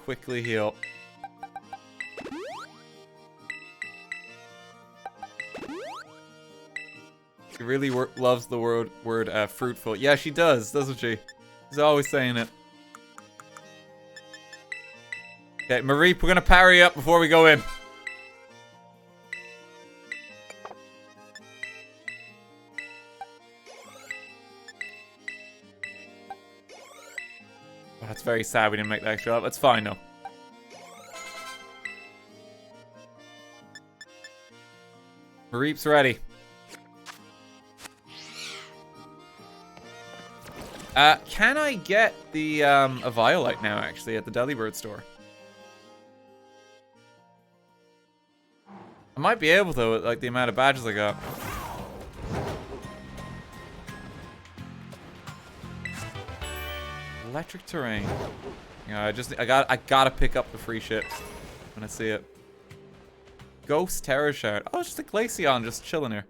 quickly heal. She really loves the word fruitful. Yeah, she does, doesn't she? She's always saying it. Okay, Mareep, we're gonna parry up before we go in. Oh, that's very sad we didn't make that extra up. That's fine, though. Mareep's ready. Can I get the, a Violite now, actually, at the Delibird store? I might be able to, with, like, the amount of badges I got. Electric terrain. Yeah, I gotta pick up the free shit when I see it. Ghost Terror Shard. Oh, it's just a Glaceon just chilling here.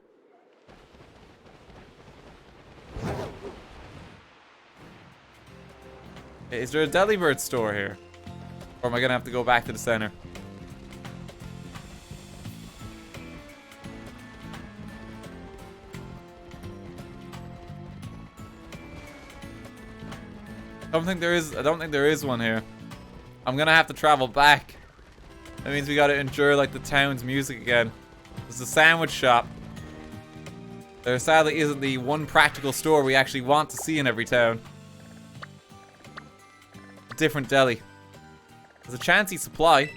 Is there a Delibird store here? Or am I gonna have to go back to the center? I don't think there is one here. I'm gonna have to travel back. That means we gotta endure like the town's music again. There's a sandwich shop. There sadly isn't the one practical store we actually want to see in every town. A different deli. There's a Chansey supply.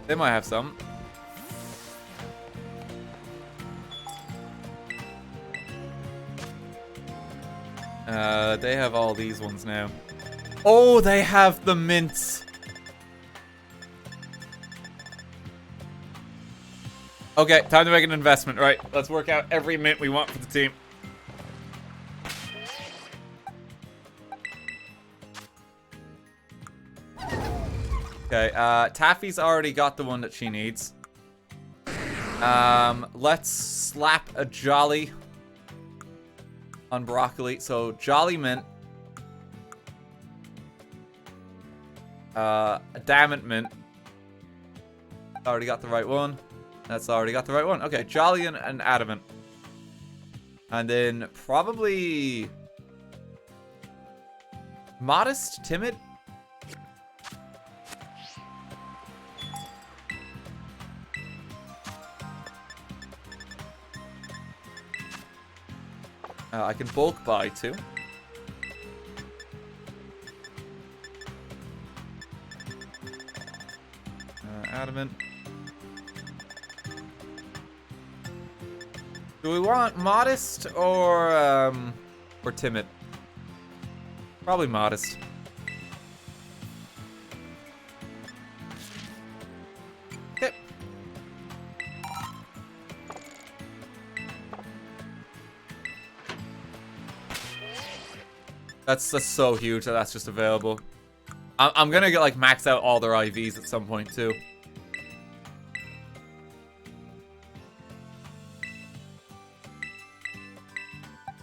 They might have some. They have all these ones now. Oh, they have the mints. Okay, time to make an investment, right? Let's work out every mint we want for the team. Okay, Taffy's already got the one that she needs. Let's slap a Jolly on Broccoli. So, Jolly Mint. Adamant Mint. Already got the right one. That's already got the right one. Okay, Jolly and Adamant. And then probably Modest, Timid. I can bulk buy too. Adamant. Do we want Modest or Timid? Probably Modest. Okay. That's so huge that that's just available. I'm gonna get like max out all their IVs at some point too.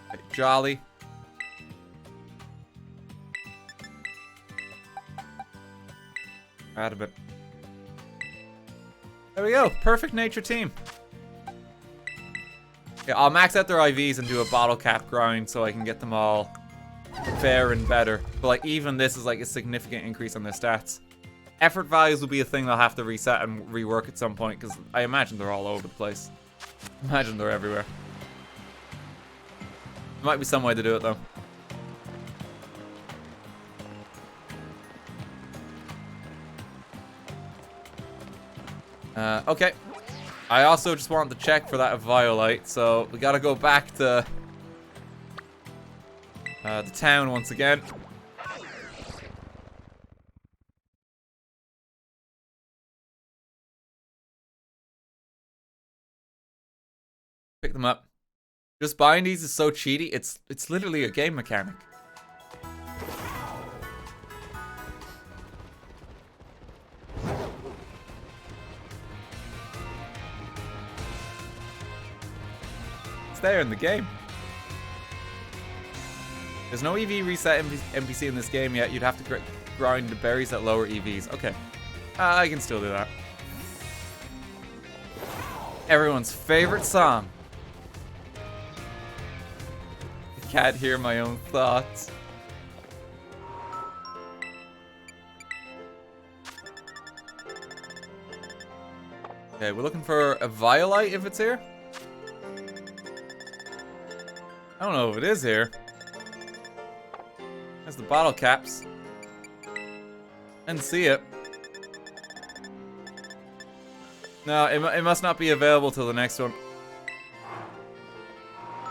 Okay, Jolly. Adamant. There we go. Perfect nature team. Yeah, I'll max out their IVs and do a bottle cap grind so I can get them all fair and better. But like even this is like a significant increase on their stats. Effort values will be a thing they'll have to reset and rework at some point because I imagine they're all over the place. Imagine they're everywhere. There might be some way to do it though. Okay. I also just wanted to check for that Violite, so we gotta go back to the town once again. Pick them up. Just buying these is so cheaty. It's literally a game mechanic. It's there in the game. There's no EV reset NPC in this game yet. You'd have to grind the berries at lower EVs. Okay. I can still do that. Everyone's favorite song. I can't hear my own thoughts. Okay, we're looking for a Violite if it's here. I don't know if it is here. There's the bottle caps. I didn't see it. No, it must not be available till the next one.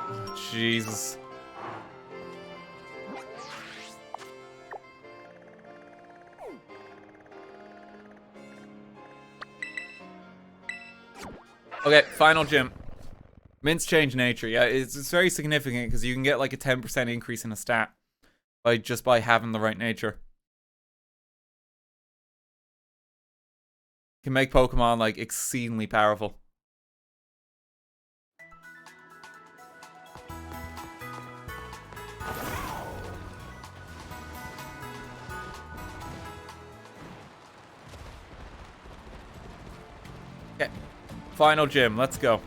Oh, Jesus. Okay, final gym. Mints change nature. Yeah, it's very significant because you can get like a 10% increase in a stat by having the right nature. Can make Pokemon like exceedingly powerful. Okay, final gym. Let's go.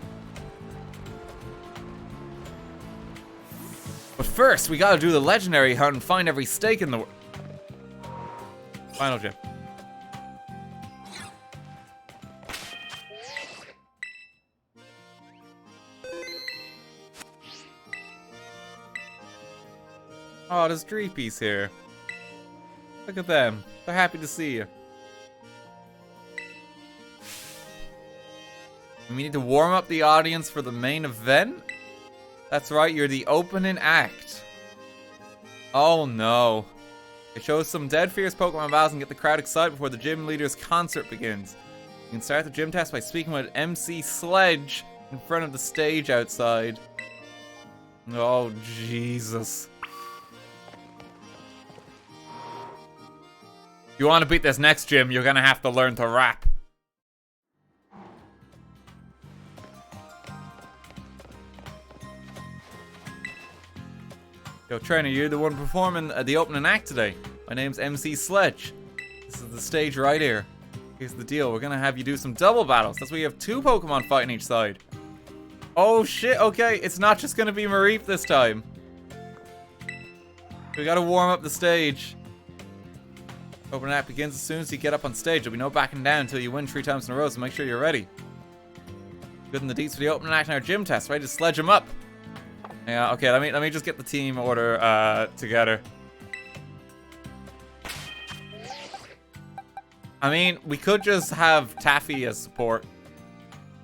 But first, we gotta do the legendary hunt and find every stake in the world. Final gym. Oh, there's Dreepies here. Look at them. They're happy to see you. We need to warm up the audience for the main event? That's right, you're the opening act. Oh no. It shows some dead fierce Pokemon battles and get the crowd excited before the gym leader's concert begins. You can start the gym test by speaking with MC Sledge in front of the stage outside. Oh, Jesus. If you want to beat this next gym, you're gonna have to learn to rap. Yo, trainer, you're the one performing the opening act today. My name's MC Sledge. This is the stage right here. Here's the deal. We're gonna have you do some double battles. That's where you have 2 Pokemon fighting each side. Oh shit, okay. It's not just gonna be Mareep this time. We gotta warm up the stage. Opening act begins as soon as you get up on stage. There'll be no backing down until you win 3 times in a row, so make sure you're ready. Good in the deets for the opening act in our gym test. Ready to sledge them up. Yeah, okay, let me just get the team order together. I mean, we could just have Taffy as support.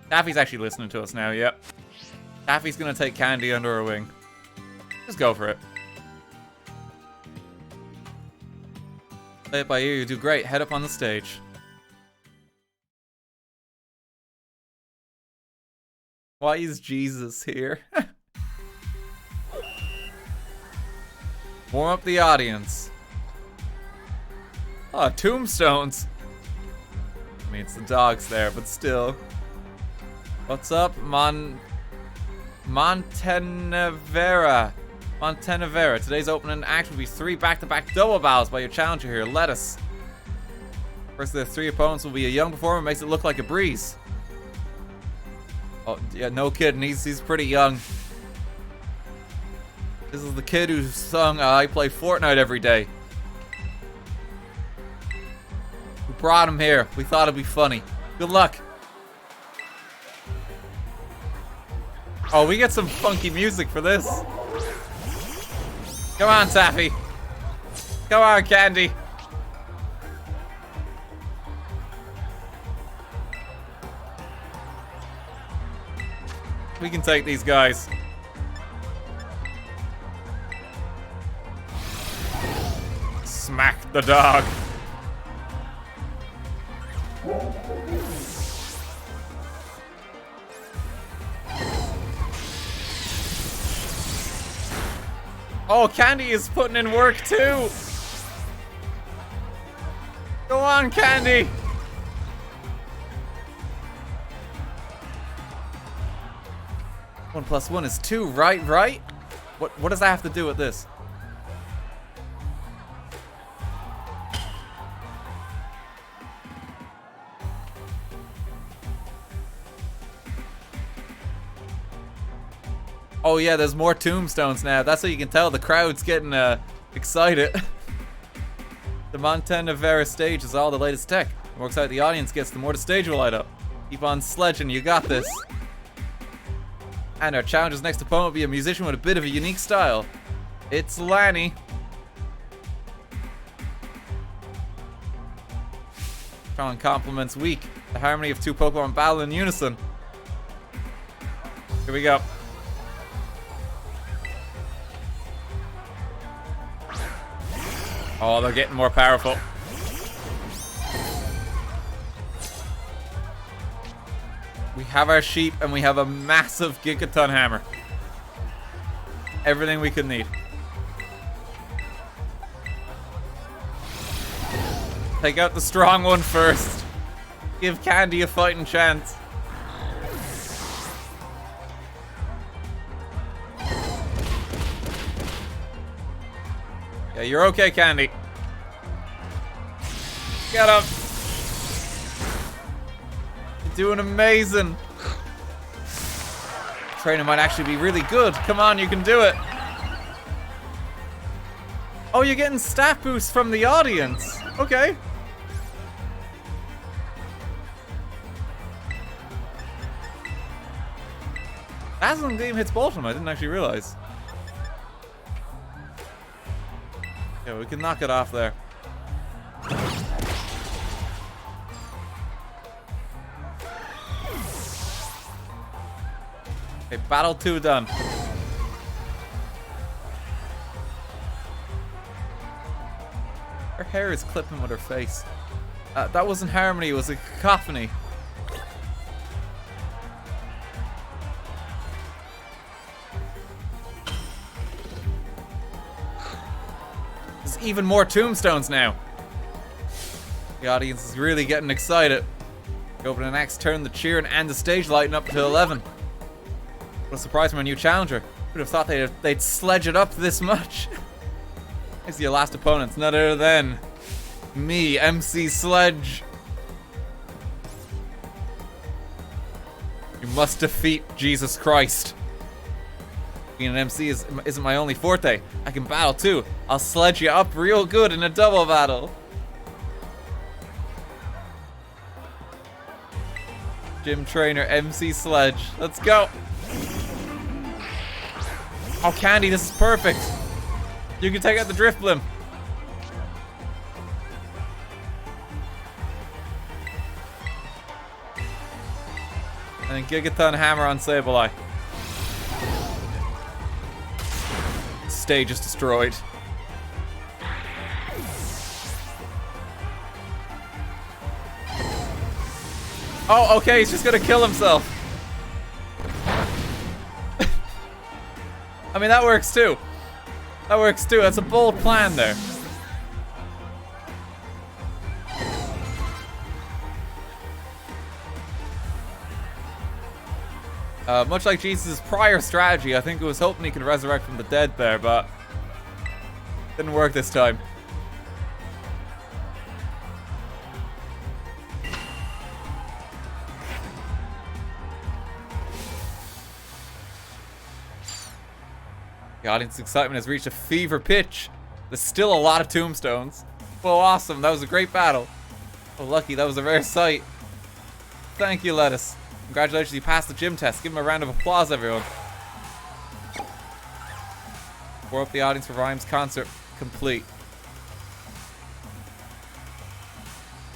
Taffy's actually listening to us now, yep. Taffy's gonna take Candy under her wing. Just go for it. Play it by ear, you do great. Head up on the stage. Why is Jesus here? Warm up the audience. Oh, tombstones. I mean, it's the dogs there, but still. What's up, Montenevera? Today's opening act will be 3 back-to-back double battles by your challenger here, Lettuce. First of the 3 opponents will be a young performer who makes it look like a breeze. Oh, yeah, no kidding. He's pretty young. This is the kid who sung, I play Fortnite every day. We brought him here. We thought it'd be funny. Good luck. Oh, we get some funky music for this. Come on, Taffy. Come on, Candy. We can take these guys. Smack the dog. Oh, Candy is putting in work too. Go on, Candy. One plus one is 2, right? What does that have to do with this? Oh yeah, there's more tombstones now. That's how you can tell the crowd's getting excited. The Montana stage is all the latest tech. The more excited the audience gets, the more the stage will light up. Keep on sledging, you got this. And our challenger's next opponent will be a musician with a bit of a unique style. It's Lanny. Strong compliments weak. The harmony of two Pokemon battle in unison. Here we go. Oh, they're getting more powerful. We have our sheep and we have a massive Gigaton hammer. Everything we could need. Take out the strong one first. Give Candy a fighting chance. Yeah, you're okay, Candy. Get up. You're doing amazing. Training might actually be really good. Come on, you can do it. Oh, you're getting stat boosts from the audience. Okay. Dazzling Gleam hits both of them. I didn't actually realize. Yeah, we can knock it off there. Okay, battle 2 done. Her hair is clipping with her face. That wasn't harmony, it was a cacophony. There's even more tombstones now. The audience is really getting excited. Over the next turn, the cheering and the stage lighting up to 11. What a surprise from a new challenger. Who'd have thought they'd sledge it up this much? It's your last opponent, none other than me, MC Sledge. You must defeat Jesus Christ. Being an MC isn't my only forte. I can battle too. I'll sledge you up real good in a double battle. Gym trainer MC Sledge. Let's go. Oh, Candy, this is perfect. You can take out the Drifblim. And then Gigaton Hammer on Sableye. Stage is destroyed. Oh, okay, he's just gonna kill himself. I mean, that works too. That works too. That's a bold plan there. Much like Jesus' prior strategy, I think it was hoping he could resurrect from the dead there, but didn't work this time. The audience's excitement has reached a fever pitch. There's still a lot of tombstones. Well, awesome. That was a great battle. Oh, lucky. That was a rare sight. Thank you, Lettuce. Congratulations, you passed the gym test. Give him a round of applause, everyone. Pour up the audience for Rhymes concert complete.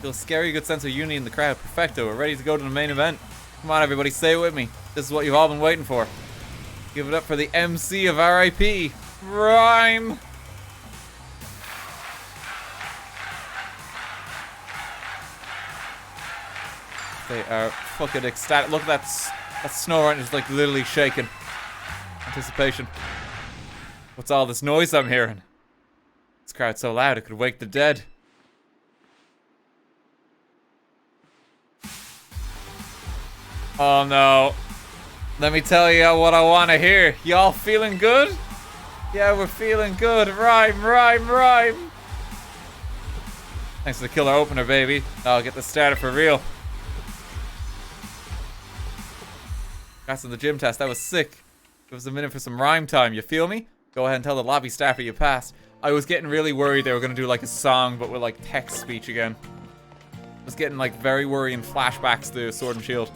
Feel a scary good sense of unity in the crowd. Perfecto. We're ready to go to the main event. Come on, everybody. Say it with me. This is what you've all been waiting for. Give it up for the MC of RIP, Rhyme. They are fucking ecstatic. Look at that snow right, just like literally shaking. Anticipation. What's all this noise I'm hearing? This crowd's so loud it could wake the dead. Oh no. Let me tell you what I want to hear. Y'all feeling good? Yeah, we're feeling good. Rhyme, rhyme, rhyme. Thanks for the killer opener, baby. I'll get this started for real. That's in the gym test. That was sick. Give us a minute for some rhyme time, you feel me? Go ahead and tell the lobby staffer you passed. I was getting really worried they were gonna do like a song, but with like text speech again. I was getting like very worrying flashbacks to Sword and Shield.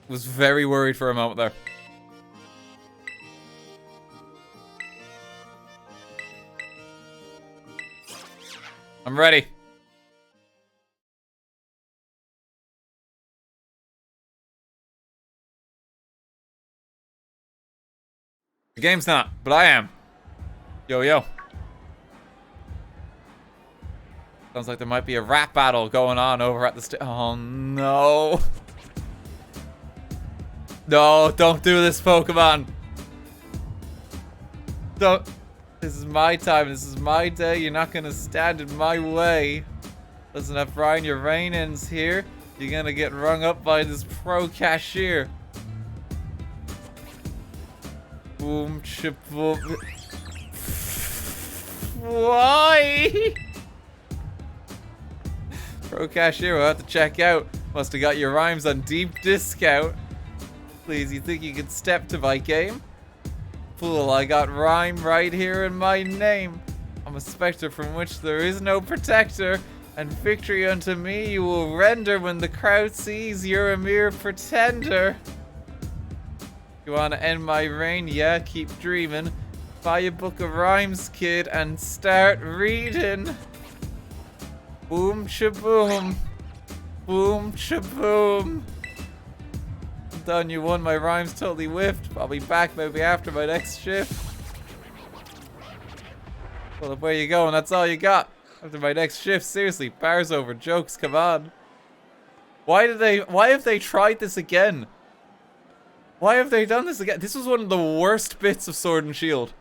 Was very worried for a moment there. I'm ready. The game's not, but I am. Yo, yo. Sounds like there might be a rap battle going on over at the oh, no. No, don't do this, Pokemon. Don't. This is my time. This is my day. You're not going to stand in my way. Listen up, Brian. Your reign-ins here. You're going to get rung up by this pro cashier. Boom, boom. Why? Pro cashier, we'll have to check out. Must have got your rhymes on deep discount. Please, you think you could step to my game? Fool, I got rhyme right here in my name. I'm a specter from which there is no protector, and victory unto me you will render when the crowd sees you're a mere pretender. You wanna end my reign? Yeah, keep dreaming. Buy a book of rhymes, kid, and start reading. Boom shaboom. Boom shaboom. I'm done, you won. My rhymes totally whiffed. I'll be back maybe after my next shift. Well, where you going? That's all you got. After my next shift, seriously, bar's over. Jokes, come on. Why have they tried this again? Why have they done this again? This was one of the worst bits of Sword and Shield.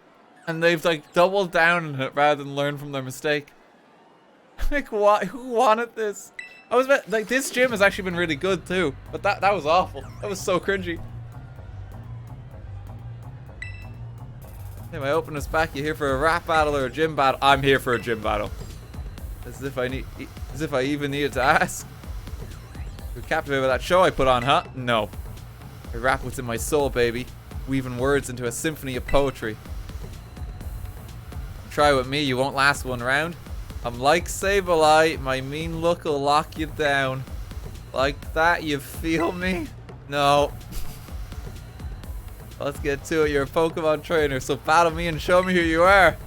And they've like doubled down on it rather than learn from their mistake. Like, why? Who wanted this? I was like, this gym has actually been really good too, but that was awful. That was so cringy. Hey, my opener's back. You here for a rap battle or a gym battle? I'm here for a gym battle. As if I even needed to ask. You're captivated by that show I put on, huh? No. I rap what's in my soul, baby, weaving words into a symphony of poetry. Try with me, you won't last one round. I'm like Sableye, my mean look will lock you down. Like that, you feel me? No. Let's get to it, you're a Pokemon trainer, so battle me and show me who you are.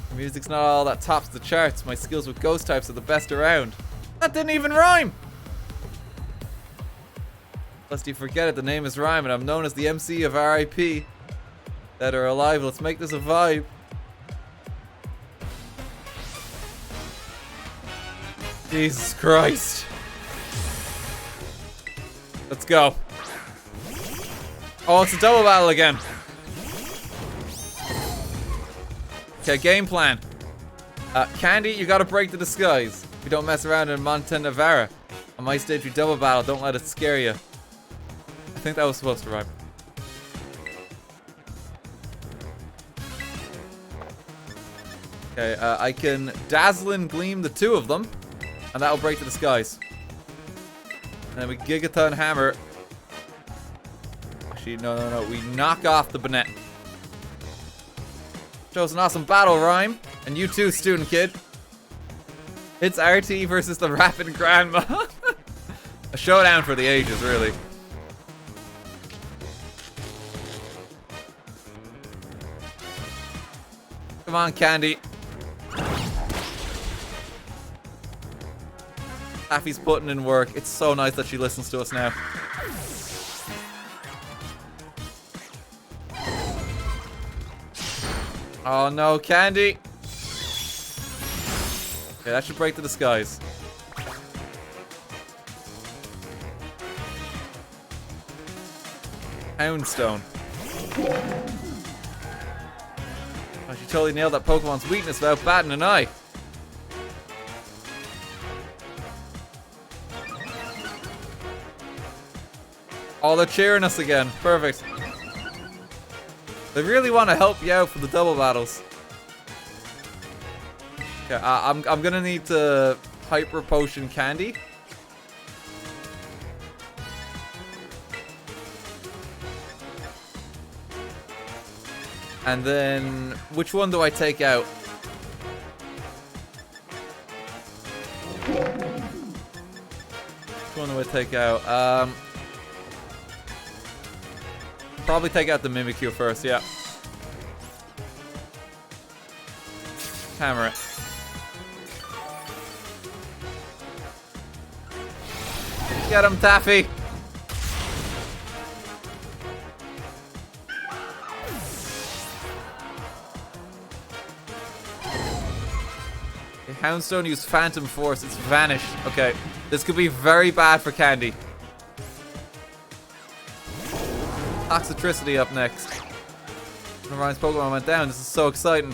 The music's not all that tops the charts, my skills with ghost types are the best around. That didn't even rhyme! Lest you forget it, the name is Rhyme, and I'm known as the MC of RIP. Dead or alive, let's make this a vibe. Jesus Christ. Let's go. Oh, it's a double battle again. Okay, game plan. Candy, you gotta break the disguise. We don't mess around in Montenevera. On my stage, we double battle, don't let it scare you. I think that was supposed to rhyme. Okay, I can dazzle and gleam the two of them, and that'll break the disguise. And then we Gigaton Hammer. Actually, no. We knock off the Bonnet. Shows an awesome battle rhyme. And you too, student kid. It's RT versus the Rapid Grandma. A showdown for the ages, really. Come on, Candy. Taffy's putting in work. It's so nice that she listens to us now. Oh no, Candy. Okay, that should break the disguise. Houndstone. Oh, she totally nailed that Pokemon's weakness without batting an eye. Oh, they're cheering us again. Perfect. They really want to help you out for the double battles. Okay, I'm gonna need to Hyper Potion Candy. And then, which one do I take out? Which one do I take out? Probably take out the Mimikyu first, yeah. Hammer it. Get him, Taffy! Okay, Houndstone used Phantom Force. It's vanished. Okay, this could be very bad for Candy. Toxicity up next. Ryan's Pokemon went down. This is so exciting.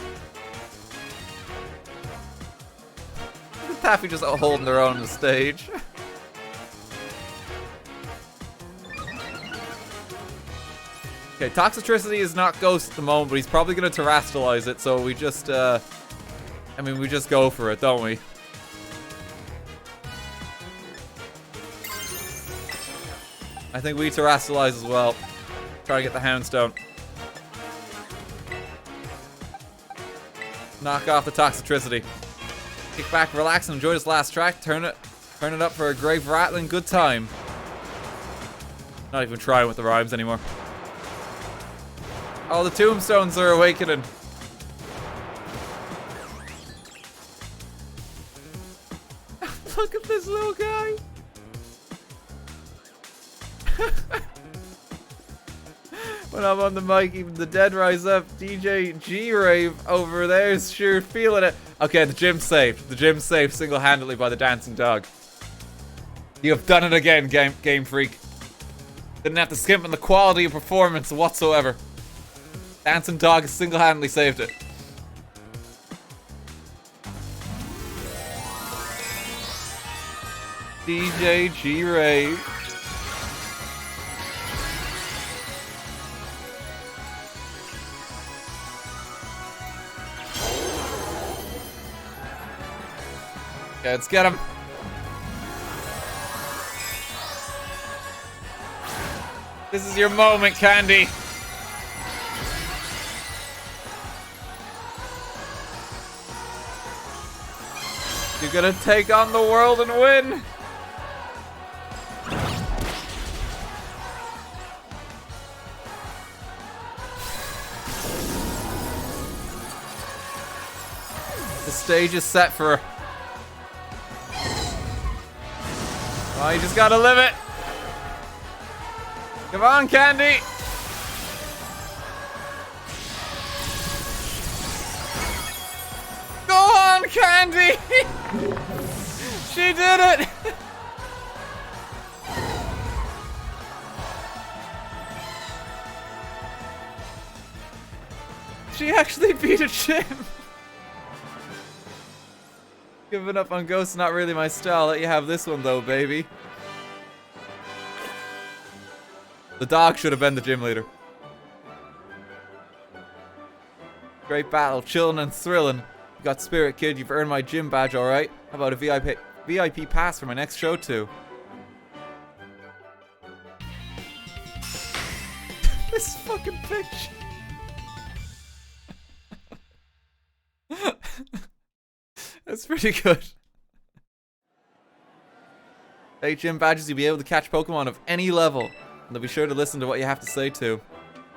Taffy just holding their own on the stage. Okay, Toxicity is not Ghost at the moment, but he's probably going to Terrastalize it, so we just, I mean, we just go for it, don't we? I think we Terrastalize as well. Try to get the Houndstone. Knock off the Toxicity. Kick back, relax, and enjoy this last track. Turn it up for a grave rattling good time. Not even trying with the rhymes anymore. Oh, the tombstones are awakening. Look at this little guy. When I'm on the mic, even the dead rise up. DJ G-Rave over there is sure feeling it. Okay, the gym's saved. The gym's saved single-handedly by the dancing dog. You have done it again, Game Freak. Didn't have to skimp on the quality of performance whatsoever. Dancing dog has single-handedly saved it. DJ G-Rave. Okay, let's get him. This is your moment, Candy. You're gonna take on the world and win. The stage is set for her. Oh, you just gotta live it. Come on, Candy. Go on, Candy. She did it. She actually beat a gym. Giving up on Ghost, not really my style. Let you have this one though, baby. The dog should have been the gym leader. Great battle, chilling and thrilling. You got spirit, kid. You've earned my gym badge, alright? How about a VIP pass for my next show too? This fucking bitch. That's pretty good. 8 gym badges, you'll be able to catch Pokemon of any level. And they'll be sure to listen to what you have to say too.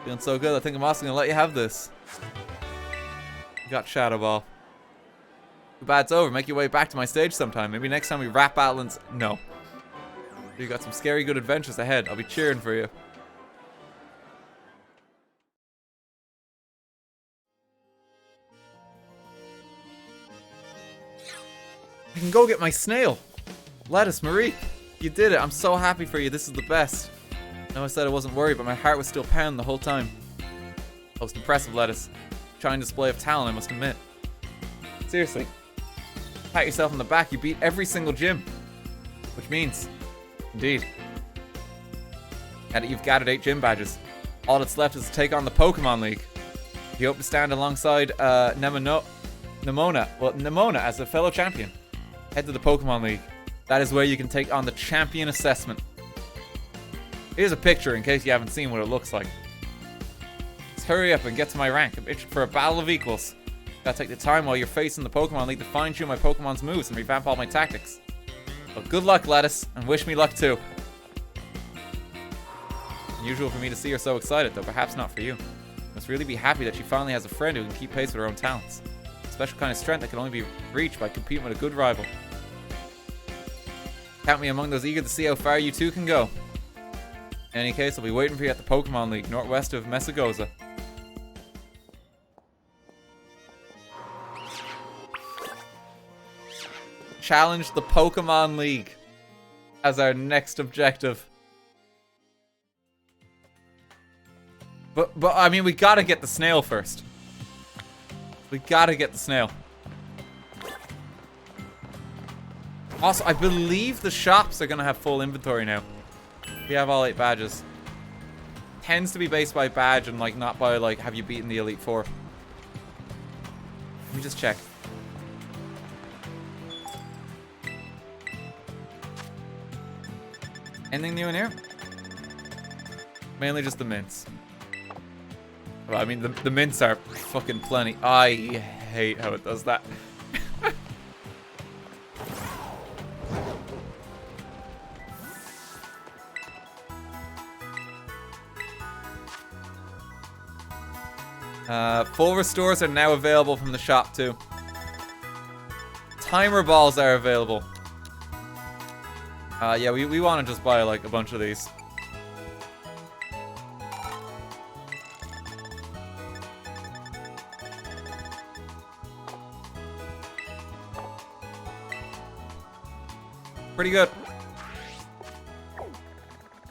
Feeling so good, I think I'm also gonna let you have this. You got Shadow Ball. Too bad it's over. Make your way back to my stage sometime. Maybe next time we rap battles. No. You got some scary good adventures ahead. I'll be cheering for you. I can go get my snail. Lettuce, Mareep. You did it. I'm so happy for you. This is the best. I know I said I wasn't worried, but my heart was still pounding the whole time. Most impressive, Lettuce. Shining display of talent, I must admit. Seriously. Pat yourself on the back. You beat every single gym. Which means, indeed, that you've gathered 8 gym badges. All that's left is to take on the Pokemon League. You hope to stand alongside Nemona as a fellow champion. Head to the Pokemon League. That is where you can take on the champion assessment. Here's a picture in case you haven't seen what it looks like. Let's hurry up and get to my rank. I'm itching for a battle of equals. Gotta take the time while you're facing the Pokemon League to fine-tune my Pokemon's moves and revamp all my tactics. Well, good luck, Lettuce, and wish me luck too. Unusual for me to see her so excited, though perhaps not for you. Must really be happy that she finally has a friend who can keep pace with her own talents. A special kind of strength that can only be reached by competing with a good rival. Count me among those eager to see how far you two can go. In any case, I'll be waiting for you at the Pokemon League, northwest of Messagoza. Challenge the Pokemon League as our next objective. But I mean, we gotta get the snail first. We gotta get the snail. Also, I believe the shops are gonna have full inventory now. We have all 8 badges. Tends to be based by badge and like not by like have you beaten the Elite Four. Let me just check. Anything new in here? Mainly just the mints. Well, I mean, the mints are fucking plenty. I hate how it does that. Full restores are now available from the shop too. Timer balls are available. Yeah, we want to just buy like a bunch of these. Pretty good.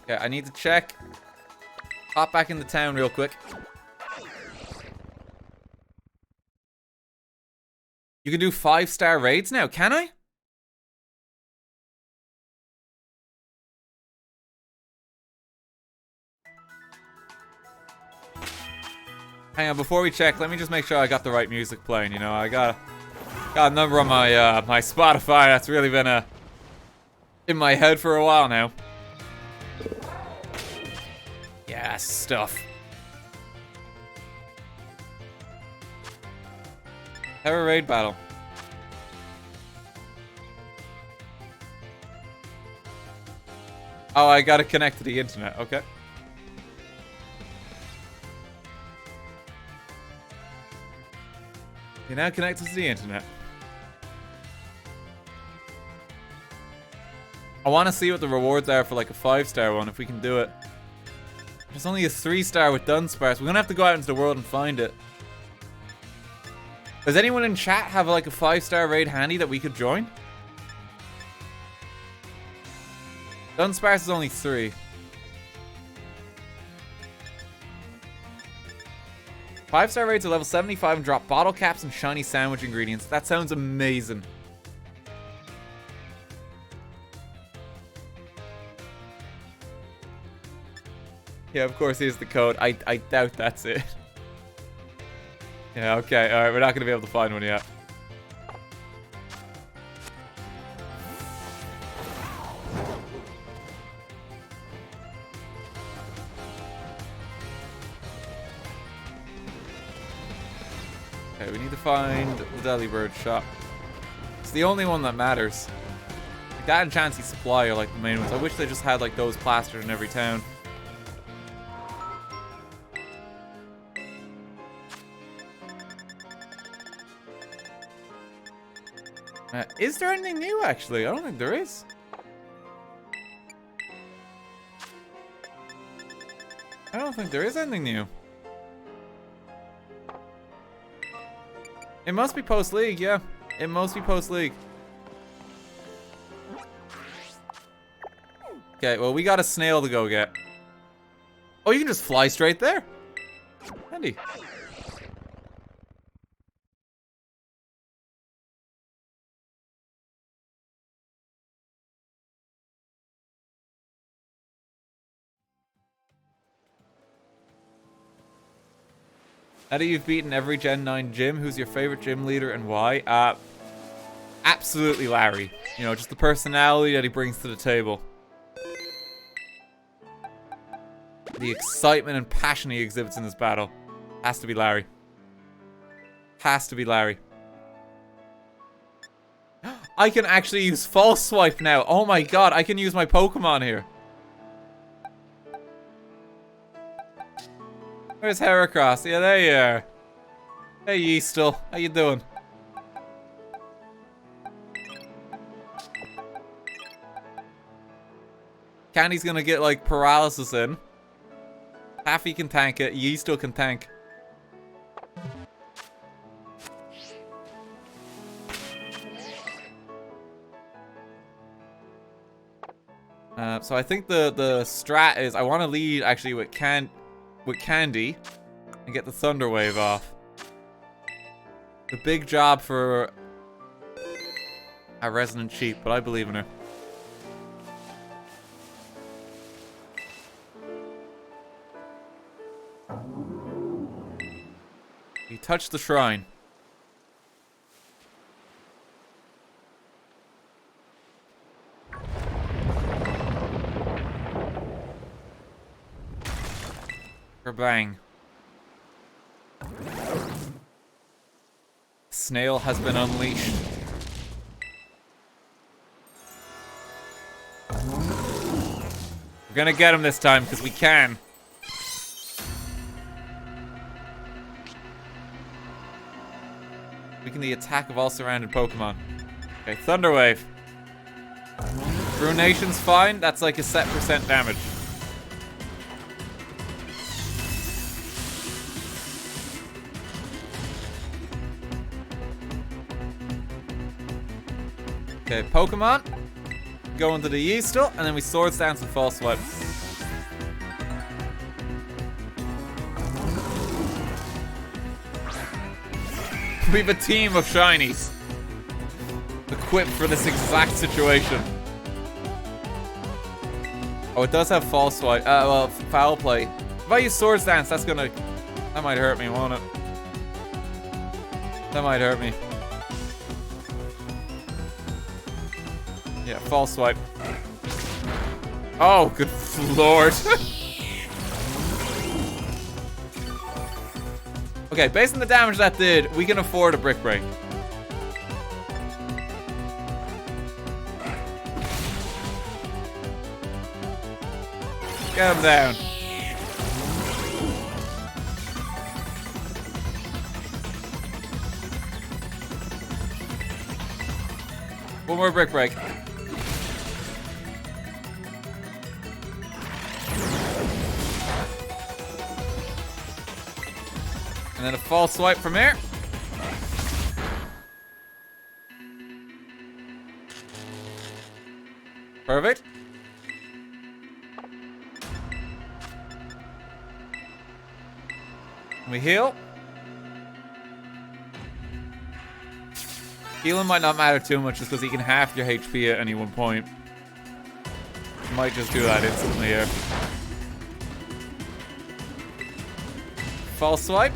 Okay, I need to check. Hop back into town real quick. You can do 5-star raids now, can I? Hang on, before we check, let me just make sure I got the right music playing, you know. I got a number on my my Spotify that's really been in my head for a while now. Yeah, stuff. Have a raid battle. Oh, I gotta connect to the internet, okay. You're now connected to the internet. I want to see what the rewards are for like a 5-star one, if we can do it. There's only a 3-star with Dunsparce. We're gonna have to go out into the world and find it. Does anyone in chat have like a 5-star raid handy that we could join? Dunsparce is only 3. 5-star raids are level 75 and drop bottle caps and shiny sandwich ingredients. That sounds amazing. Yeah, of course here's the code. I doubt that's it. Yeah, okay, alright, we're not gonna be able to find one yet. Okay, we need to find the Delibird shop. It's the only one that matters. Like that and Chansey Supply are like the main ones. I wish they just had like those plastered in every town. Is there anything new, actually? I don't think there is. I don't think there is anything new. It must be post-league, yeah. It must be post-league. Okay, well, we got a snail to go get. Oh, you can just fly straight there. Handy. Now that you've beaten every Gen 9 gym, who's your favorite gym leader and why? Absolutely Larry. You know, just the personality that he brings to the table. The excitement and passion he exhibits in this battle. Has to be Larry. Has to be Larry. I can actually use False Swipe now. Oh my god, I can use my Pokemon here. Where's Heracross? Yeah, there you are. Hey, Yeastel. How you doing? Candy's gonna get, like, paralysis in. Taffy can tank it. Yeastel can tank. So I think the strat is I want to lead actually with Candy and get the Thunder Wave off. The big job for our Resident Cheat, but I believe in her. You touch the shrine. Bang. Snail has been unleashed. We're gonna get him this time because we can. Weaken the attack of all surrounded Pokemon. Okay, Thunder Wave. Ruination's fine. That's like a set % damage. Okay, Pokemon. Go into the Yeastel, and then we Swords Dance and False Swipe. We have a team of shinies equipped for this exact situation. Oh, it does have False Swipe. Well, Foul Play. If I use Swords Dance, that might hurt me, won't it? That might hurt me. Yeah, False Swipe. Oh, good lord. Okay, based on the damage that did, we can afford a Brick Break. Get him down. One more Brick Break. And then a False Swipe from here. Perfect. We heal. Healing might not matter too much just because he can half your HP at any one point. Might just do that instantly here. False Swipe.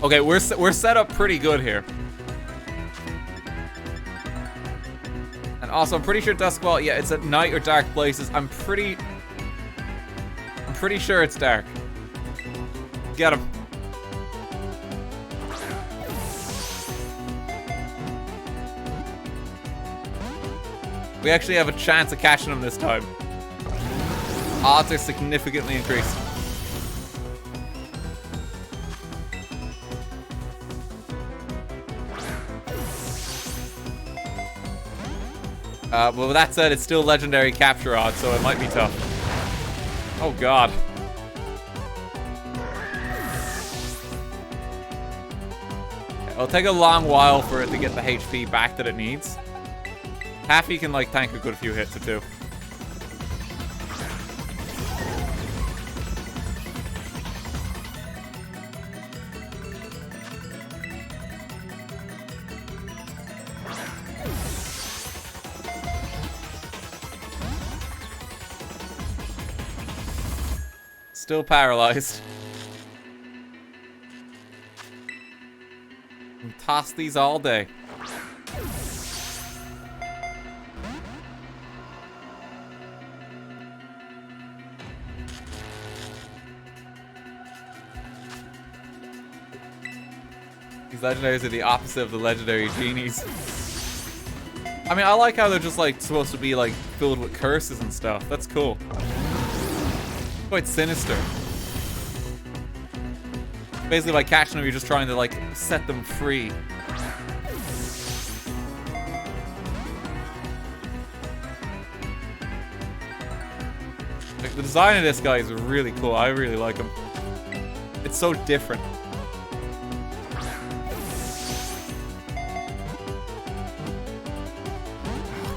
Okay, we're set up pretty good here. And also, I'm pretty sure Duskwall, yeah, it's at night or dark places. I'm pretty sure it's dark. Get him. We actually have a chance of catching him this time. Odds are significantly increased. Well, with that said, it's still legendary capture odds, so it might be tough. Oh, God. It'll take a long while for it to get the HP back that it needs. Taffy can, like, tank a good few hits or two. Still paralyzed. And toss these all day. These legendaries are the opposite of the legendary genies. I mean, I like how they're just, like, supposed to be, like, filled with curses and stuff. That's cool. Quite sinister. Basically, by catching them, you're just trying to, like, set them free. Like, the design of this guy is really cool. I really like him. It's so different.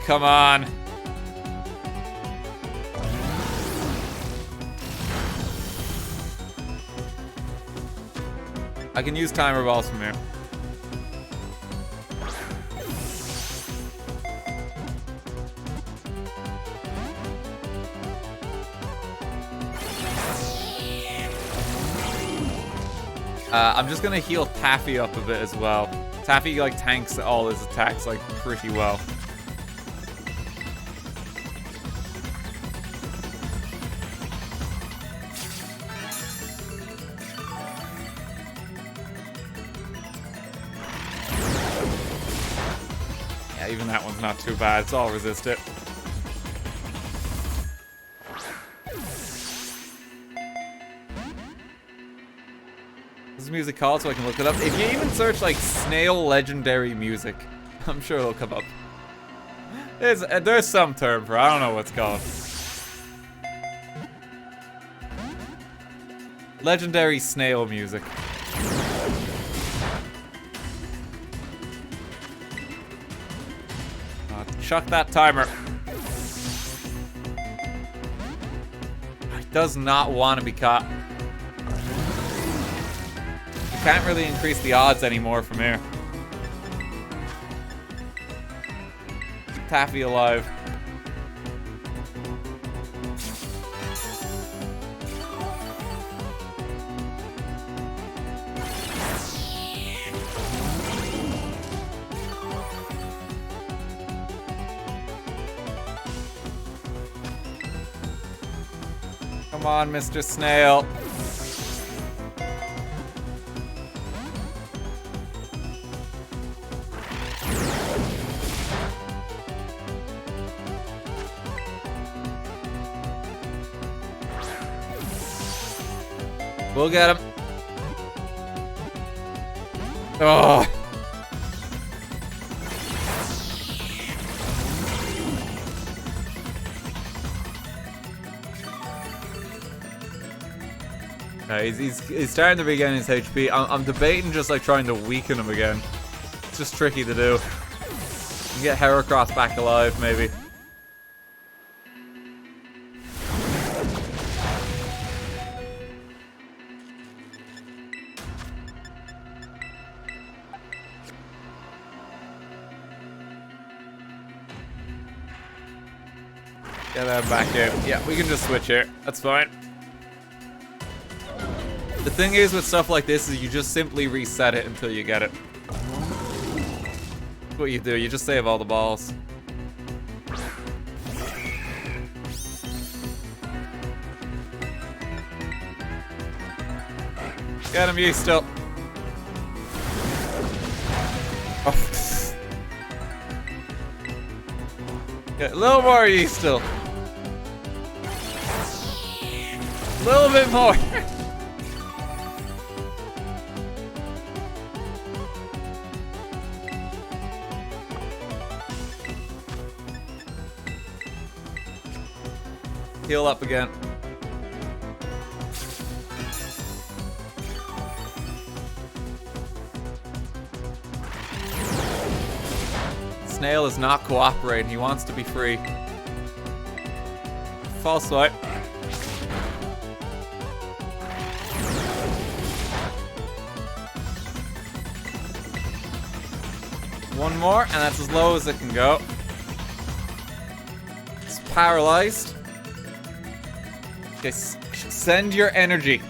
Come on. I can use timer balls from here. I'm just gonna heal Taffy up a bit as well. Taffy, like, tanks all his attacks, like, pretty well. Yeah, even that one's not too bad. It's all resisted. This music called so I can look it up. If you even search, like, snail legendary music, I'm sure it'll come up. There's some term for it. I don't know what's called. Legendary snail music. Chuck that timer. It does not want to be caught. Can't really increase the odds anymore from here. Keep Taffy alive. Come on, Mr. Snail. We'll get him. Oh. He's starting to regain his HP. I'm debating just, like, trying to weaken him again. It's just tricky to do. And get Heracross back alive, maybe. Get that back out. Yeah, we can just switch here. That's fine. The thing is with stuff like this is you just simply reset it until you get it. That's what you do. You just save all the balls. Get him, you still. Oh. Get a little more, you still. A little bit more. Heal up again. Snail is not cooperating. He wants to be free. False swipe. One more, and that's as low as it can go. It's paralyzed. Okay, send your energy.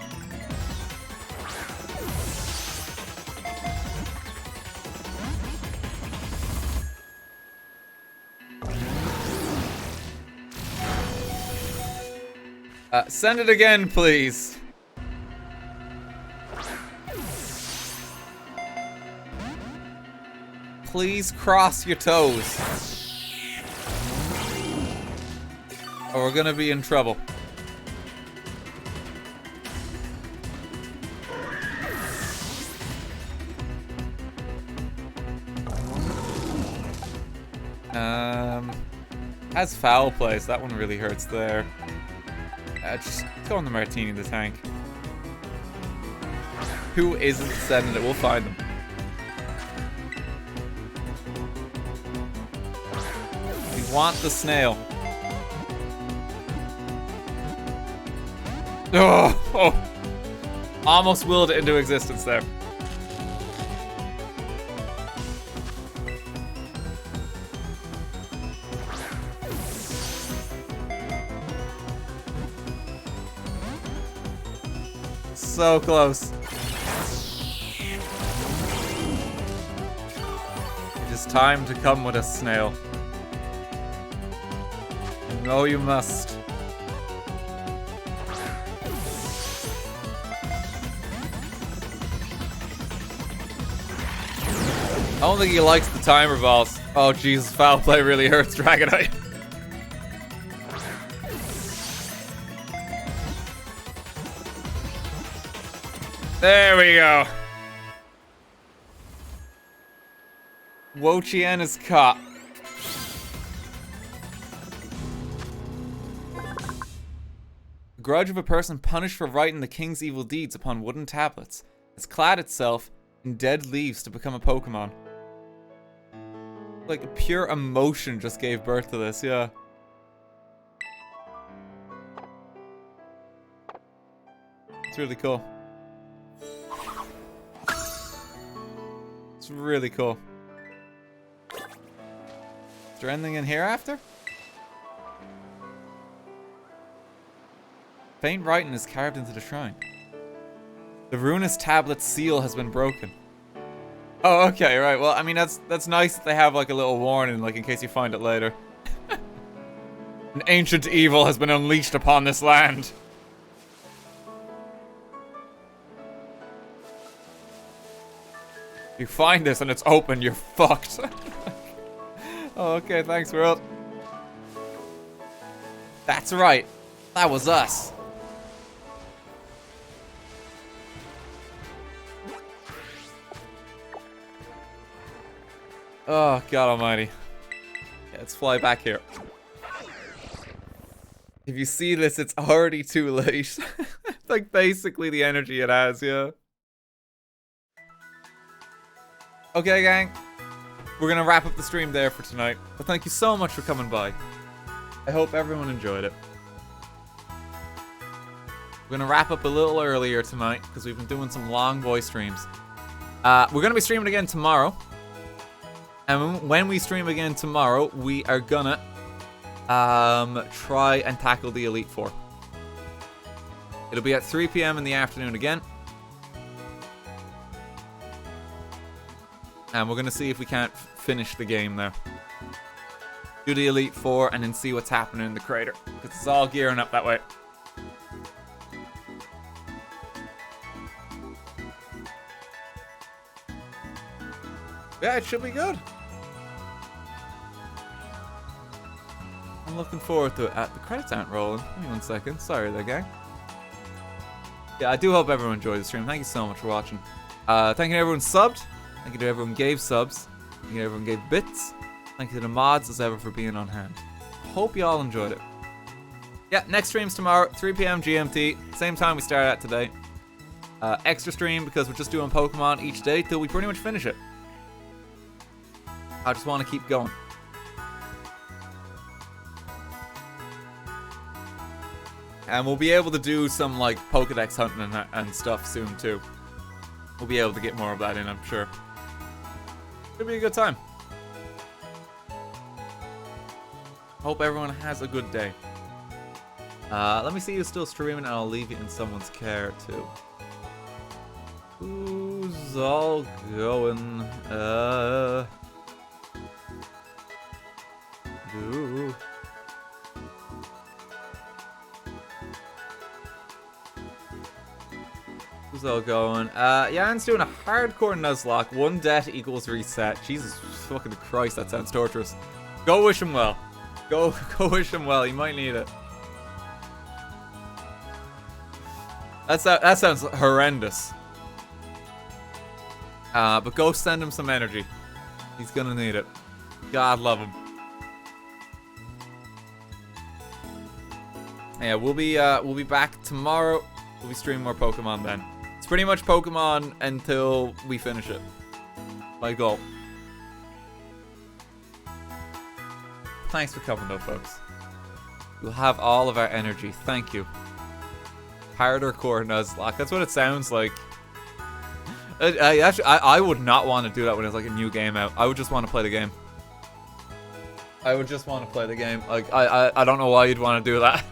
Send it again, please. Please cross your toes. Or we're gonna be in trouble. Has foul play, so that one really hurts there. Just go on the Martini in the tank. Who isn't sending it? We'll find them. We want the snail. Oh! Almost willed it into existence there. So close. It is time to come with us, snail. No, you must. I don't think he likes the timer balls. Oh Jesus, foul play really hurts Dragonite. There we go. Wo-Chien is caught. The grudge of a person punished for writing the king's evil deeds upon wooden tablets has clad itself in dead leaves to become a Pokemon. Like pure emotion just gave birth to this, yeah. It's really cool. It's really cool. Is there anything in here after? Faint writing is carved into the shrine. The ruinous tablet's seal has been broken. Oh, okay, right. Well, I mean, that's nice that they have like a little warning, like in case you find it later. An ancient evil has been unleashed upon this land. You find this and it's open, you're fucked. Oh, okay, thanks, world. That's right. That was us. Oh, God almighty. Yeah, let's fly back here. If you see this, it's already too late. Like, basically the energy it has, yeah. Okay, gang. We're gonna wrap up the stream there for tonight. But thank you so much for coming by. I hope everyone enjoyed it. We're gonna wrap up a little earlier tonight because we've been doing some long boy streams. We're gonna be streaming again tomorrow. And when we stream again tomorrow, we are gonna try and tackle the Elite Four. It'll be at 3 PM in the afternoon again. And we're gonna see if we can't finish the game there. Do the Elite Four and then see what's happening in the crater. Because it's all gearing up that way. Yeah, it should be good. I'm looking forward to it. The credits aren't rolling. Give me 1 second. Sorry there, gang. Yeah, I do hope everyone enjoyed the stream. Thank you so much for watching. Thank you to everyone subbed. Thank you to everyone gave subs. Thank you to everyone gave bits. Thank you to the mods as ever for being on hand. Hope you all enjoyed it. Yeah, next stream's tomorrow, 3 PM GMT. Same time we started at today. Extra stream because we're just doing Pokemon each day till we pretty much finish it. I just want to keep going. And we'll be able to do some like Pokedex hunting and stuff soon too. We'll be able to get more of that in, I'm sure. Should be a good time. Hope everyone has a good day. Let me see who's still streaming and I'll leave it in someone's care too. Who's all going? Ooh. Who's all going? Jan's doing a hardcore Nuzlocke. 1 death equals reset. Jesus fucking Christ, that sounds torturous. Go wish him well. Go wish him well. He might need it. That sounds horrendous. But go send him some energy. He's gonna need it. God love him. Yeah, we'll be back tomorrow. We'll be streaming more Pokemon then. It's pretty much Pokemon until we finish it. My goal. Thanks for coming though, folks. You'll have all of our energy. Thank you. Hardcore Nuzlocke. That's what it sounds like. I would not want to do that when it's like a new game out. I would just want to play the game. I would just want to play the game. Like I don't know why you'd want to do that.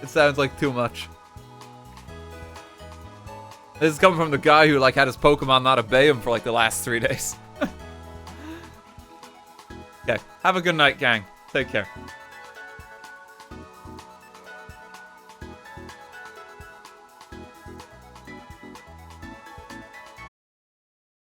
It sounds like too much. This is coming from the guy who like had his Pokemon not obey him for like the last 3 days. Okay, have a good night, gang. Take care.